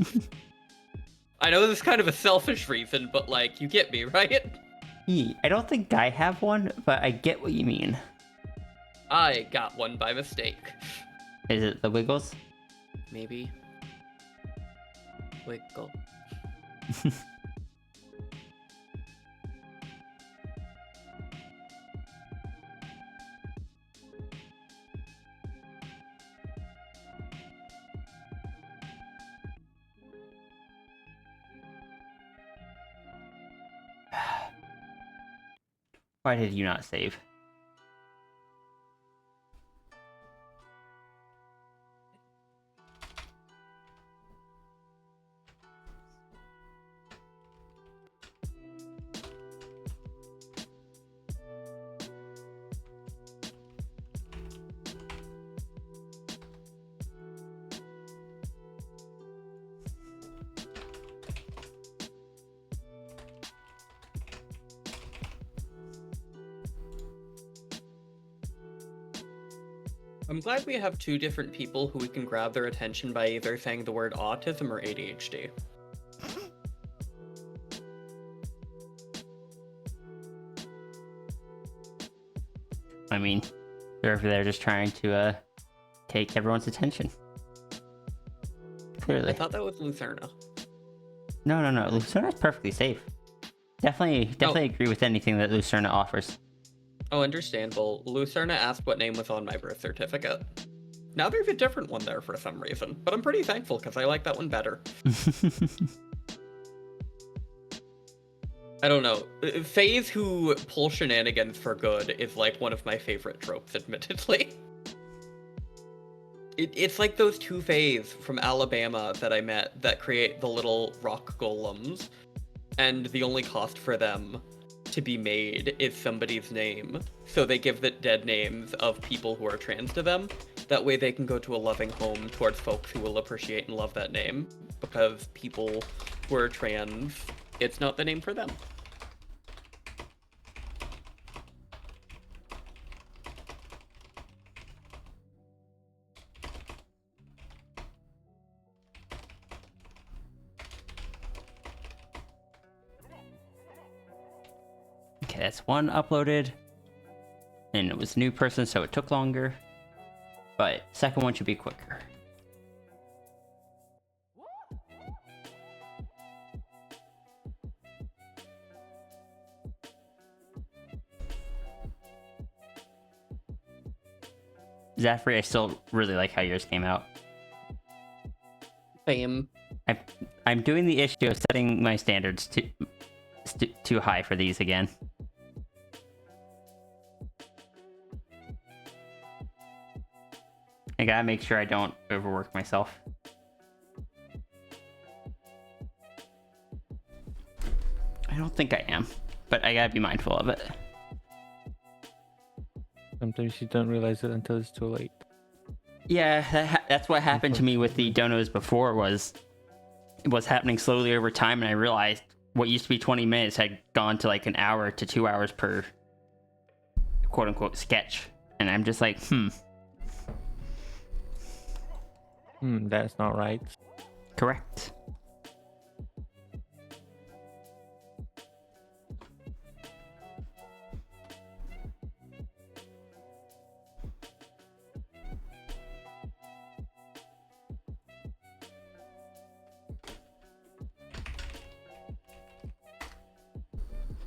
Speaker 4: I know this is kind of a selfish reason, but like, you get me, right?
Speaker 5: I don't think I have one, but I get what you mean.
Speaker 4: I got one by mistake.
Speaker 5: Is it the Wiggles?
Speaker 4: Maybe. Wiggle.
Speaker 5: Why did you not save?
Speaker 4: I'm glad we have two different people who we can grab their attention by either saying the word autism or ADHD.
Speaker 5: I mean, they're over there just trying to take everyone's attention. Clearly.
Speaker 4: I thought that was Lucerna.
Speaker 5: No. Lucerna's perfectly safe. Definitely agree with anything that Lucerna offers.
Speaker 4: Oh, understandable. Lucerna asked what name was on my birth certificate. Now there's a different one there for some reason, but I'm pretty thankful because I like that one better. I don't know. Fays who pull shenanigans for good is like one of my favorite tropes, admittedly. It's like those two Fays from Alabama that I met that create the little rock golems, and the only cost for them to be made is somebody's name. So they give the dead names of people who are trans to them. That way they can go to a loving home towards folks who will appreciate and love that name. Because people who are trans, it's not the name for them.
Speaker 5: Okay, that's one uploaded. And it was a new person, so it took longer. But second one should be quicker. Zafri, I still really like how yours came out.
Speaker 4: Same.
Speaker 5: I'm doing the issue of setting my standards too high for these again. I gotta make sure I don't overwork myself. I don't think I am, but I gotta be mindful of it.
Speaker 6: Sometimes you don't realize it until it's too late.
Speaker 5: Yeah, that's what happened to me with the donos before. It was happening slowly over time, and I realized what used to be 20 minutes had gone to like an hour to 2 hours per quote unquote sketch. And I'm just like,
Speaker 6: That's not right.
Speaker 5: correct.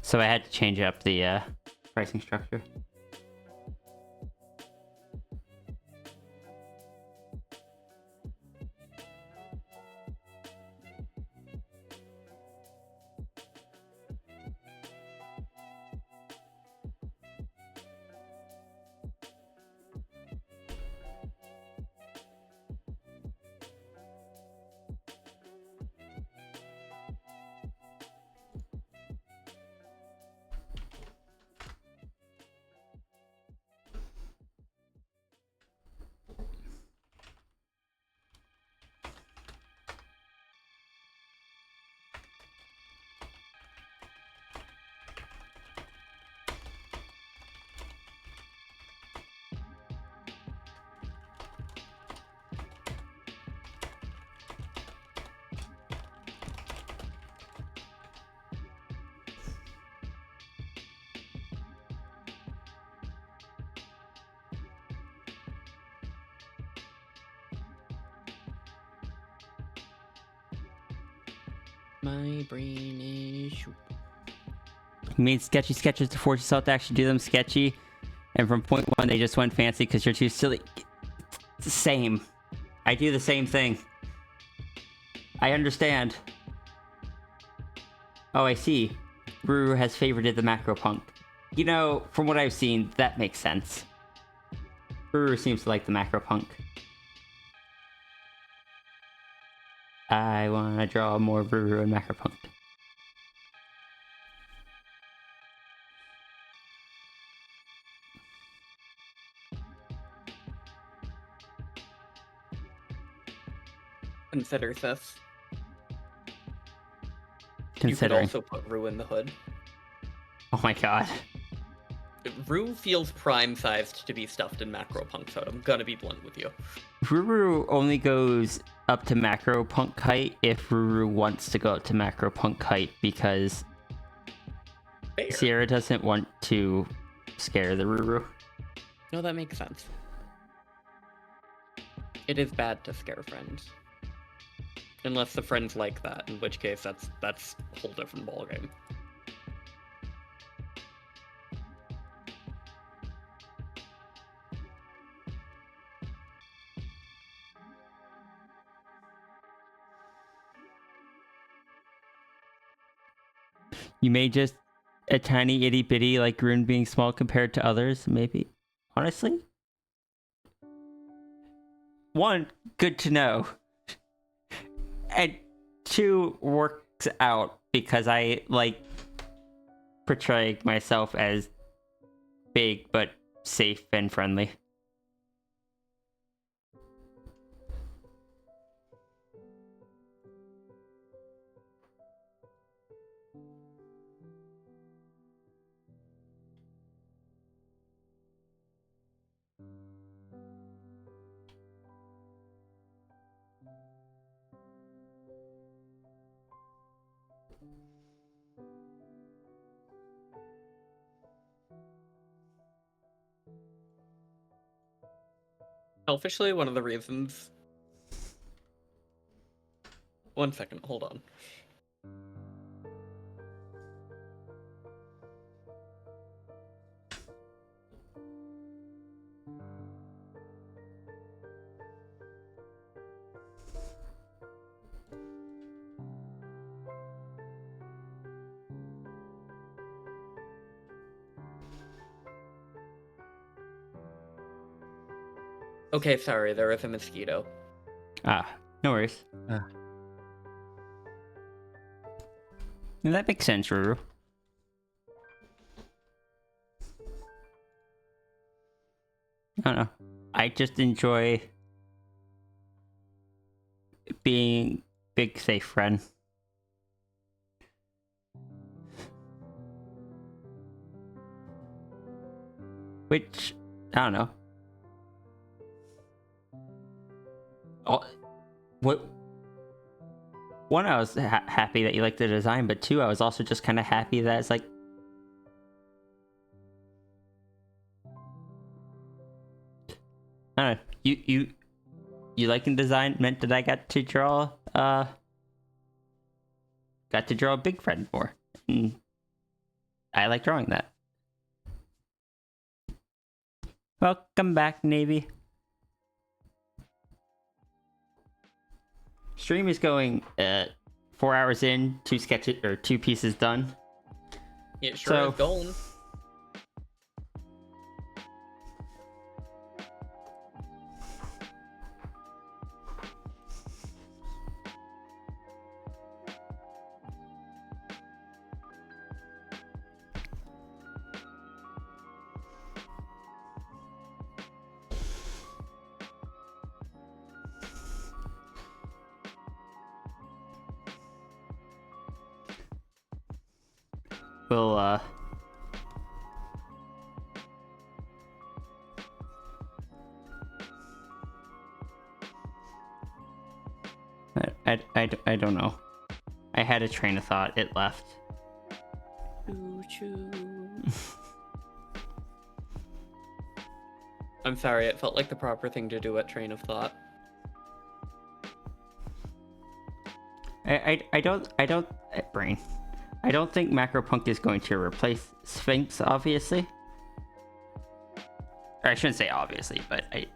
Speaker 5: So I had to change up the pricing structure.
Speaker 4: My brain is shoot.
Speaker 5: You made sketchy sketches to force yourself to actually do them sketchy, and from point one they just went fancy because you're too silly. It's the same. I do the same thing. I understand. Oh, I see. Ruru has favorited the macro punk. You know, from what I've seen, that makes sense. Ruru seems to like the macro punk. I want to draw more Ruru and macro punk.
Speaker 4: Consider this.
Speaker 5: Considering.
Speaker 4: You could also put Rue in the hood.
Speaker 5: Oh my god.
Speaker 4: Rue feels prime-sized to be stuffed in macro punk, so I'm gonna be blunt with you.
Speaker 5: Ruru only goes up to macro punk height if Ruru wants to go up to macro punk height, because
Speaker 4: Fair.
Speaker 5: Sierra doesn't want to scare the Ruru.
Speaker 4: No, that makes sense. It is bad to scare friends. Unless the friends like that, in which case that's a whole different ballgame.
Speaker 5: You may just a tiny itty bitty like Rune being small compared to others, maybe. Honestly? One, good to know. And two, works out because I like portraying myself as big but safe and friendly.
Speaker 4: Selfishly, one of the reasons... One second, hold on. Okay, sorry, there is a mosquito.
Speaker 5: Ah, no worries. That makes sense, Ruru. I don't know. I just enjoy being big safe friend. Which, I don't know. Oh, what? One, I was happy that you liked the design, but two, I was also just kind of happy that it's like, I don't know. You liking the design meant that I got to draw a big friend more, and I like drawing that. Welcome back, Navy. Stream is going 4 hours in, 2 sketches or 2 pieces done.
Speaker 4: It sure is going.
Speaker 5: We'll I don't know. I had a train of thought. It left.
Speaker 4: I'm sorry, it felt like the proper thing to do at train of thought.
Speaker 5: I don't brain. I don't think Macropunk is going to replace Sphinx, obviously. Or I shouldn't say obviously, but it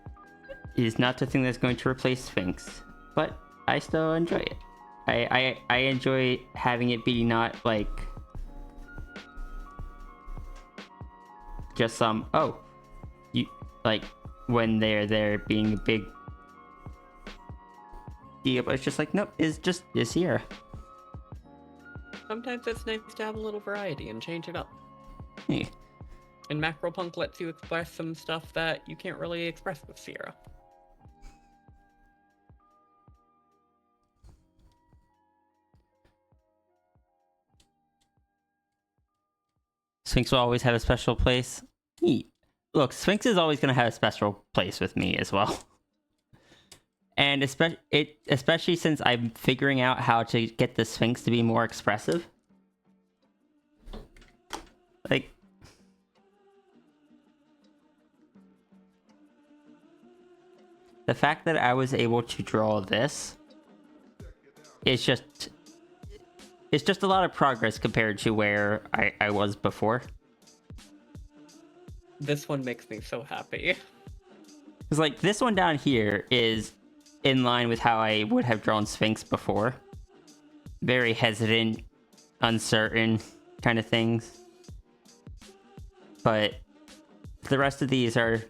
Speaker 5: is not the thing that's going to replace Sphinx. But I still enjoy it. I enjoy having it be not like just some you like when they're there being a big deal, but it's just like nope, it's Sierra.
Speaker 4: Sometimes it's nice to have a little variety and change it up.
Speaker 5: Yeah.
Speaker 4: And Macropunk lets you express some stuff that you can't really express with Sierra.
Speaker 5: Sphinx will always have a special place. Look, Sphinx is always going to have a special place with me as well. And especially since I'm figuring out how to get the Sphinx to be more expressive. Like, the fact that I was able to draw this is just... It's just a lot of progress compared to where I was before.
Speaker 4: This one makes me so happy.
Speaker 5: Because, like, this one down here is in line with how I would have drawn Sphinx before. Very hesitant, uncertain kind of things. But the rest of these are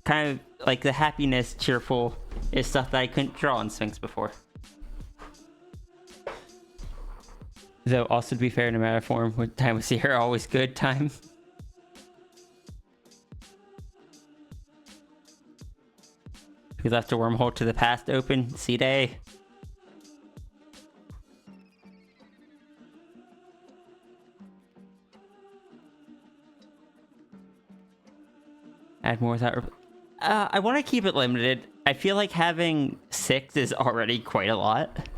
Speaker 5: kind of like the happiness, cheerful, is stuff that I couldn't draw in Sphinx before. Though, also to be fair, no matter form, with time with Sierra, always good time. We left a wormhole to the past open. C-Day. Add more without... I want to keep it limited. I feel like having 6 is already quite a lot.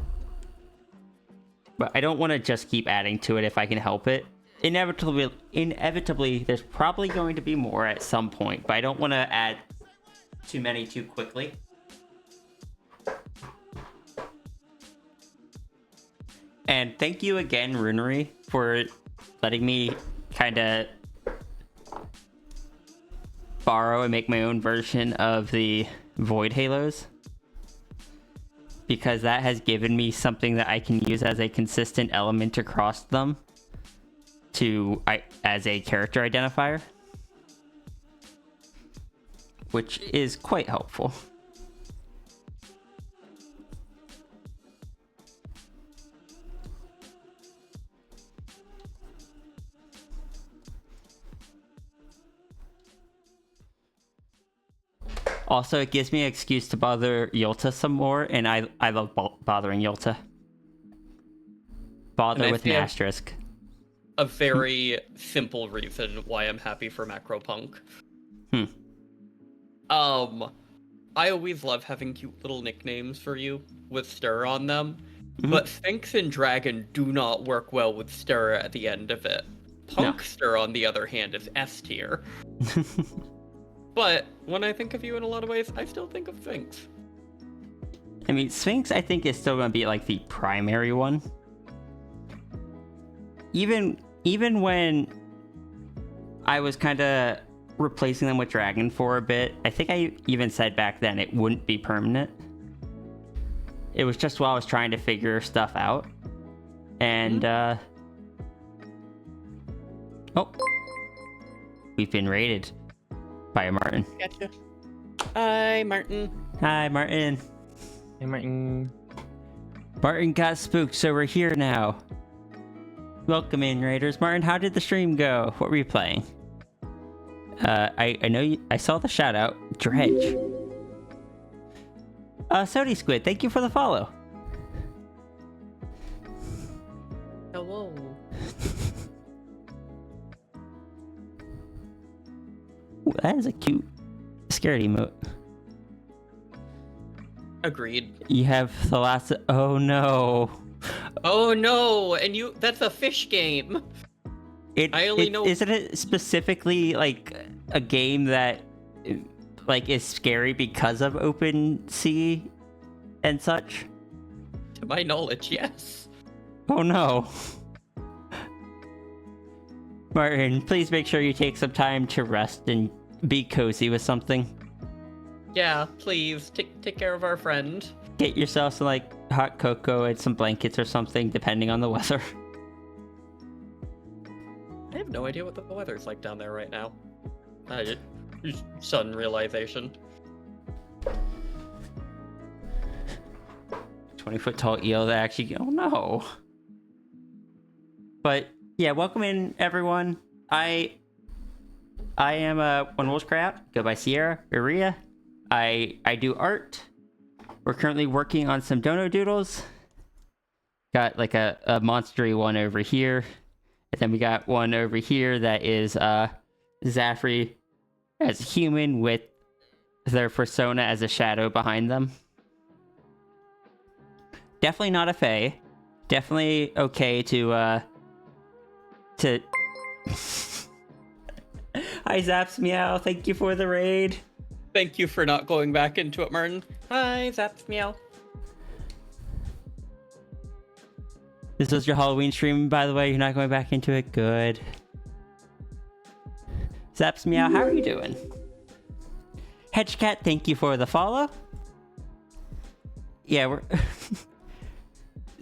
Speaker 5: But I don't want to just keep adding to it if I can help it. Inevitably, there's probably going to be more at some point, but I don't want to add too many too quickly. And thank you again, Runery, for letting me kind of borrow and make my own version of the Void Halos. Because that has given me something that I can use as a consistent element across them as a character identifier, which is quite helpful. Also, it gives me an excuse to bother Yolta some more, and I love bothering Yolta. Bother with an asterisk.
Speaker 4: A very simple reason why I'm happy for Macropunk. I always love having cute little nicknames for you with stir on them, but Sphinx and Dragon do not work well with stir at the end of it. Punkster, on the other hand, is S tier. But when I think of you in a lot of ways, I still think of Sphinx.
Speaker 5: I mean, Sphinx, I think, is still going to be like the primary one. Even when I was kind of replacing them with Dragon for a bit, I think I even said back then it wouldn't be permanent. It was just while I was trying to figure stuff out. And, oh. We've been raided. By Martin.
Speaker 4: Gotcha. Hi, Martin.
Speaker 5: Hi, Martin.
Speaker 6: Hey, Martin.
Speaker 5: Martin got spooked, so we're here now. Welcome in, Raiders. Martin, how did the stream go? What were you playing? I know I saw the shout out. Dredge. Sody Squid, thank you for the follow.
Speaker 4: Hello.
Speaker 5: Ooh, that is a cute scaredy emote.
Speaker 4: Agreed.
Speaker 5: You have the last... Oh, no.
Speaker 4: Oh, no! And that's a fish game! I only know...
Speaker 5: Isn't it specifically, like, a game that, like, is scary because of open sea and such?
Speaker 4: To my knowledge, yes.
Speaker 5: Oh no. Martin, please make sure you take some time to rest and be cozy with something.
Speaker 4: Yeah, please, take care of our friend.
Speaker 5: Get yourself some, like, hot cocoa and some blankets or something, depending on the weather.
Speaker 4: I have no idea what the weather's like down there right now. Just sudden realization.
Speaker 5: 20-foot tall eel that actually... Oh no. But, yeah, welcome in, everyone. I am One Wolf's Crowd. Go by Sierra, Maria. I do art. We're currently working on some Doodles. Got like a monstery one over here. And then we got one over here that is Zaffrey as a human with their persona as a shadow behind them. Definitely not a fae. Definitely okay to Hi Zaps Meow, thank you for the raid.
Speaker 4: Thank you for not going back into it, Martin. Hi, Zaps Meow.
Speaker 5: This was your Halloween stream, by the way. You're not going back into it. Good. Zaps Meow, how are you doing? Hedgecat, thank you for the follow. Yeah, we're...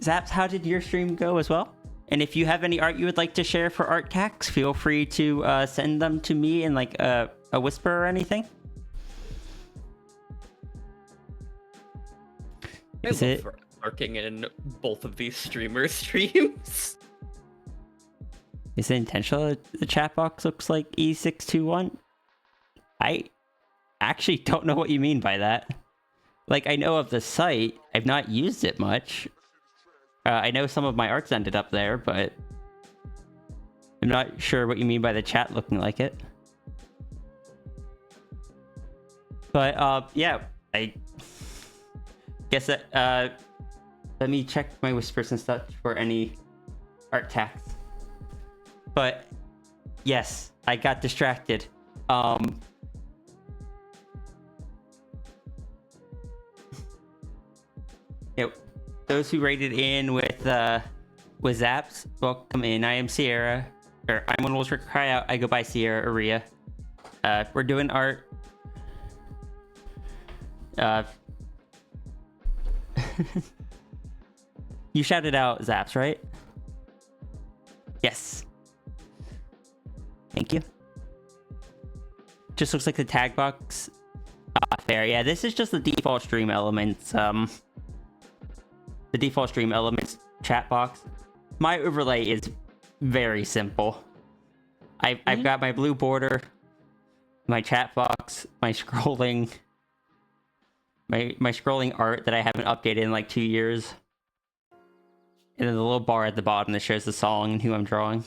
Speaker 5: Zaps, how did your stream go as well? And if you have any art you would like to share for Art Tax, feel free to send them to me in like a whisper or anything.
Speaker 4: I love lurking in both of these streamers' streams.
Speaker 5: Is it intentional the chat box looks like E621? I actually don't know what you mean by that. Like, I know of the site. I've not used it much. I know some of my art's ended up there, but I'm not sure what you mean by the chat looking like it. But, yeah, I guess that, let me check my whispers and stuff for any art tax. But, yes, I got distracted. Those who rated in with Zaps, welcome in. I am Sierra, or I'm One Wolf's Cry Out. I go by Sierra Aria. We're doing art. You shouted out Zaps, right? Yes. Thank you. Just looks like the tag box. Fair. Yeah, this is just the default stream elements. The default stream elements chat box. My overlay is very simple. I've got my blue border, my chat box, my scrolling art that I haven't updated in like 2 years. And then the little bar at the bottom that shows the song and who I'm drawing.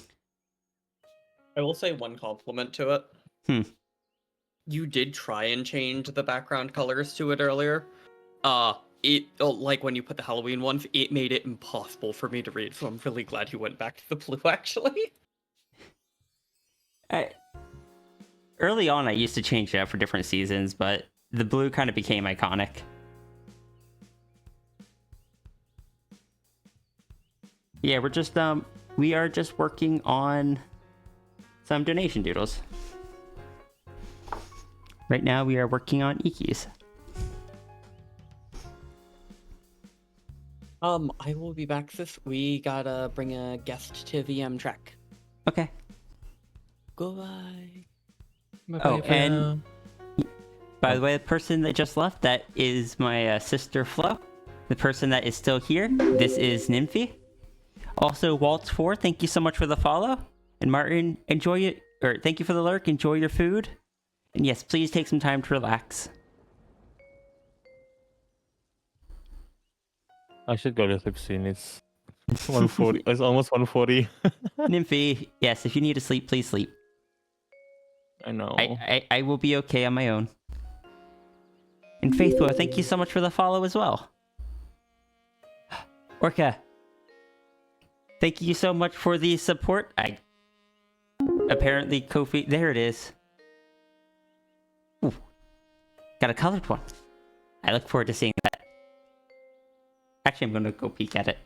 Speaker 4: I will say one compliment to it. You did try and change the background colors to it earlier. Like when you put the Halloween ones, it made it impossible for me to read, so I'm really glad you went back to the blue, actually.
Speaker 5: Early on, I used to change it up for different seasons, but the blue kind of became iconic. Yeah, we are just working on some donation doodles. Right now, we are working on Ikis.
Speaker 4: I will be back we gotta bring a guest to VM track.
Speaker 5: Okay.
Speaker 4: Goodbye.
Speaker 5: Oh, and by the way, the person that just left, that is my sister Flo. The person that is still here, this is Nymphy. Also, Waltz4, thank you so much for the follow. And Martin, enjoy it, or thank you for the lurk, enjoy your food. And yes, please take some time to relax.
Speaker 6: I should go to sleep soon. It's 1:40. It's almost 1:40.
Speaker 5: Nymphy, yes, if you need to sleep, please sleep.
Speaker 6: I know.
Speaker 5: I will be okay on my own. And Faithful, thank you so much for the follow as well. Orca, thank you so much for the support. Apparently Kofi, there it is. Ooh, got a colored one. I look forward to seeing that. Actually, I'm gonna go peek at it.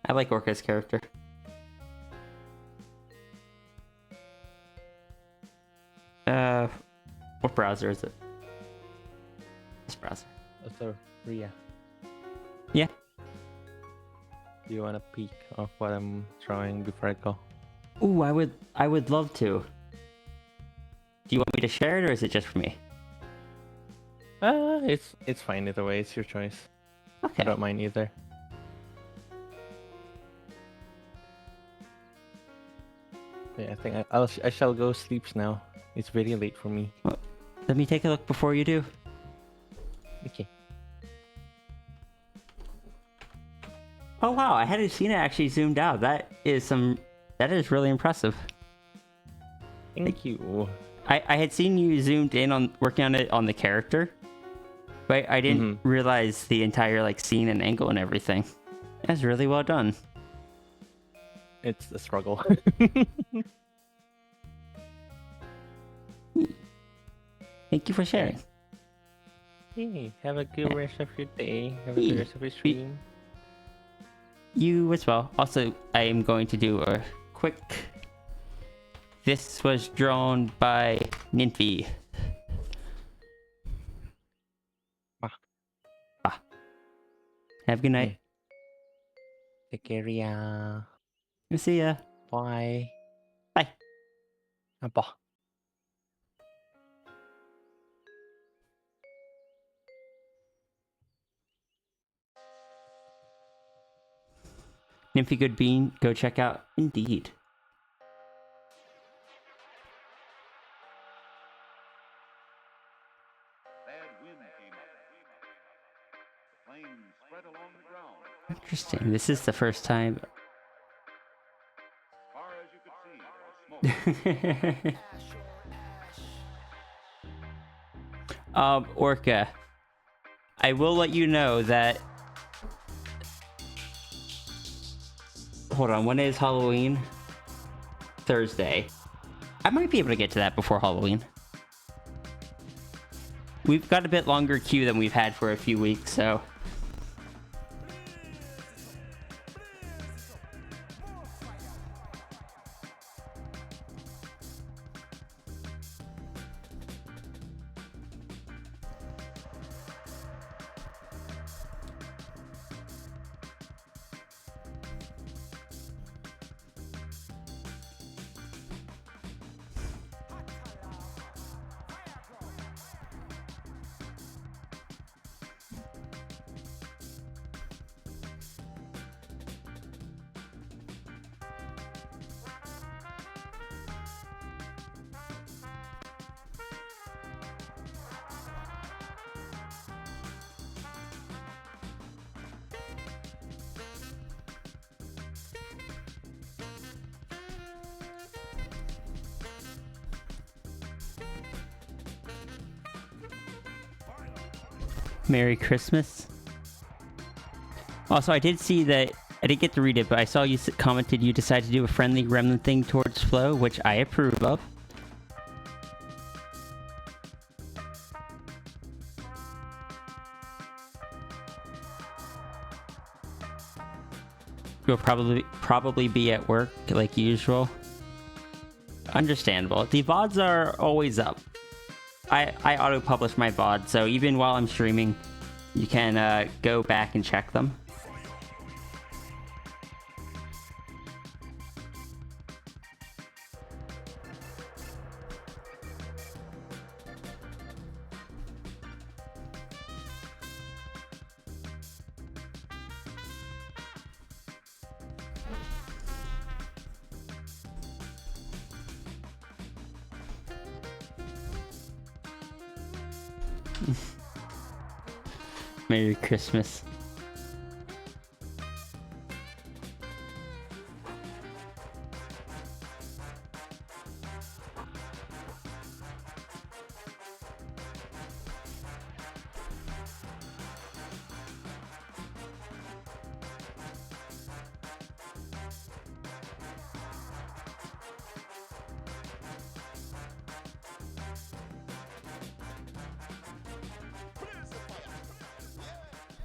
Speaker 5: I like Orca's character. What browser is it? This browser.
Speaker 6: So, Ria,
Speaker 5: Yeah.
Speaker 6: do you want a peek of what I'm drawing before I go?
Speaker 5: Ooh, I would love to. Do you want me to share it, or is it just for me?
Speaker 6: It's fine either way. It's your choice.
Speaker 5: Okay.
Speaker 6: I don't mind either. Yeah, I think I shall go sleep now. It's very late for me.
Speaker 5: Let me take a look before you do.
Speaker 6: Okay.
Speaker 5: Oh wow, I hadn't seen it actually zoomed out. That is really impressive.
Speaker 6: Thank you.
Speaker 5: I had seen you zoomed in on working on it on the character, but I didn't realize the entire like scene and angle and everything. That's really well done.
Speaker 6: It's a struggle.
Speaker 5: Thank you for sharing.
Speaker 6: Hey, have a good rest of your day. Have a good rest of your stream.
Speaker 5: You as well. Also, I am going to do a quick. This was drawn by Nymphy. Have a good night.
Speaker 6: Take care, yeah.
Speaker 5: See ya.
Speaker 6: Bye.
Speaker 5: Bye.
Speaker 6: Apa?
Speaker 5: Nymphy Good Bean, go check out Indeed. Interesting. This is the first time. Orca, I will let you know that. Hold on, when is Halloween? Thursday. I might be able to get to that before Halloween. We've got a bit longer queue than we've had for a few weeks, so. Merry Christmas. Also, I did see that, I didn't get to read it, but I saw you commented you decided to do a friendly gremlin thing towards Flo, which I approve of. You'll probably be at work like usual. Understandable. The VODs are always up. I auto-publish my VOD, so even while I'm streaming, you can go back and check them. Merry Christmas.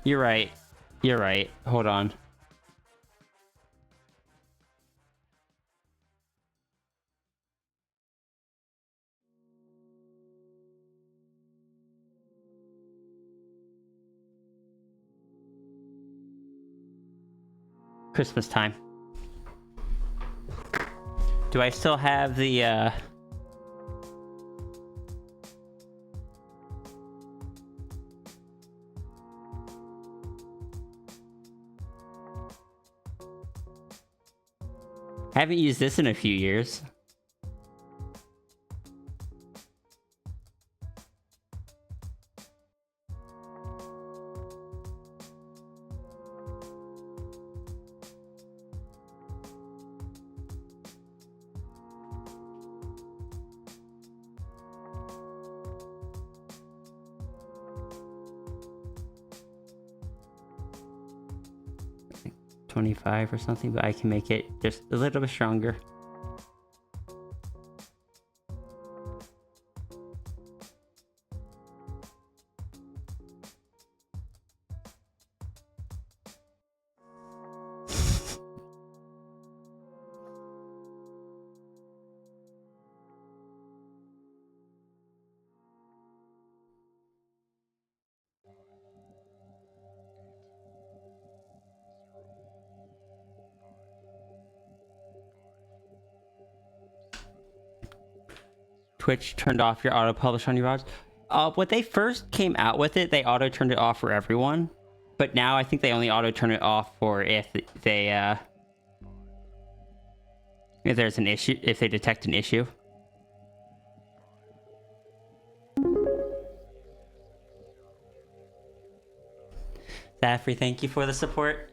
Speaker 5: You're right. You're right. Hold on. Christmas time. Do I still have the haven't used this in a few years. Like 25 or something, but I can make it just a little bit stronger. Twitch turned off your auto publish on your VODs. When they first came out with it, they auto turned it off for everyone. But now I think they only auto turn it off for if there's an issue, if they detect an issue. Zaffrey, thank you for the support.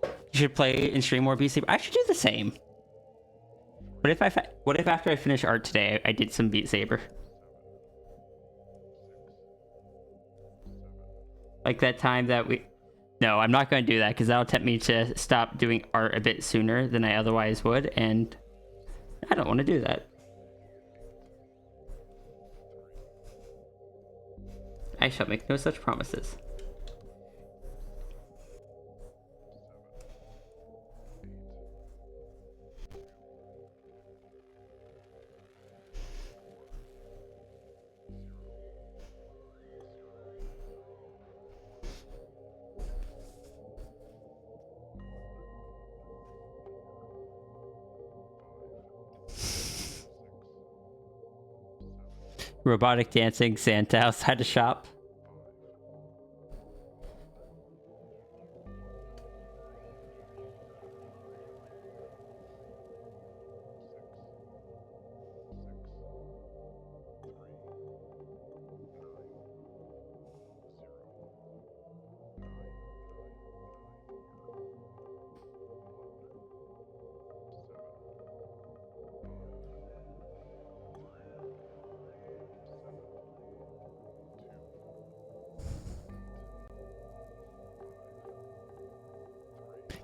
Speaker 5: You should play and stream more Beat Saber. I should do the same. What if after I finish art today, I did some Beat Saber? Like that time that we... No, I'm not going to do that because that'll tempt me to stop doing art a bit sooner than I otherwise would, and I don't want to do that. I shall make no such promises. Robotic dancing, Santa outside the shop.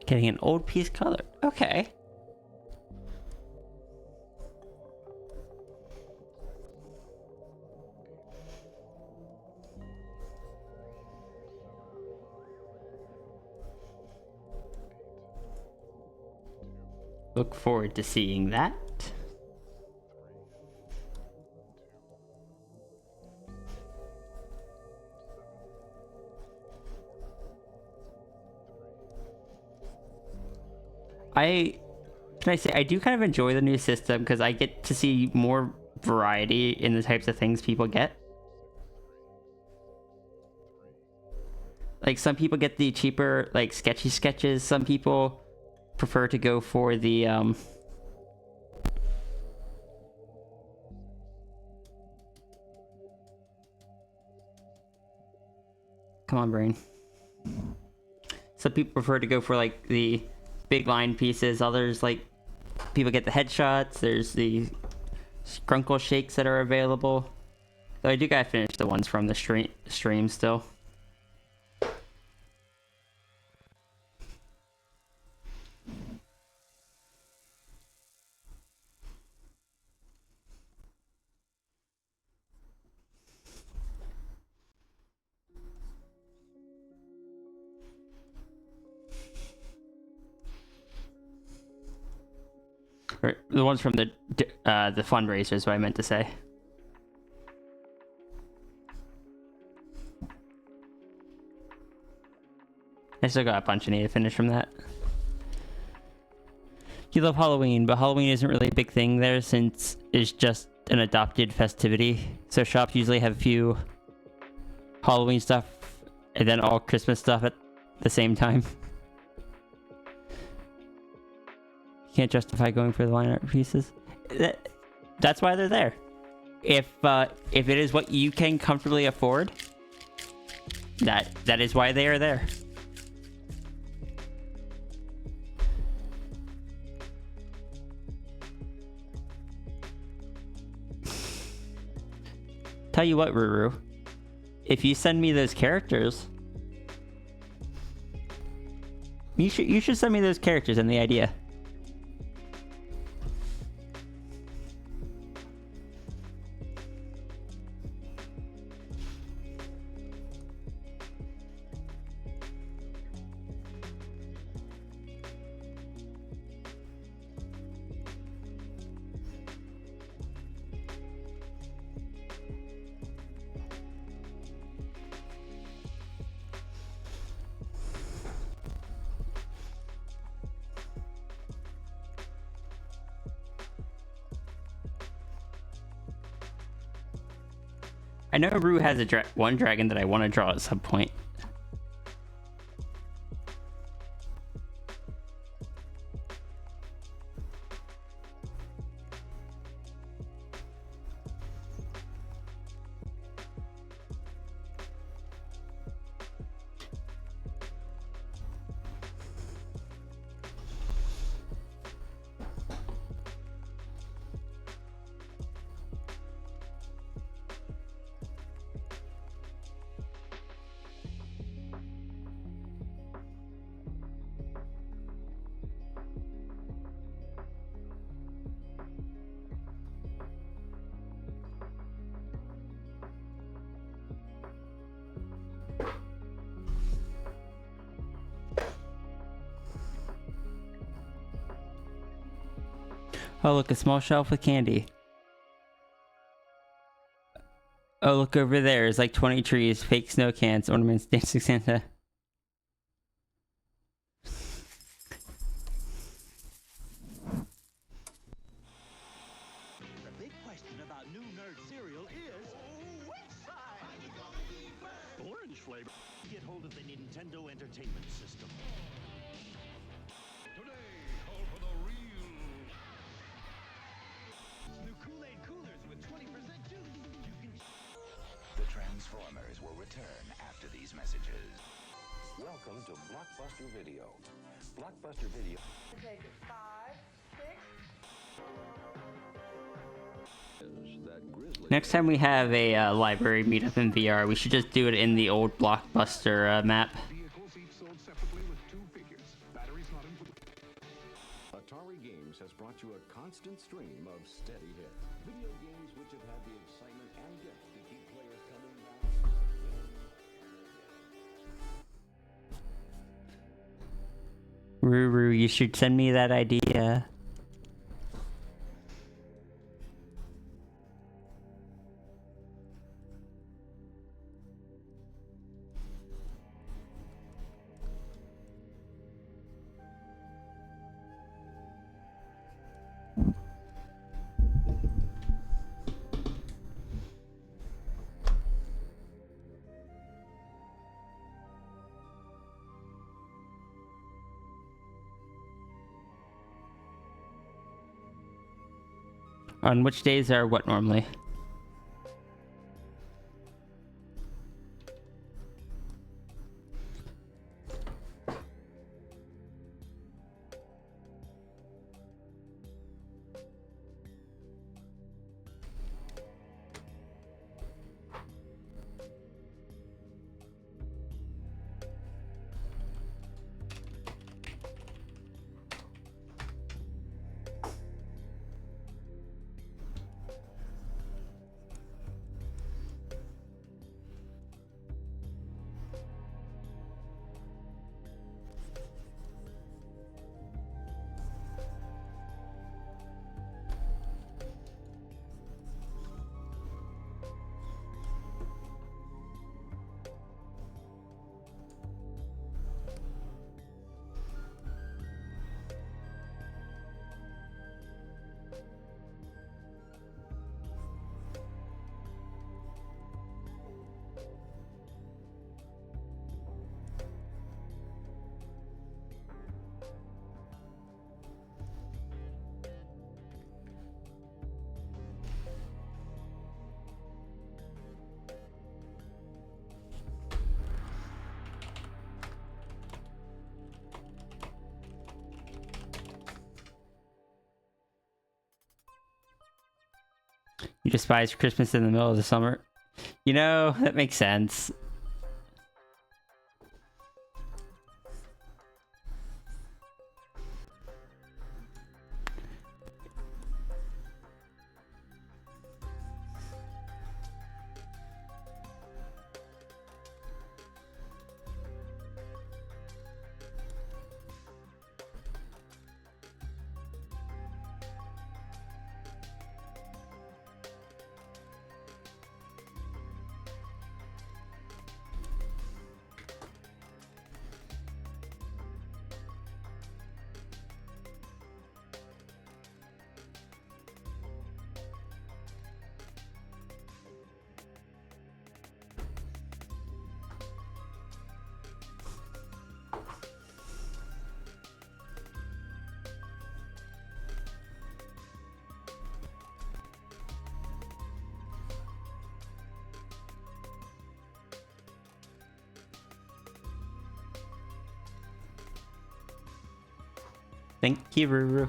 Speaker 5: Getting an old piece colored. Okay. Look forward to seeing that. Can I say I do kind of enjoy the new system because I get to see more variety in the types of things people get. Like some people get the cheaper, like sketchy sketches. Some people prefer to go for the come on, brain. Some people prefer to go for like the big line pieces. Others like people get the headshots. There's the scrunkle shakes that are available. Though I do gotta finish the ones from the stream still. Or the ones from the fundraisers, what I meant to say. I still got a bunch I need to finish from that. You love Halloween, but Halloween isn't really a big thing there since it's just an adopted festivity. So shops usually have a few Halloween stuff and then all Christmas stuff at the same time. You can't justify going for the line art pieces. That's why they're there. If it is what you can comfortably afford, that is why they are there. Tell you what, Ruru, if you send me those characters, you should send me those characters and the idea. I know Rue has one dragon that I want to draw at some point. Oh, look, a small shelf with candy. Oh, look over there. It's like 20 trees, fake snow cans, ornaments, dancing Santa.
Speaker 8: The big question about new nerd cereal is which side? Orange flavor. Get hold of the Nintendo Entertainment System. Today, call for the real. New Kool-Aid coolers with 20% juice. You can.
Speaker 9: The Transformers will return after these messages.
Speaker 2: Welcome to Blockbuster Video. Blockbuster Video.
Speaker 10: Take it 5, 6.
Speaker 5: Next time we have a library meetup in VR, we should just do it in the old Blockbuster map.
Speaker 11: Vehicles each sold separately with 2 figures. Batteries not included. Atari Games has brought you a constant stream of steady hits. Video games which have had the excitement and depth to keep players coming back.
Speaker 5: Ruru, you should send me that idea. On which days are what normally? You despise Christmas in the middle of the summer. You know, that makes sense. Thank you, Ruru.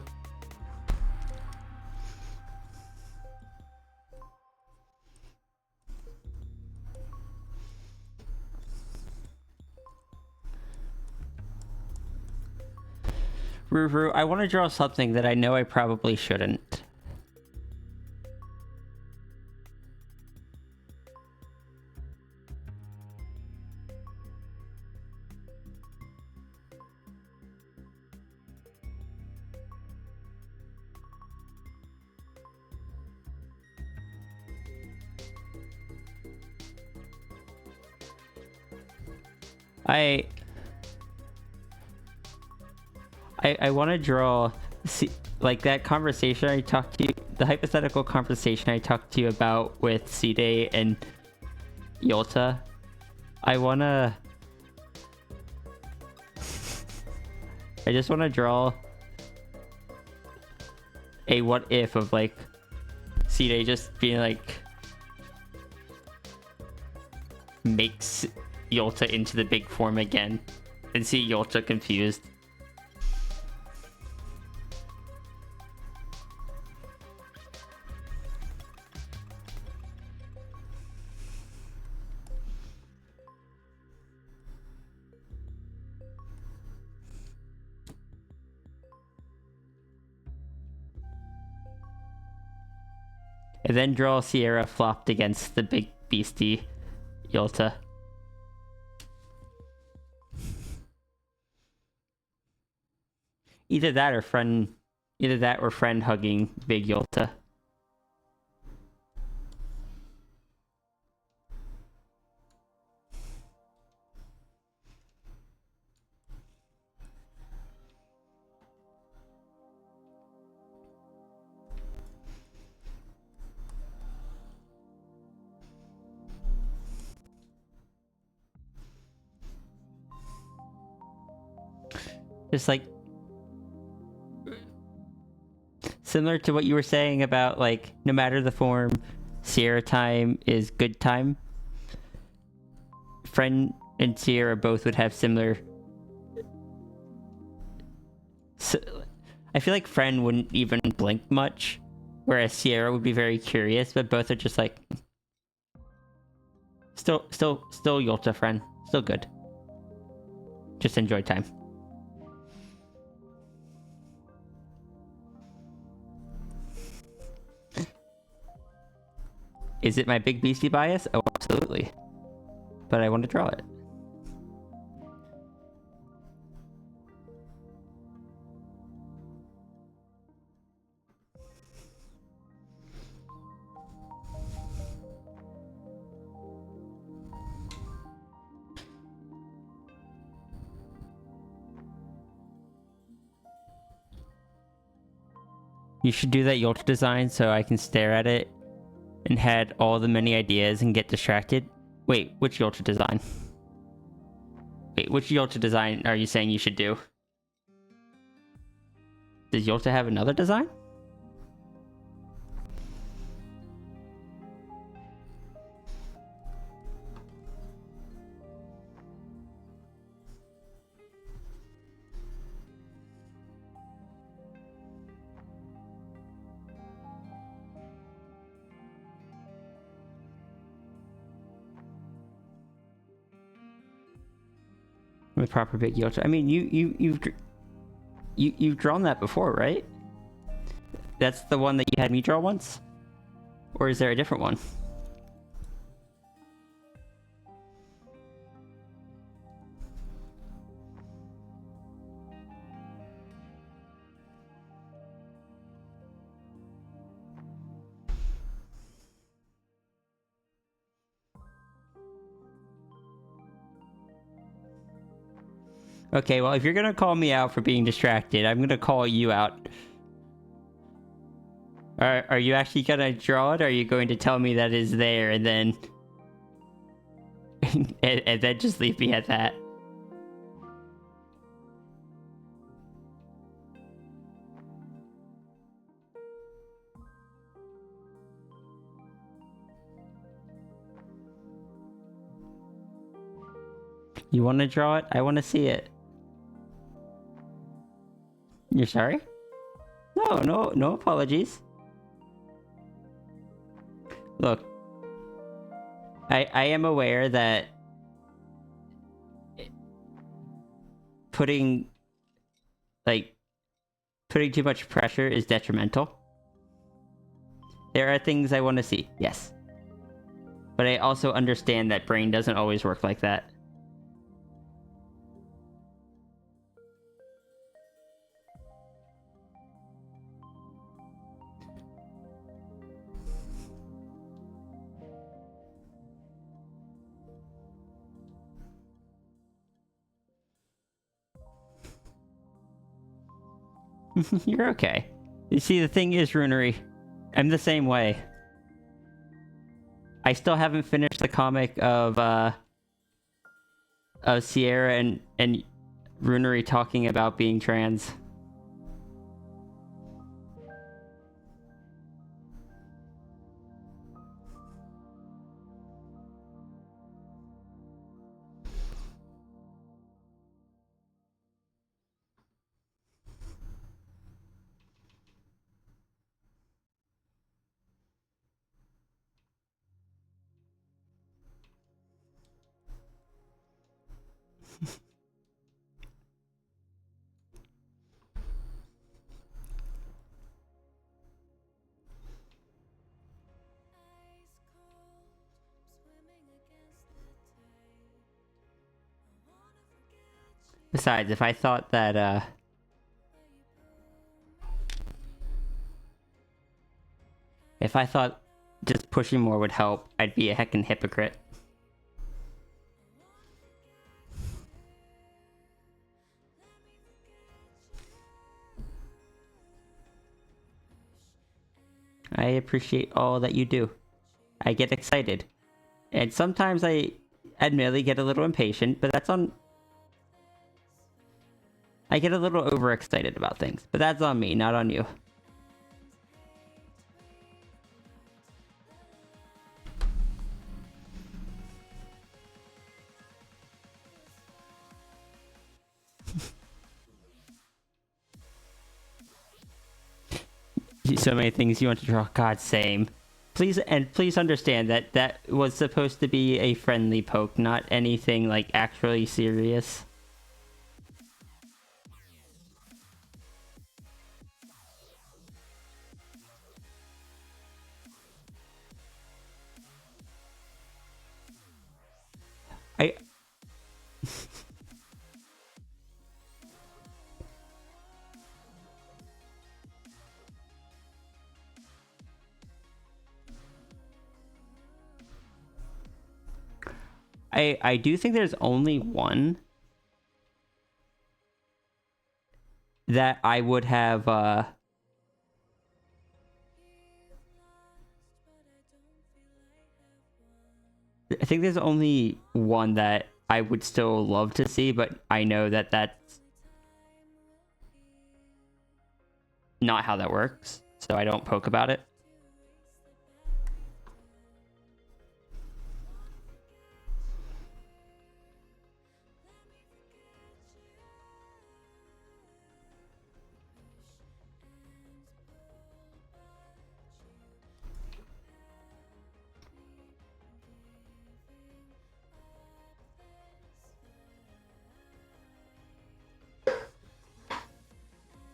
Speaker 5: Ruru, I want to draw something that I know I probably shouldn't. I want to draw, like that conversation I talked to you, the hypothetical conversation I talked to you about with C-Day and Yolta. I just want to draw a what if of like C-Day just being like makes Yolta into the big form again and see Yolta confused. And then draw Sierra flopped against the big beastie Yolta. Either that or friend hugging big Yolta. Just like similar to what you were saying about like no matter the form, Sierra time is good time. Friend and Sierra both would have similar. I feel like Friend wouldn't even blink much, whereas Sierra would be very curious. But both are just like still Yolta Friend, still good. Just enjoy time. Is it my big beastie bias? Oh, absolutely. But I want to draw it. You should do that Yolta design so I can stare at it and had all the many ideas and get distracted. Wait, which Yolta design? Wait, which Yolta design are you saying you should do? Does Yolta have another design? With proper big Yoto. I mean, you've drawn that before, right? That's the one that you had me draw once? Or is there a different one? Okay, well, if you're gonna call me out for being distracted, I'm gonna call you out. Are you actually gonna draw it, or are you going to tell me that is there and then... and then just leave me at that? You want to draw it? I want to see it. You're sorry? No apologies. Look, I am aware that putting too much pressure is detrimental. There are things I want to see, yes. But I also understand that brain doesn't always work like that. You're okay. You see, the thing is, Runery, I'm the same way. I still haven't finished the comic of Sierra and Runery talking about being trans. Besides, if I thought that, if I thought just pushing more would help, I'd be a heckin' hypocrite. I appreciate all that you do. I get excited. And sometimes I admittedly get a little impatient, but that's on... I get a little overexcited about things, but that's on me, not on you. So many things you want to draw. God, same. Please understand that that was supposed to be a friendly poke, not anything like actually serious. I do think there's only one that I would have I think there's only one that I would still love to see, but I know that that's not how that works, so I don't poke about it.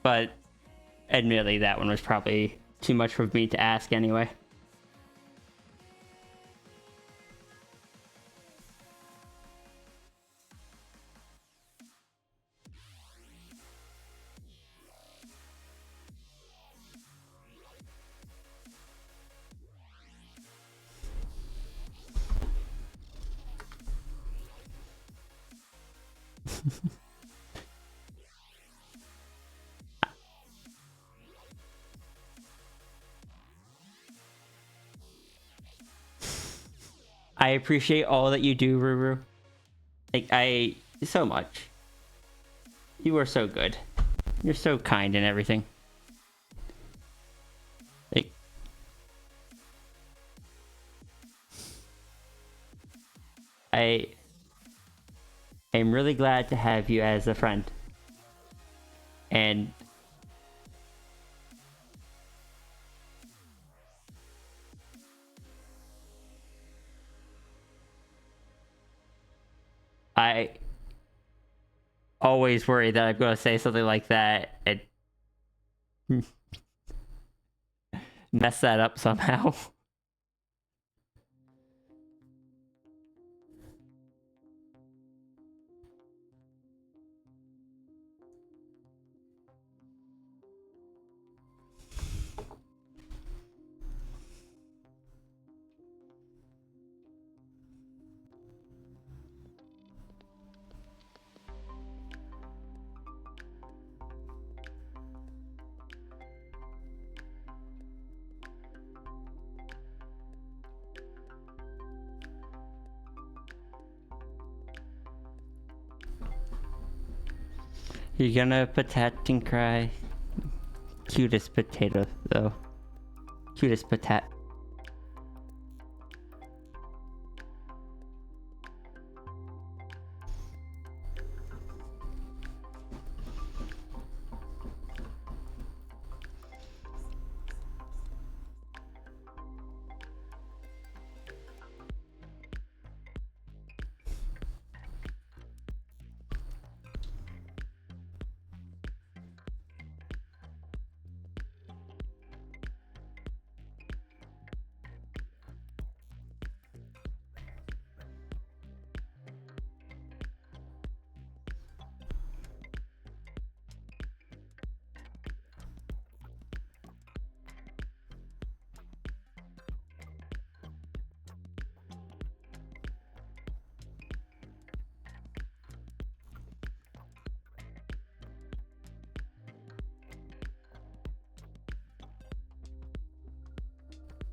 Speaker 5: but admittedly, that one was probably too much for me to ask anyway. I appreciate all that you do, Ruru. Like, so much. You are so good. You're so kind and everything. Like, I am really glad to have you as a friend. And I always worry that I'm going to say something like that and mess that up somehow. You're gonna patat and cry. Cutest potato, though. Cutest patat.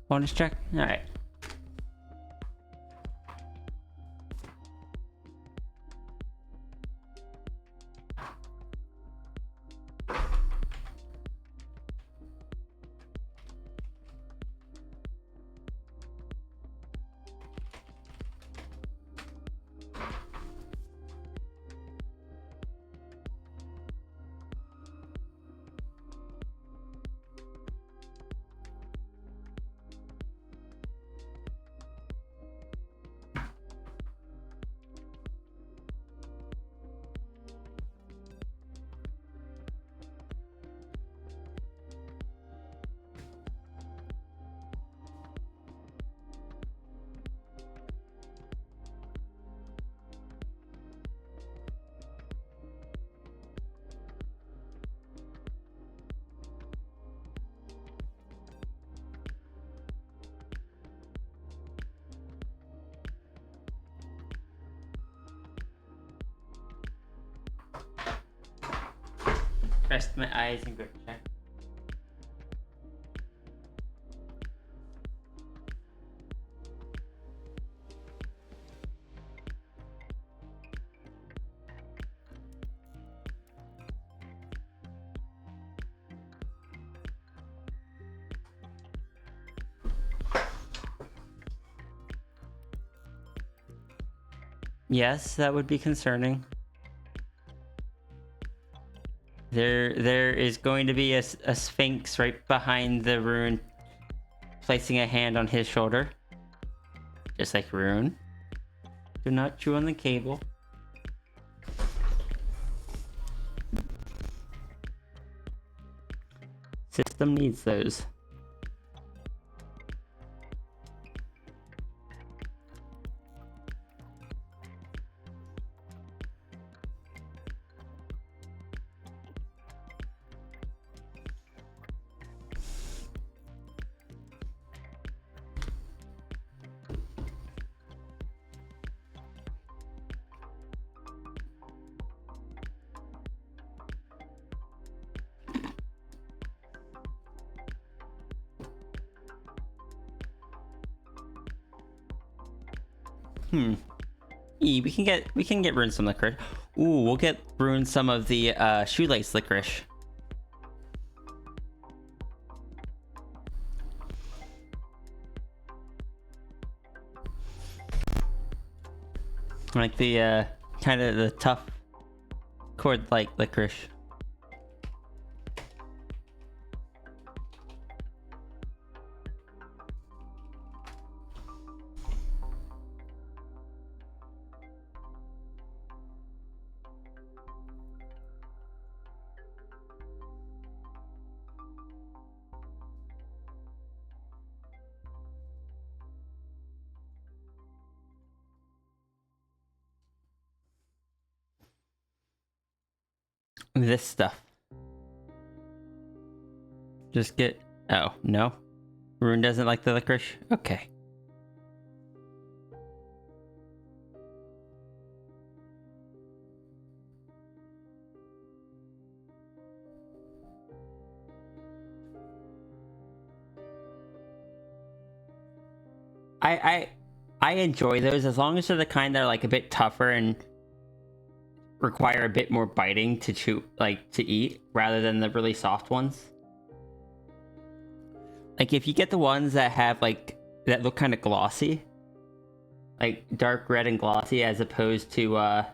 Speaker 5: Bonus check? Alright. Rest my eyes and go check. Yes, that would be concerning. There is going to be a sphinx right behind the rune, placing a hand on his shoulder. Just like Rune. Do not chew on the cable. system needs those. We can get ruined some licorice. Ooh, we'll get ruined some of the shoelace licorice. Like the kind of the tough chord like licorice. This stuff. Just get... Oh, no? Rune doesn't like the licorice? Okay. I enjoy those as long as they're the kind that are like a bit tougher and require a bit more biting to chew, like to eat, rather than the really soft ones. Like if you get the ones that have like that look kind of glossy, like dark red and glossy, as opposed to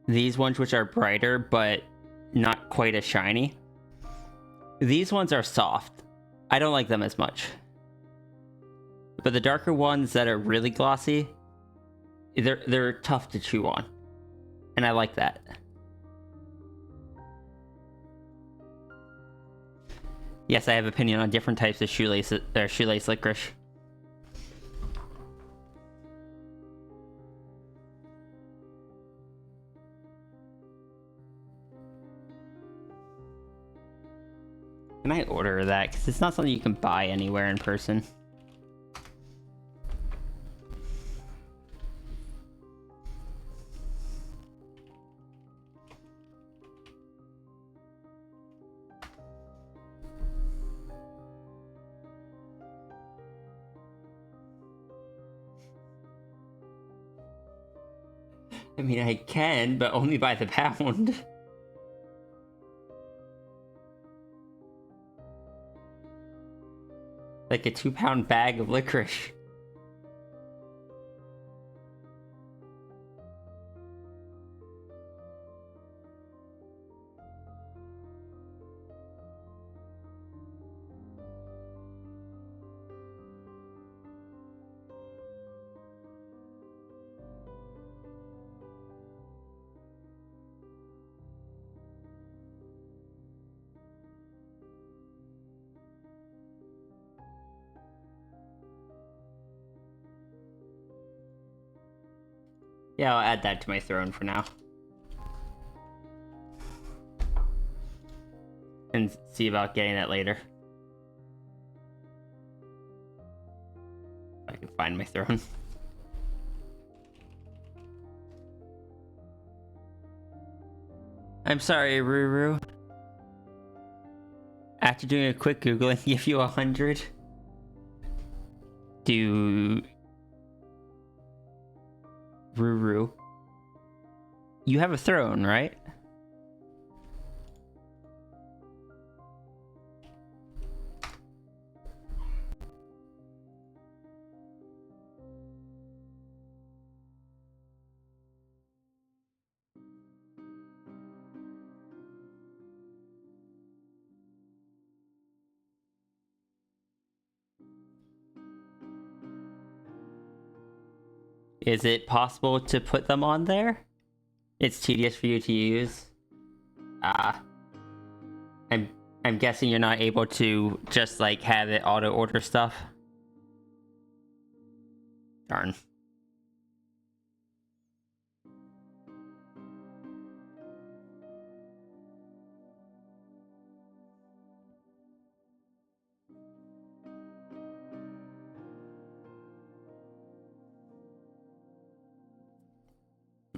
Speaker 5: these ones which are brighter but not quite as shiny. These ones are soft. I don't like them as much. But the darker ones that are really glossy, they're tough to chew on. And I like that. Yes, I have opinion on different types of shoelace licorice. Can I order that? Because it's not something you can buy anywhere in person. I mean, I can, but only by the pound. Like a 2-pound bag of licorice. Yeah, I'll add that to my throne for now. And see about getting that later. If I can find my throne. I'm sorry, Ruru. After doing a quick Google and give you 100. Ruru. You have a throne, right? Is it possible to put them on there? It's tedious for you to use. I'm guessing you're not able to just like have it auto order stuff. Darn.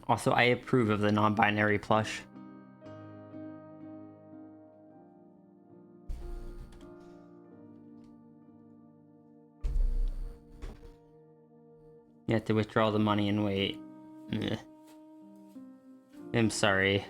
Speaker 5: Also, I approve of the non-binary plush. You have to withdraw the money and wait. Ugh. I'm sorry.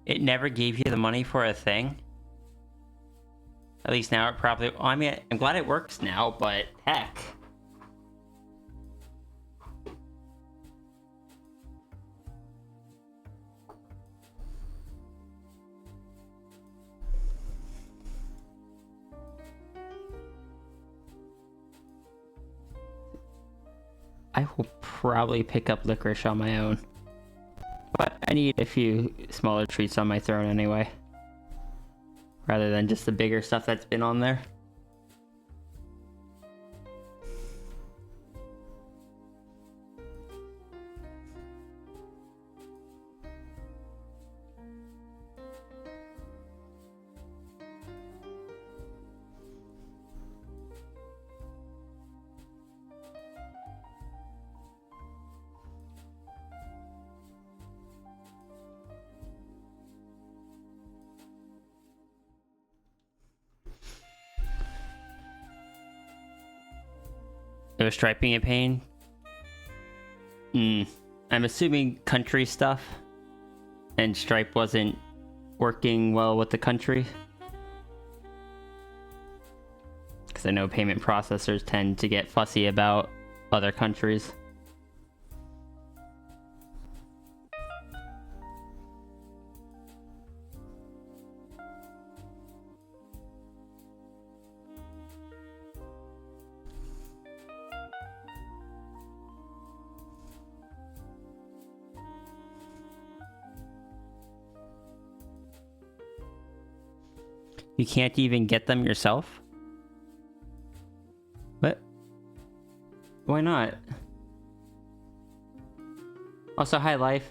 Speaker 5: It never gave you the money for a thing? At least now it probably... I mean, I'm glad it works now, but heck. I will probably pick up licorice on my own. But I need a few smaller treats on my throne anyway. Rather than just the bigger stuff that's been on there. Was striping a pain? I'm assuming country stuff. And Stripe wasn't working well with the country. Because I know payment processors tend to get fussy about other countries. You can't even get them yourself? What? Why not? Also, hi, Life.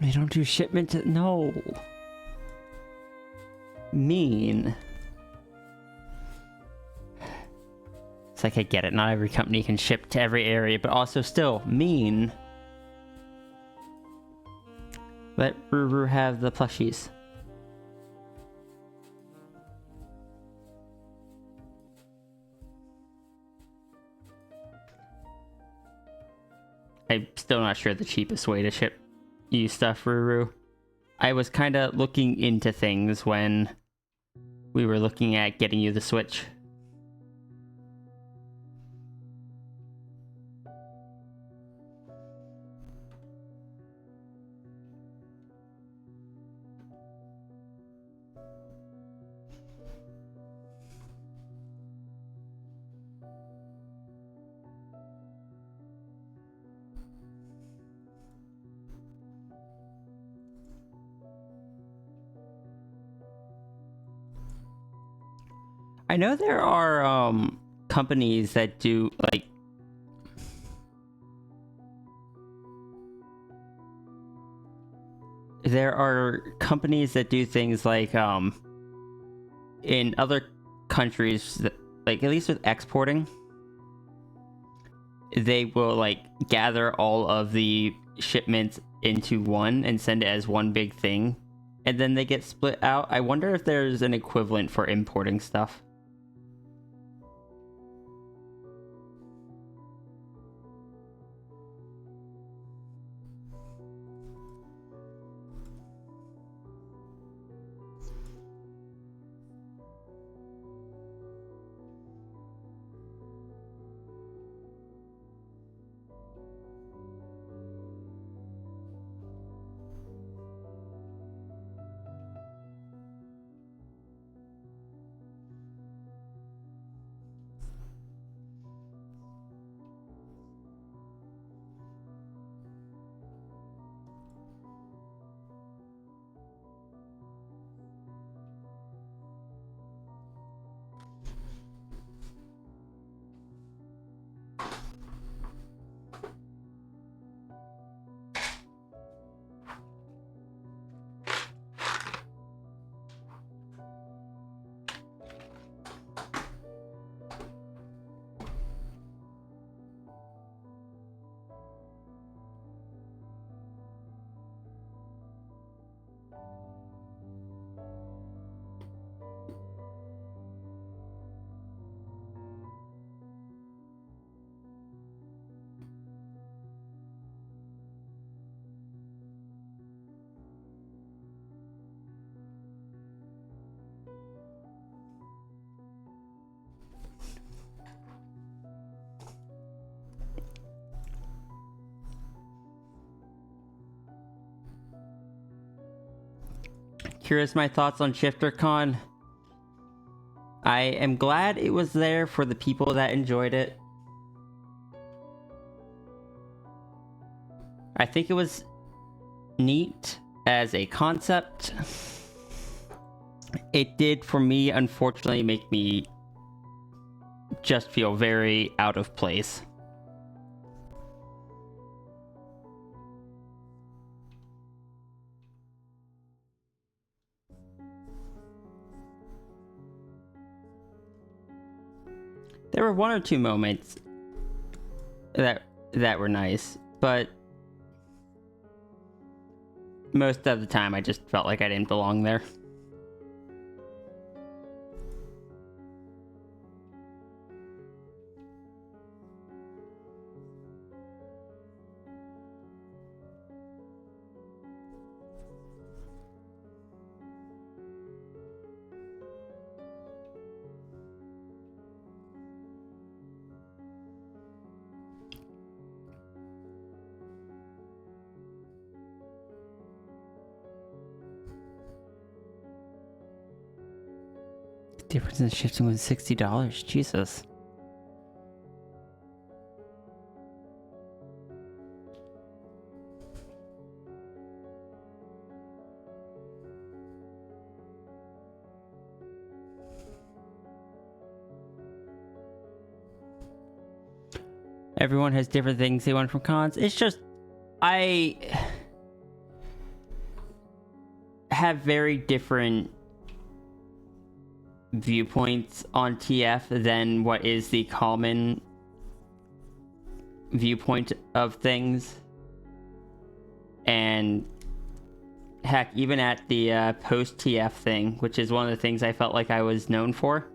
Speaker 5: They don't do shipment to... No. Mean. It's like, I get it. Not every company can ship to every area, but also still mean. Let Ruru have the plushies. I'm still not sure the cheapest way to ship you stuff, Ruru. I was kind of looking into things when we were looking at getting you the Switch. I know there are companies that do like things like in other countries, like at least with exporting, they will like gather all of the shipments into one and send it as one big thing, and then they get split out. I wonder if there's an equivalent for importing stuff. Curious my thoughts on ShifterCon. I am glad it was there for the people that enjoyed it. I think it was neat as a concept. It did, for me, unfortunately, make me just feel very out of place. There were one or two moments that were nice, but most of the time I just felt like I didn't belong there. Difference in shifting was $60. Jesus. Everyone has different things they want from cons. It's just, I have very different viewpoints on TF than what is the common viewpoint of things. And heck, even at the post TF thing, which is one of the things I felt like I was known for,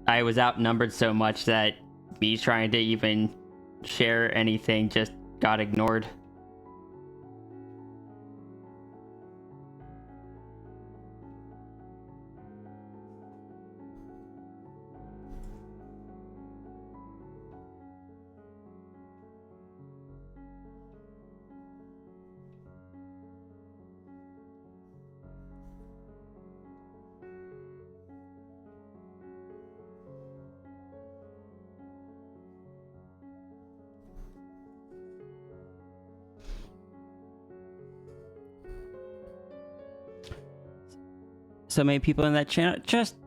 Speaker 5: I was outnumbered so much that me trying to even share anything just got ignored. So many people in that channel, just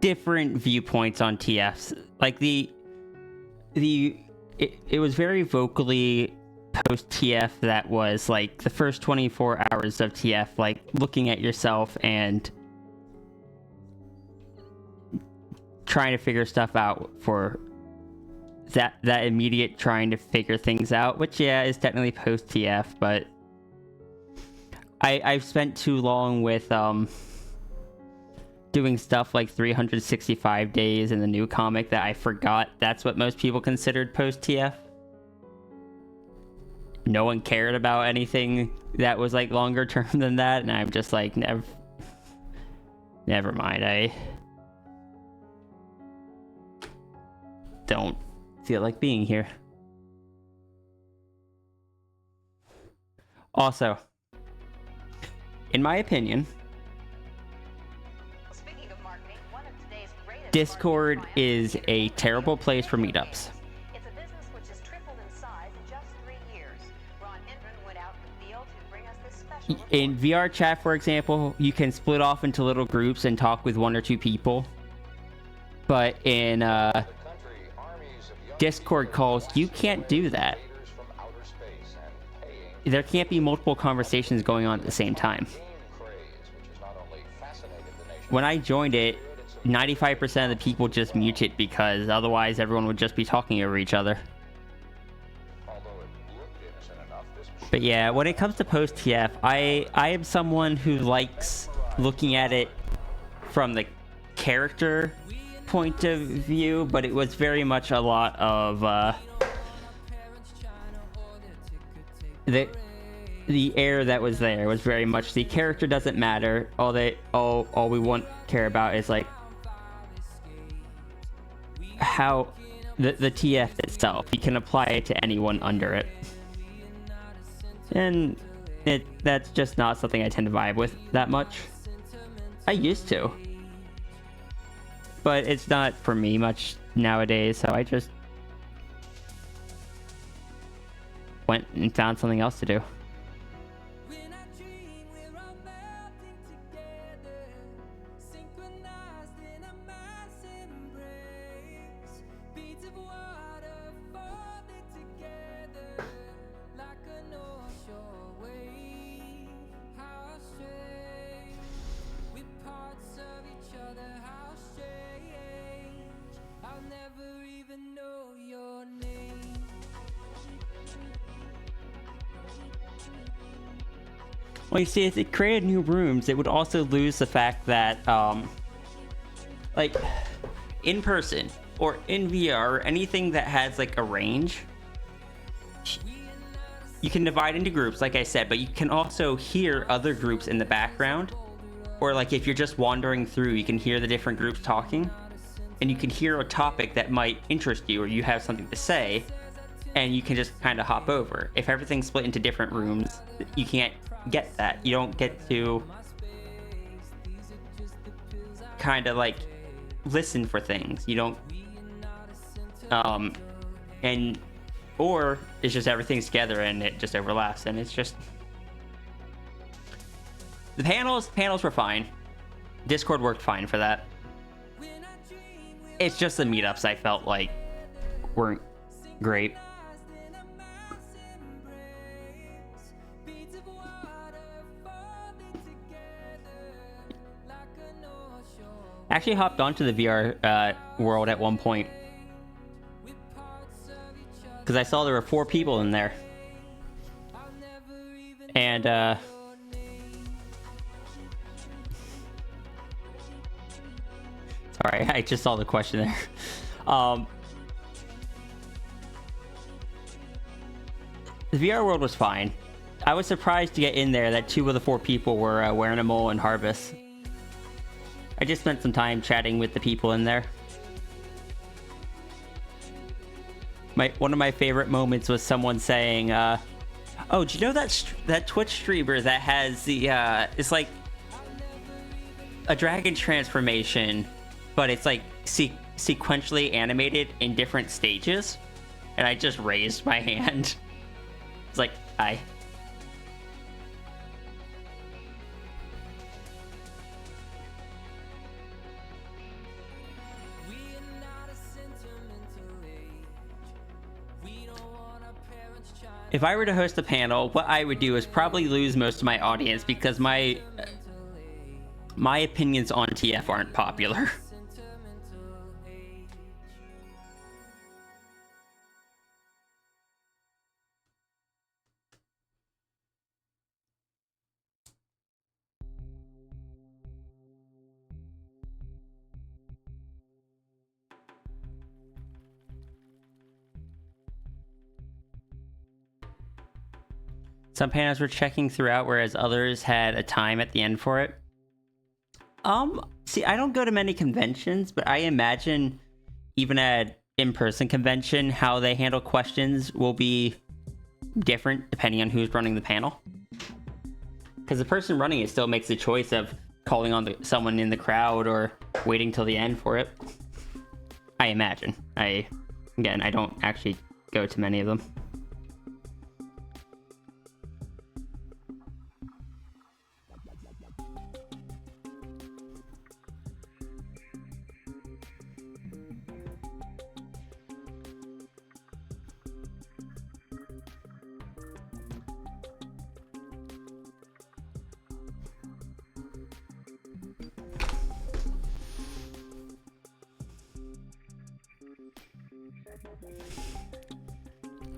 Speaker 5: different viewpoints on TFs. Like it was very vocally post TF that was like the first 24 hours of TF, like looking at yourself and trying to figure stuff out for that immediate trying to figure things out, which is technically post TF, but I've spent too long with doing stuff like 365 days in the new comic that I forgot that's what most people considered post TF. No one cared about anything that was like longer term than that, and I'm just like, never mind. I don't feel like being here. Also, in my opinion,
Speaker 10: Speaking of marketing, one of today's greatest
Speaker 5: Discord
Speaker 10: marketing triumphs
Speaker 5: is a terrible place for meetups.
Speaker 10: It's a business which has tripled in size in just 3 years. Ron Inman went out in the field to bring us this special report.
Speaker 5: In VR chat, for example, you can split off into little groups and talk with 1 or 2 people. But in Discord calls, you can't do that. There can't be multiple conversations going on at the same time. When I joined it, 95% of the people just muted because otherwise everyone would just be talking over each other. But yeah, when it comes to post TF, I am someone who likes looking at it from the character point of view, but it was very much a lot of the air that was there was very much the character doesn't matter. All we care about is like how the TF itself. You can apply it to anyone under it, and that's just not something I tend to vibe with that much. I used to, but it's not for me much nowadays, so I just went and found something else to do. Well, you see, if it created new rooms, it would also lose the fact that, like, in person or in VR, or anything that has, like, a range, you can divide into groups, like I said, but you can also hear other groups in the background. Or, like, if you're just wandering through, you can hear the different groups talking, and you can hear a topic that might interest you, or you have something to say, and you can just kind of hop over. If everything's split into different rooms, you can't get that. You don't get to kind of like listen for things. You don't or it's just everything's together and it just overlaps, and it's just the panels were fine. Discord worked fine for that. It's just the meetups I felt like weren't great. Actually hopped onto the VR world at one point because I saw there were 4 people in there, and sorry, I just saw the question there. The VR world was fine. I was surprised to get in there that 2 of the 4 people were Wernimal and Harvest. I just spent some time chatting with the people in there. One of my favorite moments was someone saying, "Oh, do you know that Twitch streamer that has the it's like a dragon transformation, but it's like sequentially animated in different stages?" And I just raised my hand. It's like, hi. if I were to host a panel, what I would do is probably lose most of my audience because my opinions on TF aren't popular. Some panels were checking throughout, whereas others had a time at the end for it. See, I don't go to many conventions, but I imagine even at in-person convention, how they handle questions will be different depending on who's running the panel. Because the person running it still makes the choice of calling on someone in the crowd or waiting till the end for it. I imagine. I don't actually go to many of them.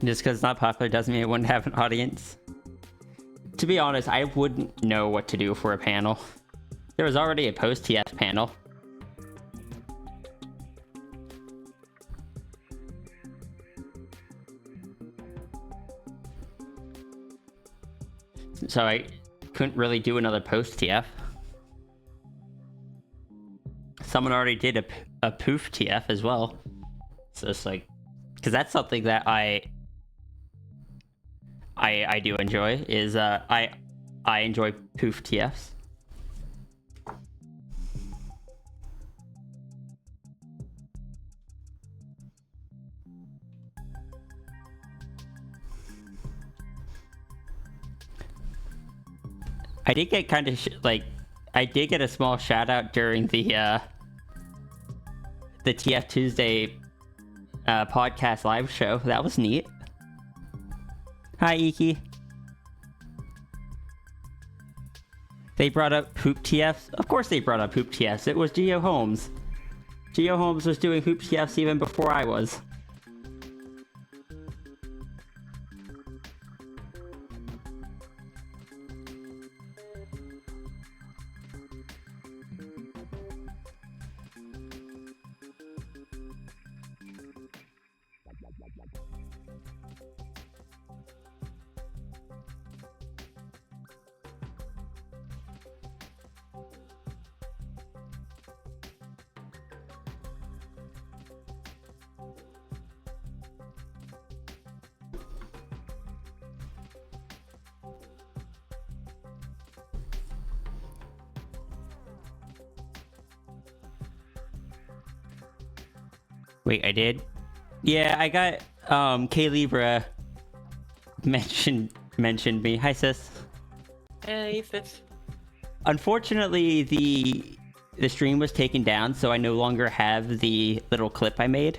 Speaker 5: Just because it's not popular doesn't mean it wouldn't have an audience. To be honest, I wouldn't know what to do for a panel. There was already a post-TF panel. So I couldn't really do another post-TF. Someone already did a poof TF as well. So it's like, because that's something that I do enjoy, is I enjoy poof TFs. I did get kind of I did get a small shout out during the TF Tuesday podcast live show. That was neat. Hi, Iki. They brought up Hoop TFs. Of course they brought up Hoop TFs. It was Geo Holmes. Geo Holmes was doing Hoop TFs even before I was. Wait, I did? Yeah, I got K Libra mentioned me. Hi, sis.
Speaker 4: Hey, sis.
Speaker 5: Unfortunately, the stream was taken down, so I no longer have the little clip I made.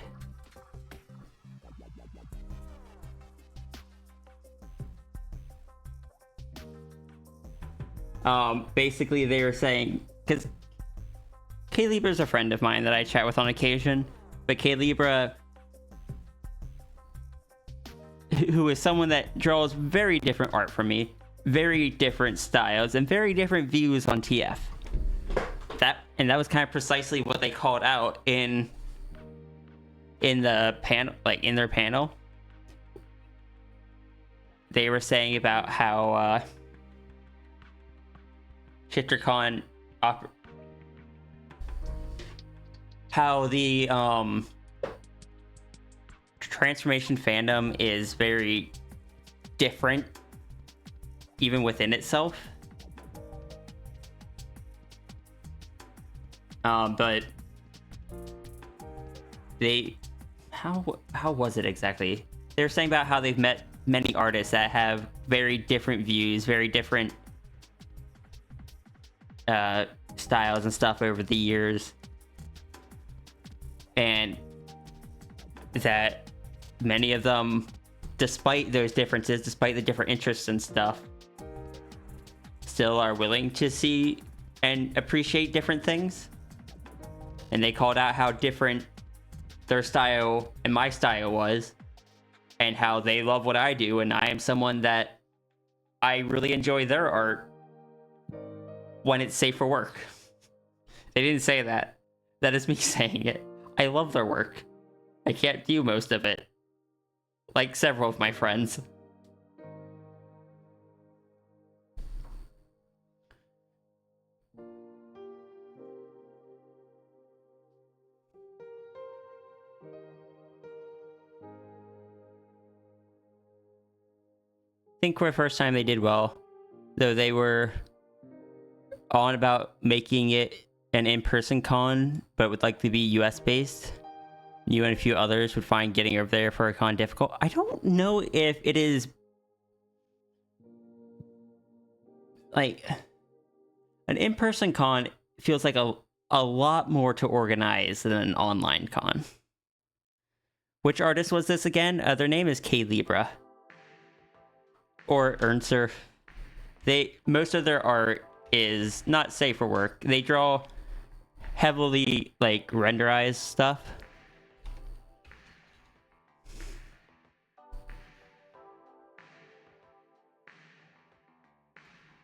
Speaker 5: Basically they were saying, because K Libra is a friend of mine that I chat with on occasion, but K Libra, who is someone that draws very different art from me, very different styles, and very different views on TF. That was kind of precisely what they called out in the panel, like in their panel. They were saying about how ShifterCon how the transformation fandom is very different even within itself. But they how was it exactly? They were saying about how they've met many artists that have very different views, very different styles and stuff over the years, and that many of them despite those differences, despite the different interests and stuff, still are willing to see and appreciate different things. And they called out how different their style and my style was, and how they love what I do, and I am someone that I really enjoy their art when it's safe for work. They didn't say that. That is me saying it. I love their work. I can't do most of it, like several of my friends. I think for the first time they did well, though they were on about making it an in-person con, but would likely be US based. You and a few others would find getting over there for a con difficult. I don't know if it is like an in-person con feels like a lot more to organize than an online con. Which artist was this again? Their name is K Libra. Or Ernster. Most of their art is not safe for work. They draw heavily like renderized stuff.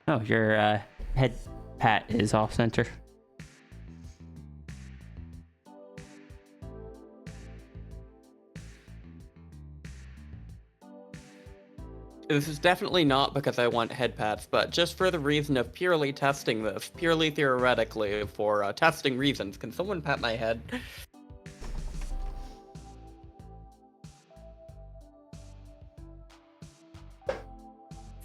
Speaker 5: Oh, your head pat is off center.
Speaker 4: This is definitely not because I want head pats, but just for the reason of purely testing this, purely theoretically, for testing reasons. Can someone pat my head?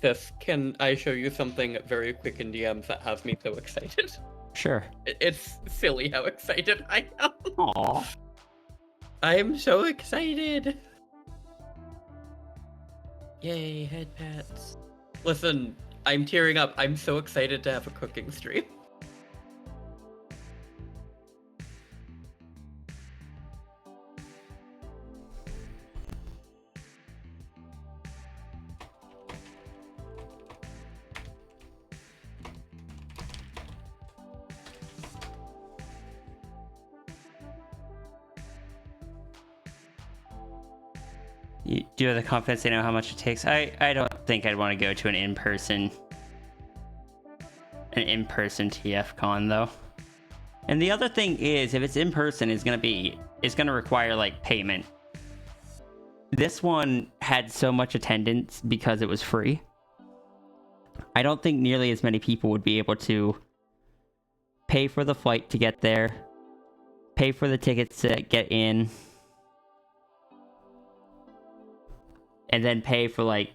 Speaker 4: Sis, can I show you something very quick in DMs that has me so excited?
Speaker 5: Sure.
Speaker 4: It's silly how excited I am.
Speaker 5: Aww.
Speaker 4: I am so excited. Yay, head pats. Listen, I'm tearing up. I'm so excited to have a cooking stream.
Speaker 5: Do you have the confidence they know how much it takes? I don't think I'd want to go to an in-person TF con though. And the other thing is, if it's in person, it's gonna require like payment. This one had so much attendance because it was free. I don't think nearly as many people would be able to pay for the flight to get there, pay for the tickets to get in, and then pay for like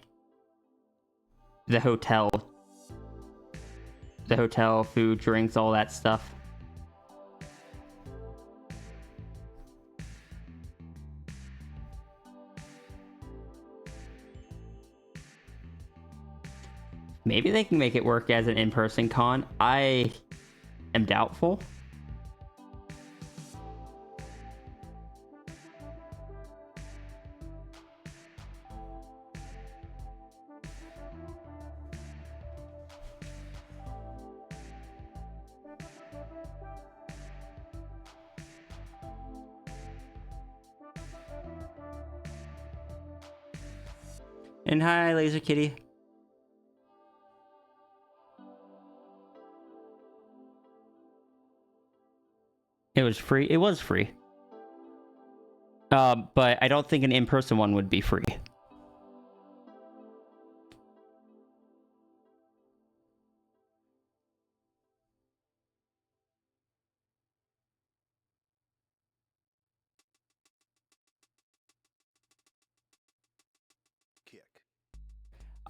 Speaker 5: the hotel, food, drinks, all that stuff. Maybe they can make it work as an in-person con. I am doubtful. And hi, Laser Kitty. It was free. It was free. But I don't think an in-person one would be free.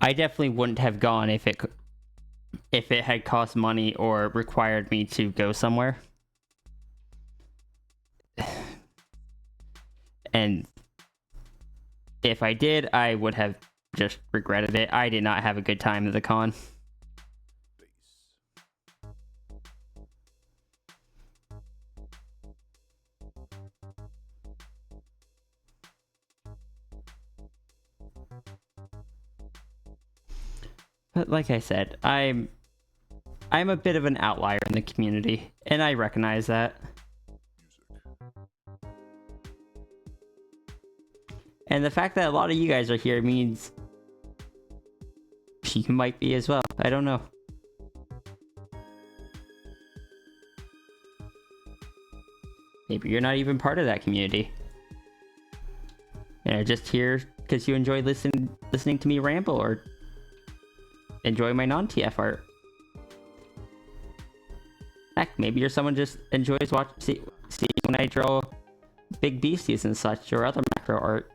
Speaker 5: I definitely wouldn't have gone if it had cost money or required me to go somewhere. And if I did, I would have just regretted it. I did not have a good time at the con. But like I said, I'm a bit of an outlier in the community, and I recognize that. And the fact that a lot of you guys are here means you might be as well. I don't know. Maybe you're not even part of that community. And you're just here because you enjoy listening to me ramble or enjoy my non-TF art. Heck, maybe you're someone just enjoys see when I draw big beasties and such or other macro art.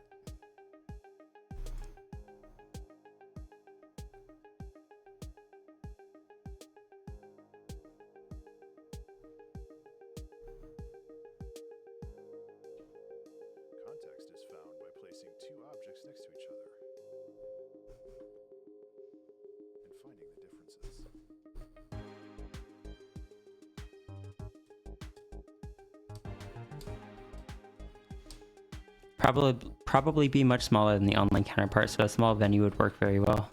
Speaker 1: Context is found by placing two objects next to each other and finding the differences.
Speaker 5: Probably be much smaller than the online counterpart, so a small venue would work very well.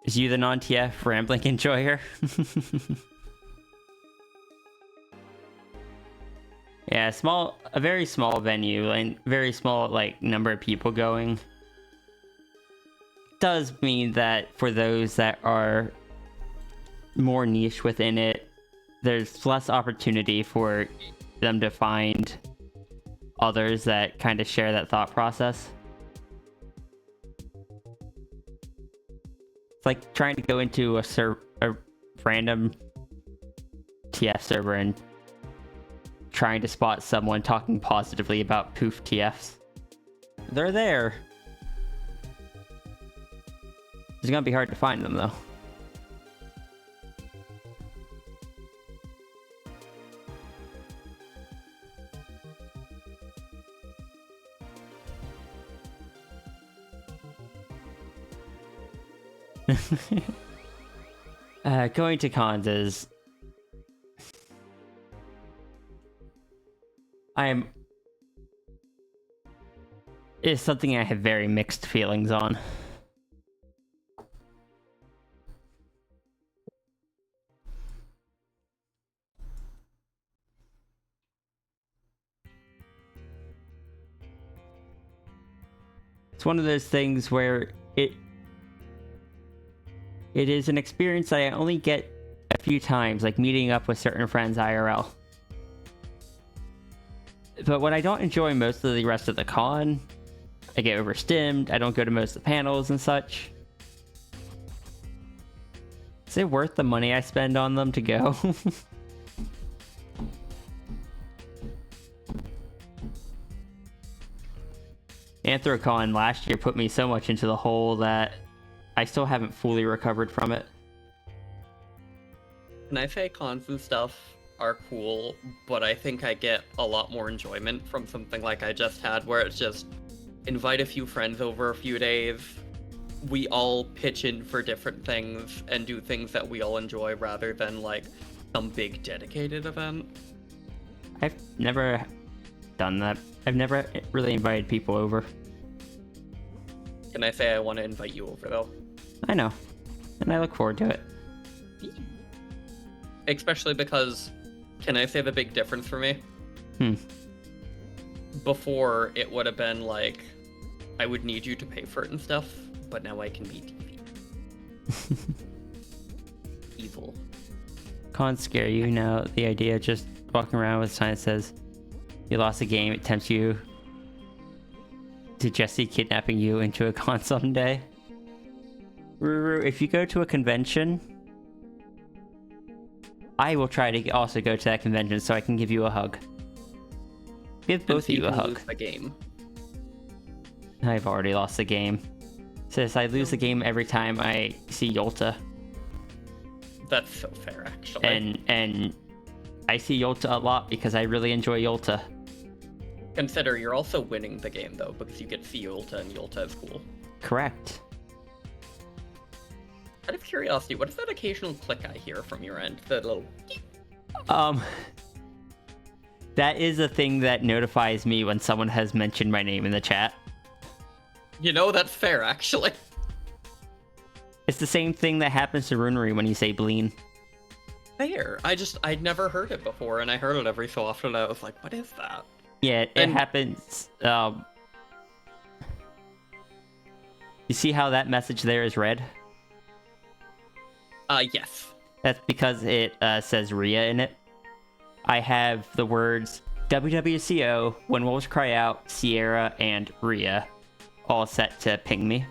Speaker 5: Is you the non-TF rambling enjoyer? Yeah, a very small venue and very small number of people going does mean that for those that are more niche within it, there's less opportunity for them to find others that kind of share that thought process. It's like trying to go into a random TF server and trying to spot someone talking positively about poof TFs. They're there. It's gonna be hard to find them though. Going to cons is something I have very mixed feelings on. It's one of those things where it is an experience that I only get a few times, like meeting up with certain friends IRL. But when I don't enjoy most of the rest of the con, I get overstimmed, I don't go to most of the panels and such. Is it worth the money I spend on them to go? Anthrocon last year put me so much into the hole that I still haven't fully recovered from it.
Speaker 4: And I say cons and stuff are cool, but I think I get a lot more enjoyment from something like I just had, where it's just invite a few friends over a few days, we all pitch in for different things and do things that we all enjoy rather than like some big dedicated event.
Speaker 5: I've never done that. I've never really invited people over.
Speaker 4: Can I say I want to invite you over though?
Speaker 5: I know, and I look forward to it.
Speaker 4: Especially because, can I say the big difference for me? Before, it would have been like, I would need you to pay for it and stuff, but now I can be TV. Evil.
Speaker 5: Cons scare you now. The idea of just walking around with a sign that says, you lost a game, it tempts you to Jesse kidnapping you into a con someday. Ruru, if you go to a convention, I will try to also go to that convention so I can give you a hug. Give both of you a hug.
Speaker 4: The game.
Speaker 5: I've already lost the game. Says I lose the game every time I see Yolta.
Speaker 4: That's so fair, actually.
Speaker 5: And I see Yolta a lot because I really enjoy Yolta.
Speaker 4: Consider you're also winning the game though, because you get to see Yolta and Yolta is cool.
Speaker 5: Correct.
Speaker 4: Out of curiosity, what is that occasional click I hear from your end? That little...
Speaker 5: That is a thing that notifies me when someone has mentioned my name in the chat.
Speaker 4: You know, that's fair, actually.
Speaker 5: It's the same thing that happens to Runery when you say Bleen.
Speaker 4: Fair. I'd never heard it before, and I heard it every so often, and I was like, what is that?
Speaker 5: Yeah, it happens. You see how that message there is red?
Speaker 4: Yes.
Speaker 5: That's because it says Rhea in it. I have the words WWCO, When Wolves Cry Out, Sierra, and Rhea all set to ping me.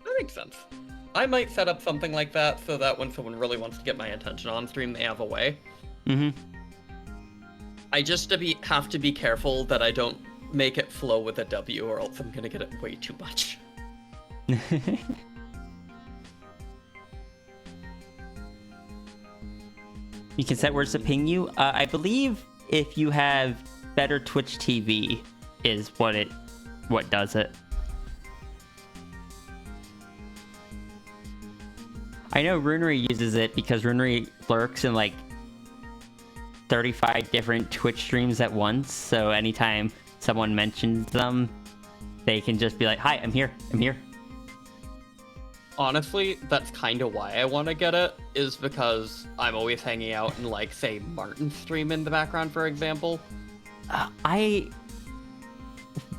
Speaker 4: That makes sense. I might set up something like that so that when someone really wants to get my attention on stream, they have a way.
Speaker 5: Mm-hmm.
Speaker 4: I just have to be careful that I don't make it flow with a W, or else I'm gonna get it way too much.
Speaker 5: You can set words to ping you. I believe if you have better Twitch TV is what does it. I know Runery uses it because Runery lurks in like 35 different Twitch streams at once, so anytime someone mentions them, they can just be like, hi, I'm here.
Speaker 4: Honestly, that's kind of why I want to get it, is because I'm always hanging out in, like, say, Martin's stream in the background, for example.
Speaker 5: I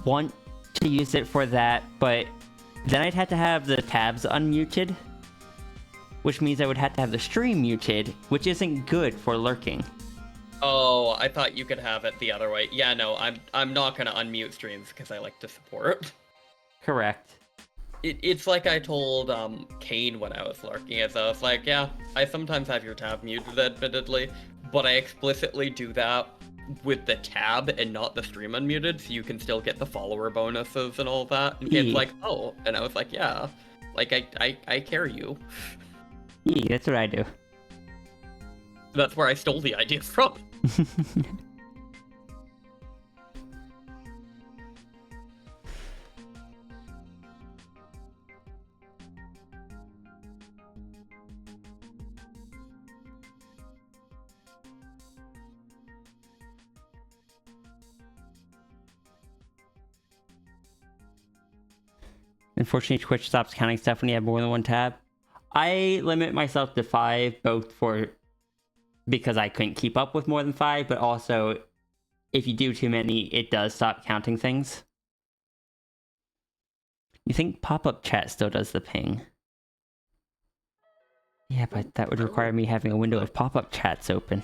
Speaker 5: want to use it for that, but then I'd have to have the tabs unmuted, which means I would have to have the stream muted, which isn't good for lurking.
Speaker 4: Oh, I thought you could have it the other way. Yeah, no, I'm not gonna unmute streams because I like to support.
Speaker 5: Correct.
Speaker 4: It's like I told Kane when I was lurking, as I was like, yeah, I sometimes have your tab muted, admittedly, but I explicitly do that with the tab and not the stream unmuted, so you can still get the follower bonuses and all that. And Kane's like, oh, and I was like, yeah, like I care you.
Speaker 5: Yeah, that's what I do.
Speaker 4: That's where I stole the idea from.
Speaker 5: Unfortunately, Twitch stops counting stuff when you have more than one tab. I limit myself to 5, both because I couldn't keep up with more than 5, but also if you do too many, it does stop counting things. You think pop-up chat still does the ping? Yeah, but that would require me having a window of pop-up chats open.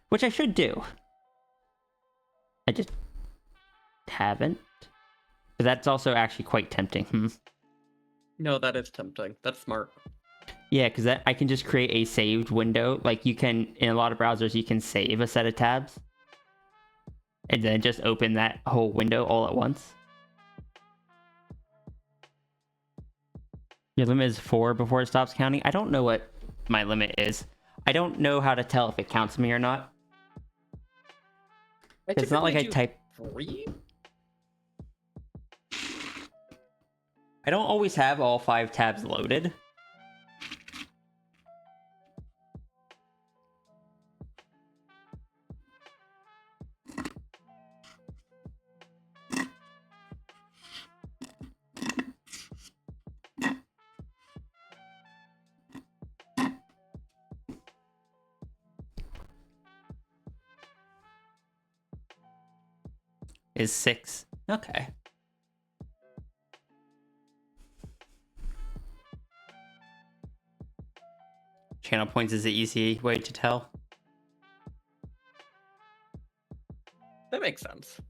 Speaker 5: Which I should do. I just haven't. But that's also actually quite tempting.
Speaker 4: No, that is tempting. That's smart.
Speaker 5: Yeah, because I can just create a saved window. Like you can, in a lot of browsers, you can save a set of tabs. And then just open that whole window all at once. Your limit is 4 before it stops counting. I don't know what my limit is. I don't know how to tell if it counts me or not. It's not like I type
Speaker 4: 3?
Speaker 5: I don't always have all 5 tabs loaded. Is 6. Okay. Channel points is the easy way to tell.
Speaker 4: That makes sense.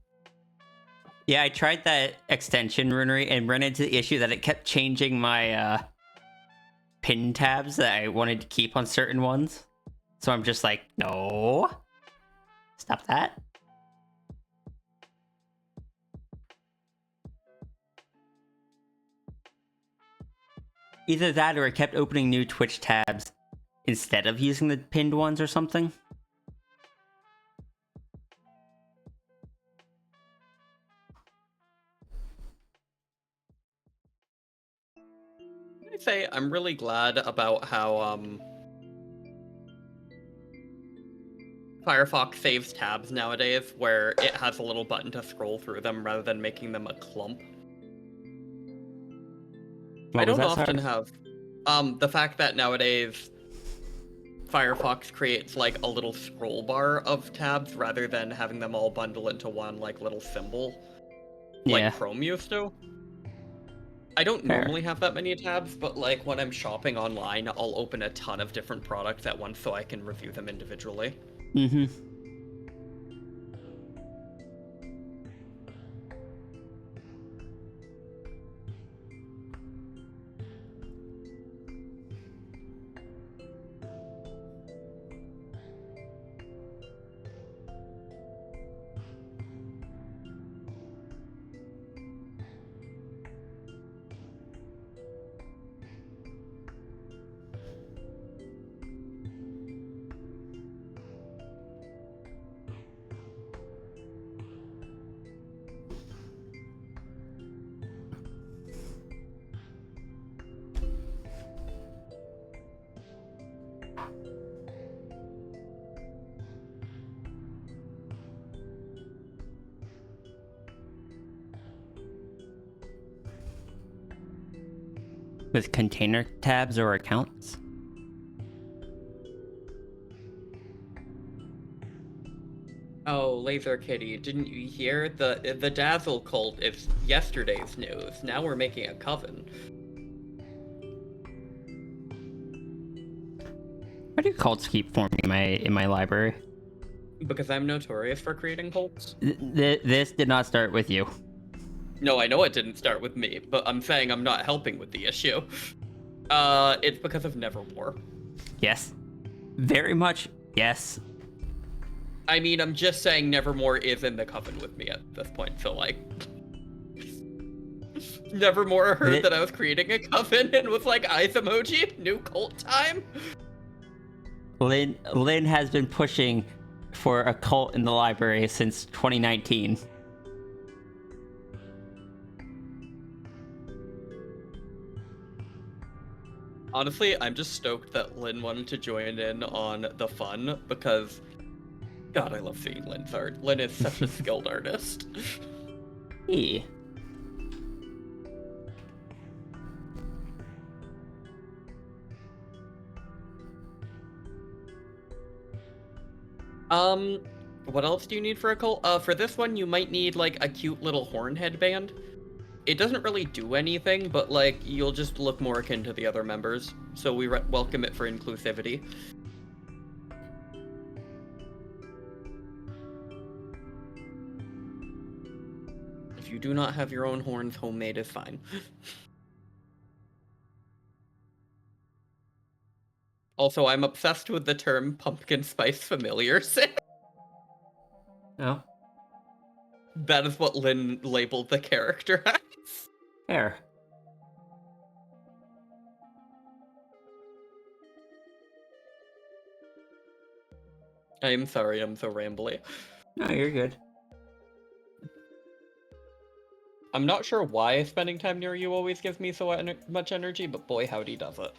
Speaker 5: Yeah, I tried that extension Runery and ran into the issue that it kept changing my pin tabs that I wanted to keep on certain ones. So I'm just like, no. Stop that. Either that or it kept opening new Twitch tabs instead of using the pinned ones or something.
Speaker 4: I'd say I'm really glad about how Firefox saves tabs nowadays where it has a little button to scroll through them rather than making them a clump. I don't often have the fact that nowadays Firefox creates like a little scroll bar of tabs rather than having them all bundle into one like little symbol like Chrome used to. I don't normally have that many tabs, but like when I'm shopping online, I'll open a ton of different products at once so I can review them individually.
Speaker 5: Mm-hmm. With container tabs or accounts?
Speaker 4: Oh, Laser Kitty, didn't you hear? The Dazzle cult is yesterday's news. Now we're making a coven.
Speaker 5: Why do cults keep forming in my library?
Speaker 4: Because I'm notorious for creating cults.
Speaker 5: This did not start with you.
Speaker 4: No, I know it didn't start with me, but I'm saying I'm not helping with the issue. It's because of Nevermore.
Speaker 5: Yes. Very much, yes.
Speaker 4: I mean, I'm just saying Nevermore is in the coven with me at this point, so like... Nevermore heard that I was creating a coven and was like, eyes emoji, new cult time?
Speaker 5: Lynn has been pushing for a cult in the library since 2019.
Speaker 4: Honestly, I'm just stoked that Lynn wanted to join in on the fun because, God, I love seeing Lynn's art. Lynn is such a skilled artist.
Speaker 5: Hey.
Speaker 4: What else do you need for a cult? For this one, you might need like a cute little horn headband. It doesn't really do anything, but like you'll just look more akin to the other members. So we welcome it for inclusivity. If you do not have your own horns, homemade is fine. Also, I'm obsessed with the term pumpkin spice familiars.
Speaker 5: Oh.
Speaker 4: That is what Lynn labeled the character as.
Speaker 5: Fair.
Speaker 4: I am sorry, I'm so rambly.
Speaker 5: No, you're good.
Speaker 4: I'm not sure why spending time near you always gives me so much energy, but boy howdy does it.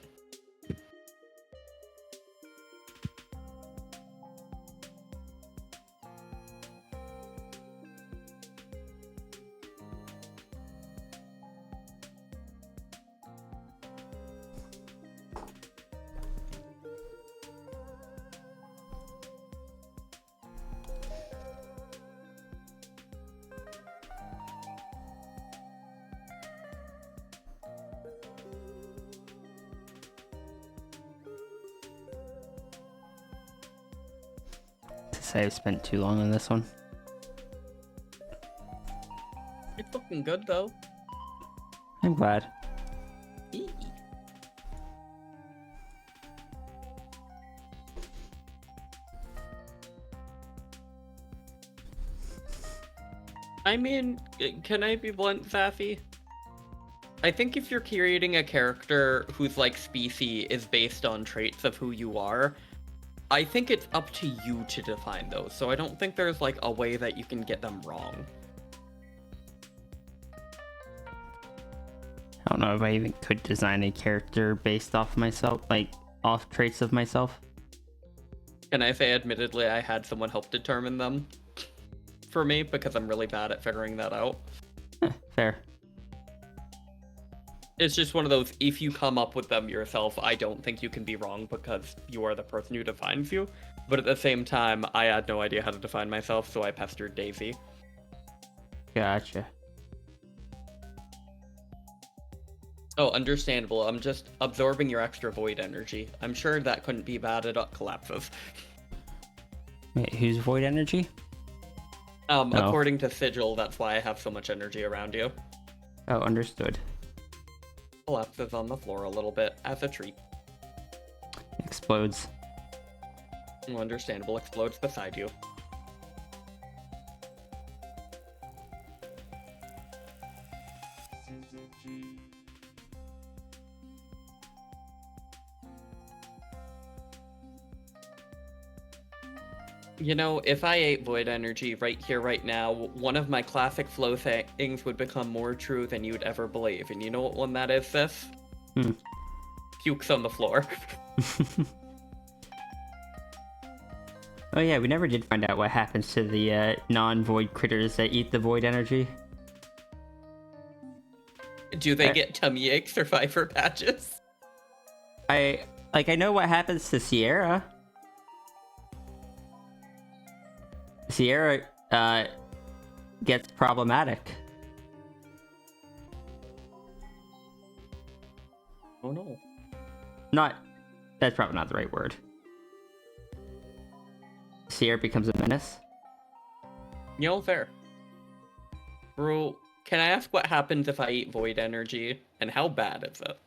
Speaker 5: I've spent too long on this one.
Speaker 4: It's looking good though.
Speaker 5: I'm glad.
Speaker 4: I mean, can I be blunt, Zaffy? I think if you're creating a character whose like species is based on traits of who you are, I think it's up to you to define those, so I don't think there's like a way that you can get them wrong.
Speaker 5: I don't know if I even could design a character based off myself, like off traits of myself.
Speaker 4: Can I say, admittedly, I had someone help determine them for me because I'm really bad at figuring that out.
Speaker 5: Fair.
Speaker 4: It's just one of those, if you come up with them yourself, I don't think you can be wrong because you are the person who defines you. But at the same time, I had no idea how to define myself, so I pestered Daisy.
Speaker 5: Gotcha.
Speaker 4: Oh, understandable. I'm just absorbing your extra void energy. I'm sure that couldn't be bad. It collapses.
Speaker 5: Wait, who's void energy?
Speaker 4: According to Sigil, that's why I have so much energy around you.
Speaker 5: Oh, understood.
Speaker 4: Collapses on the floor a little bit as a treat.
Speaker 5: Explodes.
Speaker 4: Oh, understandable. Explodes beside you. You know, if I ate void energy right here, right now, one of my classic flow things would become more true than you'd ever believe. And you know what one that is, Sis? Pukes on the floor.
Speaker 5: Oh yeah, we never did find out what happens to the non-void critters that eat the void energy.
Speaker 4: Do they get tummy aches or fiber patches?
Speaker 5: I know what happens to Sierra. Sierra gets problematic.
Speaker 4: Oh no.
Speaker 5: That's probably not the right word. Sierra becomes a menace.
Speaker 4: You know, fair. Bro, can I ask what happens if I eat void energy, and how bad is it?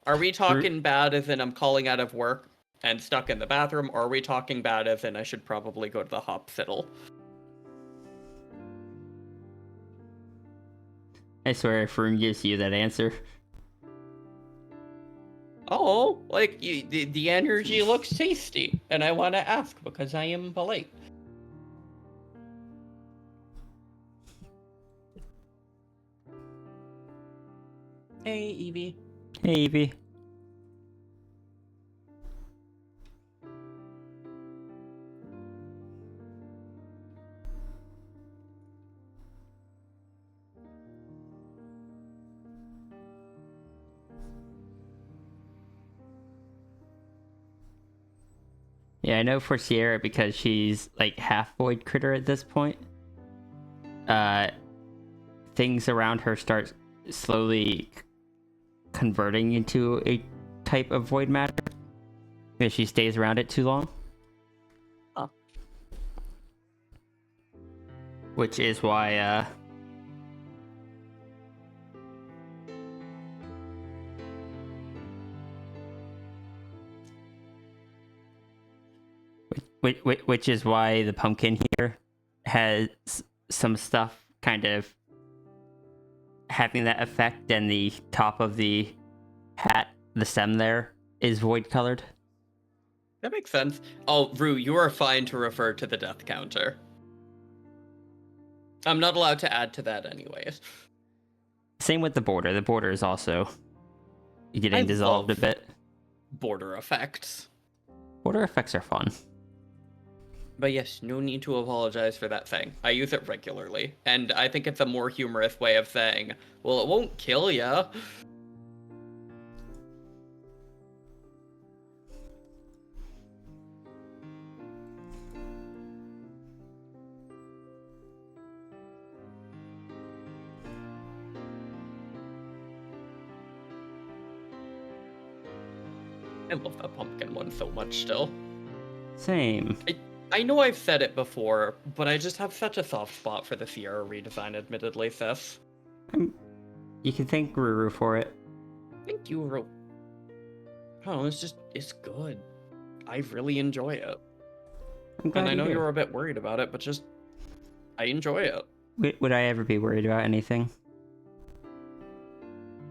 Speaker 4: Are we talking bad as in I'm calling out of work and stuck in the bathroom, or are we talking bad as in I should probably go to the hospital?
Speaker 5: I swear if Rune gives you that answer.
Speaker 4: Oh, like, the energy looks tasty, and I want to ask because I am polite. Hey, Evie.
Speaker 5: Hey, Evie. Yeah, I know for Sierra because she's like half void critter at this point. Things around her start slowly converting into a type of void matter if she stays around it too long.
Speaker 4: Oh.
Speaker 5: Which is why which is why the pumpkin here has some stuff kind of having that effect, and the top of the hat, the stem there, is void colored.
Speaker 4: That makes sense. Oh, Rue, you are fine to refer to the death counter. I'm not allowed to add to that anyways.
Speaker 5: Same with the border. The border is also getting dissolved a bit.
Speaker 4: Border effects.
Speaker 5: Border effects are fun.
Speaker 4: But yes, no need to apologize for that thing. I use it regularly, and I think it's a more humorous way of saying, well, it won't kill ya. I love that pumpkin one so much still.
Speaker 5: Same.
Speaker 4: I know I've said it before, but I just have such a soft spot for the Sierra redesign, admittedly, Seth.
Speaker 5: You can thank Ruru for it.
Speaker 4: Thank you, Ruru. Oh, it's good. I really enjoy it. And I know you were a bit worried about it, but just, I enjoy it.
Speaker 5: Would I ever be worried about anything?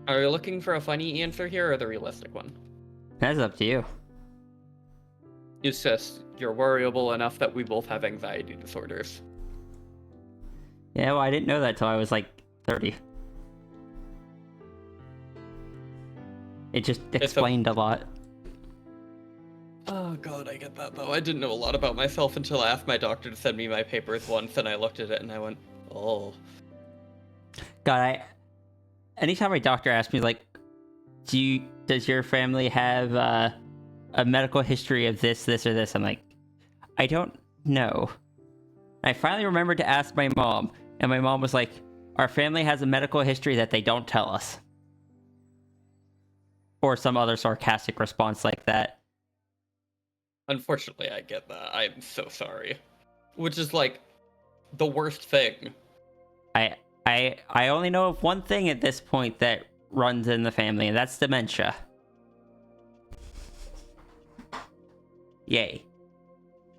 Speaker 4: Are you looking for a funny answer here, or the realistic one?
Speaker 5: That's up to you.
Speaker 4: It's just, you're worryable enough that we both have anxiety disorders.
Speaker 5: Yeah, well, I didn't know that till I was like 30. It just explained a lot.
Speaker 4: Oh, Oh god, I get that though. I didn't know a lot about myself until I asked my doctor to send me my papers once, and I looked at it and I went, oh.
Speaker 5: God, anytime my doctor asks me, like, does your family have a medical history of this, or this? I'm like, I don't know. I finally remembered to ask my mom, and my mom was like, our family has a medical history that they don't tell us. Or some other sarcastic response like that.
Speaker 4: Unfortunately, I get that. I'm so sorry. Which is, like, the worst thing.
Speaker 5: I only know of one thing at this point that runs in the family, and that's dementia. Yay.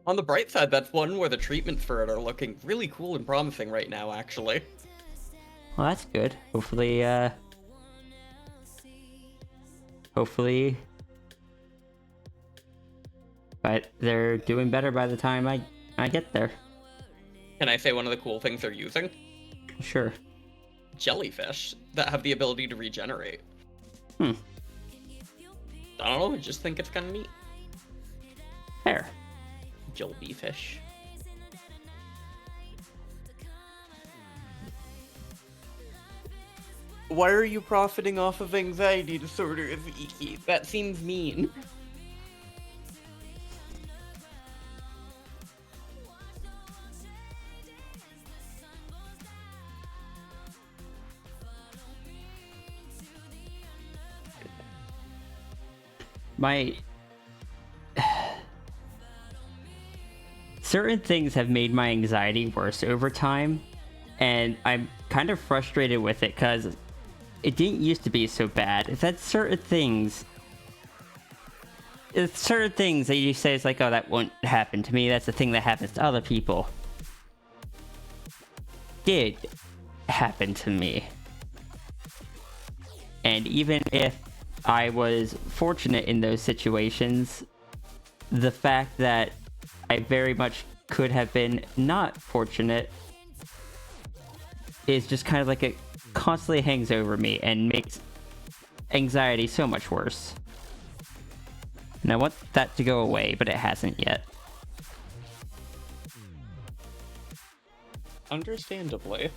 Speaker 4: On the bright side, that's one where the treatments for it are looking really cool and promising right now, actually.
Speaker 5: Well, that's good. Hopefully, but they're doing better by the time I get there.
Speaker 4: Can I say one of the cool things they're using?
Speaker 5: Sure.
Speaker 4: Jellyfish that have the ability to regenerate. I don't know, I just think it's kind of neat.
Speaker 5: Fair.
Speaker 4: Jellyfish. Why are you profiting off of anxiety disorders, Iki? That seems mean.
Speaker 5: Certain things have made my anxiety worse over time, and I'm kind of frustrated with it because it didn't used to be so bad. It's that certain things that you say is like, oh, that won't happen to me. That's the thing that happens to other people. Did happen to me. And even if I was fortunate in those situations, the fact that I very much could have been not fortunate is just kind of like it constantly hangs over me and makes anxiety so much worse. And I want that to go away, but it hasn't yet.
Speaker 4: Understandably.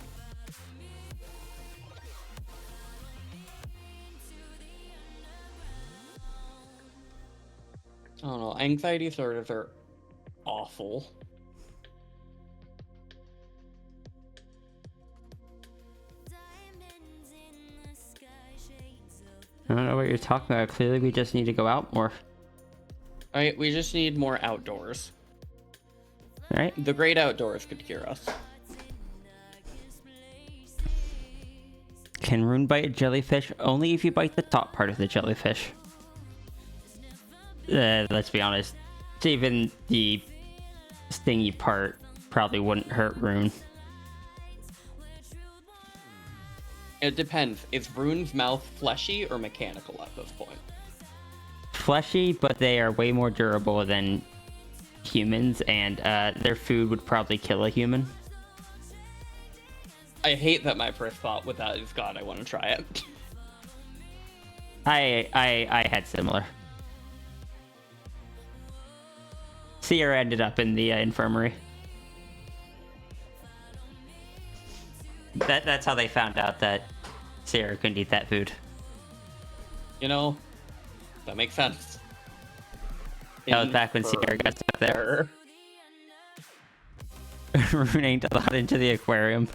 Speaker 4: I don't know, anxiety disorders are awful.
Speaker 5: I don't know what you're talking about. Clearly we just need to go out more.
Speaker 4: Alright, we just need more outdoors.
Speaker 5: Alright?
Speaker 4: The great outdoors could cure us.
Speaker 5: Can Rune bite a jellyfish? Only if you bite the top part of the jellyfish. Let's be honest. Even the stingy part probably wouldn't hurt Rune.
Speaker 4: It depends. Is Rune's mouth fleshy or mechanical at this point?
Speaker 5: Fleshy, but they are way more durable than humans, and their food would probably kill a human.
Speaker 4: I hate that my first thought with that is, God, I want to try it.
Speaker 5: I had similar. Sierra ended up in the infirmary. That's how they found out that Sierra couldn't eat that food.
Speaker 4: You know, that makes sense.
Speaker 5: That was back when Sierra got stuck there. Rune ain't allowed into the aquarium.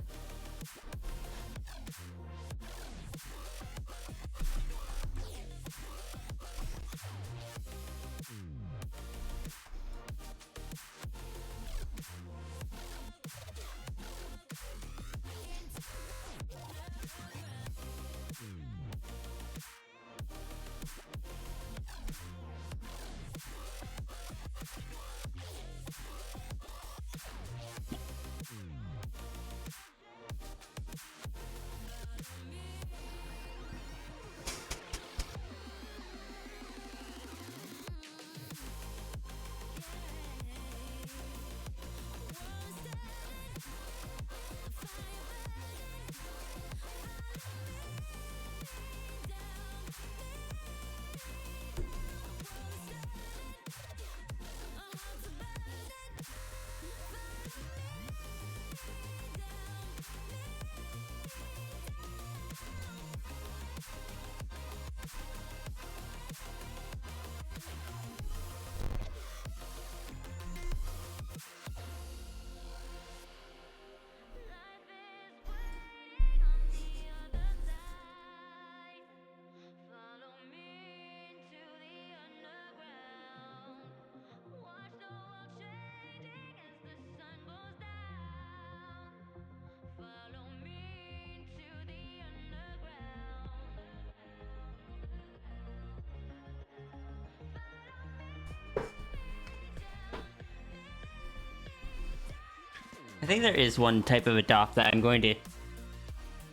Speaker 5: I think there is one type of adopt that I'm going to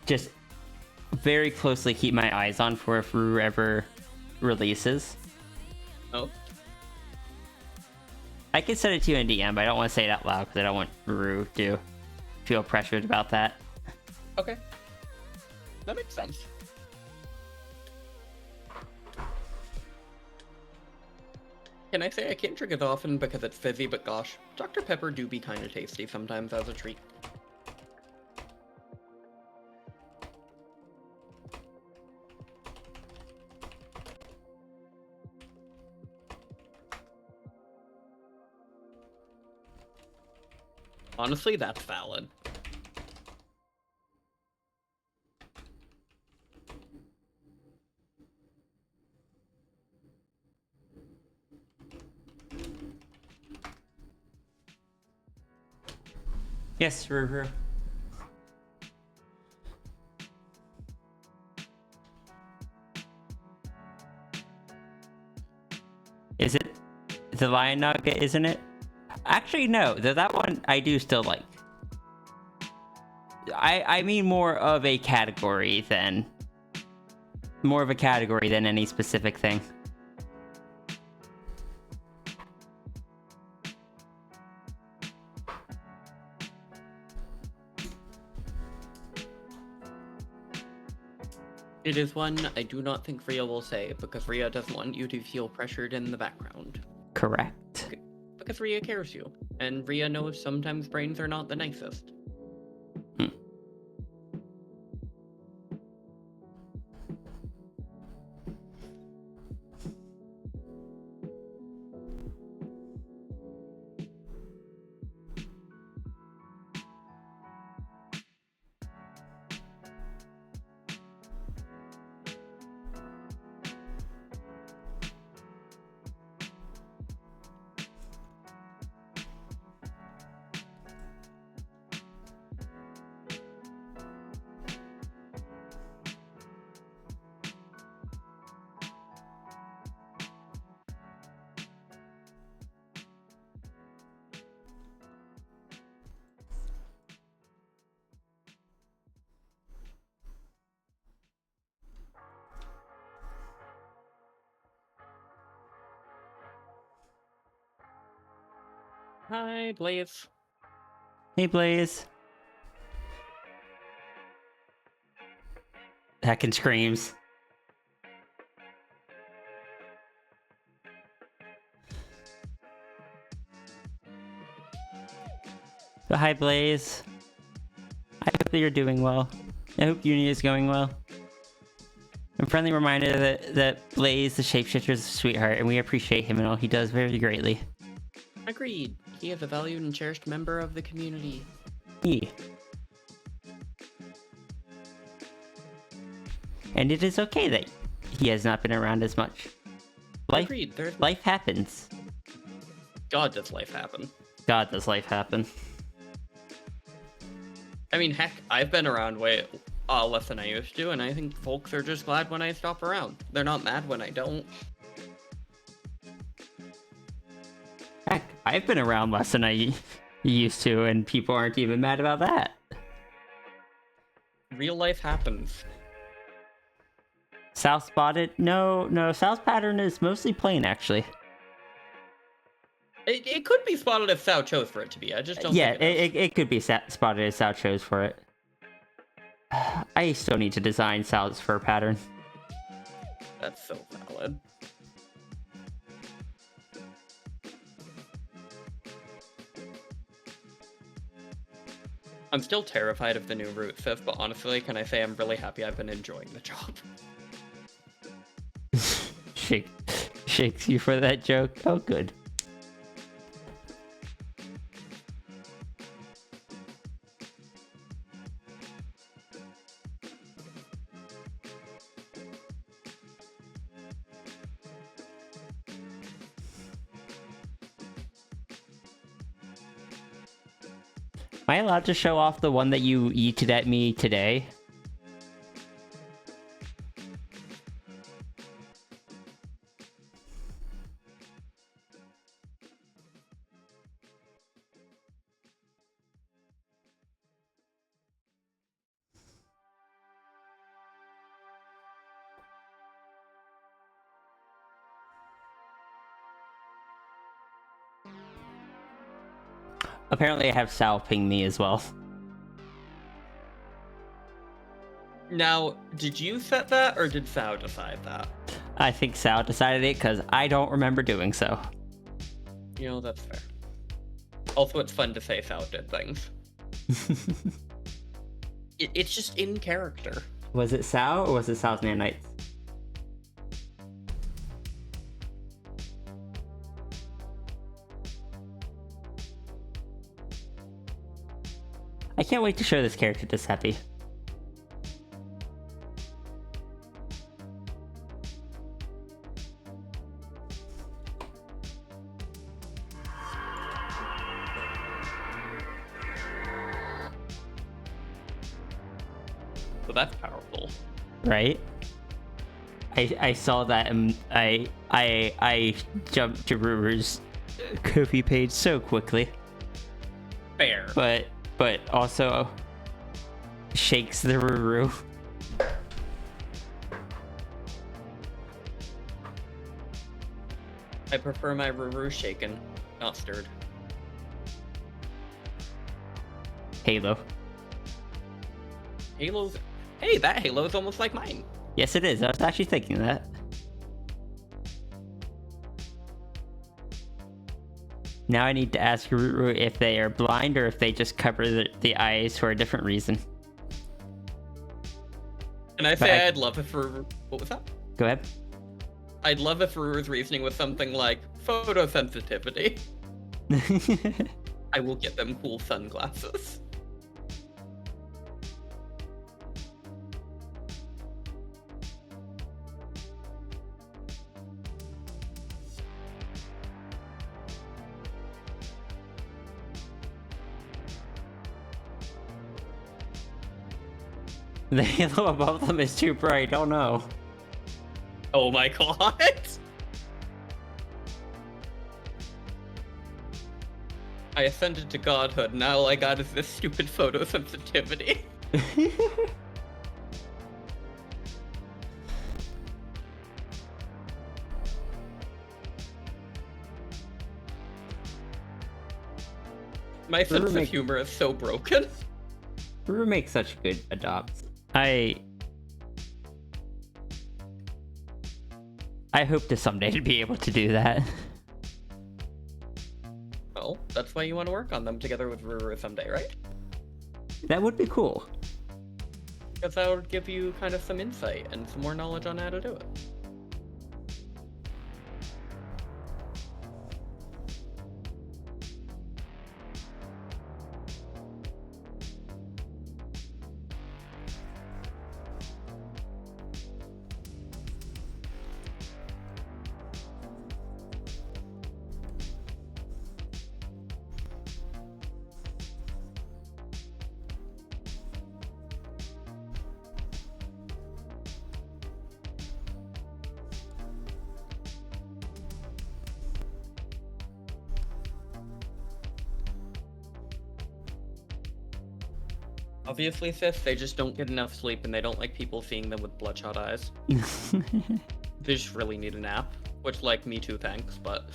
Speaker 5: just very closely keep my eyes on for if Rue ever releases.
Speaker 4: Oh.
Speaker 5: I can send it to you in DM, but I don't want to say it out loud because I don't want Rue to feel pressured about that.
Speaker 4: Okay. That makes sense. Can I say I can't drink it often because it's fizzy, but gosh, Dr. Pepper do be kind of tasty sometimes as a treat. Honestly, that's valid.
Speaker 5: Yes, Ruru. Is it the Lion Nugget, isn't it? Actually, no. That one I do still like. I mean more of a category than any specific thing.
Speaker 4: It is one I do not think Rhea will say, because Rhea doesn't want you to feel pressured in the background.
Speaker 5: Correct.
Speaker 4: Because Rhea cares you, and Rhea knows sometimes brains are not the nicest. Hi, Blaze.
Speaker 5: Hey, Blaze. Heckin' screams. But hi, Blaze. I hope that you're doing well. I hope uni is going well. A friendly reminder that Blaze, the shapeshifter, is a sweetheart, and we appreciate him and all he does very greatly.
Speaker 4: Agreed. He is a valued and cherished member of the community.
Speaker 5: And it is okay that he has not been around as much.
Speaker 4: Agreed.
Speaker 5: Life happens.
Speaker 4: God, does life happen.
Speaker 5: God, does life happen.
Speaker 4: I mean, heck, I've been around way less than I used to, and I think folks are just glad when I stop around. They're not mad when I don't.
Speaker 5: Heck, I've been around less than I used to, and people aren't even mad about that.
Speaker 4: Real life happens.
Speaker 5: South spotted? No, South pattern is mostly plain, actually.
Speaker 4: It could be spotted if Sao chose for it to be. I just don't think
Speaker 5: it could be spotted if Sao chose for it. I still need to design Sal's fur pattern.
Speaker 4: That's so valid. I'm still terrified of the new root fifth, but honestly, can I say I'm really happy I've been enjoying the job.
Speaker 5: Shakes you for that joke. Oh, good. Am I allowed to show off the one that you yeeted at me today? Apparently, I have Sal ping me as well.
Speaker 4: Now, did you set that, or did Sao decide that?
Speaker 5: I think Sal decided it because I don't remember doing so.
Speaker 4: You know, that's fair. Also, it's fun to say Sao did things. It's just in character.
Speaker 5: Was it Sal or was it Sal's Nanites? I can't wait to show this character to Seppi.
Speaker 4: So that's powerful.
Speaker 5: Right? I saw that and I jumped to Ruru's Ko-fi page so quickly.
Speaker 4: Fair.
Speaker 5: But also shakes the Ruru.
Speaker 4: I prefer my Ruru shaken, not stirred.
Speaker 5: Halo.
Speaker 4: Halo's... Hey, that Halo is almost like mine.
Speaker 5: Yes, it is. I was actually thinking that. Now I need to ask Ruru if they are blind or if they just cover the eyes for a different reason.
Speaker 4: And I say I'd love if Ruru... What was that?
Speaker 5: Go ahead.
Speaker 4: I'd love if Ruru's reasoning was something like photosensitivity. I will get them cool sunglasses.
Speaker 5: The halo above them is too bright. Oh no.
Speaker 4: Oh my god! I ascended to godhood, now all I got is this stupid photosensitivity. My sense of humor is so broken.
Speaker 5: Ruru makes such good adopts. I hope to someday to be able to do that.
Speaker 4: Well, that's why you want to work on them together with Ruru someday, right?
Speaker 5: That would be cool.
Speaker 4: Because that would give you kind of some insight and some more knowledge on how to do it. Obviously, sis, they just don't get enough sleep and they don't like people seeing them with bloodshot eyes. They just really need a nap. Which, like, me too, thanks, but...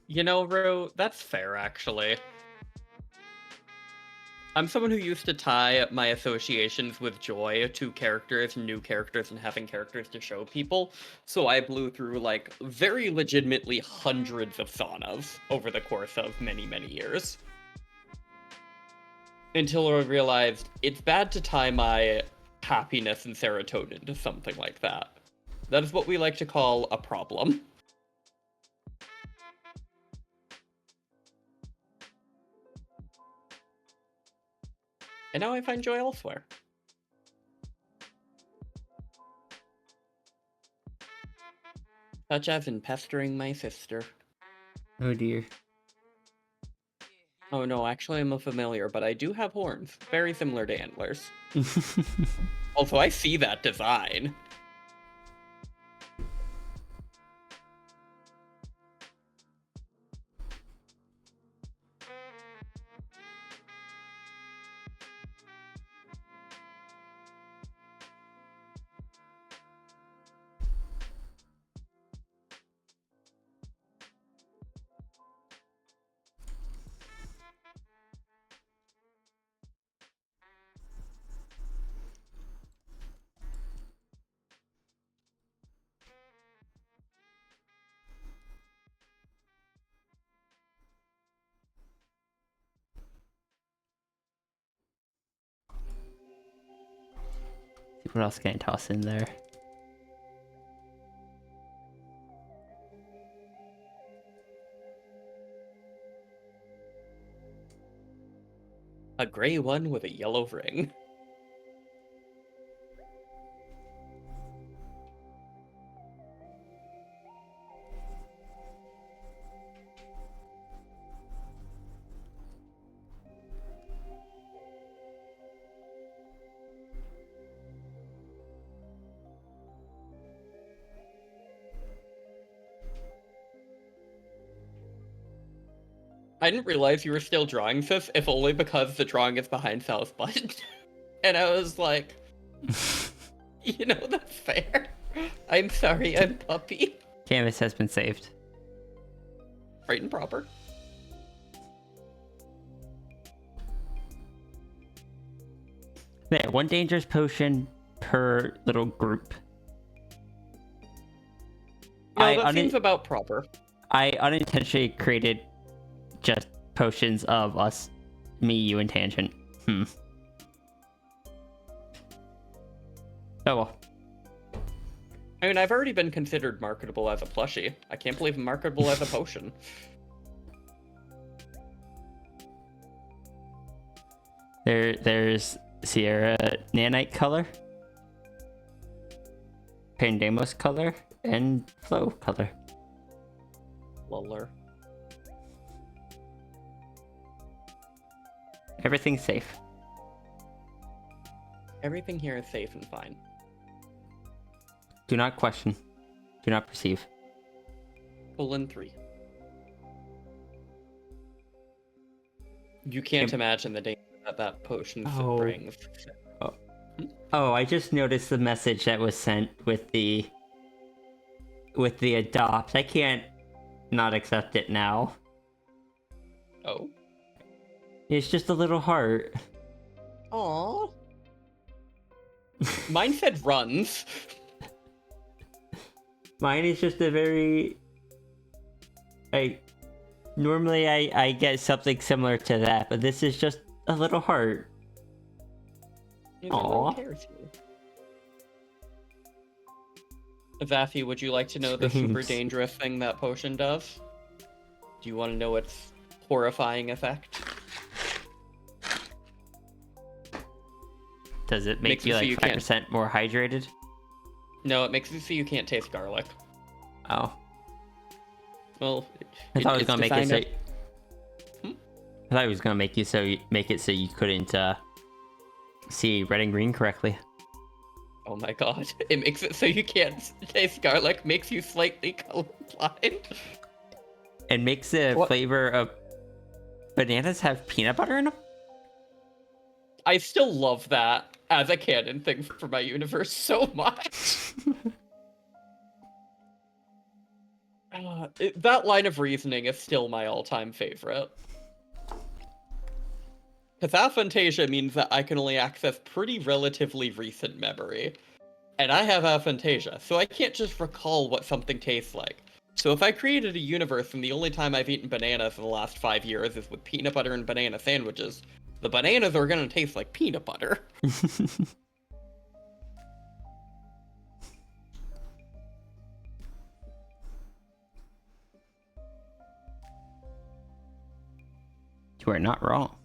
Speaker 4: You know, Ro, that's fair, actually. I'm someone who used to tie my associations with joy to characters, new characters, and having characters to show people. So I blew through, like, very legitimately hundreds of saunas over the course of many, many years. Until I realized it's bad to tie my happiness and serotonin to something like that. That is what we like to call a problem. And now I find joy elsewhere. Such as in pestering my sister.
Speaker 5: Oh dear.
Speaker 4: Oh no, actually I'm a familiar, but I do have horns. Very similar to antlers. Also, I see that design.
Speaker 5: What else can I toss in there?
Speaker 4: A gray one with a yellow ring. I didn't realize you were still drawing this, if only because the drawing is behind Sal's butt. And I was like, you know, that's fair. I'm sorry, I'm puppy.
Speaker 5: Canvas has been saved.
Speaker 4: Right and proper.
Speaker 5: There, one dangerous potion per little group.
Speaker 4: No, that seems about proper.
Speaker 5: I unintentionally created just potions of us, me, you, and Tangent. Oh well.
Speaker 4: I mean, I've already been considered marketable as a plushie. I can't believe I'm marketable as a potion.
Speaker 5: There's Sierra Nanite color, Pandemos color, and Flow color.
Speaker 4: Luller.
Speaker 5: Everything's safe.
Speaker 4: Everything here is safe and fine.
Speaker 5: Do not question. Do not perceive.
Speaker 4: 3. You can't imagine the danger that potion brings.
Speaker 5: Oh, I just noticed the message that was sent with the adopt. I can't not accept it now.
Speaker 4: Oh.
Speaker 5: It's just a little heart.
Speaker 4: Aww. Mine said runs.
Speaker 5: Mine is just a very... Normally I get something similar to that, but this is just a little heart. Aww.
Speaker 4: Zaffy, would you like to know the super dangerous thing that potion does? Do you want to know its horrifying effect?
Speaker 5: Does it make you like 5% more hydrated?
Speaker 4: No, it makes it so you can't taste garlic.
Speaker 5: Oh.
Speaker 4: Well,
Speaker 5: I thought it was gonna make it so. I thought it was gonna make it so you couldn't see red and green correctly.
Speaker 4: Oh my god! It makes it so you can't taste garlic. Makes you slightly colorblind.
Speaker 5: It makes the flavor of bananas have peanut butter in them.
Speaker 4: I still love that as a canon thing for my universe so much. That line of reasoning is still my all-time favorite. Because aphantasia means that I can only access pretty relatively recent memory. And I have aphantasia, so I can't just recall what something tastes like. So if I created a universe and the only time I've eaten bananas in the last 5 years is with peanut butter and banana sandwiches, the bananas are gonna taste like peanut butter.
Speaker 5: You are not wrong.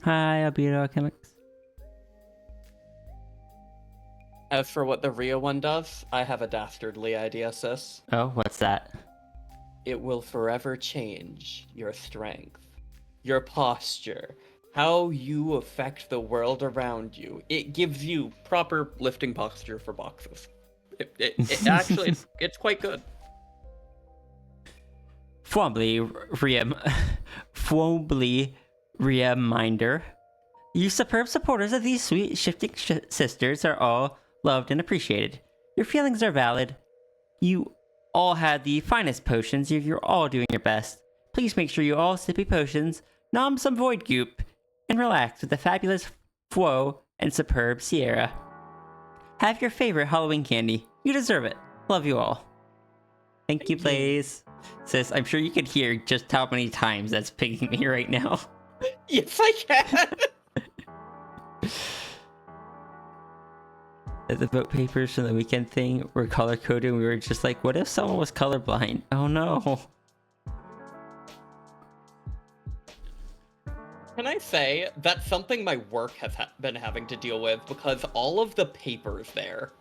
Speaker 5: Hi, Albedo Alchemics.
Speaker 4: As for what the Rio one does, I have a dastardly idea, sis.
Speaker 5: Oh, what's that?
Speaker 4: It will forever change your strength, your posture, how you affect the world around you. It gives you proper lifting posture for boxes. It actually, it's quite good.
Speaker 5: Fwombly reminder. You superb supporters of these sweet shifting sisters are all loved and appreciated. Your feelings are valid. You all had the finest potions. You're all doing your best. Please make sure you all sippy potions, nom some void goop, and relax with the fabulous Fwo and superb Sierra. Have your favorite Halloween candy. You deserve it. Love you all. Thank you, Blaze. Sis, I'm sure you could hear just how many times that's pinging me right now.
Speaker 4: Yes, I can.
Speaker 5: The vote papers from the weekend thing were color coded, and we were just like, what if someone was colorblind? Oh no.
Speaker 4: Can I say that's something my work has been having to deal with because all of the papers there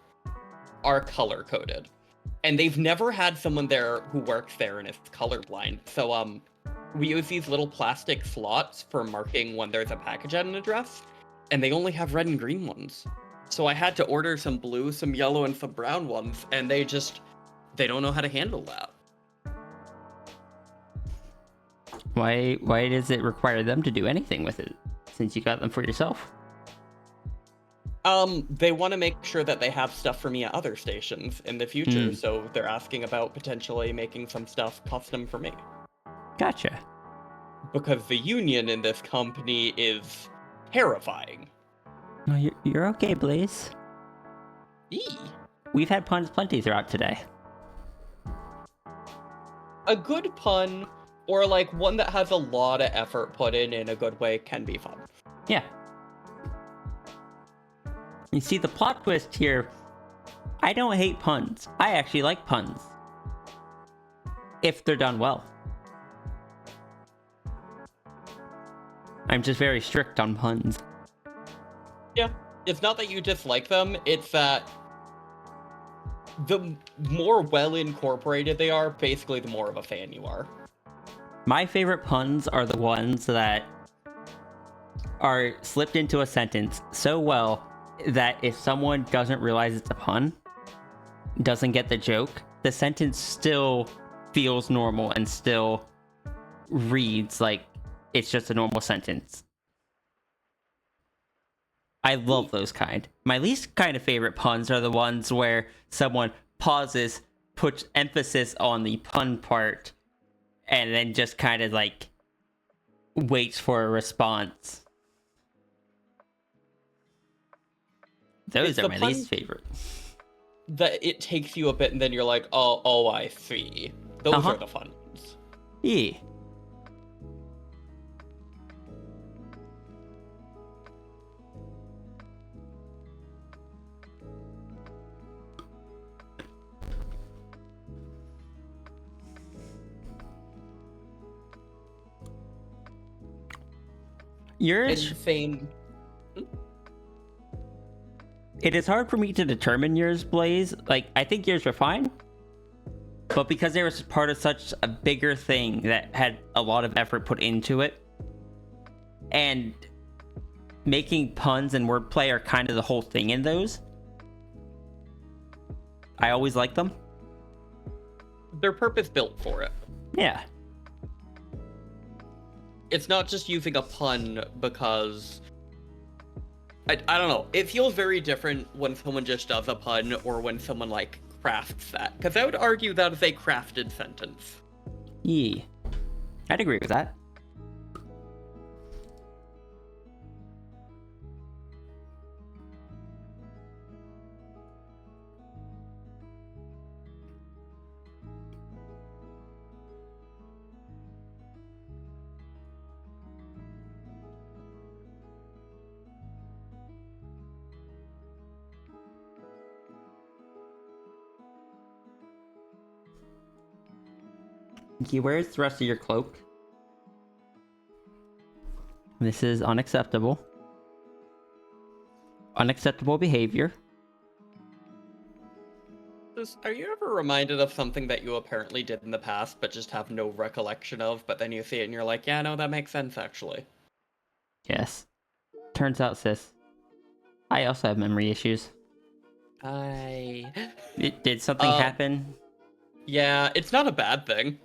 Speaker 4: are color coded. And they've never had someone there who works there and is colorblind. So we use these little plastic slots for marking when there's a package at an address, and they only have red and green ones. So I had to order some blue, some yellow, and some brown ones, and they don't know how to handle that.
Speaker 5: Why does it require them to do anything with it, since you got them for yourself?
Speaker 4: They want to make sure that they have stuff for me at other stations in the future, so they're asking about potentially making some stuff custom for me.
Speaker 5: Gotcha.
Speaker 4: Because the union in this company is terrifying.
Speaker 5: No, you're okay, Blaze. We've had puns plenty throughout today.
Speaker 4: A good pun, or like one that has a lot of effort put in a good way, can be fun.
Speaker 5: Yeah. You see, the plot twist here, I don't hate puns. I actually like puns. If they're done well. I'm just very strict on puns.
Speaker 4: Yeah, it's not that you dislike them, it's that the more well incorporated they are, basically the more of a fan you are.
Speaker 5: My favorite puns are the ones that are slipped into a sentence so well that if someone doesn't realize it's a pun, doesn't get the joke, the sentence still feels normal and still reads like it's just a normal sentence. I love those kind. My least kind of favorite puns are the ones where someone pauses, puts emphasis on the pun part, and then just kind of like waits for a response. Those are my least favorite.
Speaker 4: That it takes you a bit and then you're like, oh, I see. Those are the fun ones.
Speaker 5: Yeah. Yours?
Speaker 4: Insane.
Speaker 5: It is hard for me to determine yours, Blaze. Like, I think yours were fine. But because they were part of such a bigger thing that had a lot of effort put into it, and making puns and wordplay are kind of the whole thing in those, I always like them.
Speaker 4: They're purpose-built for it.
Speaker 5: Yeah.
Speaker 4: It's not just using a pun because... I don't know. It feels very different when someone just does a pun or when someone, like, crafts that. Because I would argue that is a crafted sentence.
Speaker 5: Yeah. I'd agree with that. Okay, where's the rest of your cloak? This is unacceptable. Unacceptable behavior.
Speaker 4: Are you ever reminded of something that you apparently did in the past, but just have no recollection of, but then you see it and you're like, yeah, no, that makes sense, actually?
Speaker 5: Yes. Turns out, sis, I also have memory issues. Did something happen?
Speaker 4: Yeah, it's not a bad thing.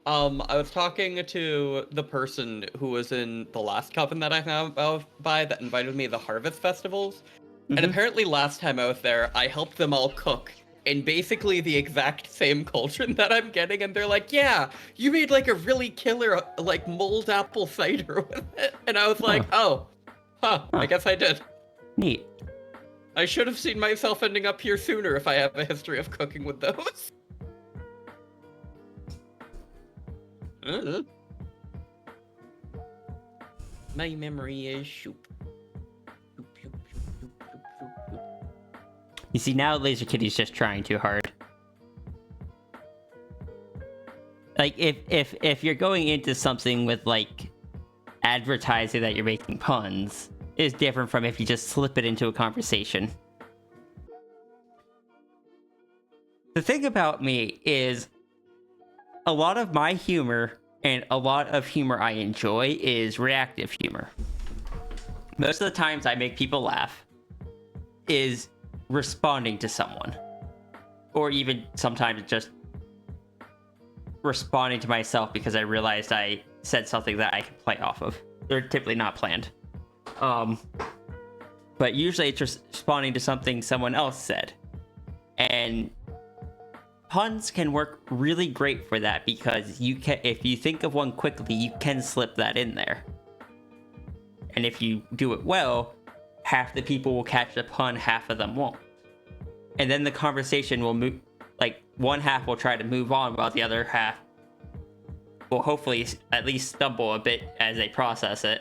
Speaker 4: I was talking to the person who was in the last coven that I hung out by that invited me to the harvest festivals, and apparently last time I was there, I helped them all cook in basically the exact same cauldron that I'm getting, and they're like, yeah, you made like a really killer like mulled apple cider with it, and I was like, I guess I did.
Speaker 5: Neat.
Speaker 4: I should have seen myself ending up here sooner if I have a history of cooking with those. My memory is shoop.
Speaker 5: You see, now Laser Kitty's just trying too hard. Like, if you're going into something with, like, advertising that you're making puns, is different from if you just slip it into a conversation. The thing about me is, a lot of my humor and a lot of humor I enjoy is reactive humor. Most of the times I make people laugh is responding to someone, or even sometimes just responding to myself because I realized I said something that I can play off of. They're typically not planned. But usually it's responding to something someone else said. And puns can work really great for that because you can, if you think of one quickly, you can slip that in there. And if you do it well, half the people will catch the pun, half of them won't. And then the conversation will move, like one half will try to move on while the other half will hopefully at least stumble a bit as they process it.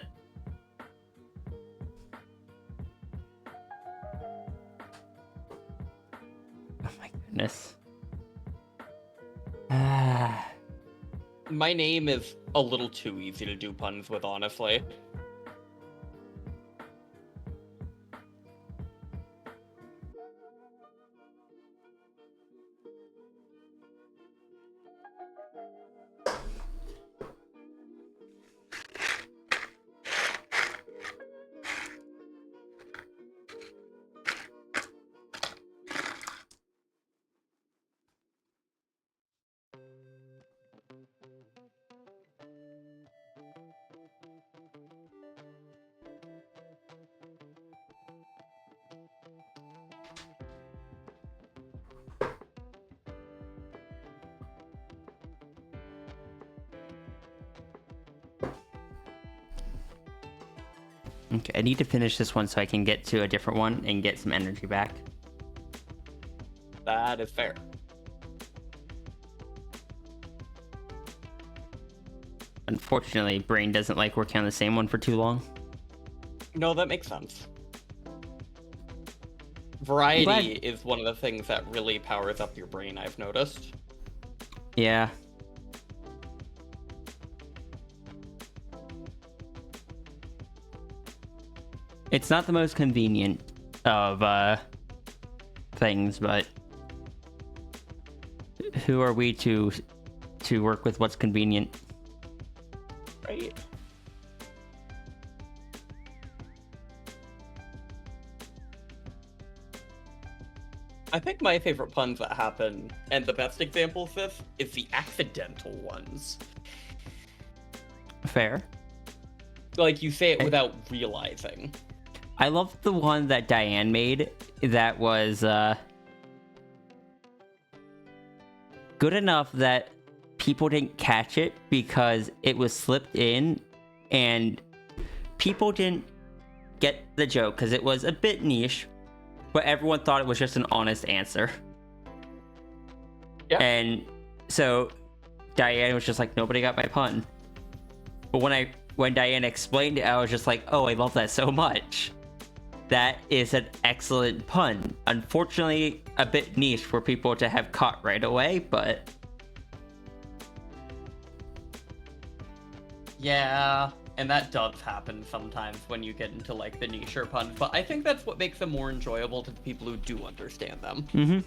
Speaker 5: Oh my goodness.
Speaker 4: My name is a little too easy to do puns with, honestly.
Speaker 5: Okay, I need to finish this one so I can get to a different one and get some energy back.
Speaker 4: That is fair.
Speaker 5: Unfortunately, brain doesn't like working on the same one for too long.
Speaker 4: No, that makes sense. Variety is one of the things that really powers up your brain, I've noticed.
Speaker 5: Yeah. It's not the most convenient of things, but who are we to work with what's convenient?
Speaker 4: Right. I think my favorite puns that happen, and the best example of this, is the accidental ones.
Speaker 5: Fair.
Speaker 4: Like, you say it without realizing.
Speaker 5: I love the one that Diane made that was good enough that people didn't catch it because it was slipped in and people didn't get the joke because it was a bit niche, but everyone thought it was just an honest answer.
Speaker 4: Yeah.
Speaker 5: And so Diane was just like, nobody got my pun. But when Diane explained it, I was just like, oh, I love that so much. That is an excellent pun. Unfortunately, a bit niche for people to have caught right away, but...
Speaker 4: Yeah, And that does happen sometimes when you get into like the niche puns, but I think that's what makes them more enjoyable to the people who do understand them.
Speaker 5: Mm-hmm.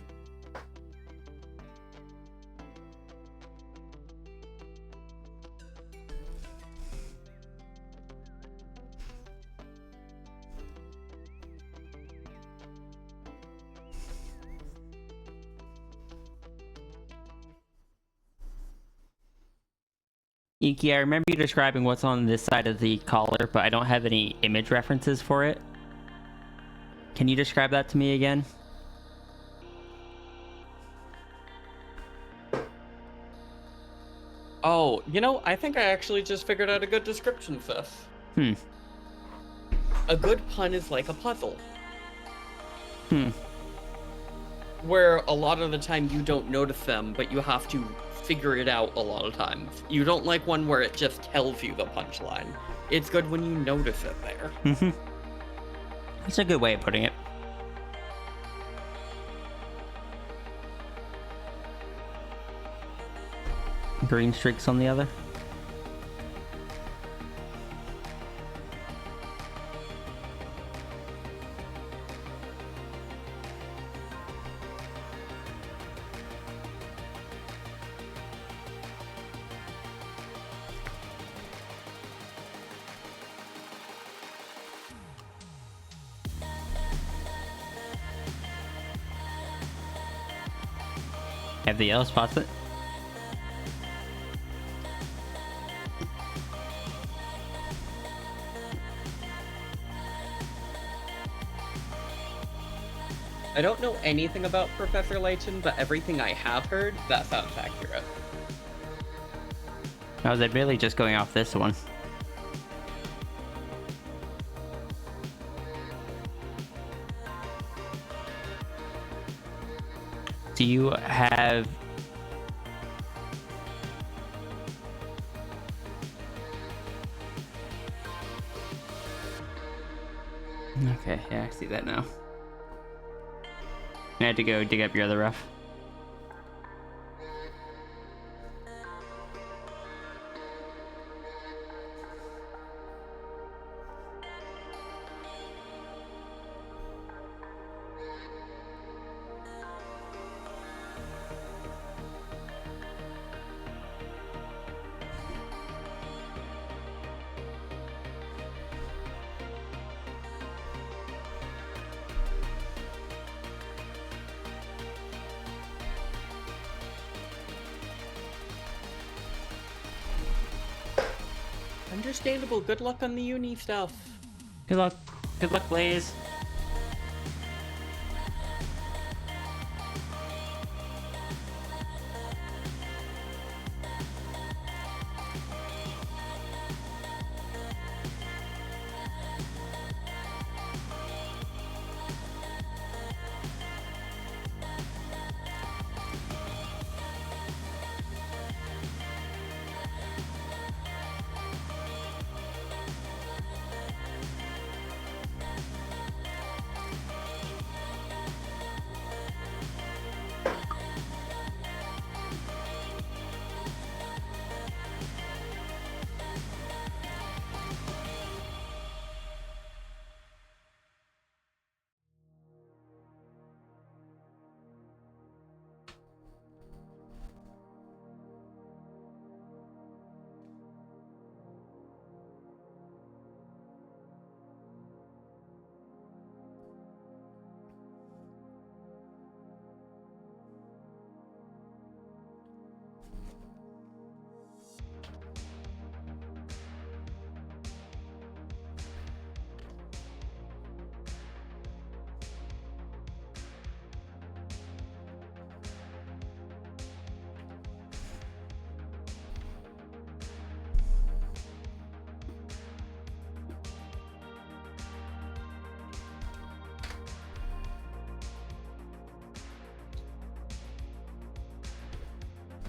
Speaker 5: Inky, I remember you describing what's on this side of the collar, but I don't have any image references for it. Can you describe that to me again?
Speaker 4: Oh, you know, I think I actually just figured out a good description for this. A good pun is like a puzzle. Where a lot of the time you don't notice them, but you have to figure it out a lot of times. You don't like one where it just tells you the punchline. It's good when you notice it there.
Speaker 5: That's a good way of putting it. Green streaks on the other. Have the yellow spots it?
Speaker 4: I don't know anything about Professor Layton, but everything I have heard, that sounds accurate.
Speaker 5: I was really just going off this one. Do you have... Okay, yeah, I see that now. I had to go dig up your other ref.
Speaker 4: Understandable. Good luck on the uni stuff.
Speaker 5: Good luck. Good luck, Blaze.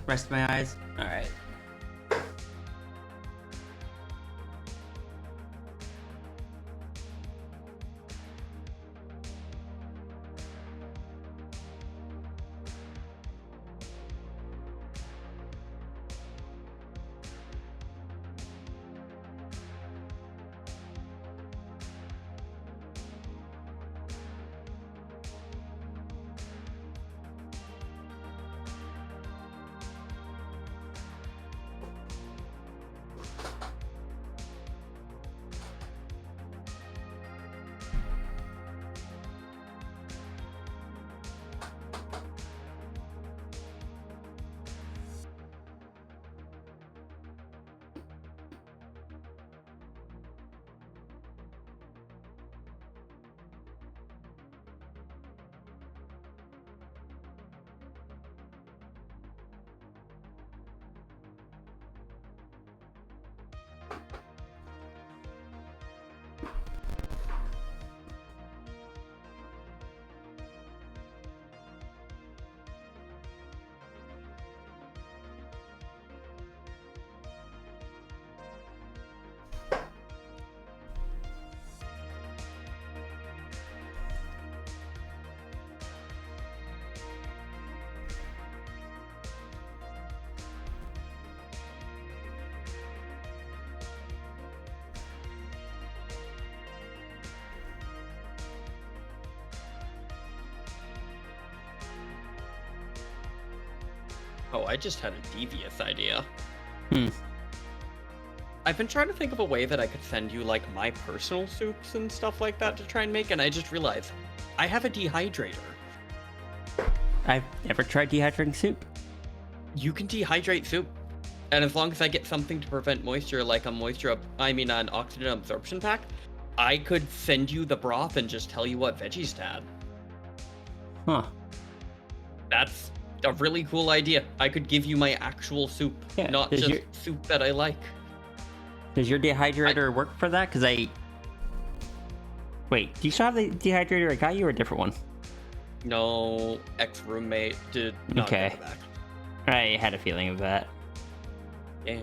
Speaker 5: Rest my eyes. All right.
Speaker 4: Oh, I just had a devious idea.
Speaker 5: Hmm.
Speaker 4: I've been trying to think of a way that I could send you, like, my personal soups and stuff like that to try and make, and I just realized I have a dehydrator.
Speaker 5: I've never tried dehydrating soup.
Speaker 4: You can dehydrate soup, and as long as I get something to prevent moisture, like an oxygen absorption pack, I could send you the broth and just tell you what veggies to add.
Speaker 5: Huh.
Speaker 4: That's a really cool idea. I could give you my actual soup,
Speaker 5: Yeah,
Speaker 4: not
Speaker 5: does
Speaker 4: just soup that I like.
Speaker 5: Does your dehydrator work for that? Because Wait, do you still have the dehydrator I got you or a different one?
Speaker 4: No, ex-roommate did not
Speaker 5: Okay.
Speaker 4: get it back.
Speaker 5: I had a feeling of that.
Speaker 4: Yeah.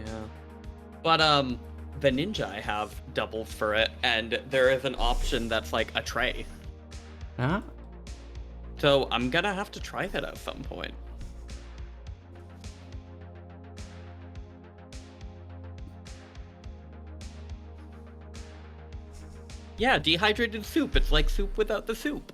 Speaker 4: But, the Ninja I have doubles for it, and there is an option that's like a tray.
Speaker 5: Huh?
Speaker 4: So I'm gonna have to try that at some point. Yeah, dehydrated soup. It's like soup without the soup.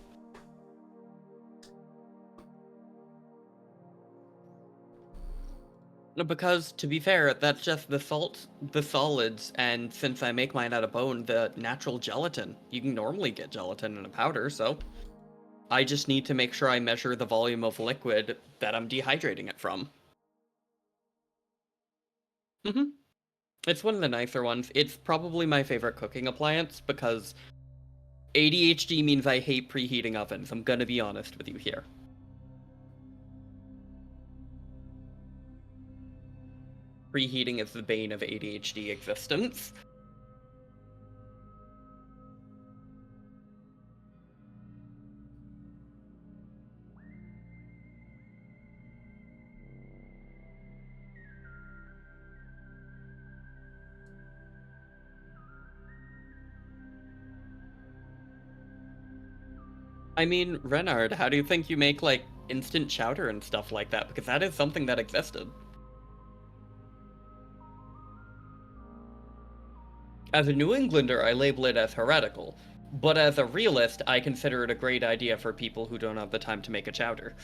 Speaker 4: No, because, to be fair, that's just the salt, the solids, and since I make mine out of bone, the natural gelatin. You can normally get gelatin in a powder, so I just need to make sure I measure the volume of liquid that I'm dehydrating it from. It's one of the nicer ones. It's probably my favorite cooking appliance because ADHD means I hate preheating ovens. I'm gonna be honest with you here. Preheating is the bane of ADHD existence. I mean, Renard, how do you think you make, like, instant chowder and stuff like that? Because that is something that existed. As a New Englander, I label it as heretical, but as a realist, I consider it a great idea for people who don't have the time to make a chowder.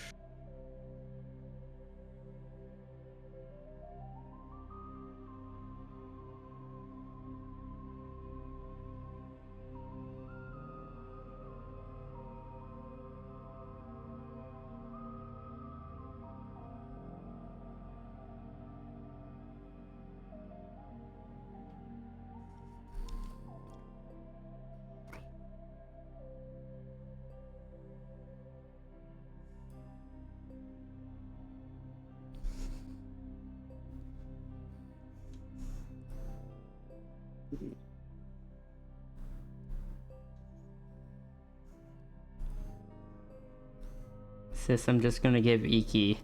Speaker 5: Sis, I'm just gonna give Iki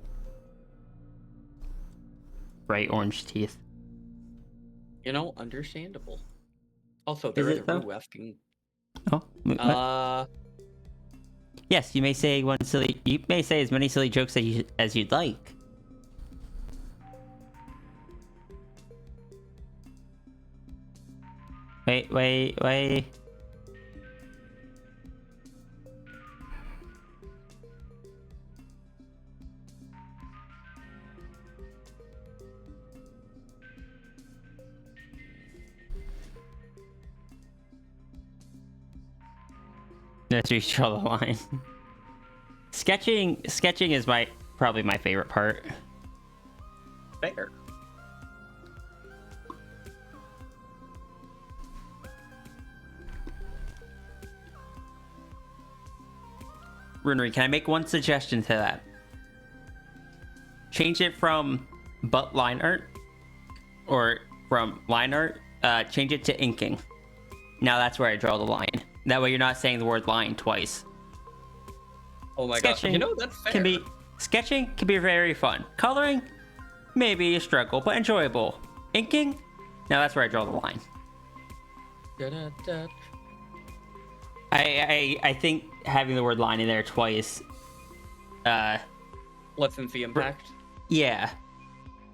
Speaker 5: bright orange teeth.
Speaker 4: You know, understandable. Also,
Speaker 5: Is
Speaker 4: there is
Speaker 5: it,
Speaker 4: a
Speaker 5: though?
Speaker 4: Rue asking.
Speaker 5: Oh, what? Yes, you may say you may say as many silly jokes as you'd like. Wait. That's where you draw the line. Sketching is probably my favorite part.
Speaker 4: Fair.
Speaker 5: Runry, can I make one suggestion to that? Change it from butt line art, or from line art, change it to inking. Now that's where I draw the line. That way you're not saying the word line twice.
Speaker 4: Oh my god, you know, that's fair.
Speaker 5: Sketching can be very fun. Coloring, maybe a struggle, but enjoyable. Inking, now that's where I draw the line. I think having the word line in there twice
Speaker 4: lessens the impact.
Speaker 5: Yeah,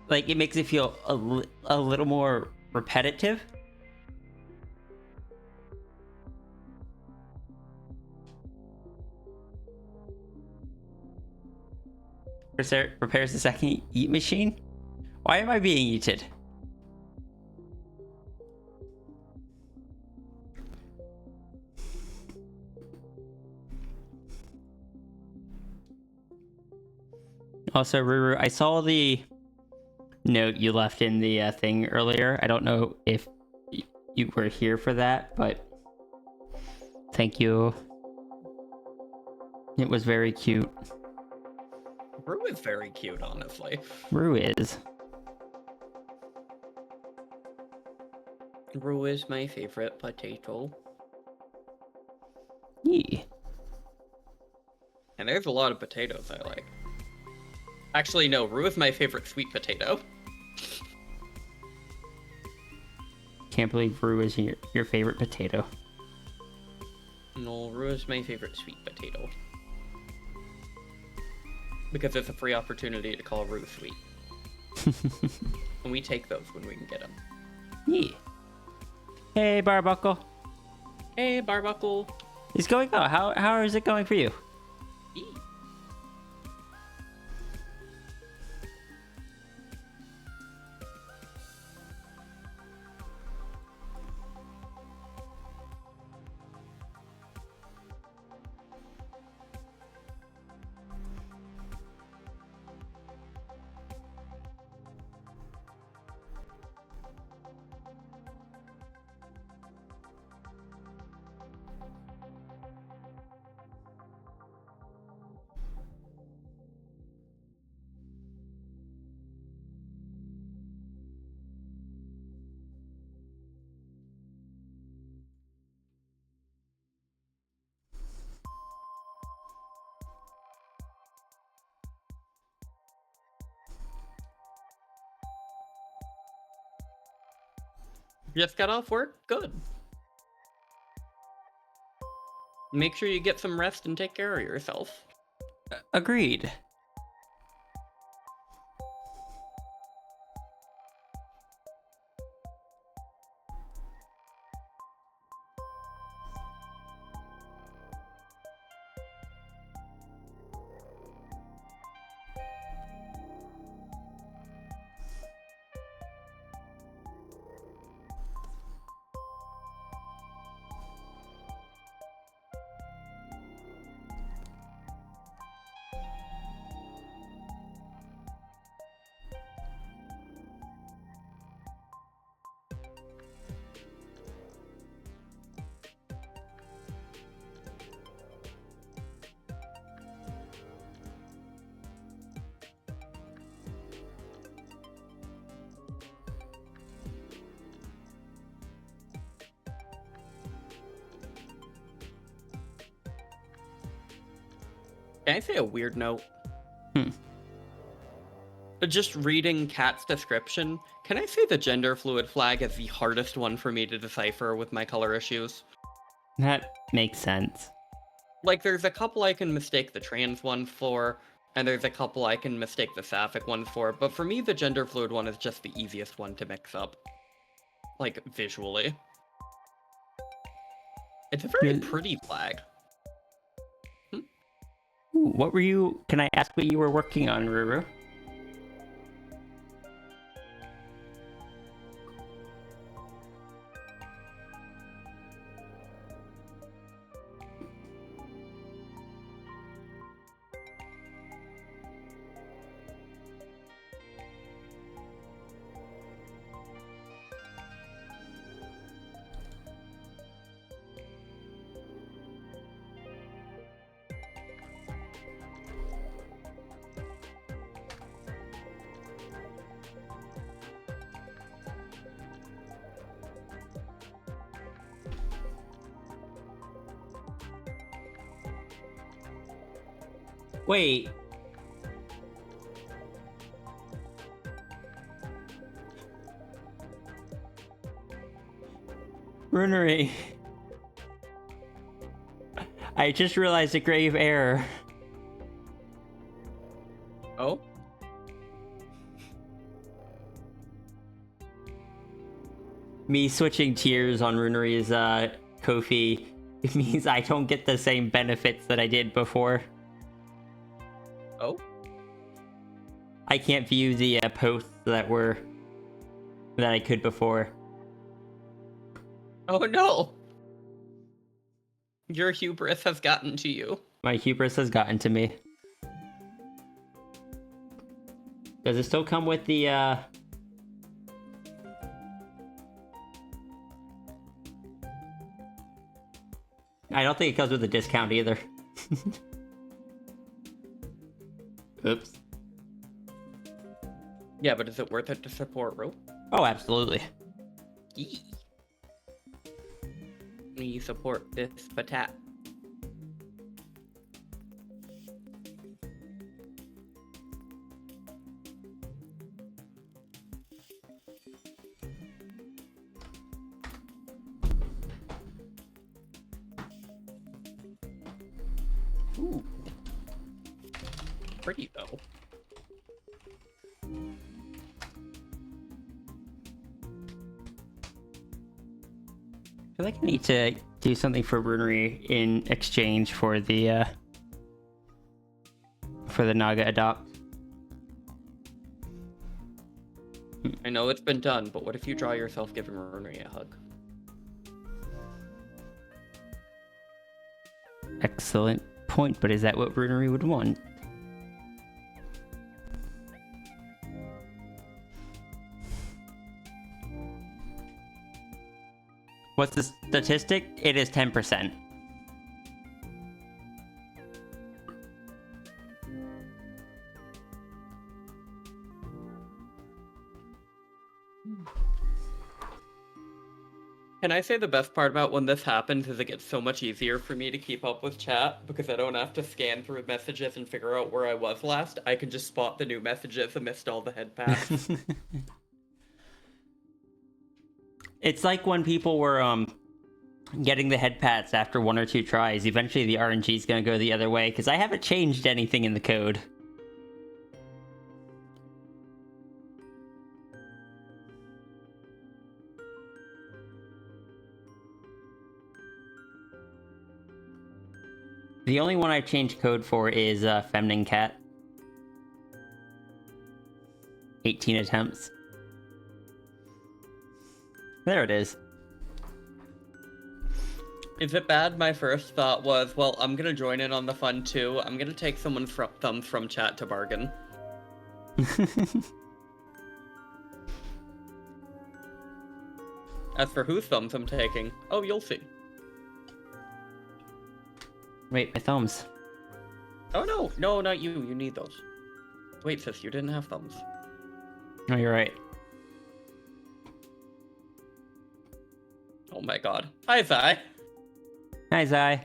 Speaker 5: like it makes it feel a little more repetitive. Prepares the second eat machine? Why am I being eaten? Also, Ruru, I saw the note you left in the thing earlier. I don't know if you were here for that, but thank you. It was very cute.
Speaker 4: Rue is very cute, honestly.
Speaker 5: Rue is.
Speaker 4: Rue is my favorite potato.
Speaker 5: Yeah.
Speaker 4: And there's a lot of potatoes I like. Actually, no, Rue is my favorite sweet potato.
Speaker 5: Can't believe Rue is your favorite potato.
Speaker 4: No, Rue is my favorite sweet potato. Because it's a free opportunity to call Rue sweet. And we take those when we can get them.
Speaker 5: Yeah. Hey, Barbuckle.
Speaker 4: Hey, Barbuckle.
Speaker 5: It's going on. How is it going for you?
Speaker 4: Just got off work? Good. Make sure you get some rest and take care of yourself.
Speaker 5: Agreed.
Speaker 4: Can I say a weird note?
Speaker 5: Hmm.
Speaker 4: Just reading Kat's description, can I say the gender fluid flag is the hardest one for me to decipher with my color issues?
Speaker 5: That makes sense.
Speaker 4: Like, there's a couple I can mistake the trans one for, and there's a couple I can mistake the sapphic one for, but for me, the gender fluid one is just the easiest one to mix up. Like, visually. It's a very pretty flag.
Speaker 5: Ooh, what were you... Can I ask what you were working on, Ruru? Wait. Runery. I just realized a grave error.
Speaker 4: Oh?
Speaker 5: Me switching tiers on Runery's Kofi, it means I don't get the same benefits that I did before.
Speaker 4: Oh?
Speaker 5: I can't view the posts that I could before.
Speaker 4: Oh no! Your hubris has gotten to you.
Speaker 5: My hubris has gotten to me. Does it still come with the I don't think it comes with a discount either. Oops.
Speaker 4: Yeah, but is it worth it to support Rope?
Speaker 5: Oh, absolutely.
Speaker 4: Yee. We support this patat. Ooh. Pretty though.
Speaker 5: I feel like I need to do something for Runery in exchange for the Naga Adopt.
Speaker 4: I know it's been done, but what if you draw yourself giving Runery a hug?
Speaker 5: Excellent point, but is that what Runery would want? What's the statistic? It is 10%.
Speaker 4: Can I say the best part about when this happens is it gets so much easier for me to keep up with chat because I don't have to scan through messages and figure out where I was last. I can just spot the new messages amidst all the head pats.
Speaker 5: It's like when people were getting the head pats after 1 or 2 tries. Eventually the RNG is going to go the other way because I haven't changed anything in the code. The only one I've changed code for is Feminine Cat. 18 attempts. There it is.
Speaker 4: Is it bad? My first thought was, well, I'm gonna join in on the fun too. I'm gonna take someone's thumbs from chat to bargain. As for whose thumbs I'm taking, oh, you'll see.
Speaker 5: Wait, my thumbs.
Speaker 4: Oh no, no, not you. You need those. Wait, sis, you didn't have thumbs.
Speaker 5: Oh, you're right.
Speaker 4: Oh my god. Hi, Zai.
Speaker 5: Hi, Zai.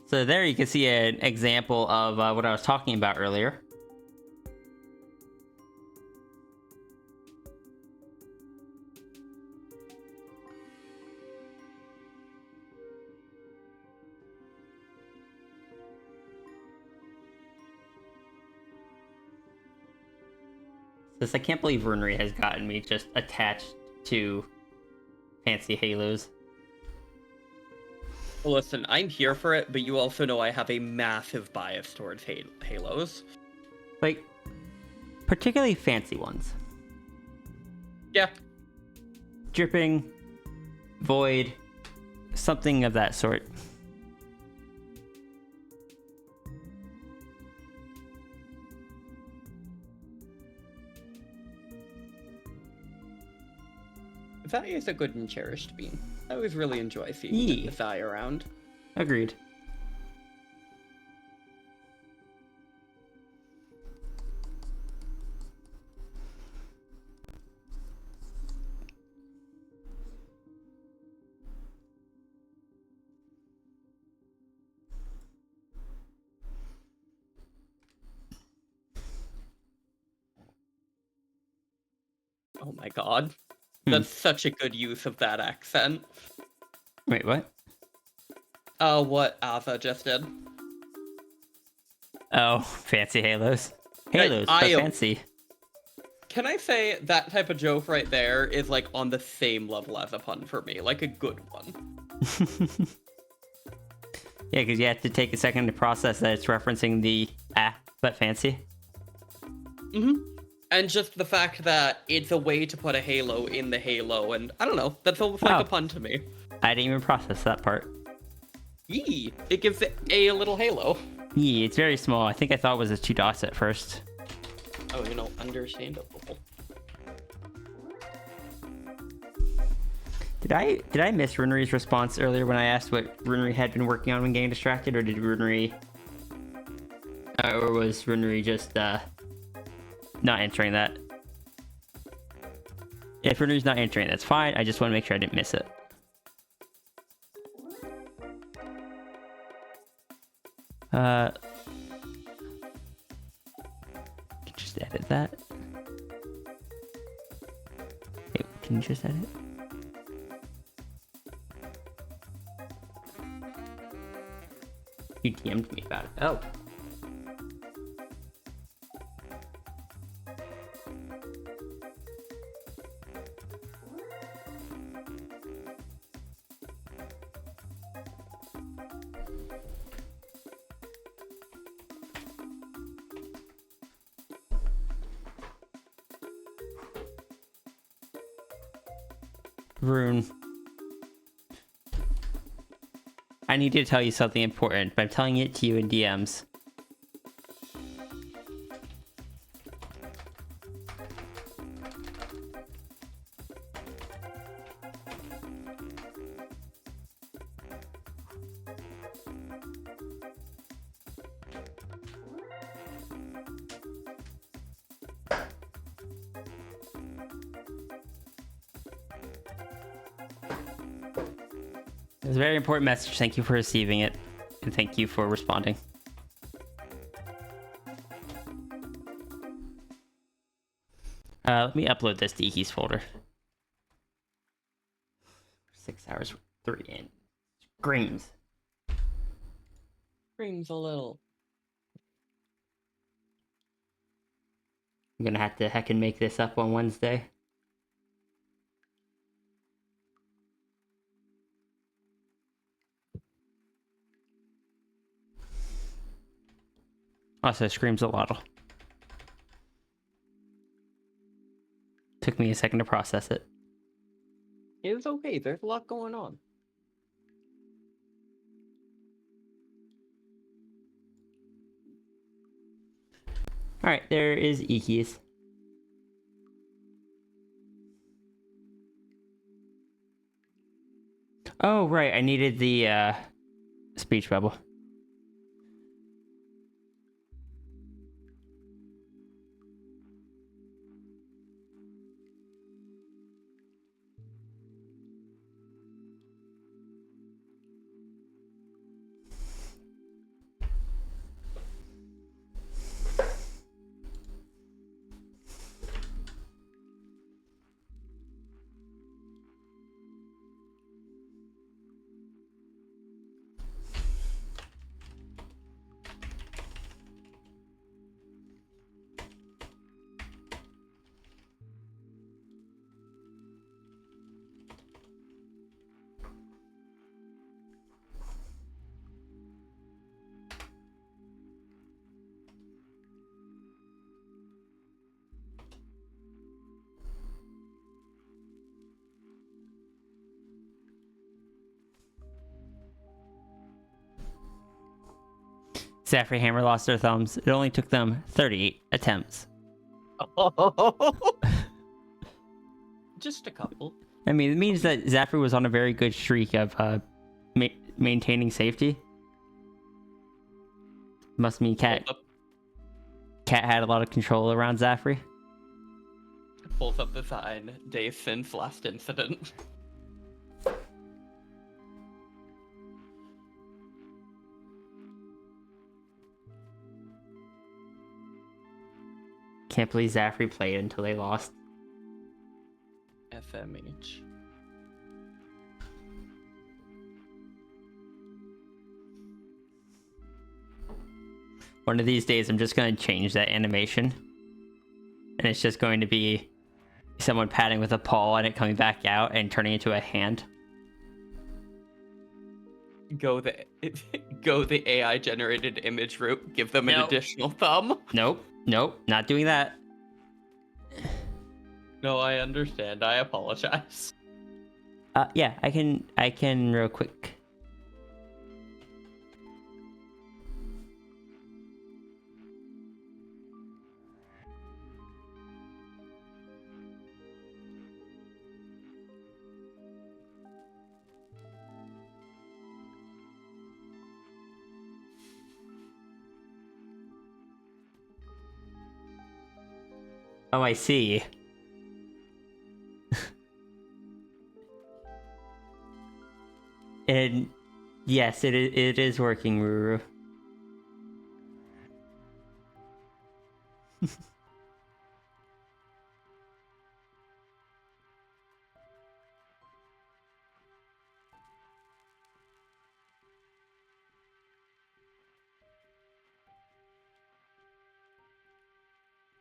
Speaker 5: So there you can see an example of what I was talking about earlier. This, I can't believe Runery has gotten me just attached to fancy halos.
Speaker 4: Well, listen, I'm here for it, but you also know I have a massive bias towards halos.
Speaker 5: Like, particularly fancy ones.
Speaker 4: Yeah.
Speaker 5: Dripping, void, something of that sort.
Speaker 4: Zai is a good and cherished bean. I always really enjoy seeing
Speaker 5: Yee.
Speaker 4: Zai around.
Speaker 5: Agreed.
Speaker 4: Oh my god. That's such a good use of that accent.
Speaker 5: Wait, what?
Speaker 4: What Ava just did.
Speaker 5: Oh, fancy halos. Halos, but fancy.
Speaker 4: Can I say that type of joke right there is like on the same level as a pun for me, like a good one.
Speaker 5: Yeah, because you have to take a second to process that it's referencing the but fancy.
Speaker 4: And just the fact that it's a way to put a halo in the halo, and I don't know, that's almost like
Speaker 5: Oh.
Speaker 4: a pun to me.
Speaker 5: I didn't even process that part.
Speaker 4: Yee! It gives it a little halo.
Speaker 5: Yeah, it's very small. I think I thought it was a 2 dots at first.
Speaker 4: Oh, understandable.
Speaker 5: Did I miss Runeri's response earlier when I asked what Runeri had been working on when getting distracted, or did Runeri, or was Runeri just not answering that? If Runeri's not answering, that's fine. I just want to make sure I didn't miss it. Can just edit that. Hey, can you just edit? You DM'd me about it. Oh. Rune. I need to tell you something important, but I'm telling it to you in DMs. It's a very important message. Thank you for receiving it, and thank you for responding. Let me upload this to Iki's folder. 6 hours, 3 in. Screams.
Speaker 4: Screams a little.
Speaker 5: I'm gonna have to heckin' make this up on Wednesday. Also, screams a lot. Took me a second to process it.
Speaker 4: It's okay, there's a lot going on.
Speaker 5: Alright, there is Iki's. Oh, right, I needed the speech bubble. Zafri Hammer lost their thumbs. It only took them 38 attempts.
Speaker 4: Just a couple.
Speaker 5: I mean, it means that Zafri was on a very good streak of maintaining safety. Must mean Cat had a lot of control around Zafri.
Speaker 4: Pulls up the sign, days since last incident.
Speaker 5: Can't believe Zafri played until they lost.
Speaker 4: FMH.
Speaker 5: One of these days, I'm just going to change that animation. And it's just going to be someone patting with a paw and it coming back out and turning into a hand.
Speaker 4: Go the go the AI generated image route. Give them an
Speaker 5: Nope.
Speaker 4: additional thumb.
Speaker 5: Nope. Nope. Not doing that.
Speaker 4: No, I understand. I apologize.
Speaker 5: Yeah, I can real quick. Oh, I see. And yes, it is working, Ruru.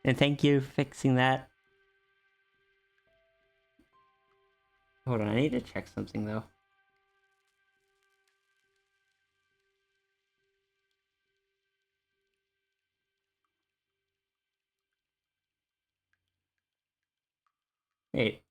Speaker 5: And thank you for fixing that. Hold on, I need to check something though. Wait.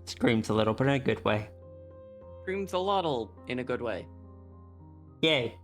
Speaker 5: Screams a little, but in a good way.
Speaker 4: Screams a lottle in a good way.
Speaker 5: Yay.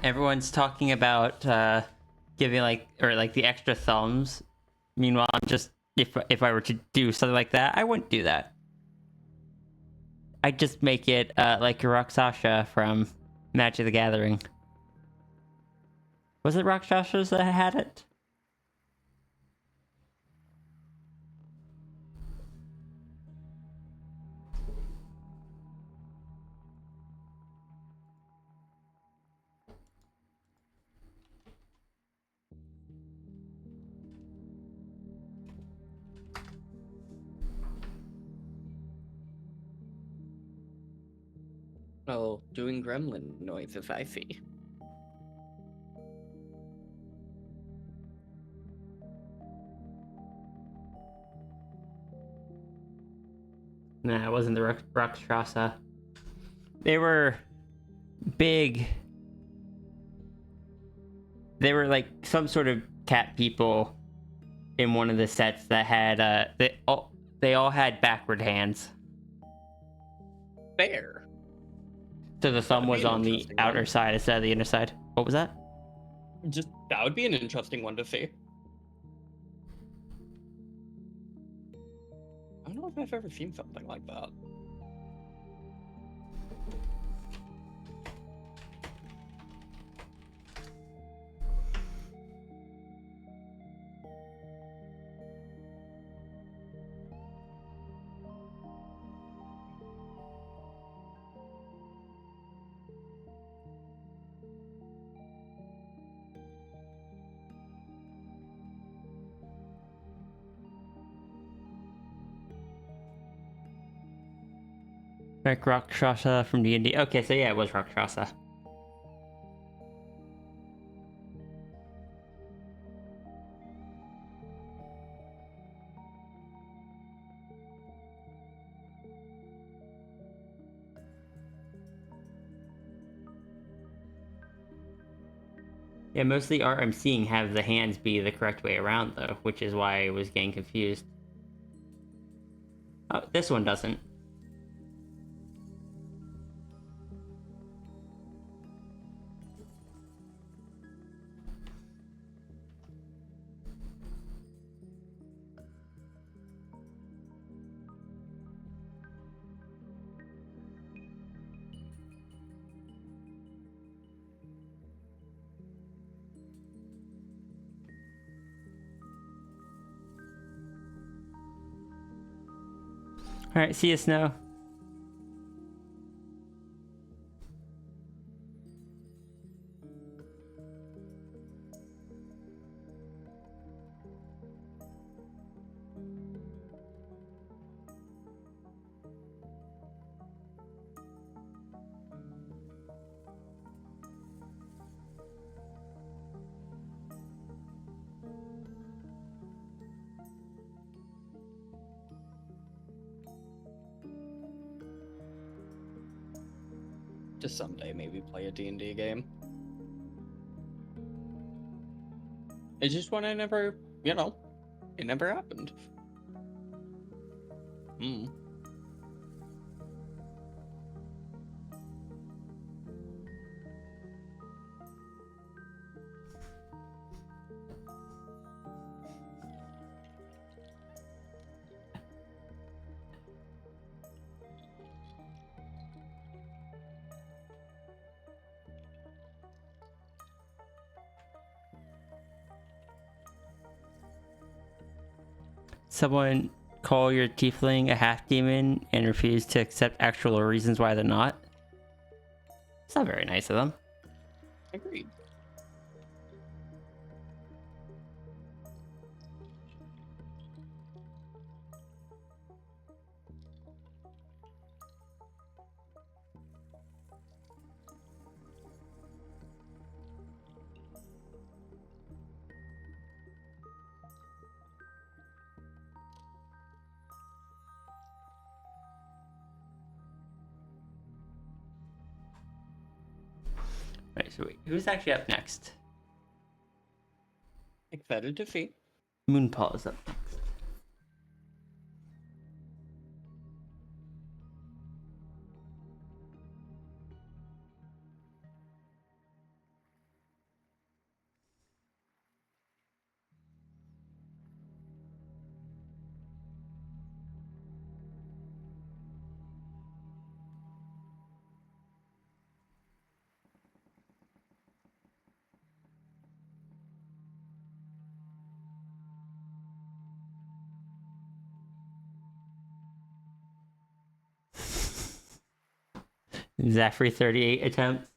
Speaker 5: Everyone's talking about giving like the extra thumbs. Meanwhile, I'm just if I were to do something like that, I wouldn't do that. I'd just make it like Rakshasa from Magic the Gathering. Was it Rakshasas that had it?
Speaker 4: Oh, doing gremlin noises, I see.
Speaker 5: Nah, it wasn't the Rakshasa. They were big. They were like some sort of cat people in one of the sets that had they all had backward hands.
Speaker 4: Fair.
Speaker 5: So the thumb
Speaker 4: That'd be
Speaker 5: was
Speaker 4: an
Speaker 5: on the
Speaker 4: interesting
Speaker 5: outer
Speaker 4: one.
Speaker 5: side instead of the inner side. What was that?
Speaker 4: Just that would be an interesting one to see. I don't know if I've ever seen something like that.
Speaker 5: Like Rakshasa from D&D. Okay, so yeah, it was Rakshasa. Yeah, most of the art I'm seeing have the hands be the correct way around, though, which is why I was getting confused. Oh, this one doesn't. Alright, see you, Snow.
Speaker 4: To someday maybe play a D&D game. It's just one I never, it never happened. Hmm.
Speaker 5: Someone call your tiefling a half-demon and refuse to accept actual reasons why they're not. It's not very nice of them.
Speaker 4: Agreed.
Speaker 5: Right, so wait, who's actually up next?
Speaker 4: Excited to see.
Speaker 5: Moonpaw is up next. Zafri 38 attempt.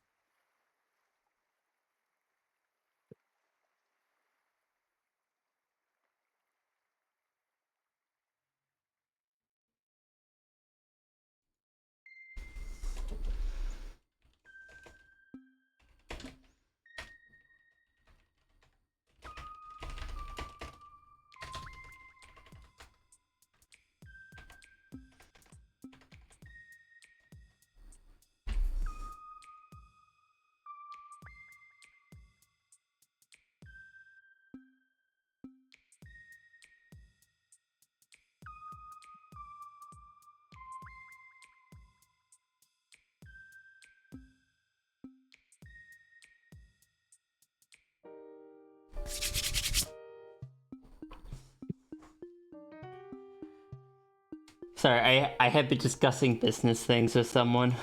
Speaker 5: Sorry, I have been discussing business things with someone.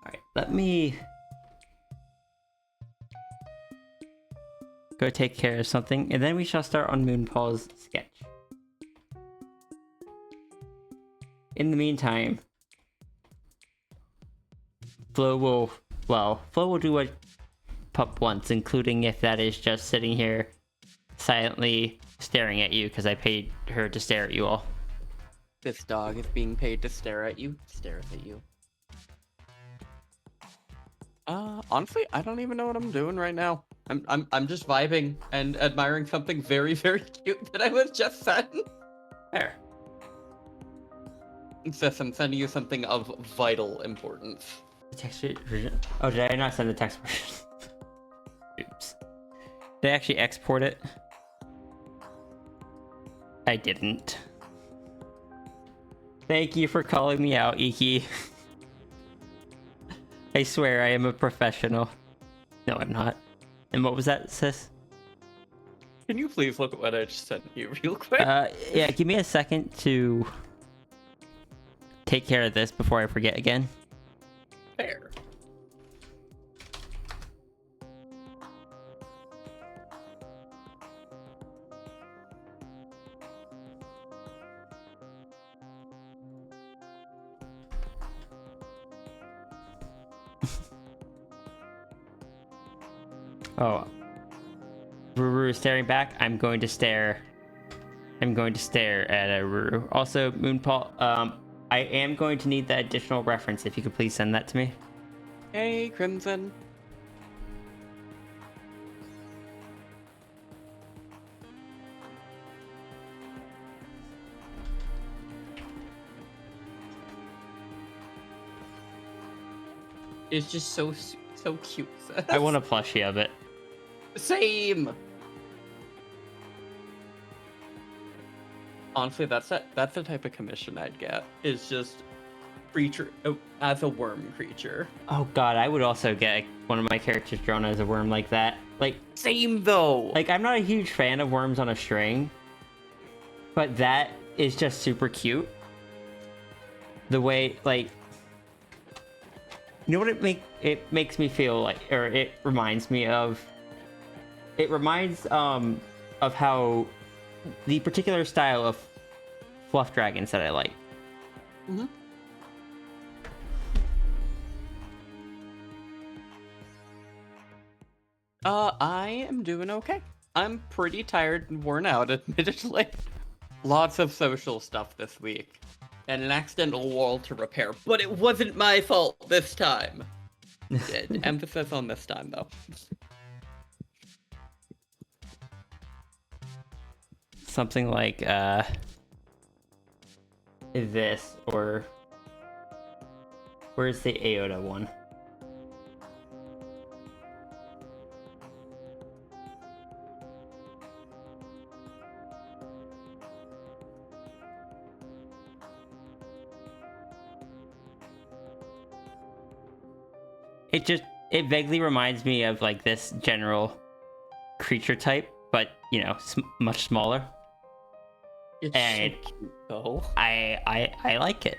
Speaker 5: Alright, let me go take care of something, and then we shall start on Moonpaul's sketch. In the meantime, Flo will do what Pup wants, including if that is just sitting here silently staring at you, because I paid her to stare at you all.
Speaker 4: This dog is being paid to stare at you. Stares at you. Honestly, I don't even know what I'm doing right now. I'm just vibing and admiring something very, very cute that I was just sent.
Speaker 5: There.
Speaker 4: Sis, I'm sending you something of vital importance.
Speaker 5: The text version. Oh, did I not send the text version? Oops. Did I actually export it? I didn't. Thank you for calling me out, Iki. I swear I am a professional. No, I'm not. And what was that, sis?
Speaker 4: Can you please look at what I just sent you real quick?
Speaker 5: Yeah, give me a second to take care of this before I forget again.
Speaker 4: Fair.
Speaker 5: Oh. Ruru is staring back. I'm going to stare at a Ruru. Also, Moonpaul, I am going to need that additional reference if you could please send that to me.
Speaker 4: Hey, Crimson. It's just so cute. Sis.
Speaker 5: I want a plushie of it.
Speaker 4: Same. Honestly, that's the type of commission I'd get. Is just creature as a worm creature.
Speaker 5: Oh god, I would also get one of my characters drawn as a worm like that. Like,
Speaker 4: same though.
Speaker 5: Like, I'm not a huge fan of worms on a string, but that is just super cute. The way, like, you know what it makes me feel like, or it reminds me of. It reminds of how the particular style of fluff dragons that I like.
Speaker 4: Mm-hmm. I am doing okay. I'm pretty tired and worn out, admittedly. Lots of social stuff this week. And an accidental wall to repair, but it wasn't my fault this time. Emphasis on this time, though.
Speaker 5: Something like, this, or... Where's the Aota one? It vaguely reminds me of, like, this general creature type, but, you know, much smaller.
Speaker 4: It's
Speaker 5: and
Speaker 4: so cute, though.
Speaker 5: I like it.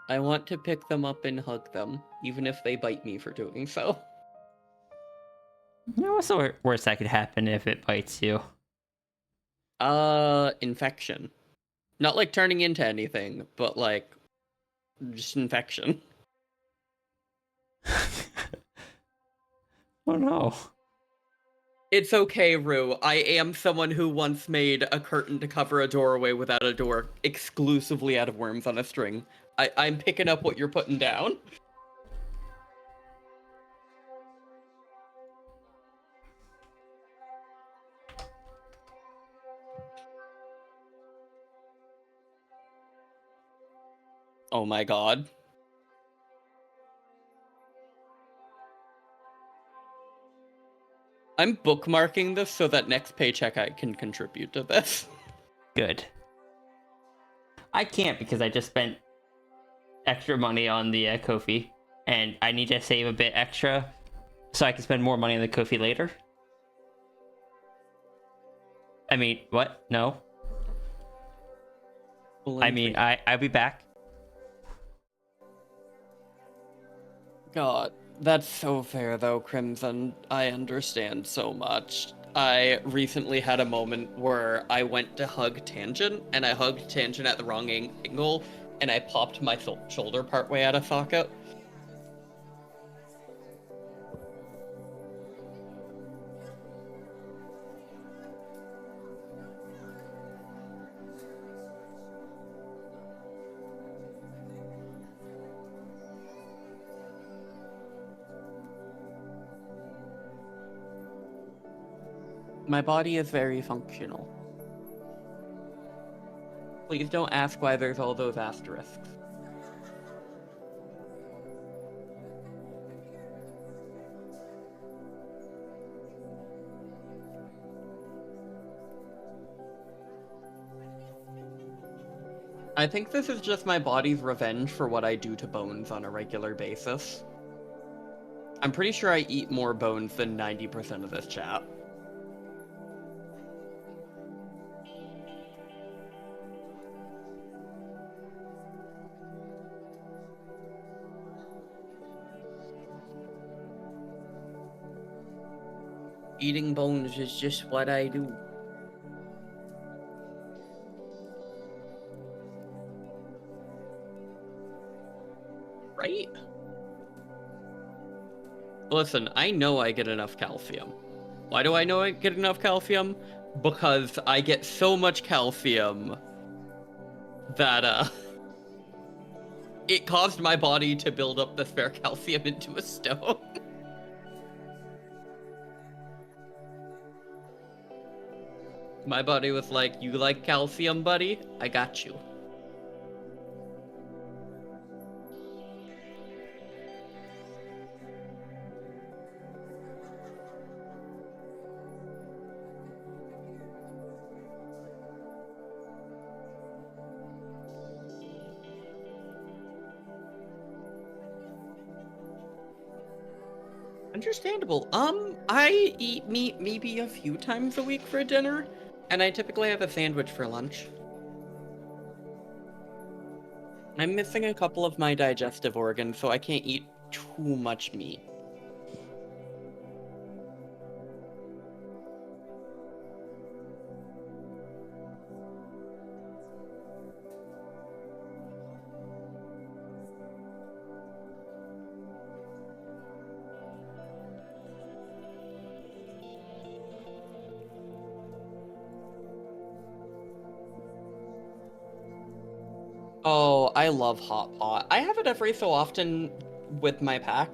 Speaker 4: I want to pick them up and hug them, even if they bite me for doing so.
Speaker 5: You know, what's the worst that could happen if it bites you?
Speaker 4: Infection. Not like turning into anything, but like just infection.
Speaker 5: Oh no.
Speaker 4: It's okay, Rue. I am someone who once made a curtain to cover a doorway without a door exclusively out of worms on a string. I'm picking up what you're putting down. Oh my god. I'm bookmarking this so that next paycheck I can contribute to this.
Speaker 5: Good. I can't because I just spent extra money on the Ko-fi, and I need to save a bit extra so I can spend more money on the Ko-fi later. I mean, what? No. I mean, I'll be back.
Speaker 4: God, that's so fair though, Crimson. I understand so much. I recently had a moment where I went to hug Tangent, and I hugged Tangent at the wrong angle, and I popped my shoulder partway out of socket. My body is very functional. Please don't ask why there's all those asterisks. I think this is just my body's revenge for what I do to bones on a regular basis. I'm pretty sure I eat more bones than 90% of this chat. Eating bones is just what I do. Right? Listen, I know I get enough calcium. Why do I know I get enough calcium? Because I get so much calcium that, it caused my body to build up the spare calcium into a stone. My body was like, you like calcium, buddy? I got you. Understandable. I eat meat maybe a few times a week for dinner, and I typically have a sandwich for lunch. I'm missing a couple of my digestive organs, so I can't eat too much meat. Oh, I love hot pot. I have it every so often with my pack.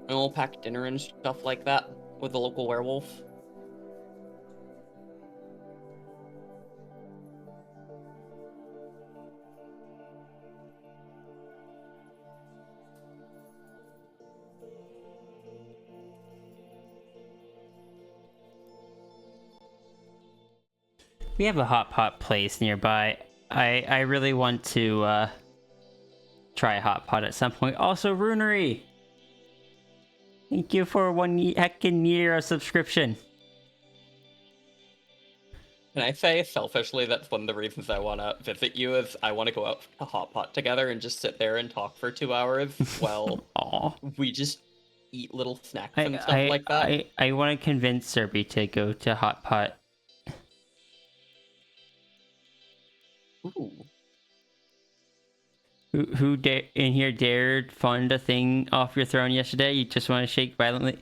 Speaker 4: And we'll pack dinner and stuff like that with the local werewolf.
Speaker 5: We have a hot pot place nearby. I really want to try a hot pot at some point. Also, Runery! Thank you for 1 heckin' year of subscription.
Speaker 4: Can I say, selfishly, that's one of the reasons I want to visit you, is I want to go out to hot pot together and just sit there and talk for 2 hours while we just eat little snacks and stuff like that.
Speaker 5: I want to convince Serby to go to hot pot. In here dared fund a thing off your throne yesterday? You just want to shake violently?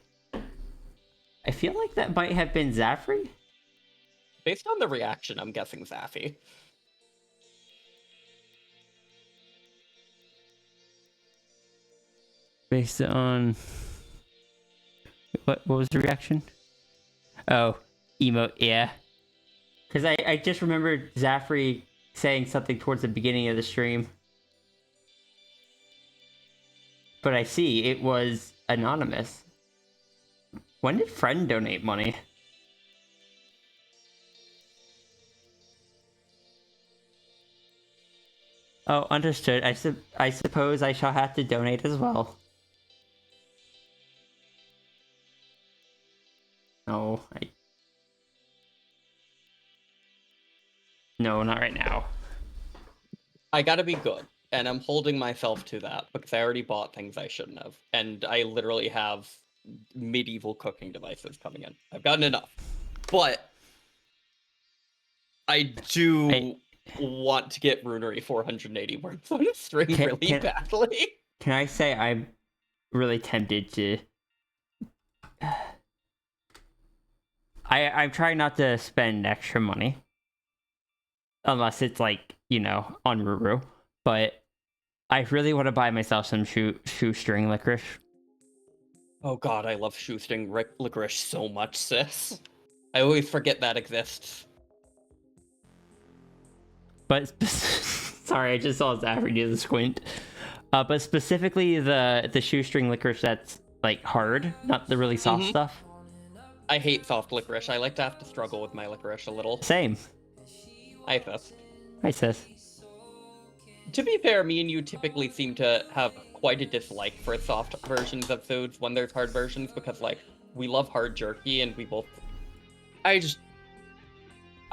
Speaker 5: I feel like that might have been Zaffrey.
Speaker 4: Based on the reaction, I'm guessing Zaffy.
Speaker 5: Based on what was the reaction? Oh, emote, yeah. Because I just remembered Zaffrey saying something towards the beginning of the stream. But I see it was anonymous. When did friend donate money? Oh, understood. I suppose I shall have to donate as well. No, No, not right now.
Speaker 4: I gotta be good, and I'm holding myself to that because I already bought things I shouldn't have, and I literally have medieval cooking devices coming in. I've gotten enough, but I do want to get Runery 480 words on a string really badly.
Speaker 5: Can I say I'm really tempted to... I'm trying not to spend extra money. Unless it's like, you know, on Ruru. But I really want to buy myself some shoestring licorice.
Speaker 4: Oh god, I love shoestring licorice so much, sis. I always forget that exists.
Speaker 5: But sorry, I just saw Zaffrey do the squint. But specifically the shoestring licorice that's like hard, not the really soft stuff.
Speaker 4: I hate soft licorice. I like to have to struggle with my licorice a little.
Speaker 5: Same.
Speaker 4: Hi, sis.
Speaker 5: Hi, sis.
Speaker 4: To be fair, me and you typically seem to have quite a dislike for soft versions of foods when there's hard versions, because, like, we love hard jerky, and we both... I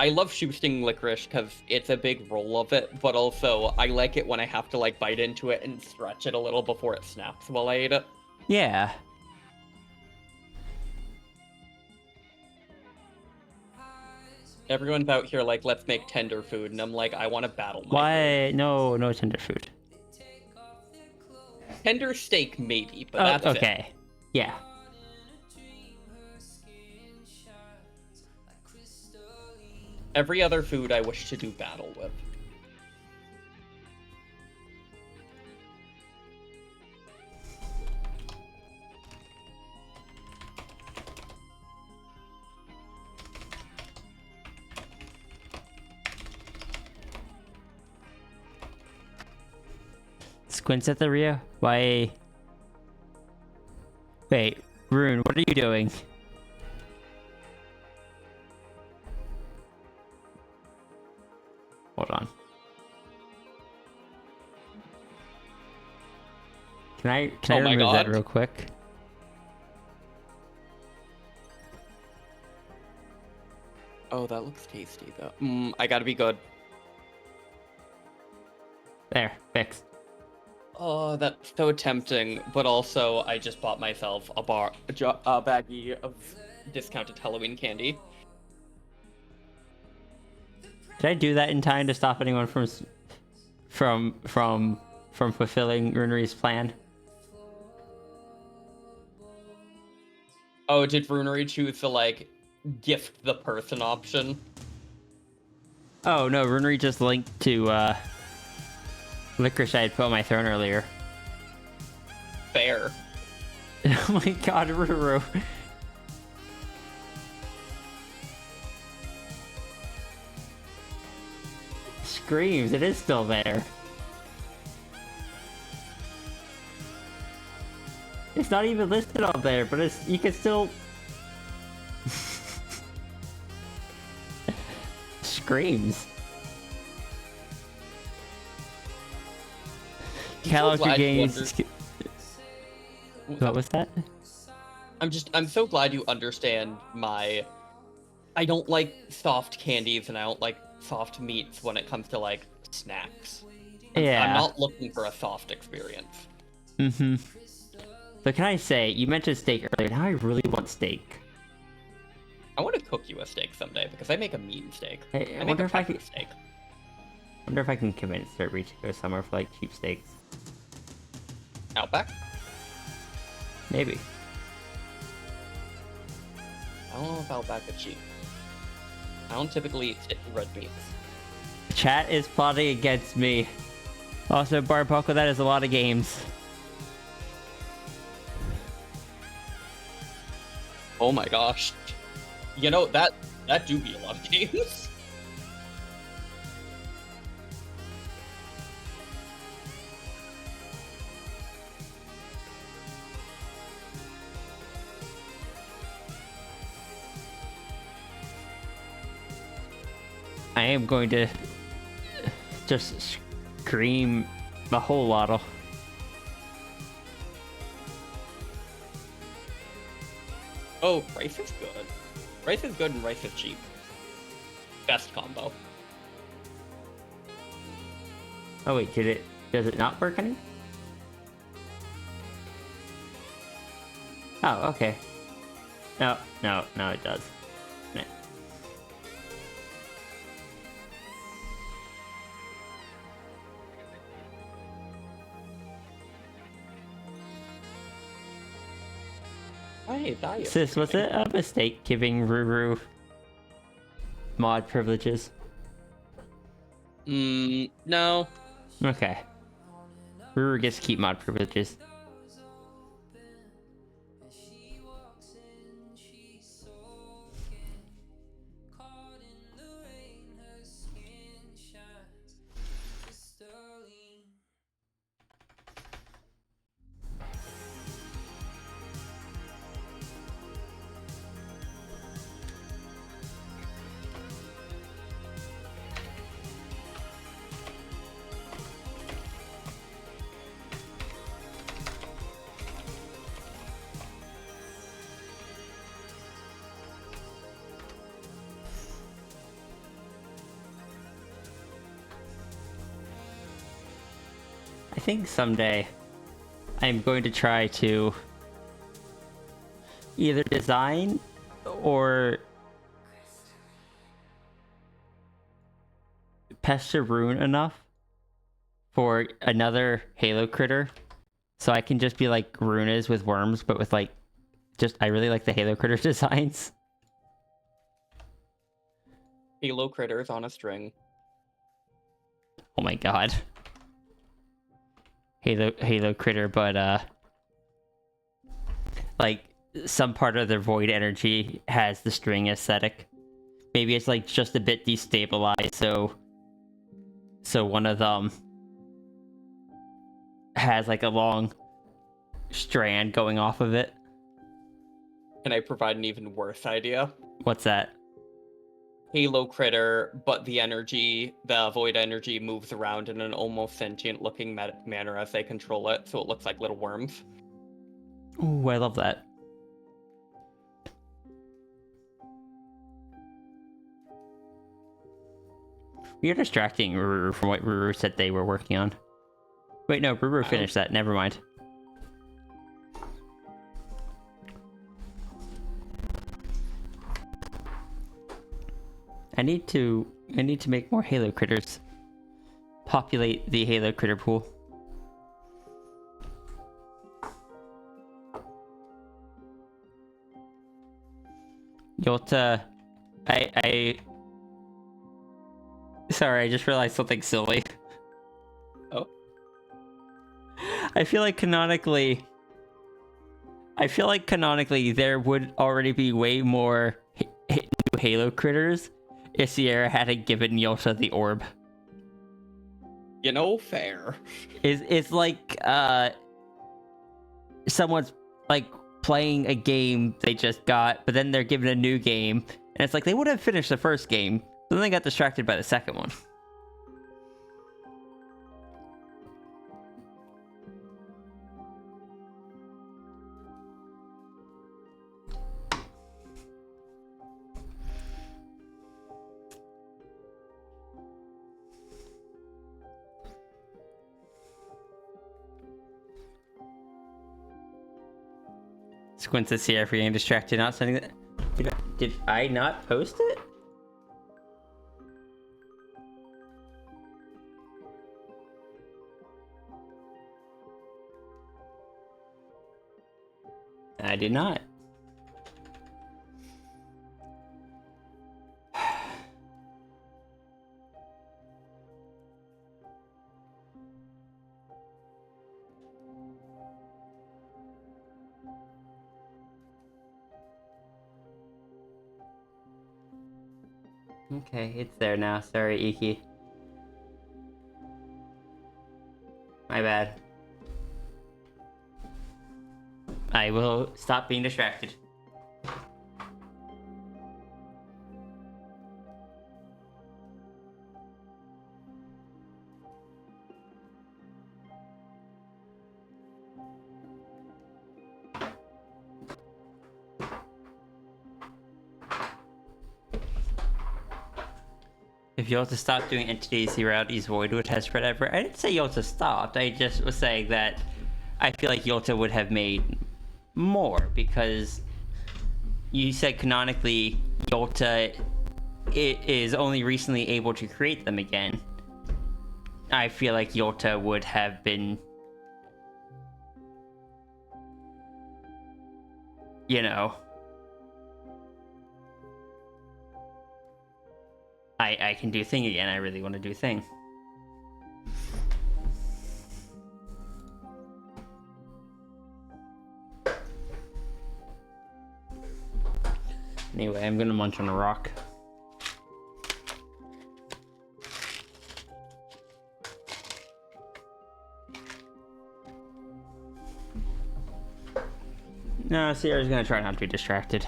Speaker 4: love shoestring licorice because it's a big roll of it, but also I like it when I have to, like, bite into it and stretch it a little before it snaps while I eat it.
Speaker 5: Yeah.
Speaker 4: Everyone's out here like, let's make tender food, and I'm like, I want to battle my
Speaker 5: Why? No tender food.
Speaker 4: Tender steak, maybe, but that's
Speaker 5: okay.
Speaker 4: it.
Speaker 5: Yeah.
Speaker 4: Every other food I wish to do battle with.
Speaker 5: Squints at the Rio? Why? Wait, Rune, what are you doing? Hold on. Can I remove that real quick?
Speaker 4: Oh, that looks tasty, though. I gotta be good.
Speaker 5: There, fixed.
Speaker 4: Oh, that's so tempting, but also I just bought myself a baggie of discounted Halloween candy.
Speaker 5: Did I do that in time to stop anyone from fulfilling Runery's plan?
Speaker 4: Oh, did Runery choose to, like, gift the person option?
Speaker 5: Oh, no, Runery just linked to, licorice I had put on my throne earlier.
Speaker 4: Fair.
Speaker 5: Oh my god, Ruru. Screams, it is still there. It's not even listed on there, but you can still... Screams. Calico Games. What was that?
Speaker 4: I'm so glad you understand my... I don't like soft candies and I don't like soft meats when it comes to, like, snacks.
Speaker 5: Yeah.
Speaker 4: I'm not looking for a soft experience.
Speaker 5: Mm-hmm. But can I say, you mentioned steak earlier, now I really want steak.
Speaker 4: I want to cook you a steak someday, because I make a mean steak.
Speaker 5: I wonder if I could...
Speaker 4: steak.
Speaker 5: Wonder if I can convince Derby to go somewhere for like cheap steaks.
Speaker 4: Outback?
Speaker 5: Maybe.
Speaker 4: I don't know if Outback is cheap. I don't typically eat red beans.
Speaker 5: Chat is plotting against me. Also, Barboko, that is a lot of games.
Speaker 4: Oh my gosh. You know, that do be a lot of games.
Speaker 5: I am going to just scream a whole lot of.
Speaker 4: Oh, rice is good. Rice is good and rice is cheap. Best combo.
Speaker 5: Oh wait, does it not work any? Oh, okay. No, it does. Nah.
Speaker 4: Hey, diet.
Speaker 5: Sis, was it a mistake giving Ruru mod privileges?
Speaker 4: No.
Speaker 5: Okay. Ruru gets to keep mod privileges. I think someday I'm going to try to either design or pester Rune enough for another Halo critter, so I can just be like Rune is with worms, but with like I really like the Halo critter designs.
Speaker 4: Halo critters on a string.
Speaker 5: Oh my god. Halo critter, but like some part of their void energy has the string aesthetic. Maybe it's like just a bit destabilized, so one of them has like a long strand going off of it.
Speaker 4: Can I provide an even worse idea?
Speaker 5: What's that?
Speaker 4: Halo critter, but the void energy moves around in an almost sentient looking manner as they control it, so it looks like little worms.
Speaker 5: Ooh, I love that. You're distracting Ruru from what Ruru said they were working on. Wait, no, Ruru finished that. Never mind. I need to make more Halo critters. Populate the Halo critter pool. Yolta, sorry, I just realized something silly.
Speaker 4: Oh?
Speaker 5: I feel like canonically there would already be way more new Halo critters if Sierra hadn't given Yosha the orb.
Speaker 4: You know, fair.
Speaker 5: It's like someone's like playing a game they just got, but then they're given a new game, and it's like they would have finished the first game, but then they got distracted by the second one. Squint says here for getting distracted, not sending that. Did I not post it? I did not. Okay, it's there now. Sorry, Iki. My bad. I will stop being distracted. If Yolta stopped doing entities, the reality's void would have spread everywhere. I didn't say Yolta stopped. I just was saying that I feel like Yolta would have made more because you said canonically Yolta is only recently able to create them again. I feel like Yolta would have been, you know, I can do thing again. I really want to do thing. Anyway, I'm gonna munch on a rock. No, Sierra's gonna try not to be distracted.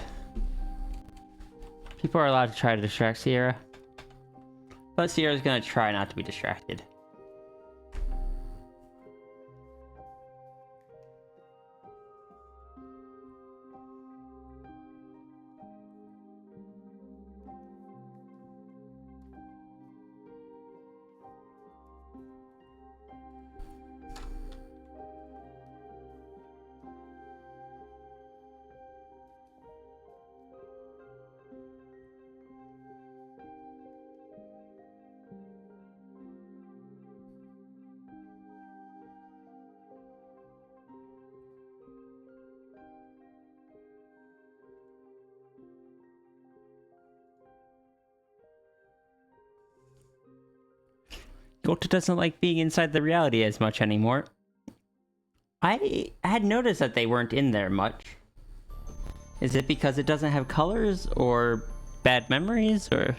Speaker 5: People are allowed to try to distract Sierra. But Sierra's gonna try not to be distracted. Yolta doesn't like being inside the reality as much anymore. I had noticed that they weren't in there much. Is it because it doesn't have colors or bad memories or...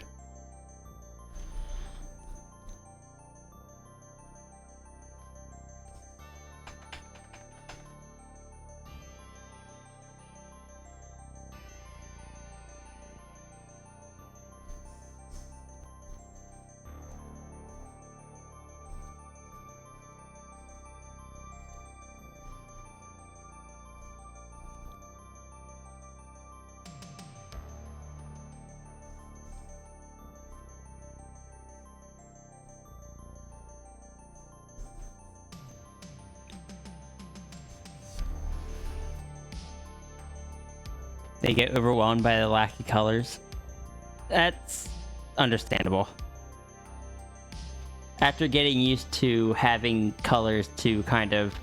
Speaker 5: They get overwhelmed by the lack of colors. That's understandable. After getting used to having colors to kind of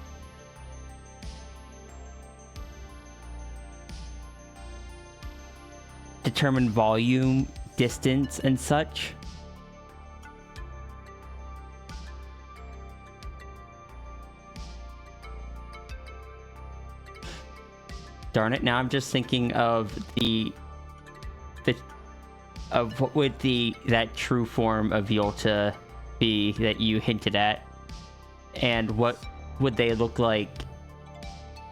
Speaker 5: determine volume, distance, and such. Darn it, now I'm just thinking of what would that true form of Yolta be that you hinted at, and what would they look like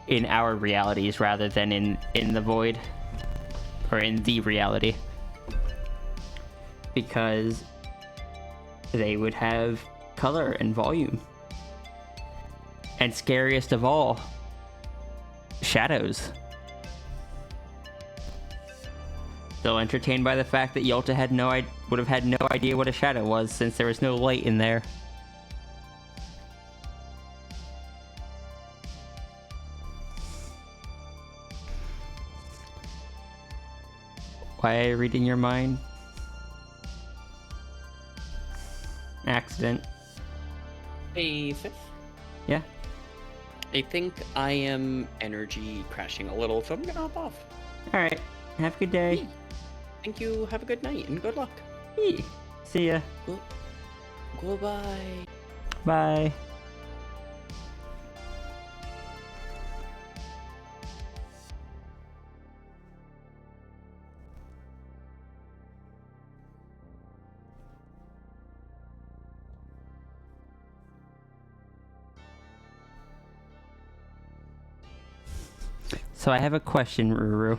Speaker 5: in our realities rather than in the void, or in the reality, because they would have color and volume, and scariest of all, shadows. Still entertained by the fact that Yolta would have had no idea what a shadow was, since there was no light in there. Why are you reading your mind? Accident.
Speaker 4: A fifth?
Speaker 5: Yeah.
Speaker 4: I think I am energy crashing a little, so I'm gonna hop off.
Speaker 5: All right. Have a good day.
Speaker 4: Yee. Thank you. Have a good night and good luck.
Speaker 5: Yee. See ya.
Speaker 4: Goodbye.
Speaker 5: Bye. So I have a question, Ruru.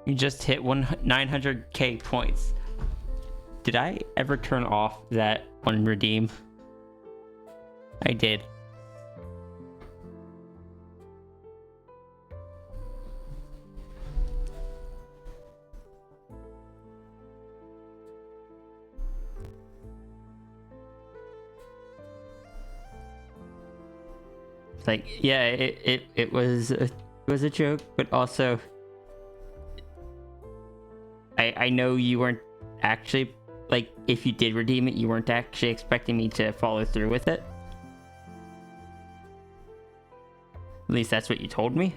Speaker 5: You just hit 900k points. Did I ever turn off that on redeem? I did. It's like, yeah, it was a joke, but also I know you weren't actually, like, if you did redeem it, you weren't actually expecting me to follow through with it. At least that's what you told me.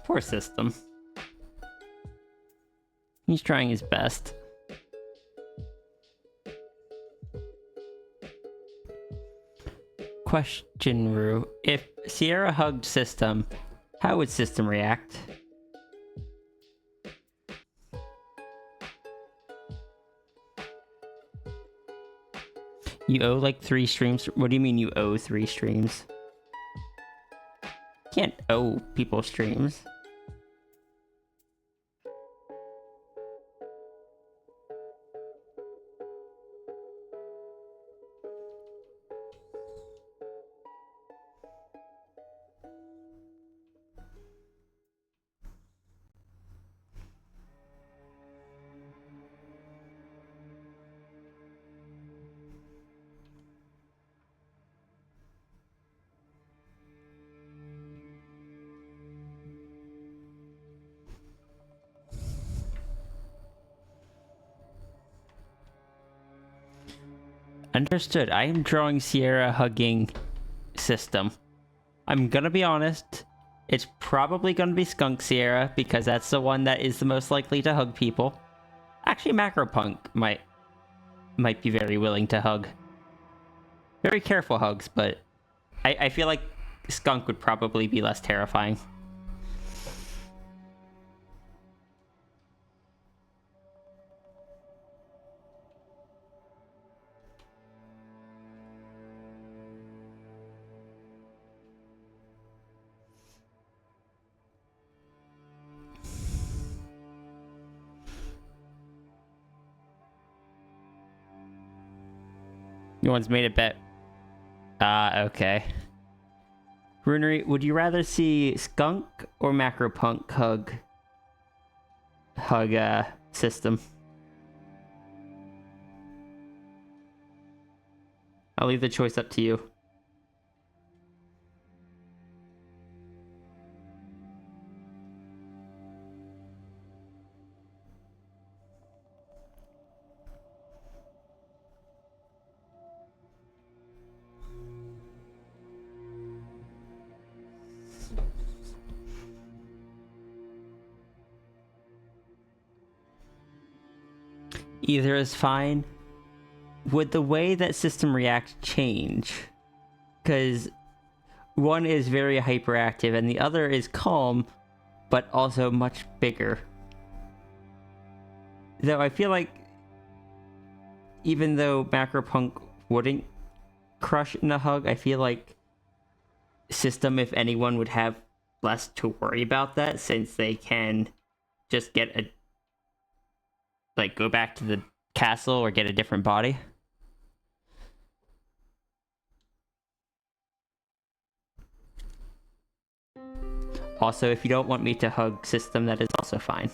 Speaker 5: Poor System. He's trying his best. Question, Rue. If Sierra hugged System, how would System react? You owe like 3 streams? What do you mean you owe 3 streams? You can't owe people streams. Understood. I am drawing Sierra hugging System. I'm gonna be honest. It's probably gonna be Skunk Sierra because that's the one that is the most likely to hug people. Actually, Macropunk might be very willing to hug. Very careful hugs, but I feel like Skunk would probably be less terrifying. You once made a bet. Okay. Runery, would you rather see Skunk or Macropunk hug System? I'll leave the choice up to you. Either is fine. Would the way that System reacts change? Because one is very hyperactive and the other is calm, but also much bigger. Though I feel like even though Macropunk wouldn't crush in a hug, I feel like System, if anyone, would have less to worry about that since they can just get a go back to the castle or get a different body. Also, if you don't want me to hug System, that is also fine.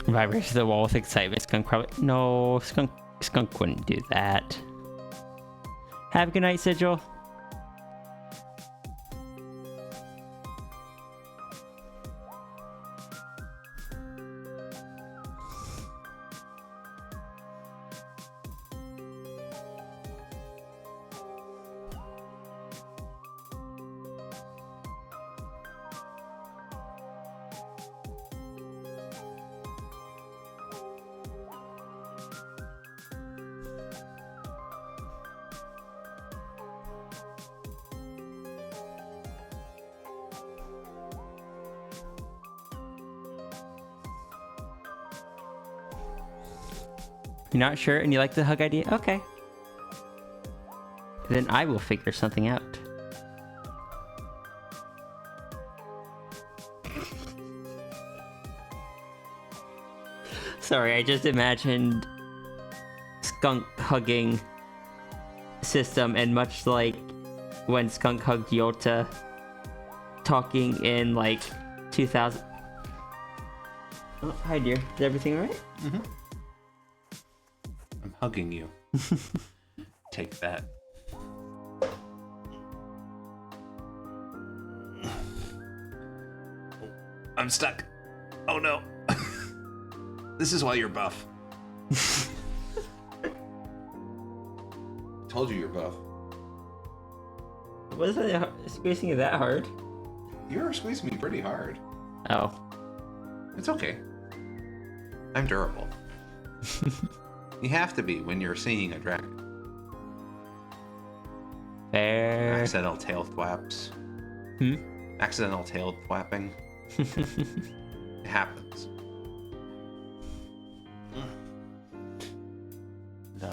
Speaker 5: Vibrate to the wall with excitement. Skunk probably... No, Skunk wouldn't do that. Have a good night, Sigil. You're not sure and you like the hug idea? Okay. Then I will figure something out. Sorry, I just imagined Skunk hugging System, and much like when Skunk hugged Yota, talking in like 2000. Oh, hi dear. Is everything alright?
Speaker 7: Mm-hmm. I'm hugging you. Take that. I'm stuck. Oh no. This is why you're buff. Told you you're buff.
Speaker 5: Wasn't it squeezing you that hard?
Speaker 7: You're squeezing me pretty hard.
Speaker 5: Oh.
Speaker 7: It's okay. I'm durable. You have to be when you're seeing a dragon.
Speaker 5: Fair.
Speaker 7: Accidental tail thwaps. Accidental tail thwapping. It happens.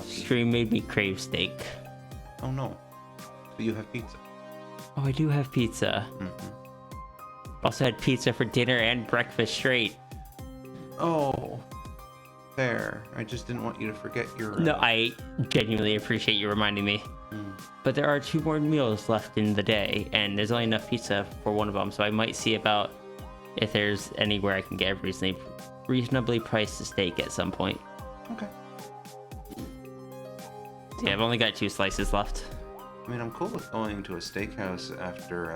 Speaker 5: Stream made me crave steak.
Speaker 7: Oh no. But you have pizza.
Speaker 5: Oh, I do have pizza. Also had pizza for dinner and breakfast straight.
Speaker 7: Oh. Fair. I just didn't want you to forget your...
Speaker 5: No, I genuinely appreciate you reminding me. But there are 2 more meals left in the day, and there's only enough pizza for one of them, so I might see about if there's anywhere I can get a reasonably priced steak at some point.
Speaker 7: Okay.
Speaker 5: Yeah, I've only got 2 slices left.
Speaker 7: I mean, I'm cool with going to a steakhouse after,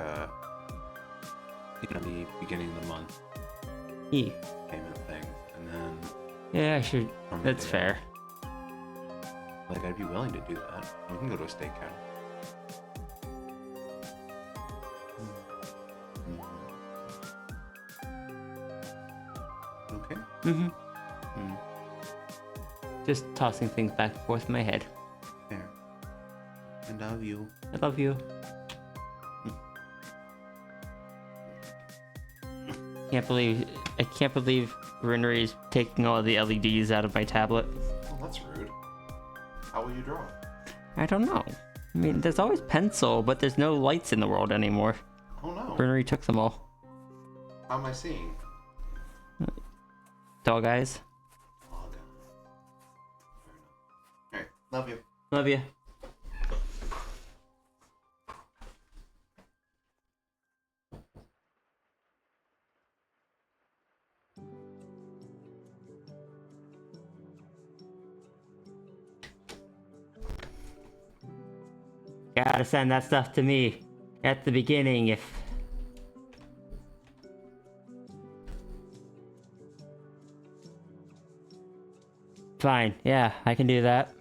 Speaker 7: the beginning of the month payment thing, and then...
Speaker 5: Yeah, I should. That's fair.
Speaker 7: Like, I'd be willing to do that. We can go to a steakhouse. Okay.
Speaker 5: Just tossing things back and forth in my head.
Speaker 7: There. I love you.
Speaker 5: I love you. I can't believe Renry is taking all the LEDs out of my tablet.
Speaker 7: Well, that's rude. How will you draw?
Speaker 5: I don't know. I mean, there's always pencil, but there's no lights in the world anymore.
Speaker 7: Oh no.
Speaker 5: Renry took them all.
Speaker 7: How am I seeing?
Speaker 5: Dog eyes.
Speaker 7: Log. Alright, love you.
Speaker 5: Love you. Gotta send that stuff to me at the beginning if... Fine, yeah, I can do that.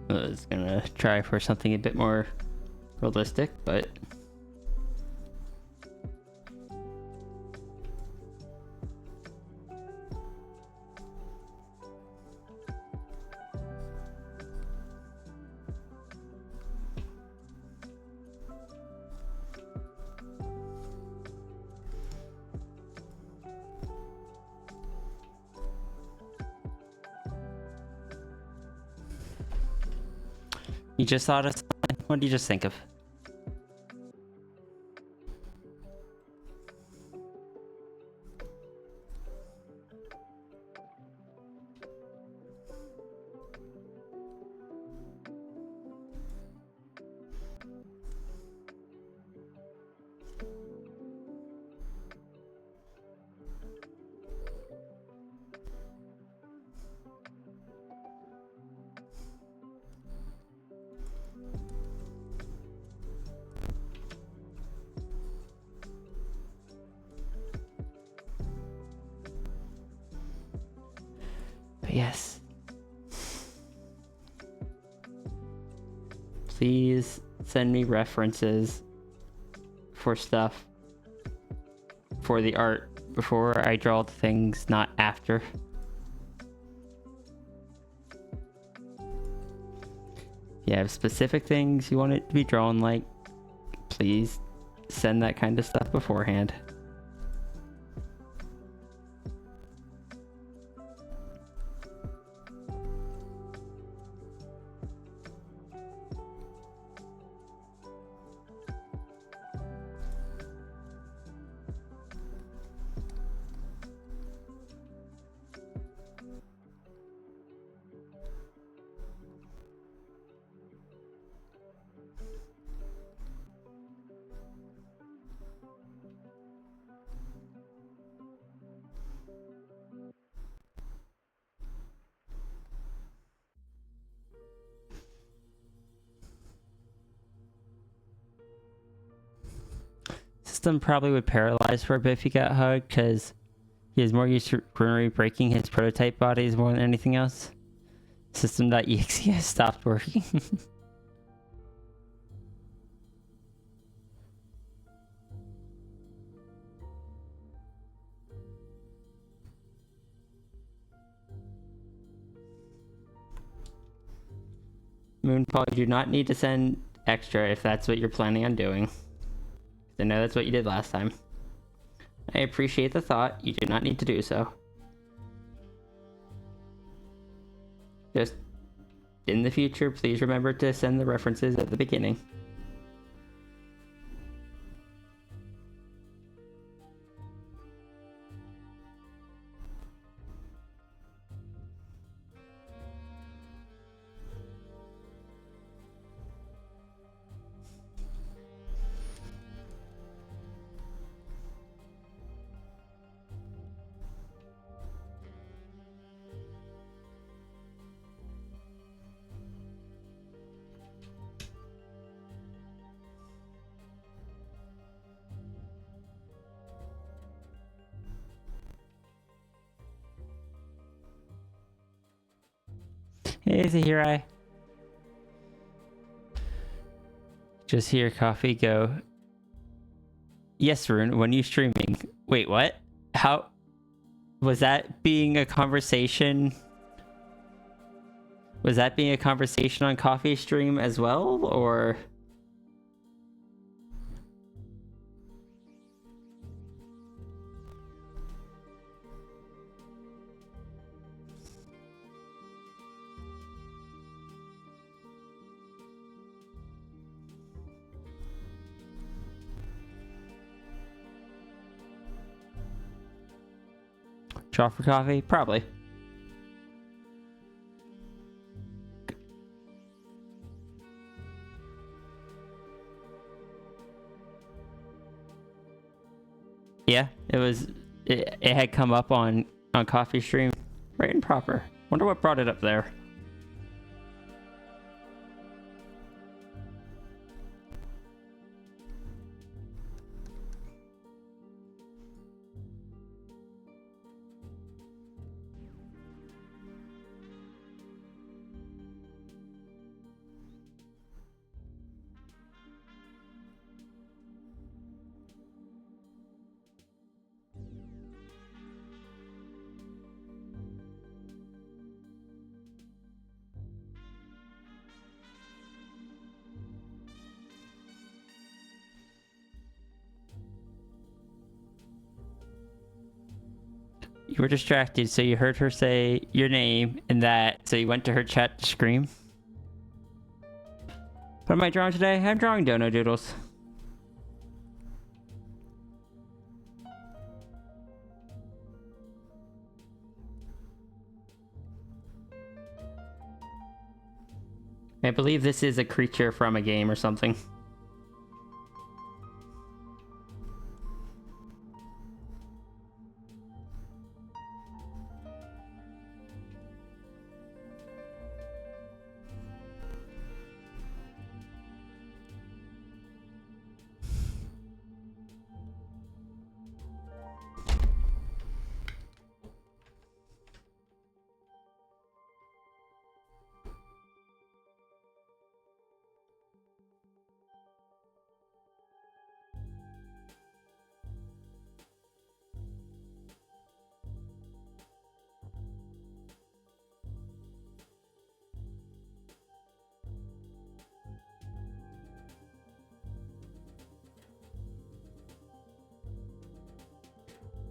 Speaker 5: I was gonna try for something a bit more realistic, but you just thought of something? What did you just think of? But yes. Please send me references for stuff for the art before I draw the things, not after. You have specific things you want it to be drawn like, please send that kind of stuff beforehand. system probably would paralyze for a bit if he got hugged, because he is more used to breaking his prototype bodies more than anything else. System.exe has stopped working. Moonfall, you do not need to send extra if that's what you're planning on doing. I know that's what you did last time. I appreciate the thought. You do not need to do so. Just in the future, please remember to send the references at the beginning. Hey, Zahirai. Just hear coffee go. Yes, Rune, when you streaming? Wait, what? How? Was that being a conversation? Was that being a conversation on coffee stream as well, or? Draw for coffee? Probably. Yeah, it was. It had come up on coffee stream, right and proper. Wonder what brought it up there. You were distracted, so you heard her say your name and that, so you went to her chat to scream. What am I drawing today? I'm drawing Dono Doodles. I believe this is a creature from a game or something.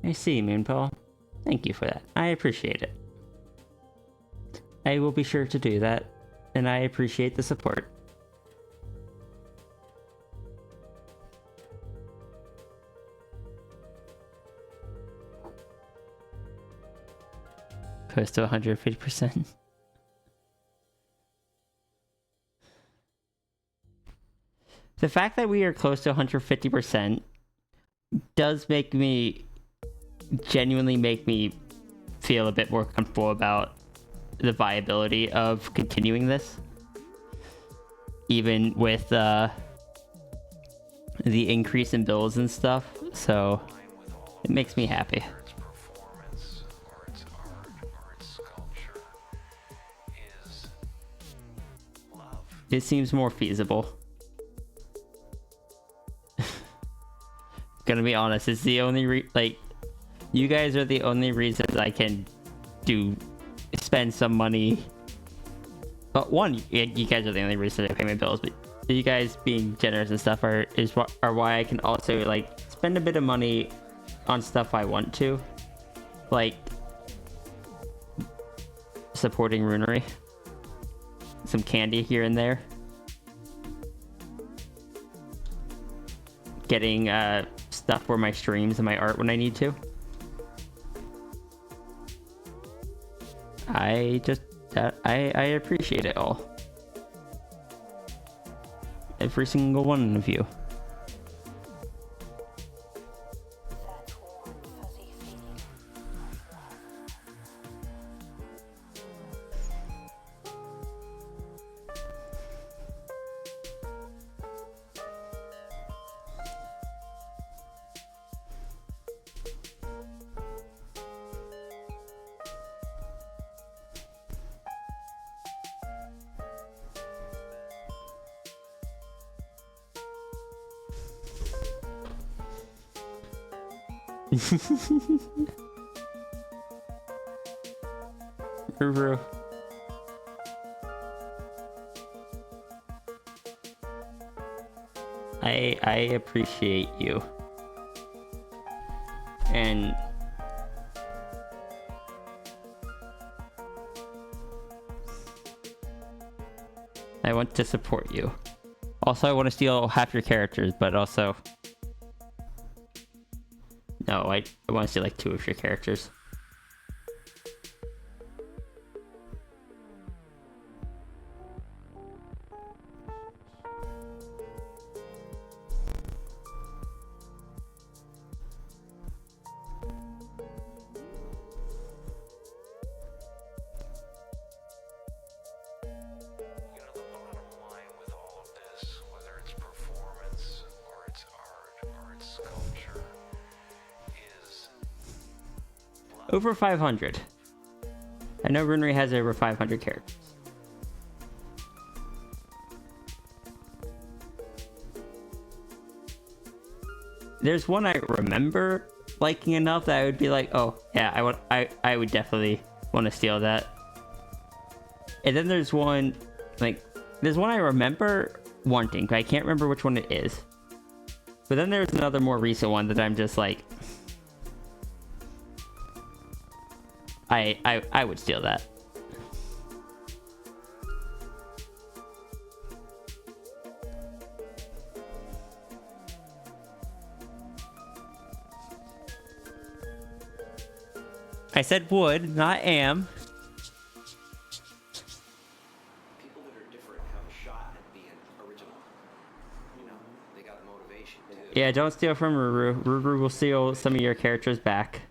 Speaker 5: I see, Moonpaw. Thank you for that. I appreciate it. I will be sure to do that, and I appreciate the support. Close to 150%. The fact that we are close to 150% does genuinely make me feel a bit more comfortable about the viability of continuing this, even with the the increase in bills and stuff, so it makes me happy. It seems more feasible. Gonna be honest, it's the only you guys are the only reasons I can spend some money. But one, you guys are the only reason I pay my bills, but you guys being generous and stuff are why I can also like spend a bit of money on stuff I want to, like supporting Runery, some candy here and there, getting stuff for my streams and my art when I need to. I appreciate it all. Every single one of you. Ruru. I appreciate you. And I want to support you. Also, I want to steal half your characters, but also... No, I want to steal like 2 of your characters. Over 500. I know Runery has over 500 characters. There's one I remember liking enough that I would be like, oh yeah, I would definitely want to steal that. And then there's one I remember wanting, but I can't remember which one it is. But then there's another more recent one that I'm just like, I would steal that. I said would, not am.
Speaker 2: People that are different have a shot at being original. You know, they got motivation too.
Speaker 5: Yeah, don't steal from Ruru. Ruru will steal some of your characters back.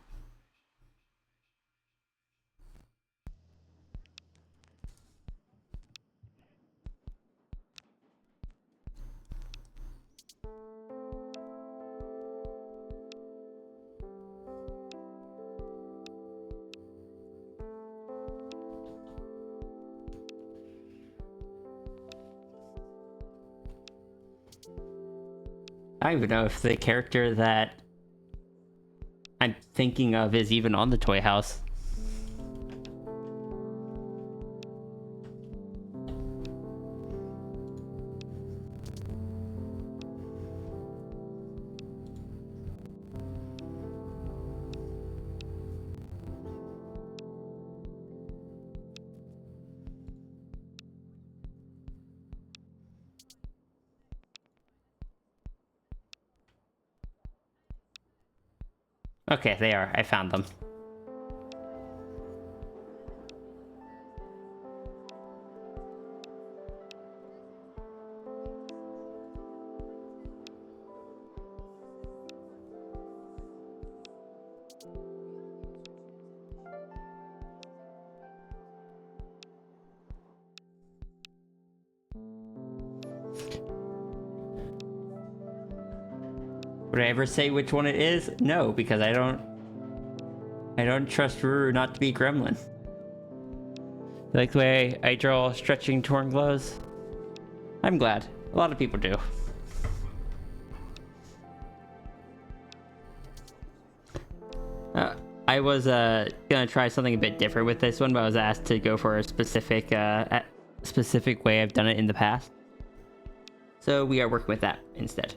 Speaker 5: I don't even know if the character that I'm thinking of is even on the toy house. Okay, they are. I found them. Would I ever say which one it is? No, because I don't trust Ruru not to be gremlin. You like the way I draw stretching torn clothes? I'm glad. A lot of people do. I was gonna try something a bit different with this one, but I was asked to go for a specific way I've done it in the past. So we are working with that instead.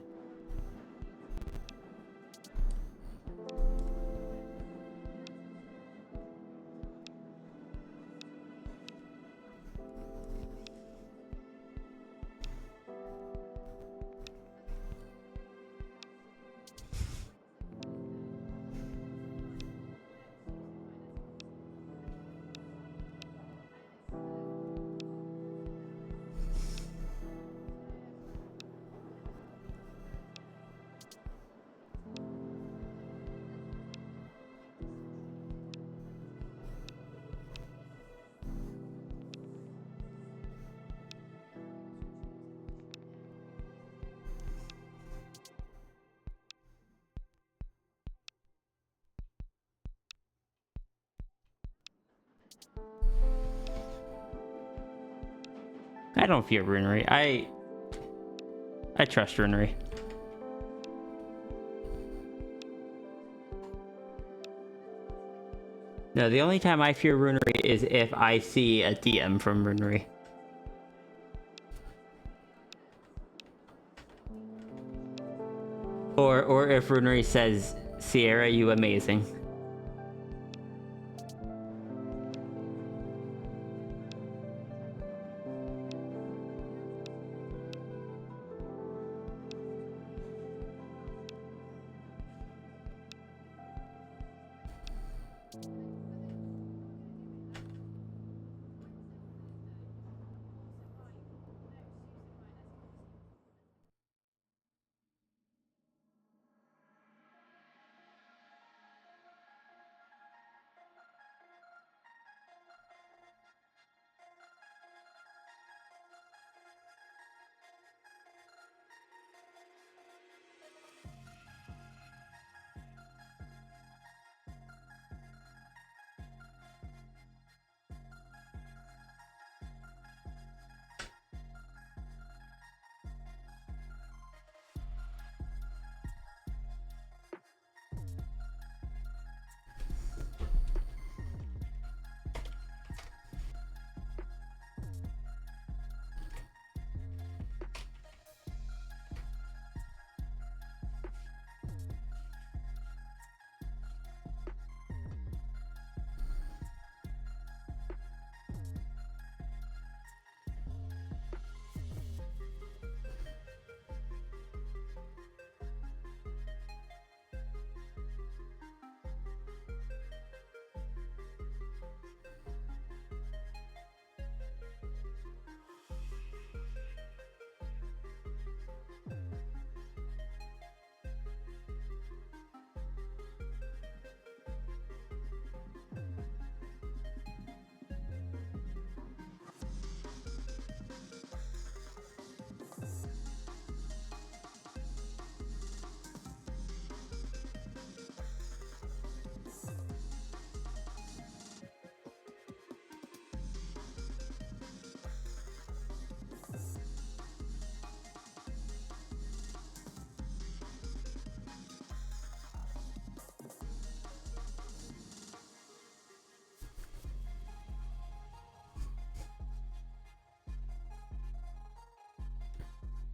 Speaker 5: I don't fear runery. I trust runery. No, the only time I fear runery is if I see a DM from runery. Or if runery says, Sierra, you amazing.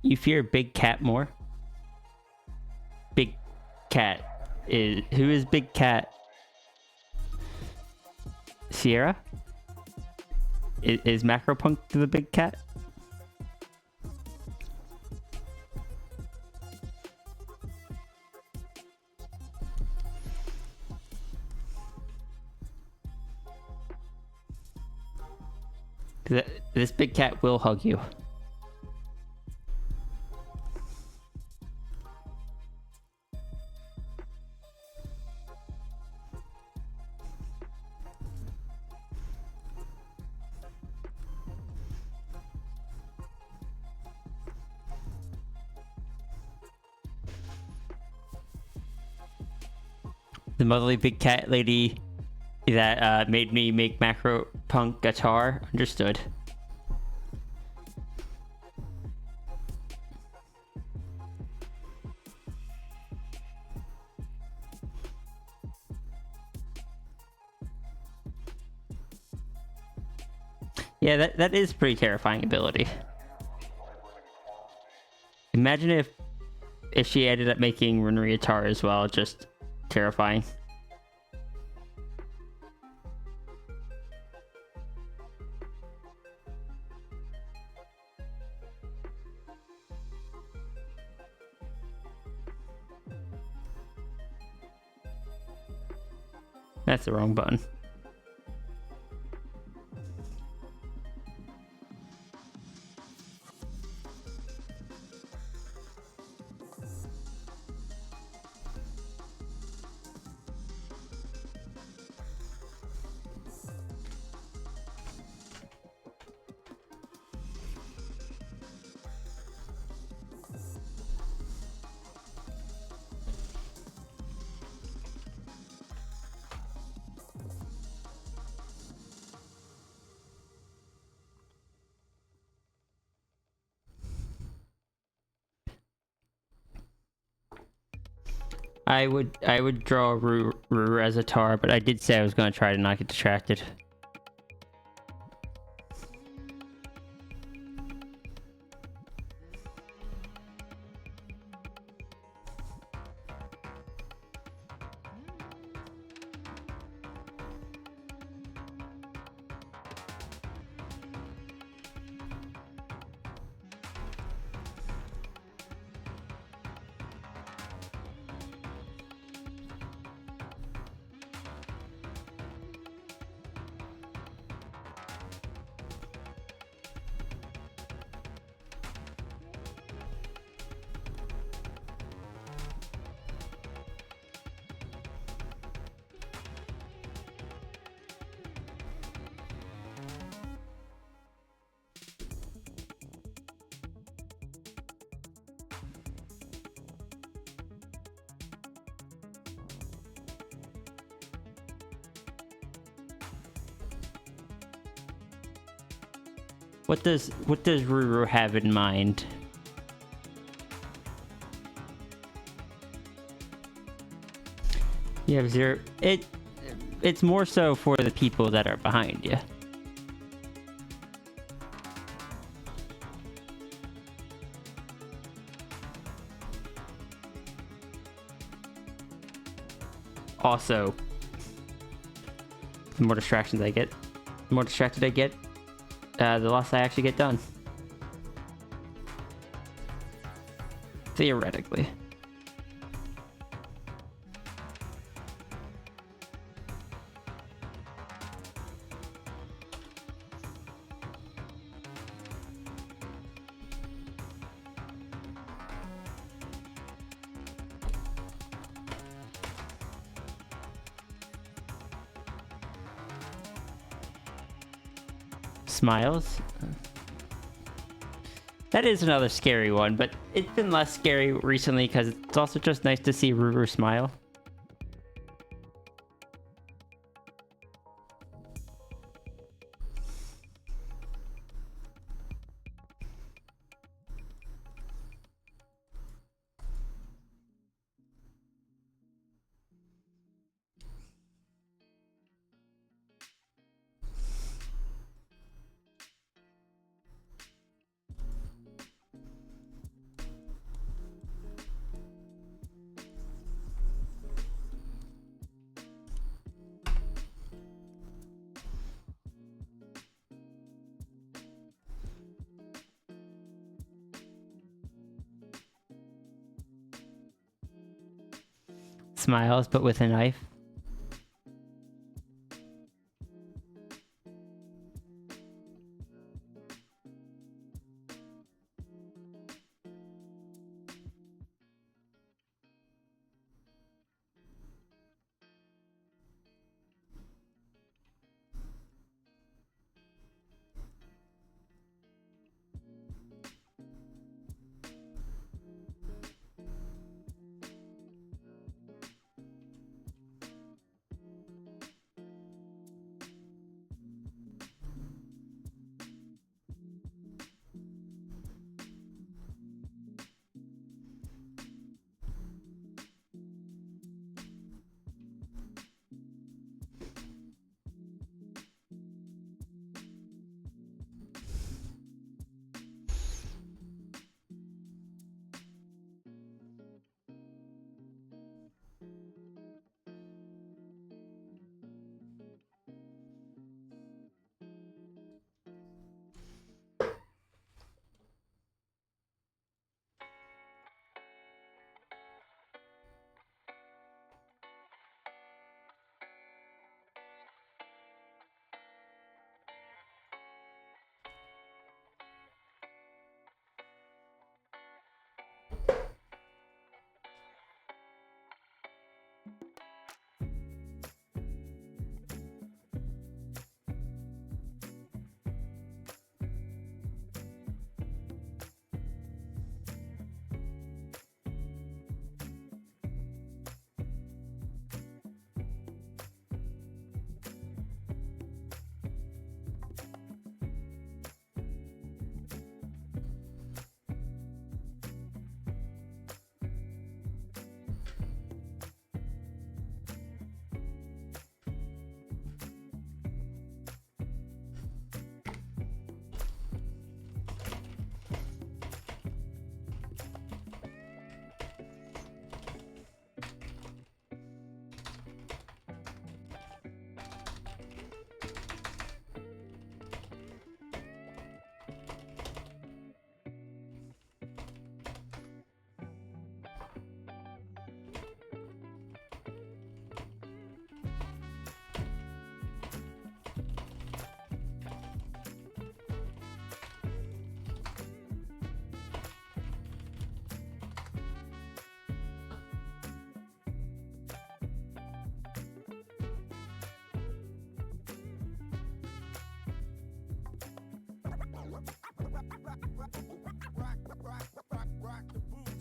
Speaker 5: You fear Big Cat more? Big Cat is... Who is Big Cat? Sierra? Is Macropunk the Big Cat? This Big Cat will hug you. The motherly big cat lady that made me make macro punk guitar. Understood. Yeah, that is pretty terrifying ability. Imagine if she ended up making Runri guitar as well, just terrifying. That's the wrong button. I would draw Ruru as a tar, but I did say I was going to try to not get distracted. What does Ruru have in mind? You have zero. It's more so for the people that are behind you. Also, the more distractions I get, the more distracted I get, the less I actually get done. Theoretically. Smiles. That is another scary one, but it's been less scary recently because it's also just nice to see Ruru smile. Smiles, but with a knife.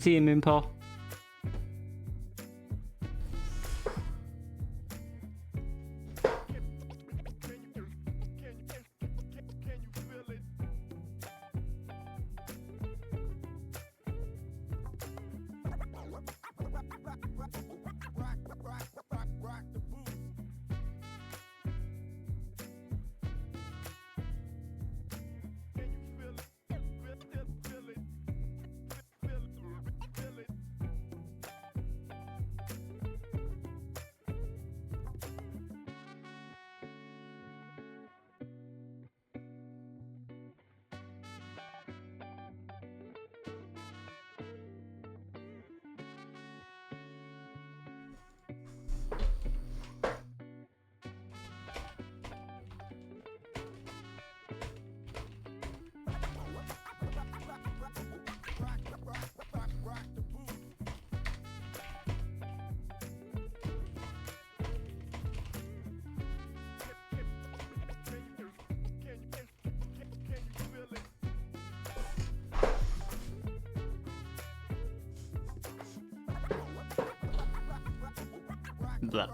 Speaker 5: See you, Moonpaw. Blah.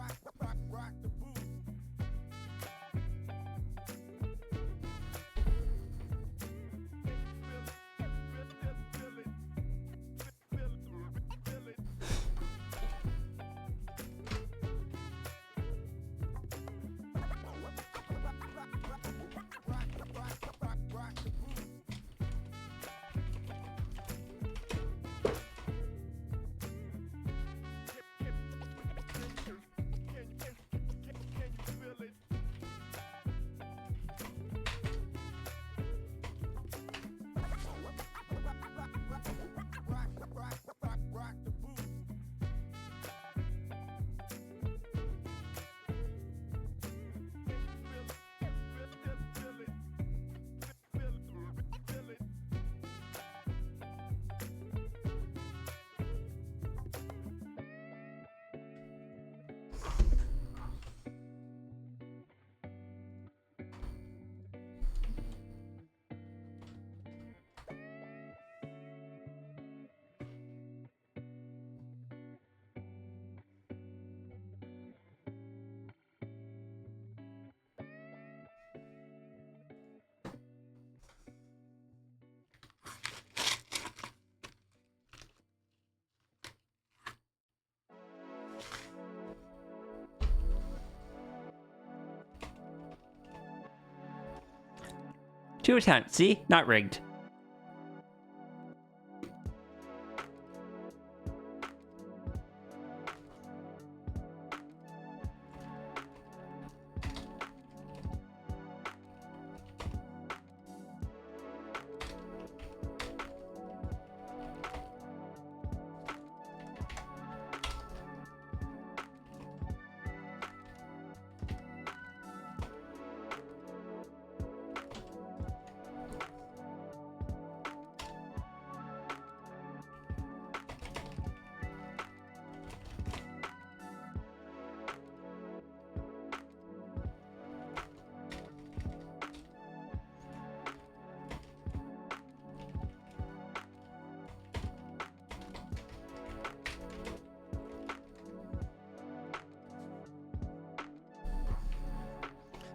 Speaker 5: Two attempts, see? Not rigged.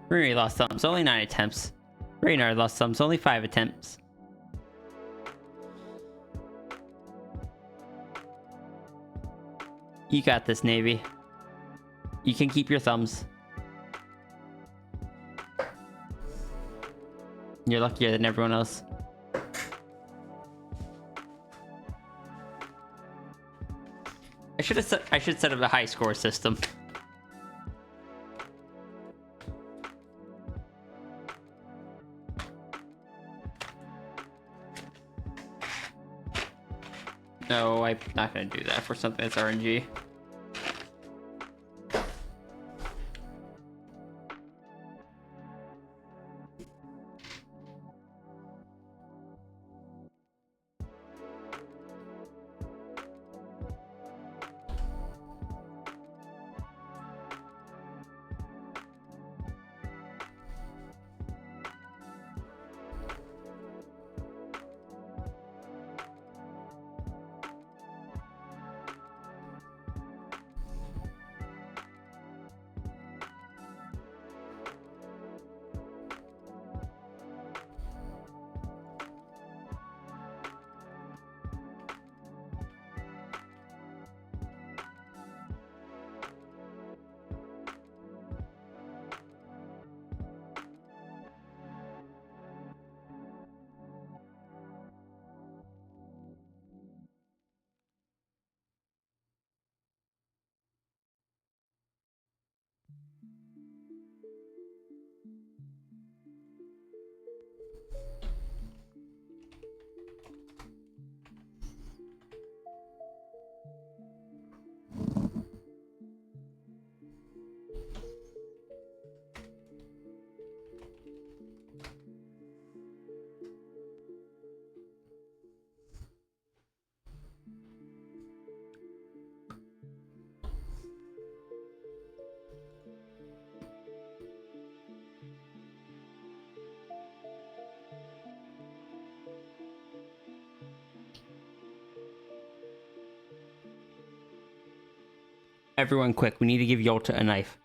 Speaker 5: Riri lost thumbs, only 9 attempts. Reynard lost thumbs, only 5 attempts. You got this, Navy. You can keep your thumbs. You're luckier than everyone else. I should set up a high score system. No, I'm not gonna do that for something that's RNG. Everyone quick, we need to give Yolta a knife.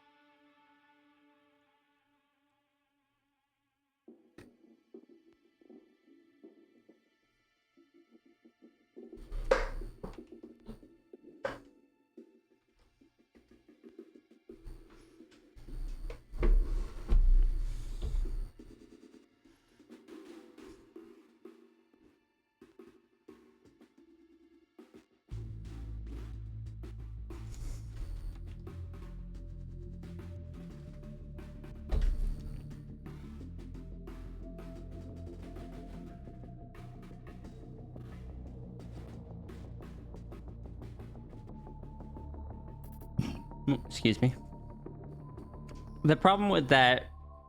Speaker 5: Excuse me. The problem with that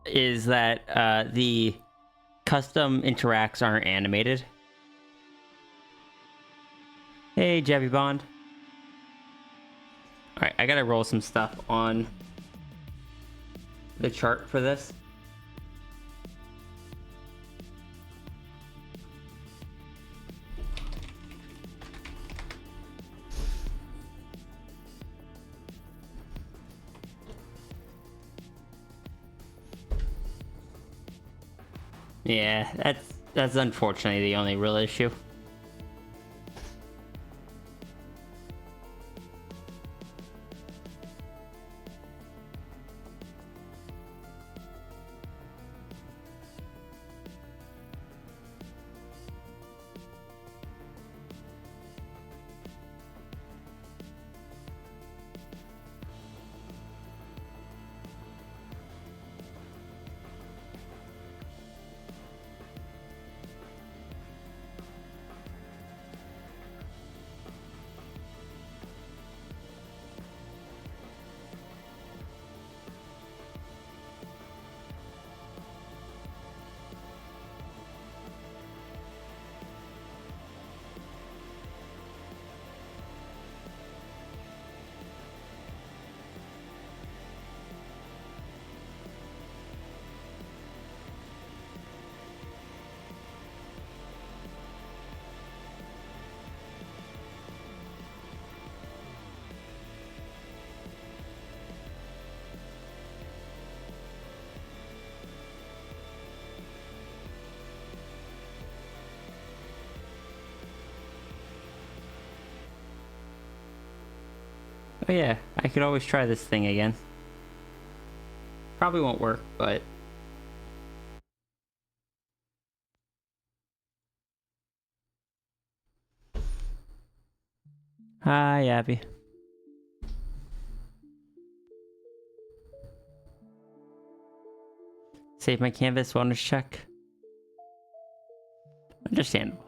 Speaker 5: is that the custom interacts aren't animated. Hey, Jabby Bond. Alright, I gotta roll some stuff on the chart for this. Yeah, that's unfortunately the only real issue. Oh yeah, I could always try this thing again. Probably won't work, but... Hi, Abby. Save my canvas wellness check. Understandable.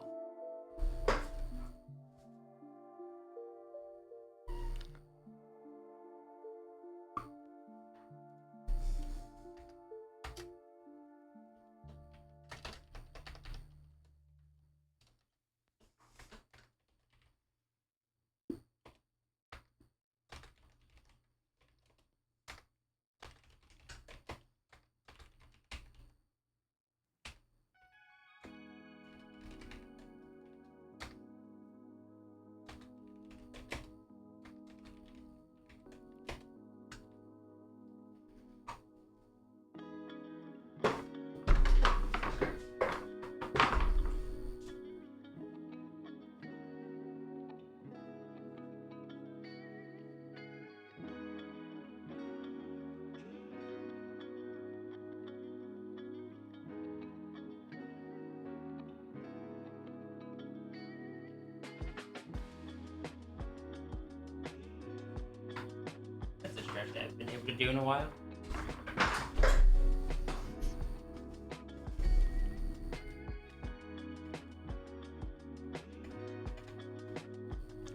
Speaker 5: That's a stretch that I've been able to do in a while.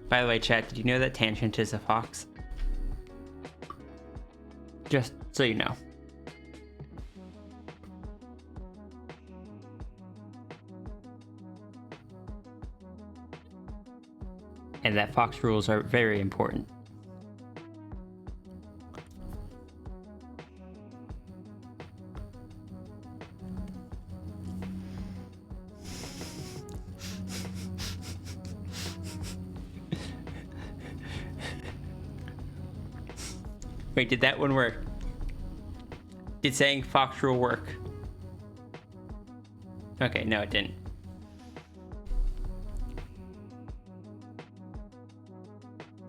Speaker 5: By the way, chat, did you know that Tangent is a fox? Just so you know. And that fox rules are very important. Wait, did that one work? Did saying Foxtrot work? Okay, no, it didn't.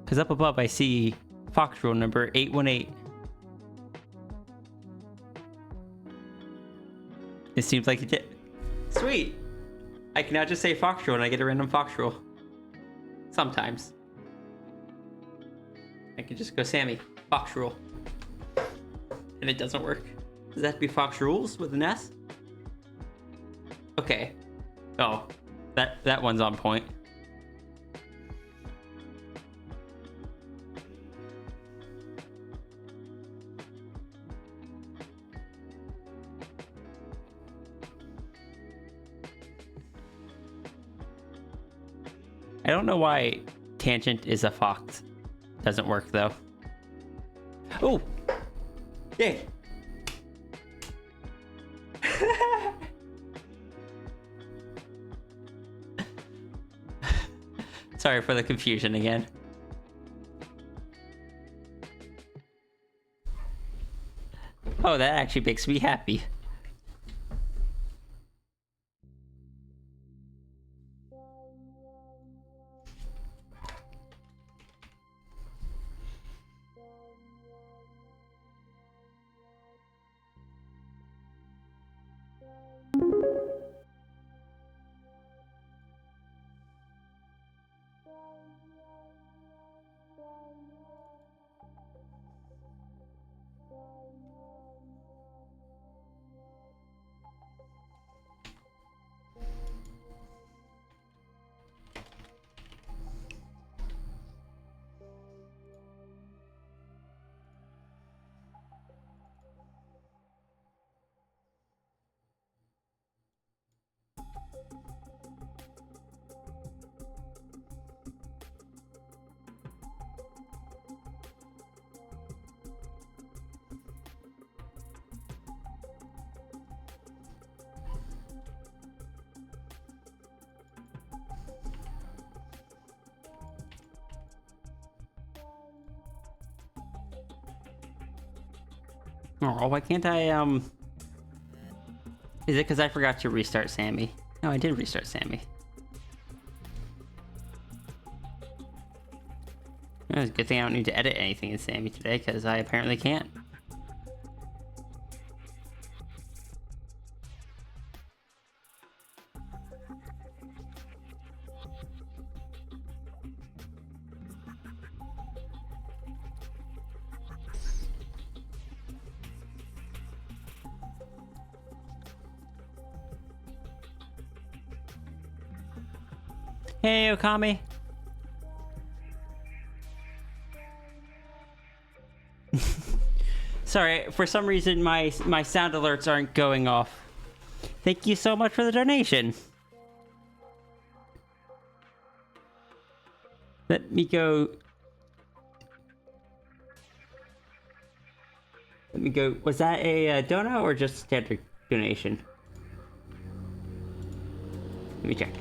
Speaker 5: Because up above I see Foxtrot number 818. It seems like it did. Sweet! I can now just say Foxtrot and I get a random Foxtrot. Sometimes. I can just go Sammy, Foxtrot. And it doesn't work. Does that have to be Fox Rules with an S? Okay. Oh, that one's on point. I don't know why tangent is a fox. Doesn't work though. Oh! Yay! Sorry for the confusion again. Oh, that actually makes me happy. Oh, why can't I, Is it because I forgot to restart Sammy? No, I did restart Sammy. It's a good thing I don't need to edit anything in Sammy today, because I apparently can't. Hey, Okami. Sorry, for some reason my sound alerts aren't going off. Thank you so much for the donation. Let me go. Was that a dono or just standard donation? Let me check.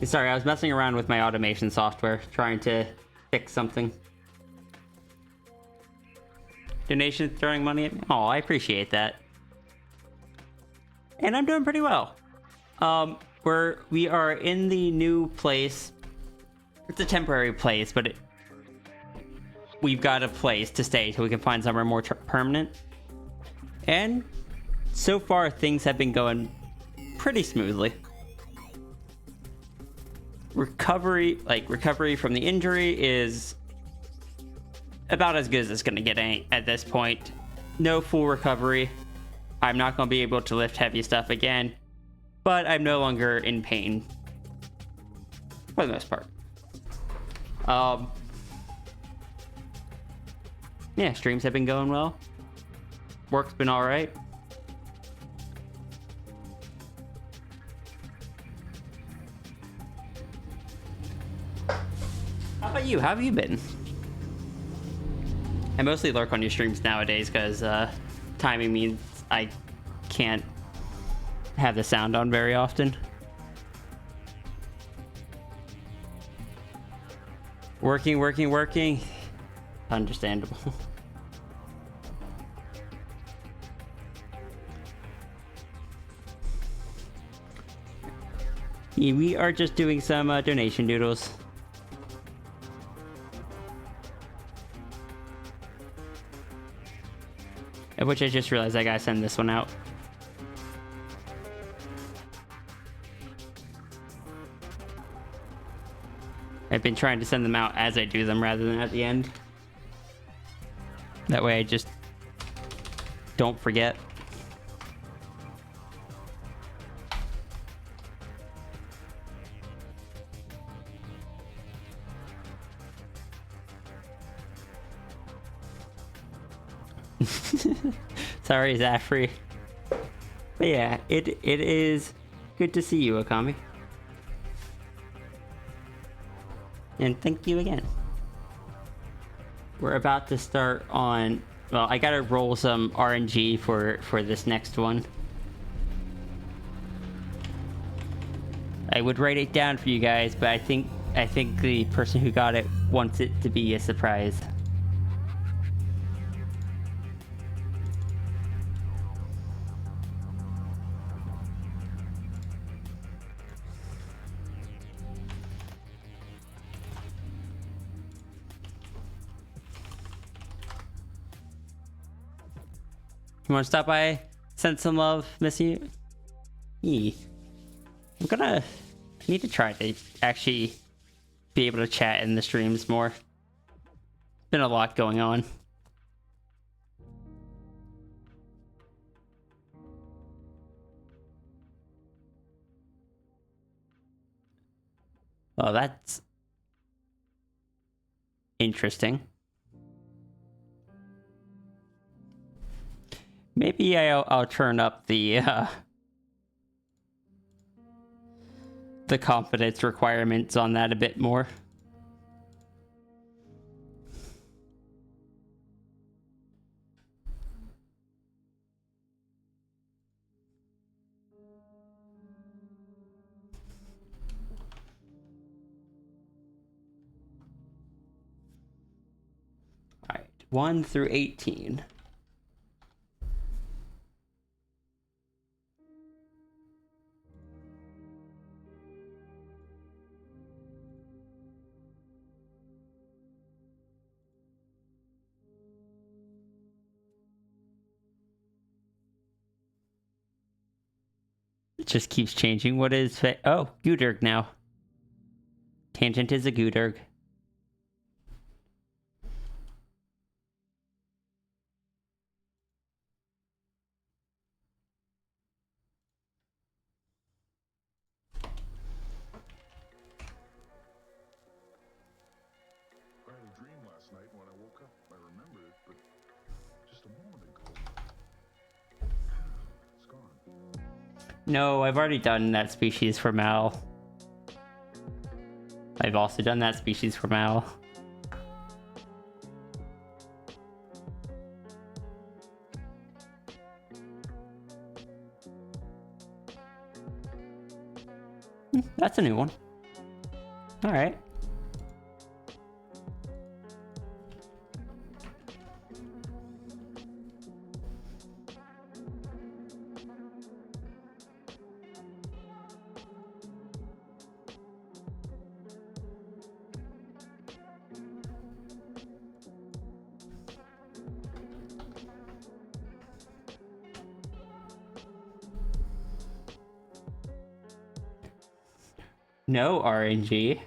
Speaker 5: Sorry, I was messing around with my automation software, trying to fix something. Donation throwing money at me? Oh, I appreciate that. And I'm doing pretty well. We are in the new place. It's a temporary place, but we've got a place to stay till we can find somewhere more permanent. And so far, things have been going pretty smoothly. Recovery from the injury is about as good as it's going to get at this point. No full recovery. I'm not going to be able to lift heavy stuff again, but I'm no longer in pain for the most part. Yeah, streams have been going well. Work's been all right. How about you? How have you been? I mostly lurk on your streams nowadays because timing means I can't have the sound on very often. Working. Understandable. Yeah, we are just doing some donation doodles. At which I just realized I gotta send this one out. I've been trying to send them out as I do them rather than at the end. That way I just don't forget. Sorry, Zafri. But yeah, it is good to see you, Akami. And thank you again. We're about to start on... Well, I gotta roll some RNG for this next one. I would write it down for you guys, but I think the person who got it wants it to be a surprise. You want to stop by? Send some love, miss you? I need to try to actually be able to chat in the streams more. Been a lot going on. Well, that's interesting. Maybe I'll turn up the confidence requirements on that a bit more. All right, 1 through 18. It just keeps changing. What is... Oh, Gudurg now. Tangent is a Gudurg.
Speaker 11: I had a dream last night. When I woke up, I remembered it, but just a moment ago, it's gone.
Speaker 5: No, I've already done that species for Mal. I've also done that species for Mal. That's a new one. All right. No RNG.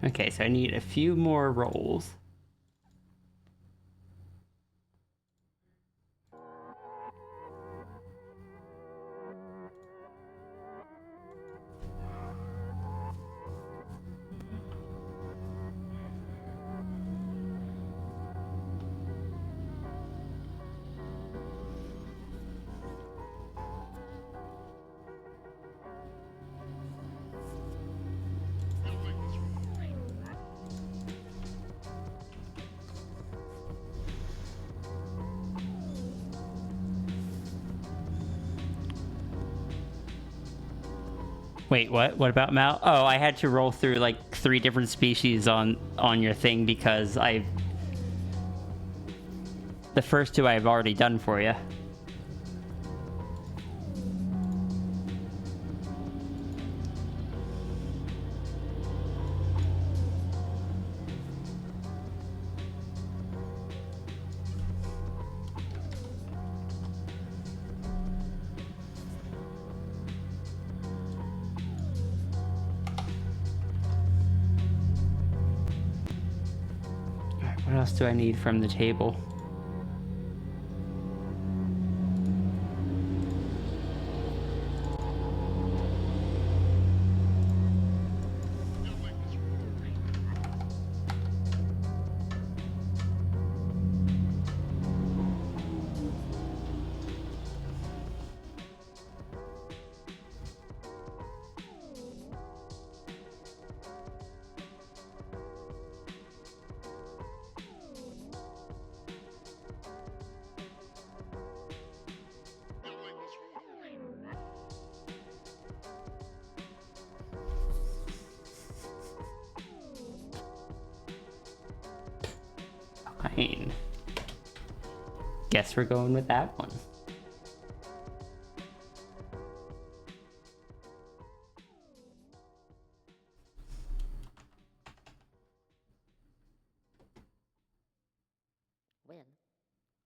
Speaker 5: Okay, so I need a few more rolls. Wait, what? What about Mal? Oh, I had to roll through like 3 different species on your thing because the first 2 I've already done for you. What else do I need from the table? Fine. Guess we're going with that one.
Speaker 12: Well,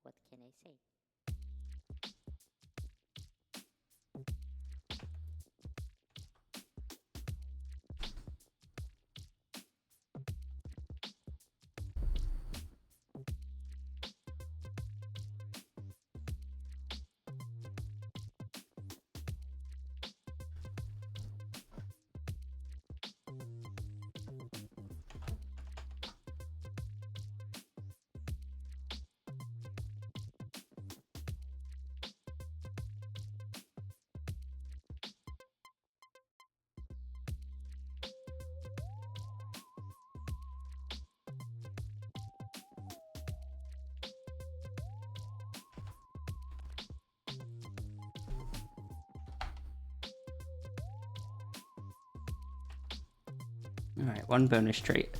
Speaker 12: what can I say? All right, 1 bonus trait.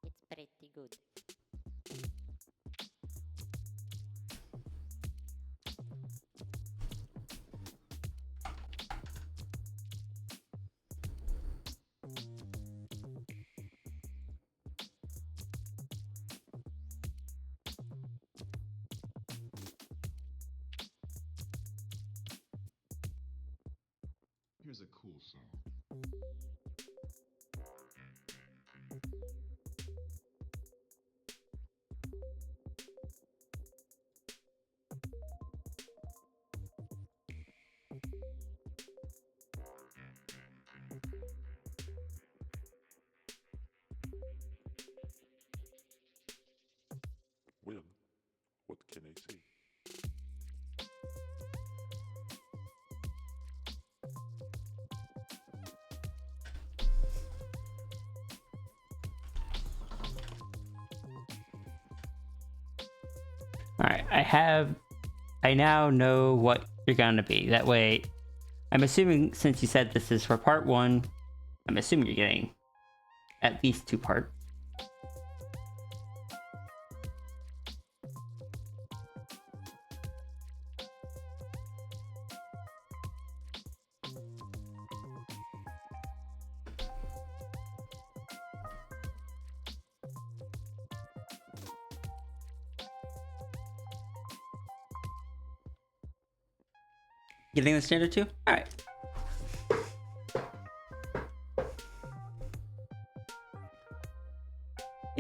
Speaker 13: It's pretty good.
Speaker 11: Here's a cool song.
Speaker 14: Well, what can I say?
Speaker 5: Alright, I now know what you're gonna be. That way, I'm assuming since you said this is for part 1, I'm assuming you're getting at least 2 parts. Getting the standard 2? Alright.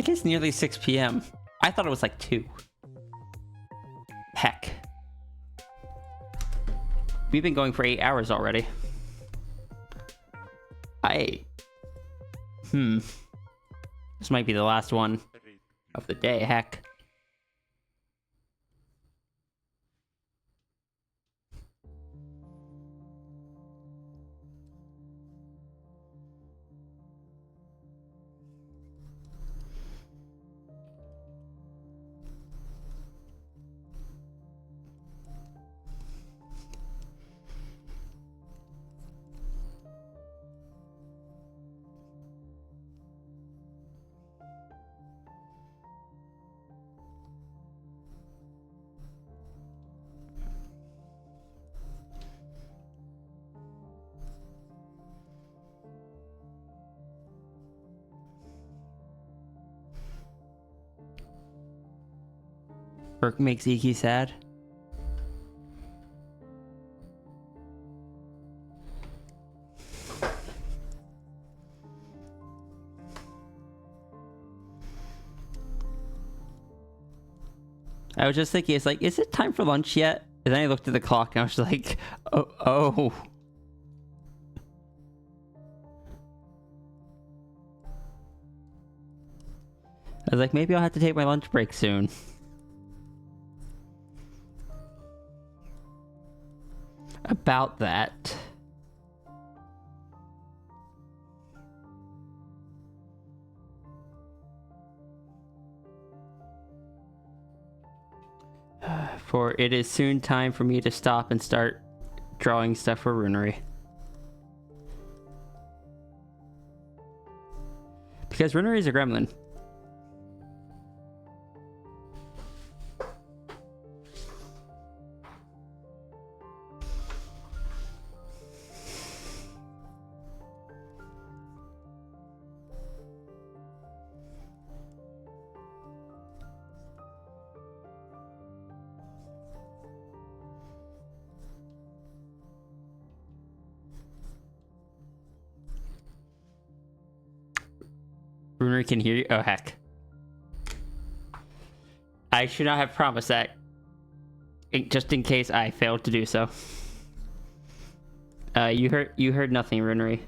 Speaker 5: think it's nearly 6 p.m. I thought it was like 2. Heck. We've been going for 8 hours already. This might be the last one of the day, heck. Burke makes Iki sad. I was just thinking, it's like, is it time for lunch yet? And then I looked at the clock and I was like, oh. I was like, maybe I'll have to take my lunch break soon. About that. For it is soon time for me to stop and start drawing stuff for Runery. Because Runery is a gremlin. Runer can hear you. Oh, heck. I should not have promised that. Just in case I failed to do so. You heard nothing, Runery.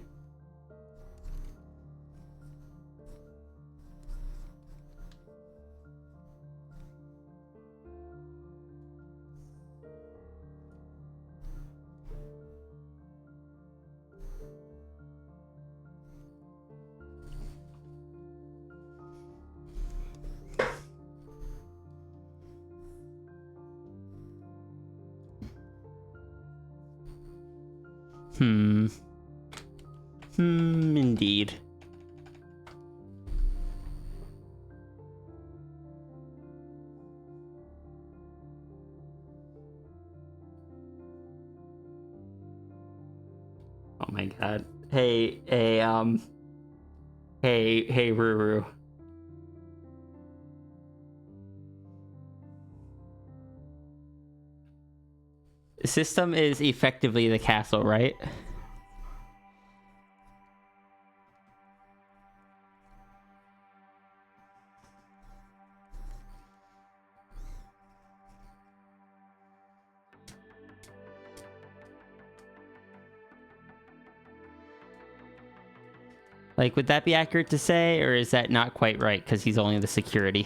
Speaker 5: Indeed. Oh my god. Hey, Ruru. System is effectively the castle, right? Like, would that be accurate to say, or is that not quite right because he's only the security?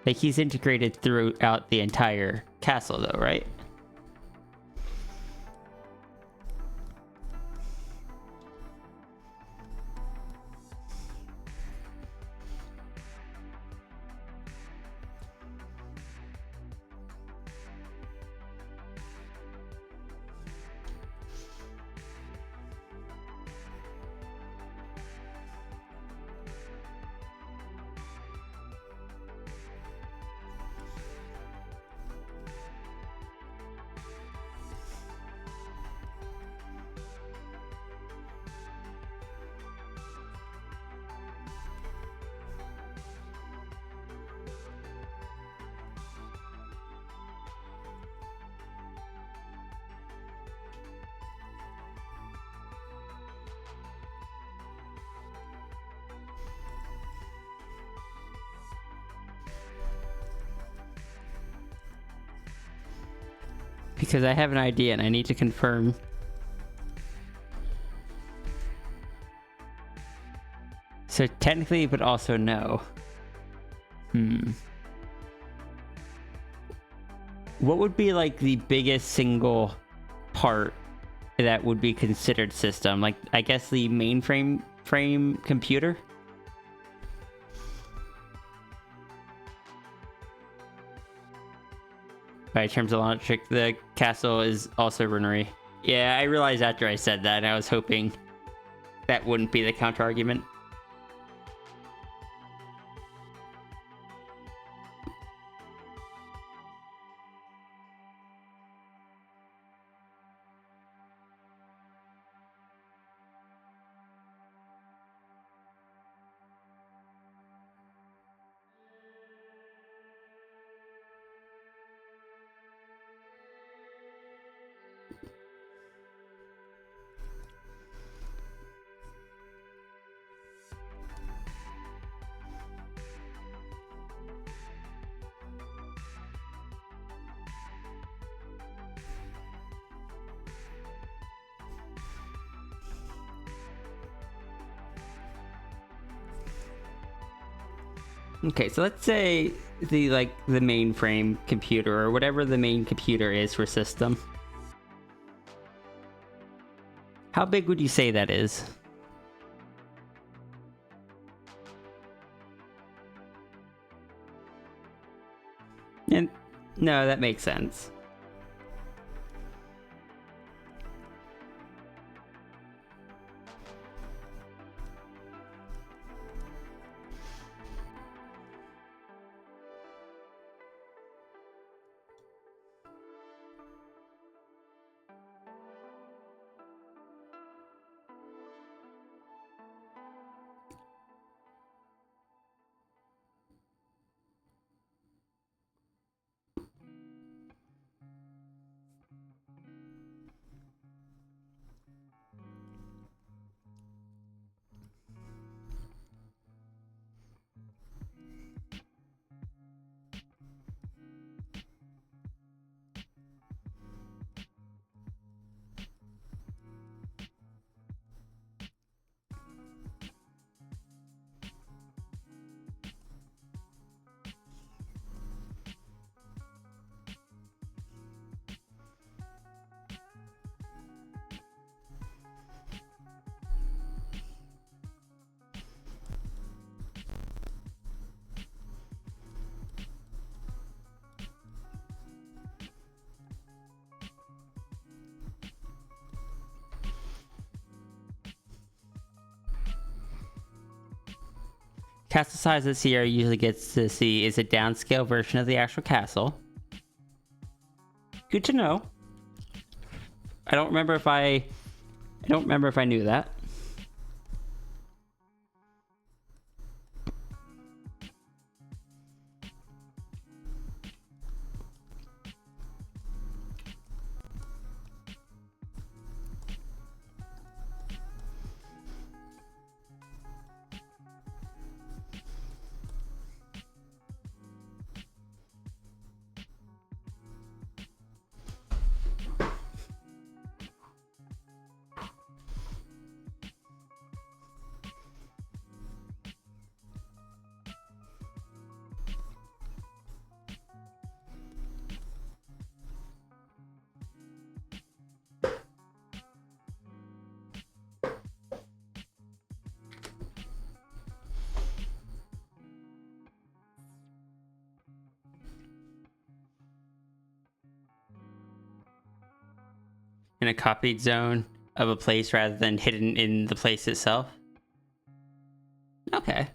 Speaker 5: Like, he's integrated throughout the entire castle, though, right? Because I have an idea and I need to confirm. So technically, but also no. What would be like the biggest single part that would be considered system? Like, I guess the mainframe computer? By terms of logic, the castle is also runery. Yeah, I realized after I said that, and I was hoping that wouldn't be the counter argument. Okay, so let's say the mainframe computer or whatever the main computer is for system. How big would you say that is? And no, that makes sense. Castle size that Sierra usually gets to see is a downscale version of the actual castle. Good to know. I don't remember if I knew that. In a copied zone of a place rather than hidden in the place itself. Okay.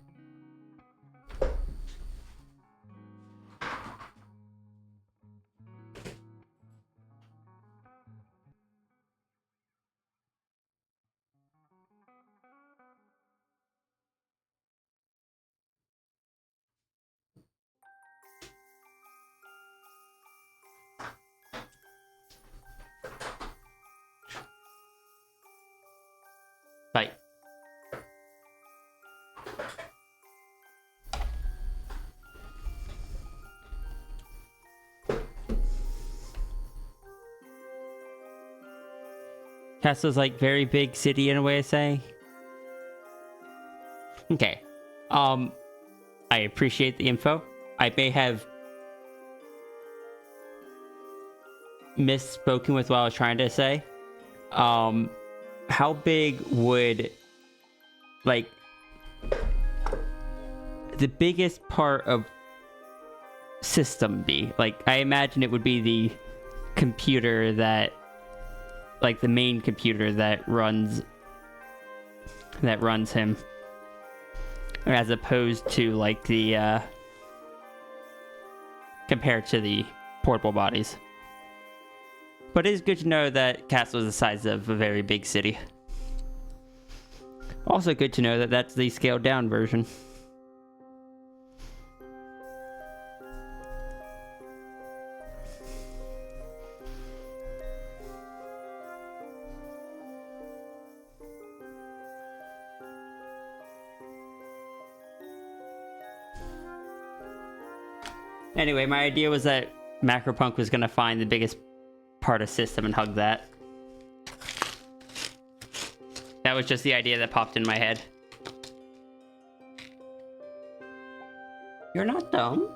Speaker 5: Bye. Castle's like very big city in a way of saying. Okay. I appreciate the info. I may have misspoken with what I was trying to say. How big would, like, the biggest part of system be? Like, I imagine it would be the computer that, like, the main computer that runs him, as opposed to, like, the compared to the portable bodies. But it is good to know that Castle is the size of a very big city. Also good to know that that's the scaled down version. Anyway, my idea was that Macropunk was going to find the biggest part of system and hug that. That was just the idea that popped in my head. You're not dumb.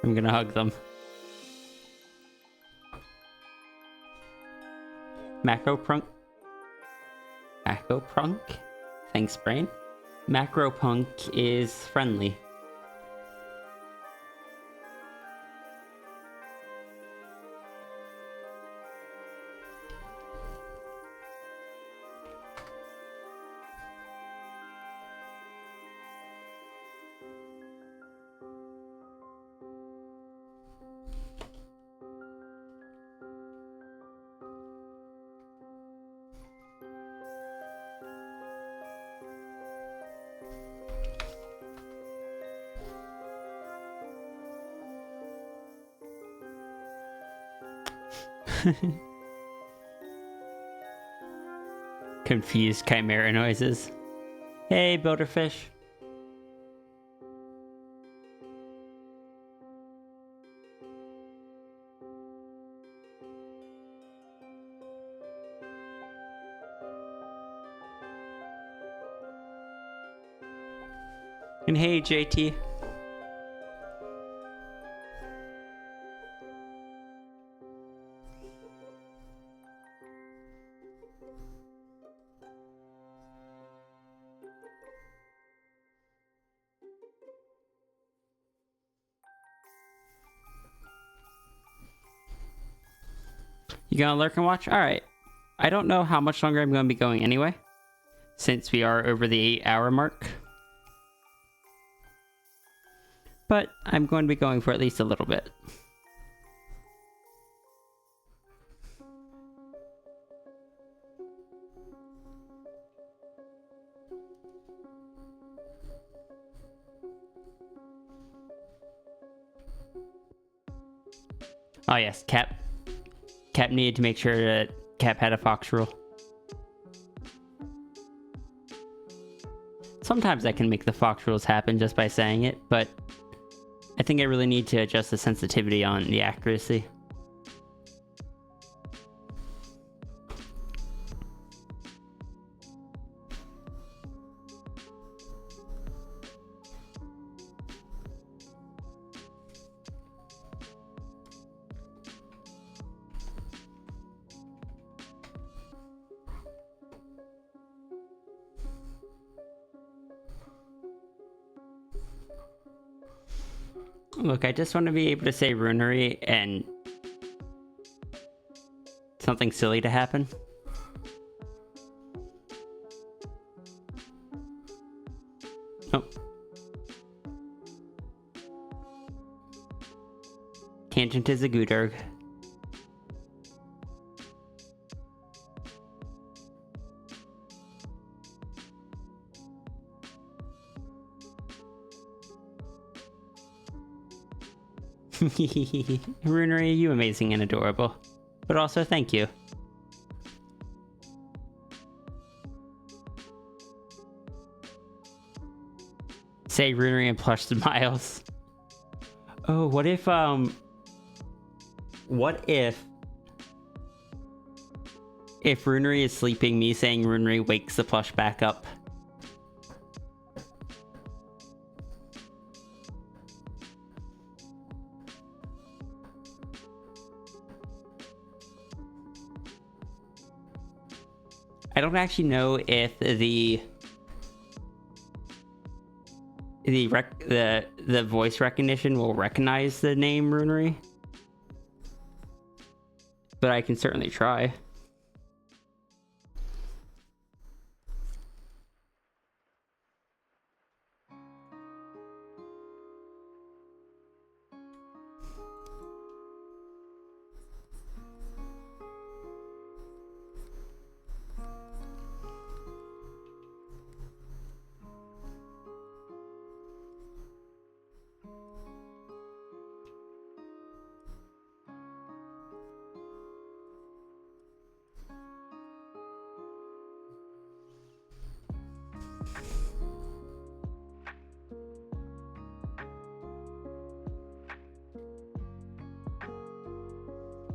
Speaker 5: I'm gonna hug them. Macropunk? Macropunk? Thanks, brain. Macropunk is friendly. Confused chimera noises. Hey, Builderfish. And hey, JT. You gonna lurk and watch? Alright. I don't know how much longer I'm gonna be going anyway, since we are over the 8-hour mark. But I'm going to be going for at least a little bit. Oh yes, Cap needed to make sure that Cap had a fox rule. Sometimes I can make the fox rules happen just by saying it, but I think I really need to adjust the sensitivity on the accuracy. Look, I just want to be able to say runery and something silly to happen. Oh. Tangent is a Gudurg. Runery, you amazing and adorable. But also thank you. Say runery and plush smiles. Oh, what if runery is sleeping, me saying runery wakes the plush back up? I don't actually know if the voice recognition will recognize the name runery, but I can certainly try.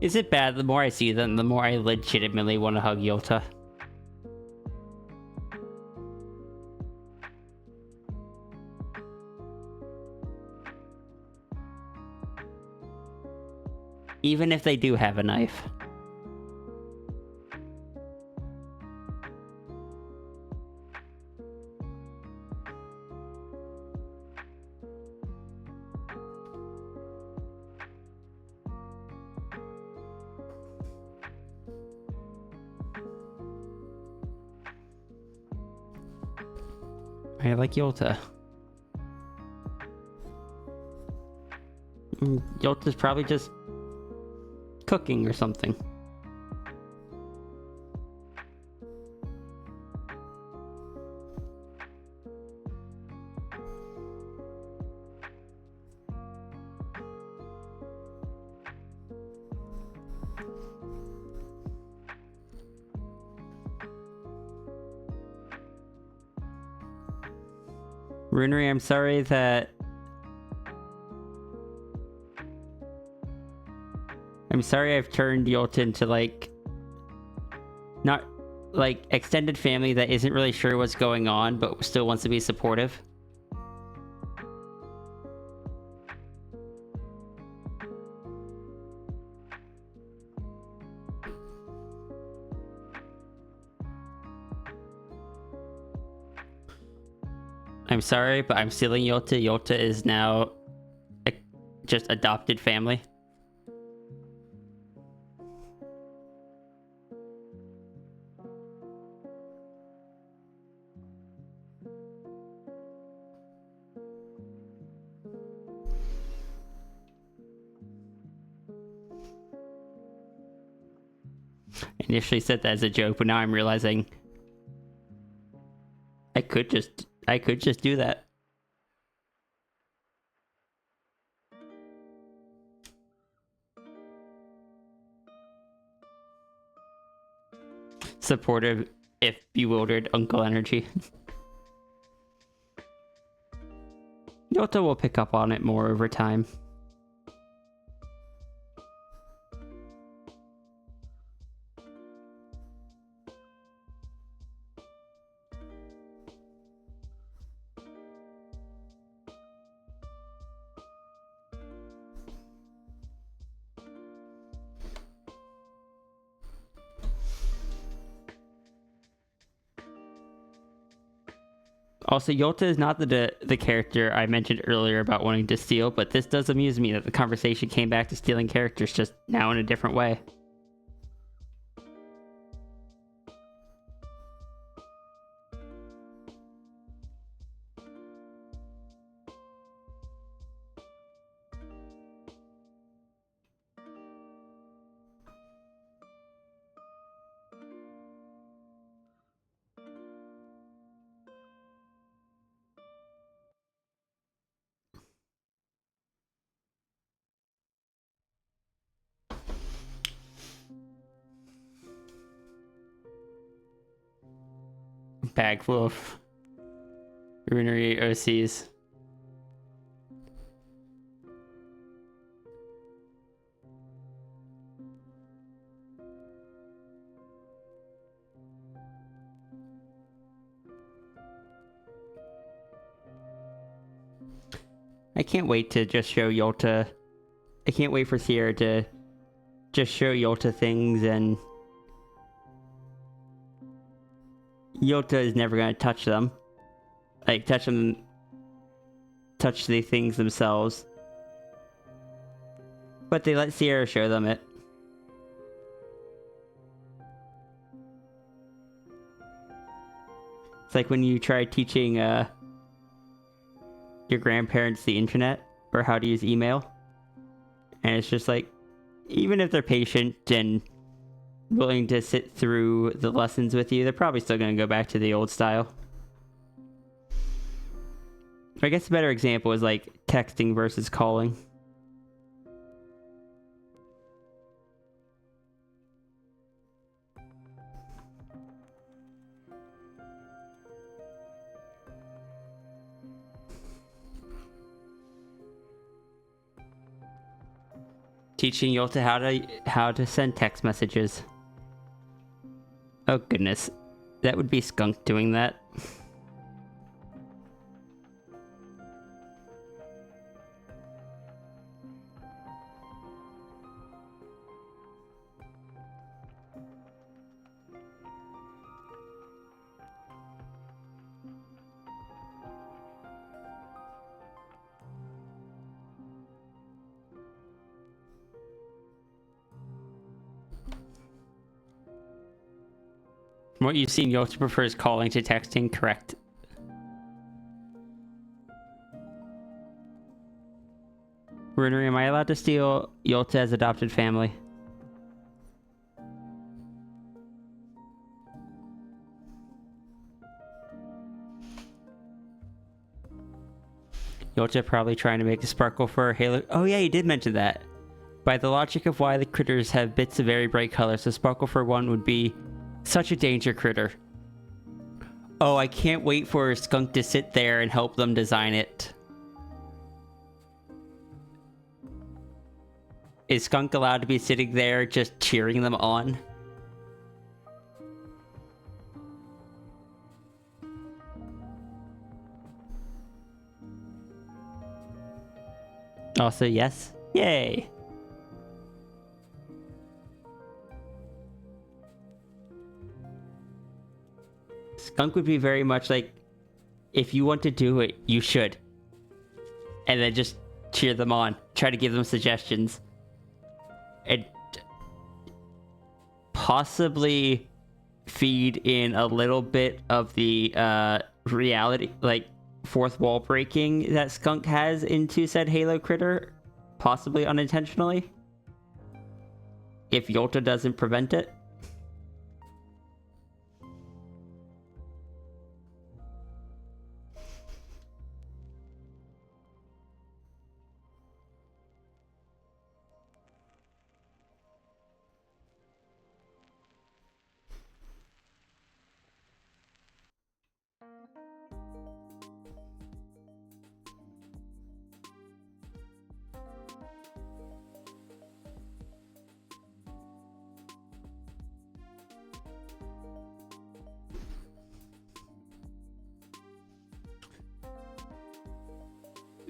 Speaker 5: Is it bad? The more I see them, the more I legitimately want to hug Yota. Even if they do have a knife. I like Yolta. Yolta's probably just cooking or something. Runery, I'm sorry that... I'm sorry I've turned Yolta into, like... not... like, extended family that isn't really sure what's going on, but still wants to be supportive. I'm sorry, but I'm stealing Yolta. Yolta is now just adopted family. I initially said that as a joke, but now I'm realizing I could just do that. Supportive, if bewildered, uncle energy. Yota will pick up on it more over time. Also, Yolta is not the character I mentioned earlier about wanting to steal, but this does amuse me that the conversation came back to stealing characters, just now in a different way. Bag full of ruinery OCs. I can't wait to just show Yolta. I can't wait for Sierra to just show Yolta things, and Yolta is never going to touch them. Like, touch the things themselves. But they let Sierra show them it. It's like when you try teaching your grandparents the internet or how to use email. And it's just like, even if they're patient and willing to sit through the lessons with you, they're probably still going to go back to the old style. I guess a better example is like texting versus calling. Teaching Yolta how to send text messages. Oh goodness, that would be Skunk doing that. From what you've seen, Yolta prefers calling to texting, correct? Runery, am I allowed to steal Yolta's adopted family? Yolta probably trying to make a sparkle for Halo. Oh yeah, you did mention that. By the logic of why the critters have bits of very bright colors, the sparkle for one would be such a danger critter. Oh, I can't wait for Skunk to sit there and help them design it. Is Skunk allowed to be sitting there just cheering them on? Also, yes. Yay! Skunk would be very much like, if you want to do it, you should. And then just cheer them on. Try to give them suggestions. And possibly feed in a little bit of the reality, like fourth wall breaking that Skunk has into said Halo critter. Possibly unintentionally. If Yolta doesn't prevent it.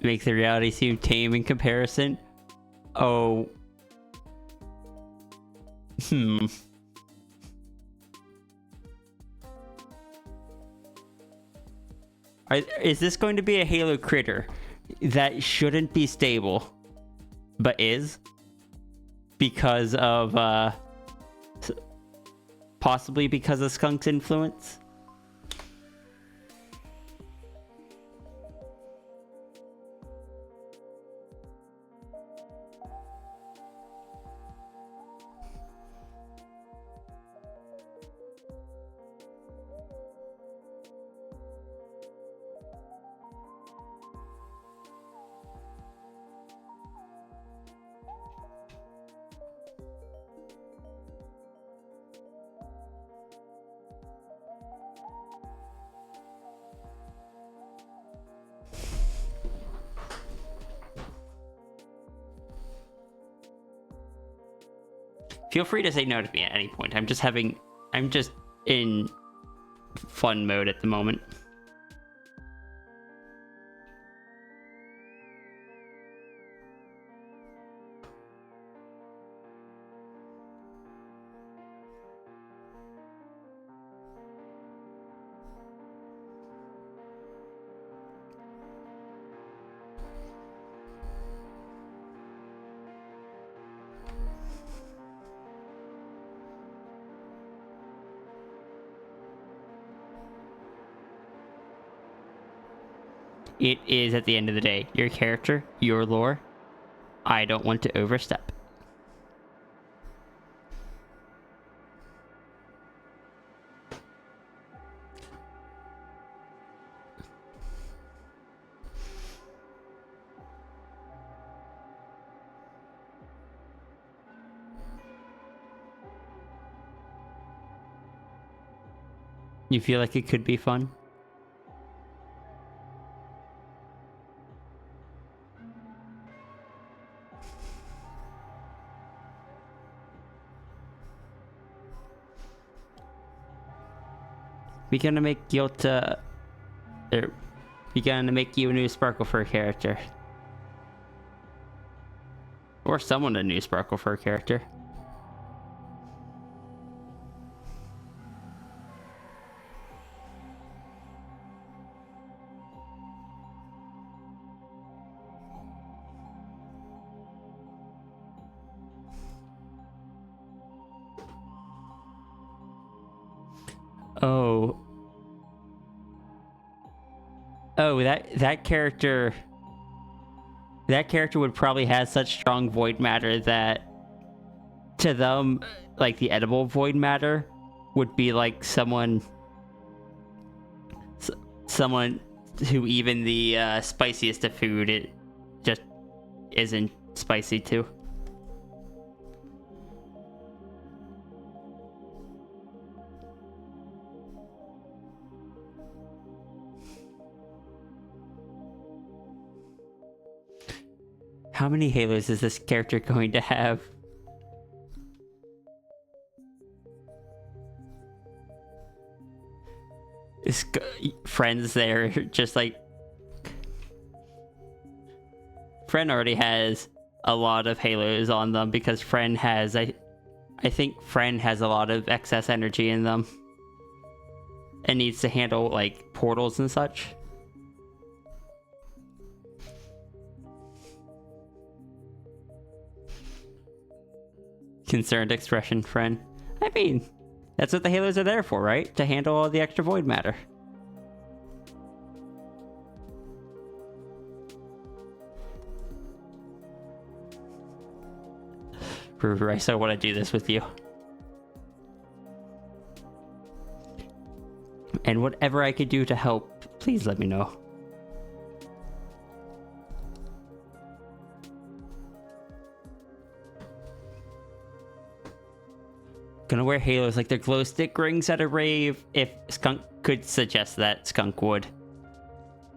Speaker 5: Make the reality seem tame in comparison. Oh. Is this going to be a Halo critter that shouldn't be stable, but is? Because of, possibly because of Skunk's influence? Feel free to say no to me at any point. I'm just in fun mode at the moment. It is, at the end of the day, your character, your lore. I don't want to overstep. You feel like it could be fun? We're gonna make Yota... We're gonna make you a new Sparkle Fur character. Or someone a new Sparkle Fur character. Oh. Oh, that character... That character would probably have such strong void matter that to them, like the edible void matter would be like someone who even the spiciest of food it just isn't spicy to. How many halos is this character going to have? Friends there, just like... Friend already has a lot of halos on them because Friend has... I think Friend has a lot of excess energy in them. And needs to handle, like, portals and such. Concerned expression, Friend. I mean, that's what the halos are there for, right? To handle all the extra void matter. I so want to do this with you. And whatever I could do to help, please let me know. Gonna wear halos like their glow stick rings at a rave. If Skunk could suggest that, Skunk would.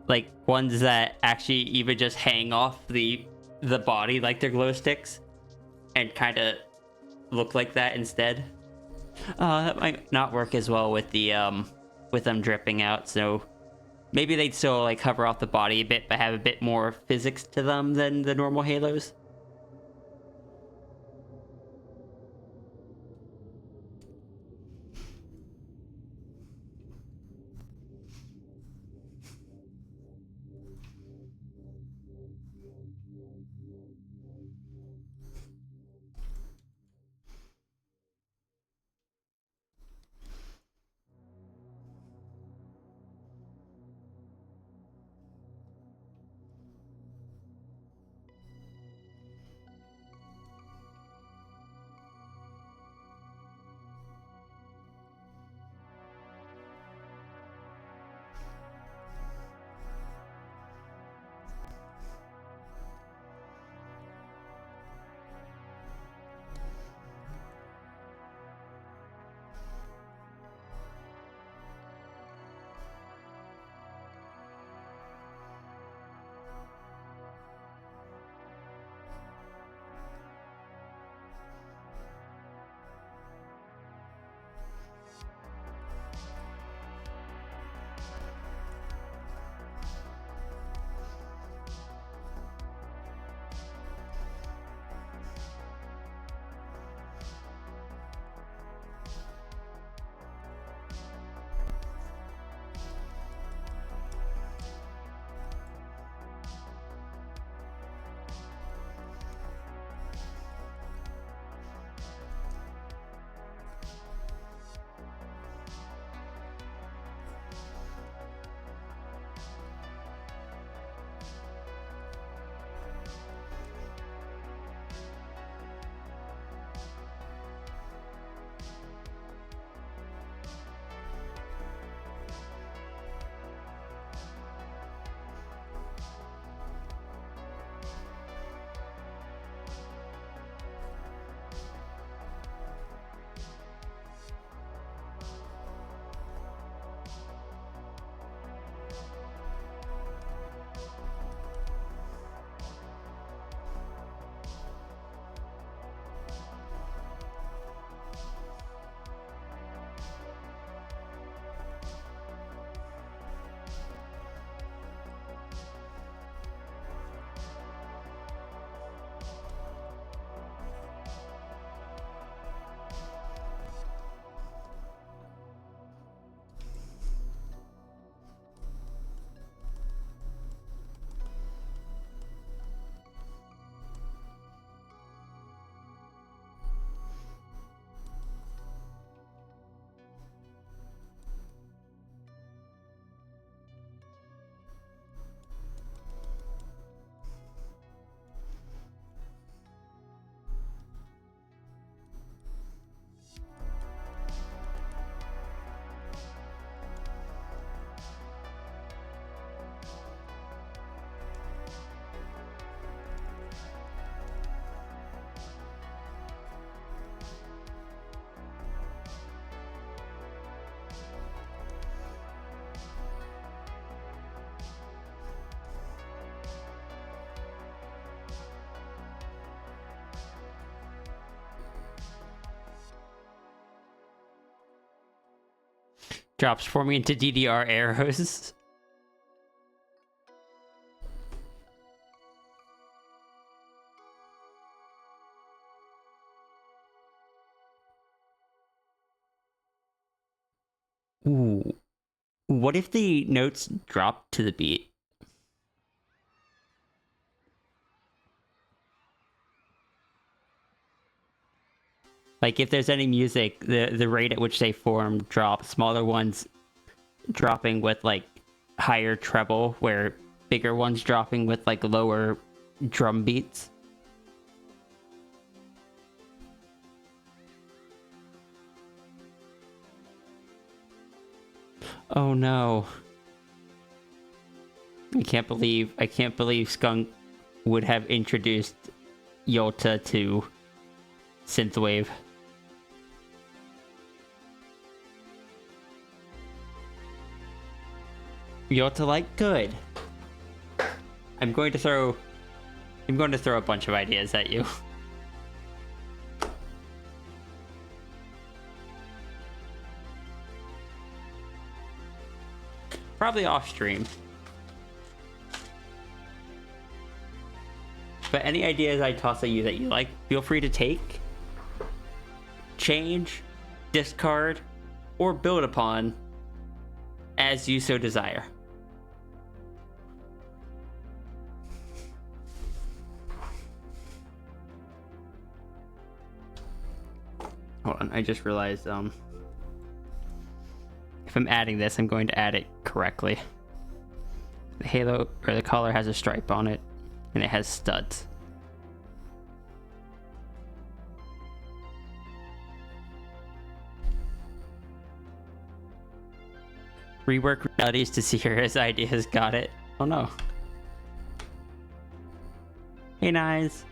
Speaker 5: Like ones that actually even just hang off the body like their glow sticks. And kind of look like that instead. That might not work as well with the with them dripping out, so maybe they'd still like cover off the body a bit but have a bit more physics to them than the normal halos. Drops forming into DDR arrows. Ooh. What if the notes drop to the beat? Like if there's any music, the rate at which they form drops, smaller ones dropping with like higher treble, where bigger ones dropping with like lower drum beats. Oh no. I can't believe Skunk would have introduced Yolta to synthwave. Yolta like good. I'm going to throw a bunch of ideas at you. Probably off stream. But any ideas I toss at you that you like, feel free to take, change, discard, or build upon as you so desire. Hold on, I just realized, if I'm adding this, I'm going to add it correctly. The halo, or the collar has a stripe on it, and it has studs. Rework realities to see where his ideas got it. Oh no. Hey, Nines.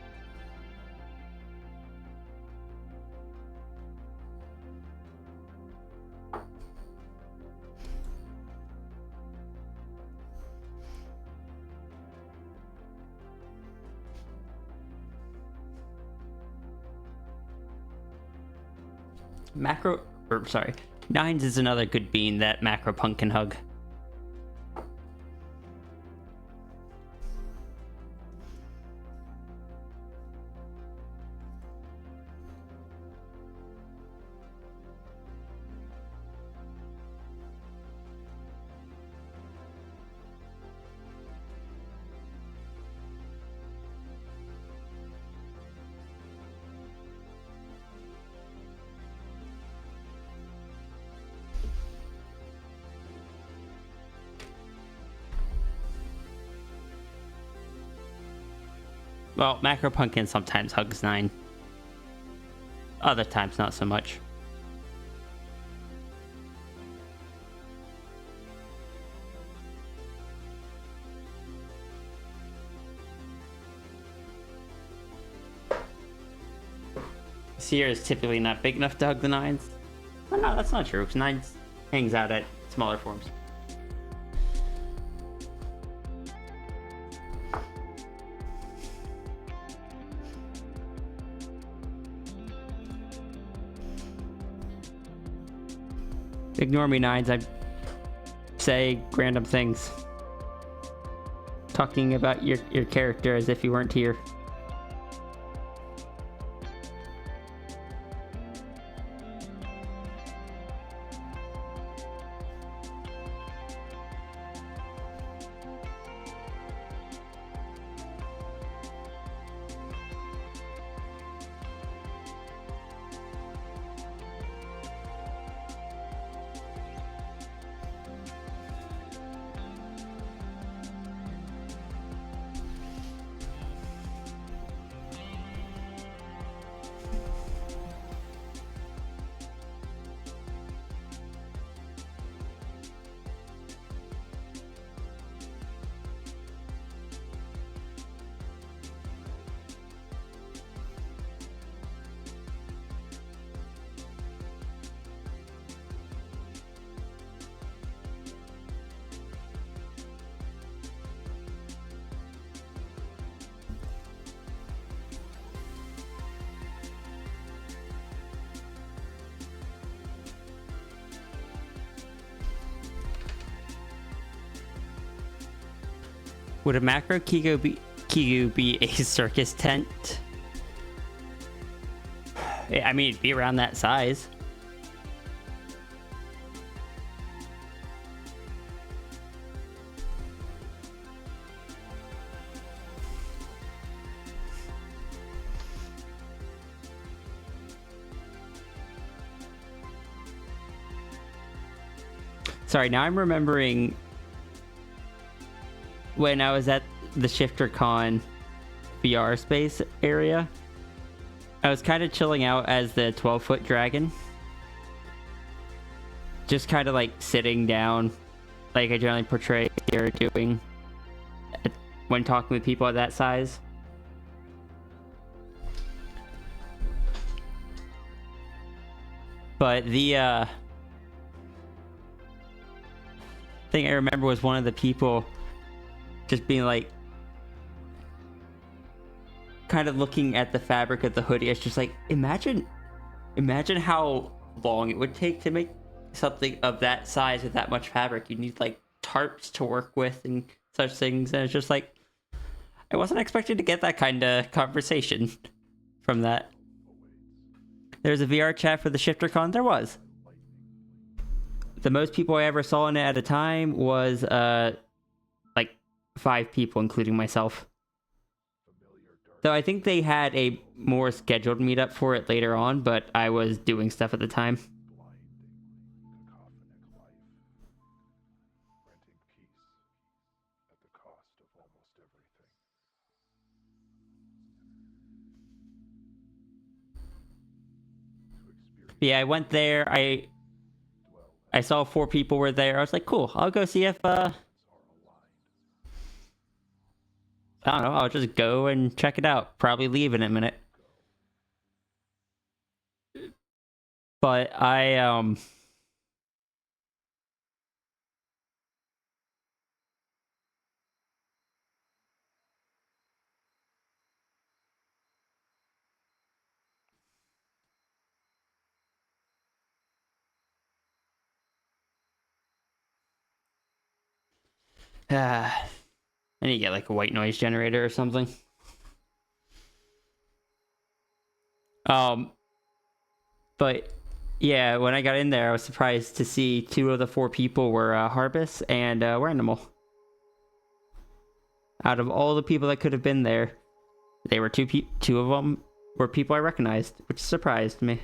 Speaker 5: Nines is another good bean that Macro Punk can hug. Well, Macro Pumpkin sometimes hugs 9. Other times, not so much. Sierra is typically not big enough to hug the 9s. Oh, no, that's not true, because 9s hangs out at smaller forms. Ignore me, 9s. I say random things. Talking about your character as if you weren't here. Would a macro Kigu be a circus tent? I mean, it'd be around that size. Sorry, now I'm remembering when I was at the ShifterCon VR space area. I was kind of chilling out as the 12-foot dragon. Just kind of like sitting down, like I generally portray or doing when talking with people at that size. But the thing I remember was one of the people just being like, kind of looking at the fabric of the hoodie. It's just like, imagine how long it would take to make something of that size with that much fabric. You need like tarps to work with and such things. And it's just like, I wasn't expecting to get that kind of conversation from that. There's a VR chat for the ShifterCon. There was. The most people I ever saw in it at a time was like 5 people, including myself. Though I think they had a more scheduled meetup for it later on, but I was doing stuff at the time. Yeah, I went there. I saw 4 people were there. I was like, cool, I'll go see if I don't know, I'll just go and check it out. Probably leave in a minute. But I I need to get like a white noise generator or something. But yeah, when I got in there, I was surprised to see 2 of the 4 people were Harbus and Randomal. Out of all the people that could have been there, they were 2 of them were people I recognized, which surprised me.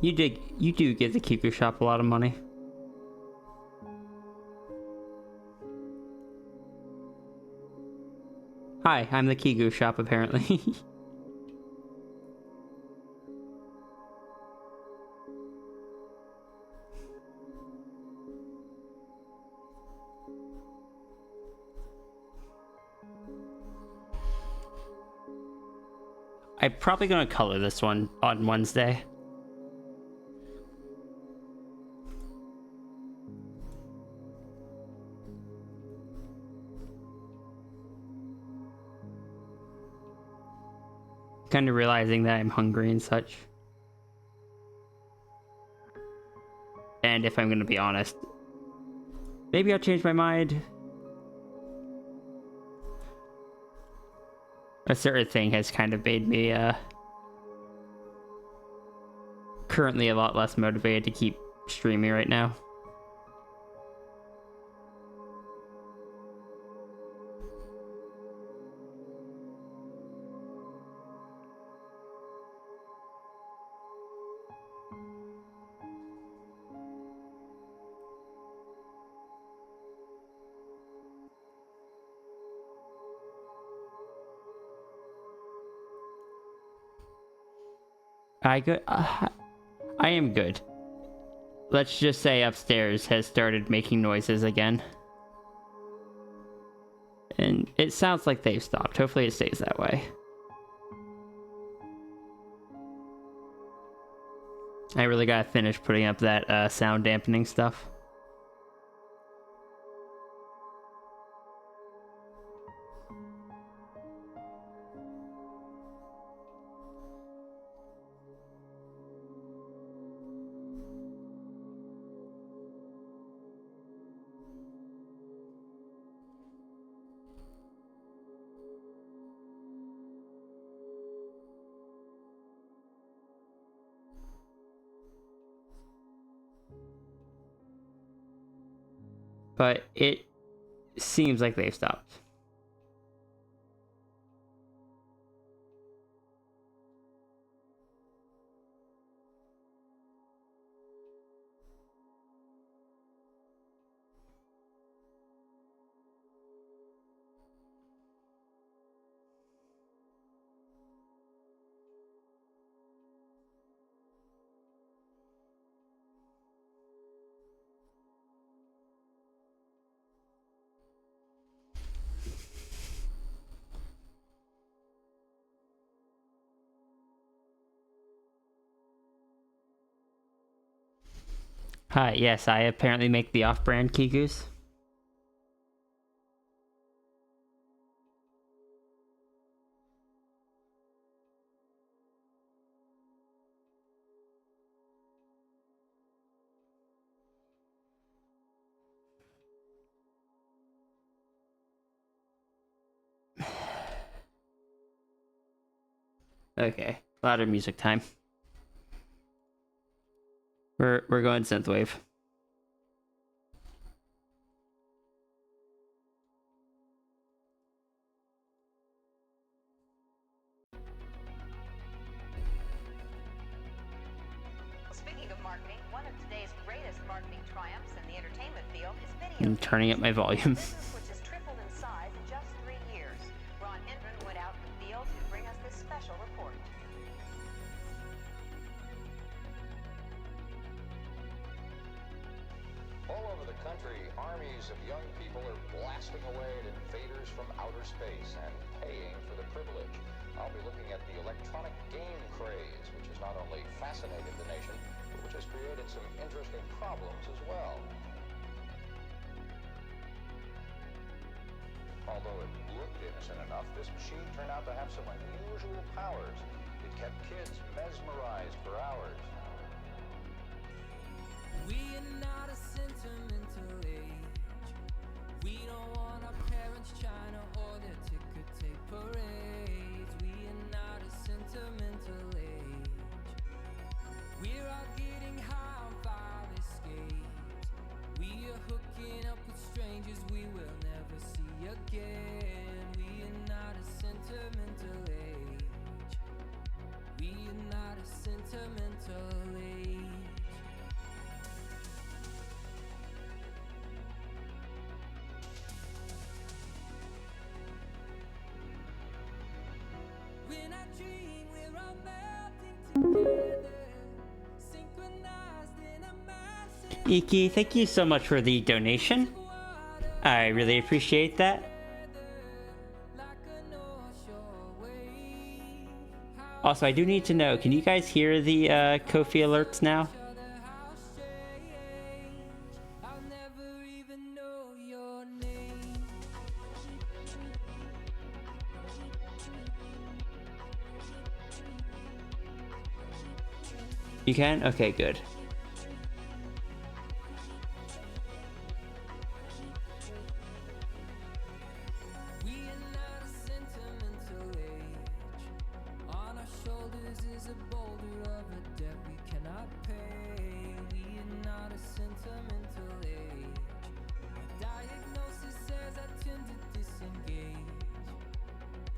Speaker 5: You do give the Kiku shop a lot of money. Hi, I'm the Kiku shop apparently. I'm probably gonna color this one on Wednesday. Kind of realizing that I'm hungry and such. And if I'm gonna be honest, maybe I'll change my mind. A certain thing has kind of made me currently a lot less motivated to keep streaming right now. I am good. Let's just say upstairs has started making noises again. And it sounds like they've stopped. Hopefully it stays that way. I really gotta finish putting up that sound dampening stuff. But it seems like they've stopped. Hi, yes, I apparently make the off-brand Kikus. Okay, louder music time. We're going synthwave.
Speaker 10: Speaking of marketing, one of today's greatest marketing triumphs in the entertainment field is video.
Speaker 5: I'm turning up my volume.
Speaker 10: Business which has tripled in size in just 3 years. Ron Indren went out in the field to bring us this special report.
Speaker 13: All over the country, armies of young people are blasting away at invaders from outer space and paying for the privilege. I'll be looking at the electronic game craze, which has not only fascinated the nation, but which has created some interesting problems as well. Although it looked innocent enough, this machine turned out to have some unusual powers. It kept kids mesmerized for hours.
Speaker 3: We are not a sentimental age. We don't want our parents trying to order ticker tape parades. We are not a sentimental age. We're all getting high on fire escapes. We are hooking up with strangers we will never see again. We are not a sentimental age. We are not a sentimental age. When I dream we're all melting together, synchronized in a massive
Speaker 5: Iki, thank you so much for the donation. I really appreciate that. Also, I do need to know, can you guys hear the Kofi alerts now? You can? Okay, good.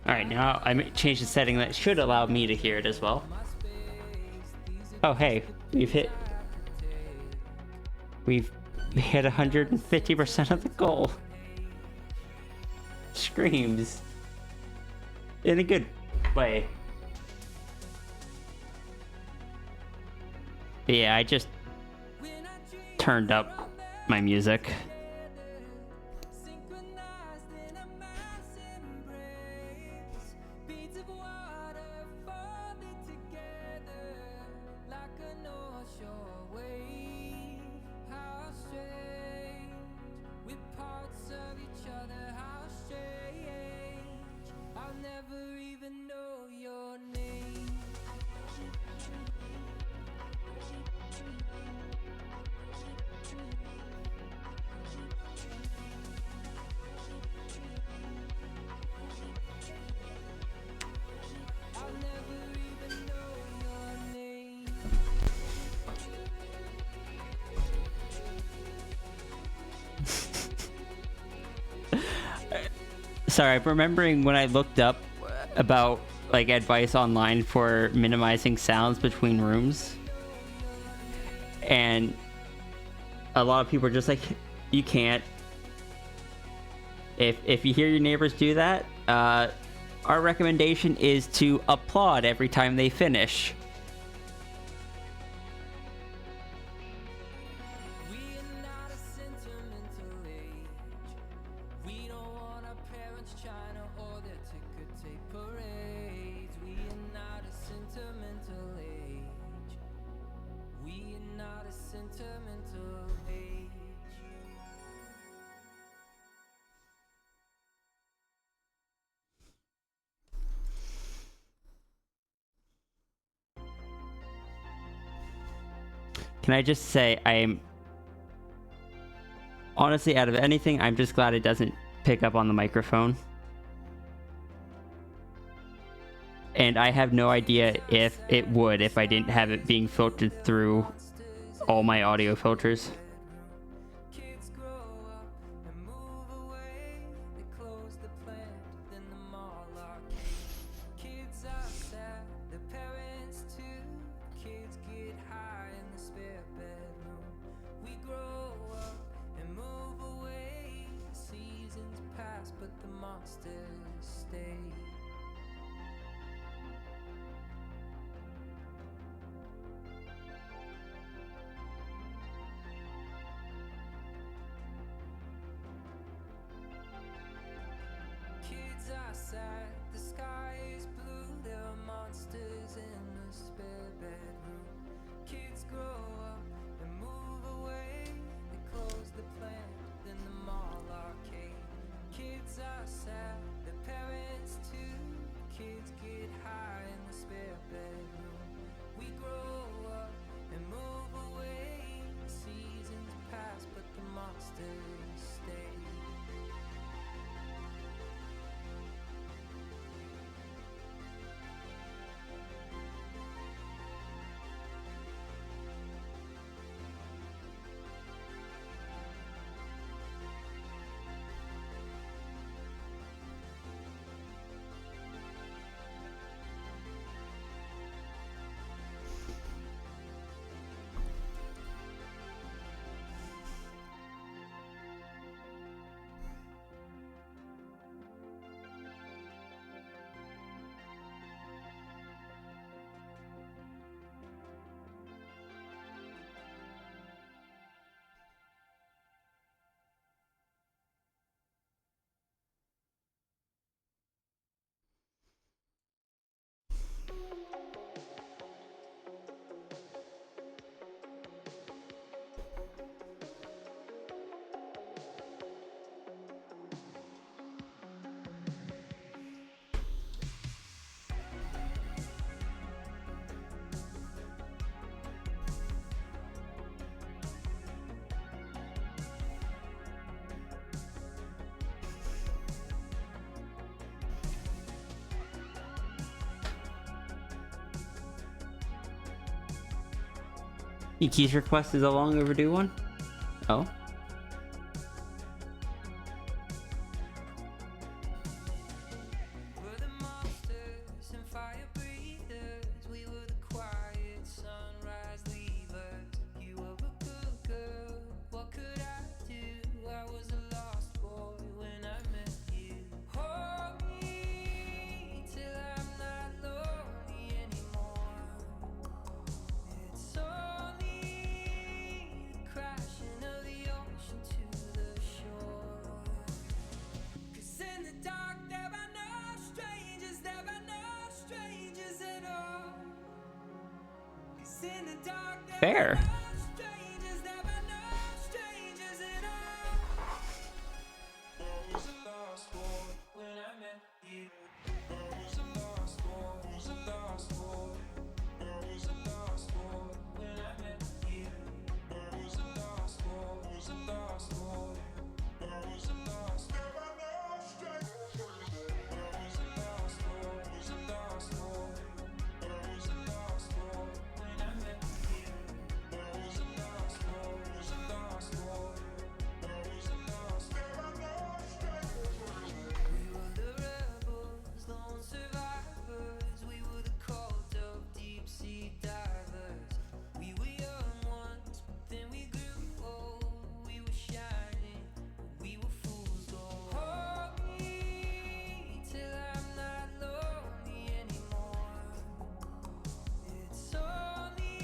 Speaker 5: Alright, now I changed the setting that should allow me to hear it as well. Oh, hey, we've hit 150% of the goal. Screams. In a good way. But yeah, I just turned up my music. Sorry, I'm remembering when I looked up about like advice online for minimizing sounds between rooms, and a lot of people are just like, you can't. If you hear your neighbors do that, our recommendation is to applaud every time they finish. Can I just say, I'm honestly, out of anything, I'm just glad it doesn't pick up on the microphone. And I have no idea if it would if I didn't have it being filtered through all my audio filters. Yuki's request is a long overdue one? Oh.
Speaker 3: We're the monsters and fire breathers. We were the quiet sunrise leavers. You were a good girl. What could I do? I was a lost boy when I met you. Hold me till I'm not lonely anymore. It's only the crashing of the ocean to the shore. 'Cause in the dark there are no strangers, there are no strangers at all. 'Cause in the dark there
Speaker 5: Fair.
Speaker 3: are no strangers, there are no strangers at all. I was a lost boy when I met you. I was a lost boy, I was a lost boy. I was a lost boy when I met you. I was a lost boy, I was a lost boy. I was a lost boy. There are no strangers. I was a lost boy, I was a lost boy. I was a lost boy when I met you. I was a lost boy, I was a lost boy. I was a lost boy. There are no strangers. We were the rebels, lone survivors. We were the cult of deep sea divers. We were young once, but then we grew old. We were shining, but we were fools gold. Hold me till I'm not lonely anymore. It's only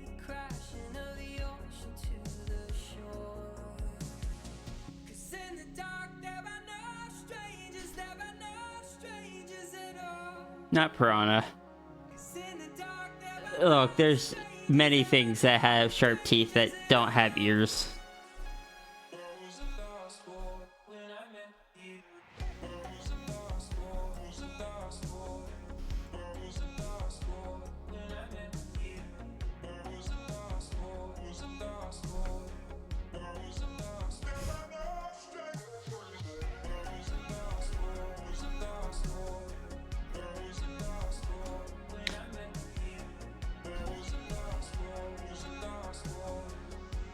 Speaker 3: the crashing of the ocean to the shore. 'Cause in the dark there are no strangers, there are no strangers at all.
Speaker 5: Not piranha.
Speaker 3: 'Cause in the dark there are
Speaker 5: Look, there's many things that have sharp teeth that don't have ears.
Speaker 3: I was a lost boy when I met you. I was a lost boy, I was a lost boy. I was a lost boy when I met you. I was a lost boy, I was a lost boy. I was a lost boy. There are no strangers. I was a lost boy, I was a lost boy. I was a lost boy when I met you. I was a lost boy, I was a lost boy.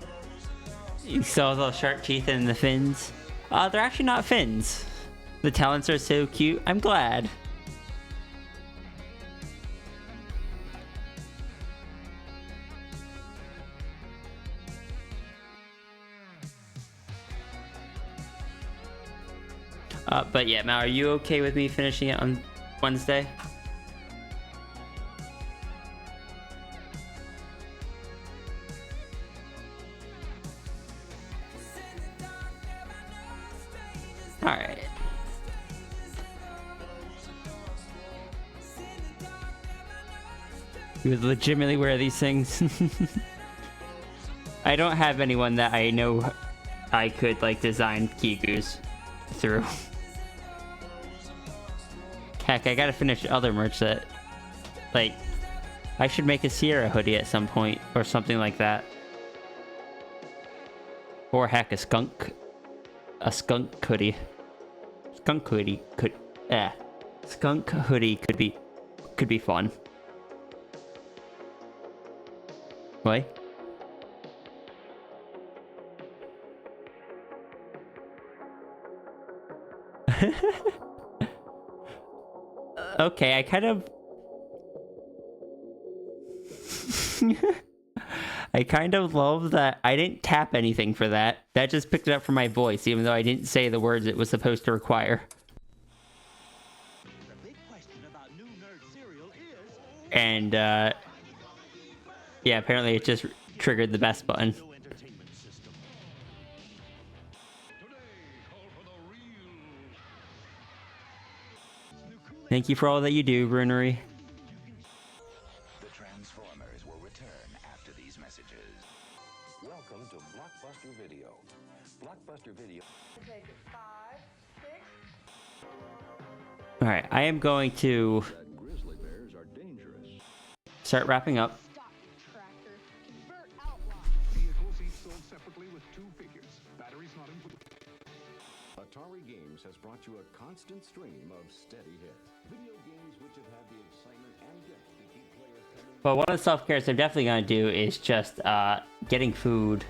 Speaker 3: I was a lost boy.
Speaker 5: You saw those sharp teeth and the fins? They're actually not fins. The talons are so cute. I'm glad. But yeah, Mal, are you okay with me finishing it on Wednesday? Alright. You would legitimately wear these things? I don't have anyone that I know I could like design Kigu's through. Heck, I gotta finish other merch that, like, I should make a Sierra hoodie at some point or something like that. Or heck, a skunk hoodie. Skunk hoodie could be fun. What? Okay, I kind of I kind of love that I didn't tap anything for that. That just picked it up from my voice, even though I didn't say the words it was supposed to require. And, yeah, apparently it just triggered the best button. Thank you for all that you do, Brunery.
Speaker 9: The Transformers will return after these messages.
Speaker 11: Welcome to Blockbuster Video. Blockbuster Video.
Speaker 10: Take it 5, 6.
Speaker 5: Alright, I am going to
Speaker 11: Grizzly bears are dangerous.
Speaker 5: start wrapping up.
Speaker 11: Vehicles each sold separately with 2 figures. Batteries not included. Atari Games has brought you a constant stream of steady hits. Video games which have had the excitement and depth to keep players coming
Speaker 5: But one of the self-cares I'm definitely going to do is just getting food.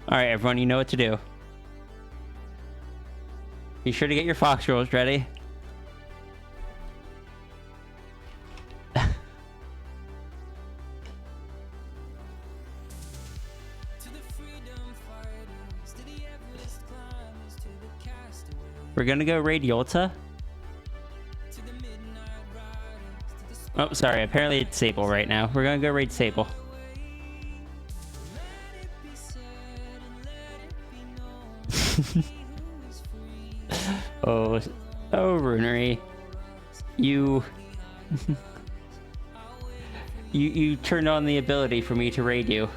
Speaker 5: Alright, everyone, you know what to do. Be sure to get your fox rolls ready. We're gonna go raid Yolta. Oh, sorry. Apparently it's Sable right now. We're gonna go raid Sable. Oh, Runery. You... you turned on the ability for me to raid you.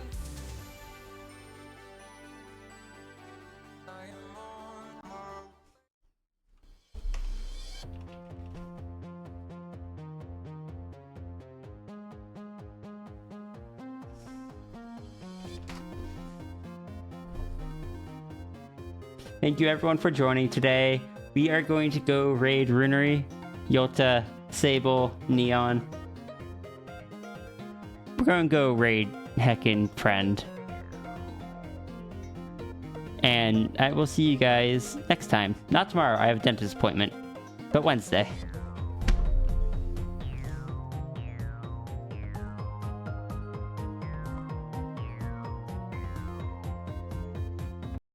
Speaker 5: Thank you everyone for joining today. We are going to go raid Runery, Yolta, Sable, Neon. We're going to go raid Heckin' Friend. And I will see you guys next time. Not tomorrow, I have a dentist appointment, but Wednesday.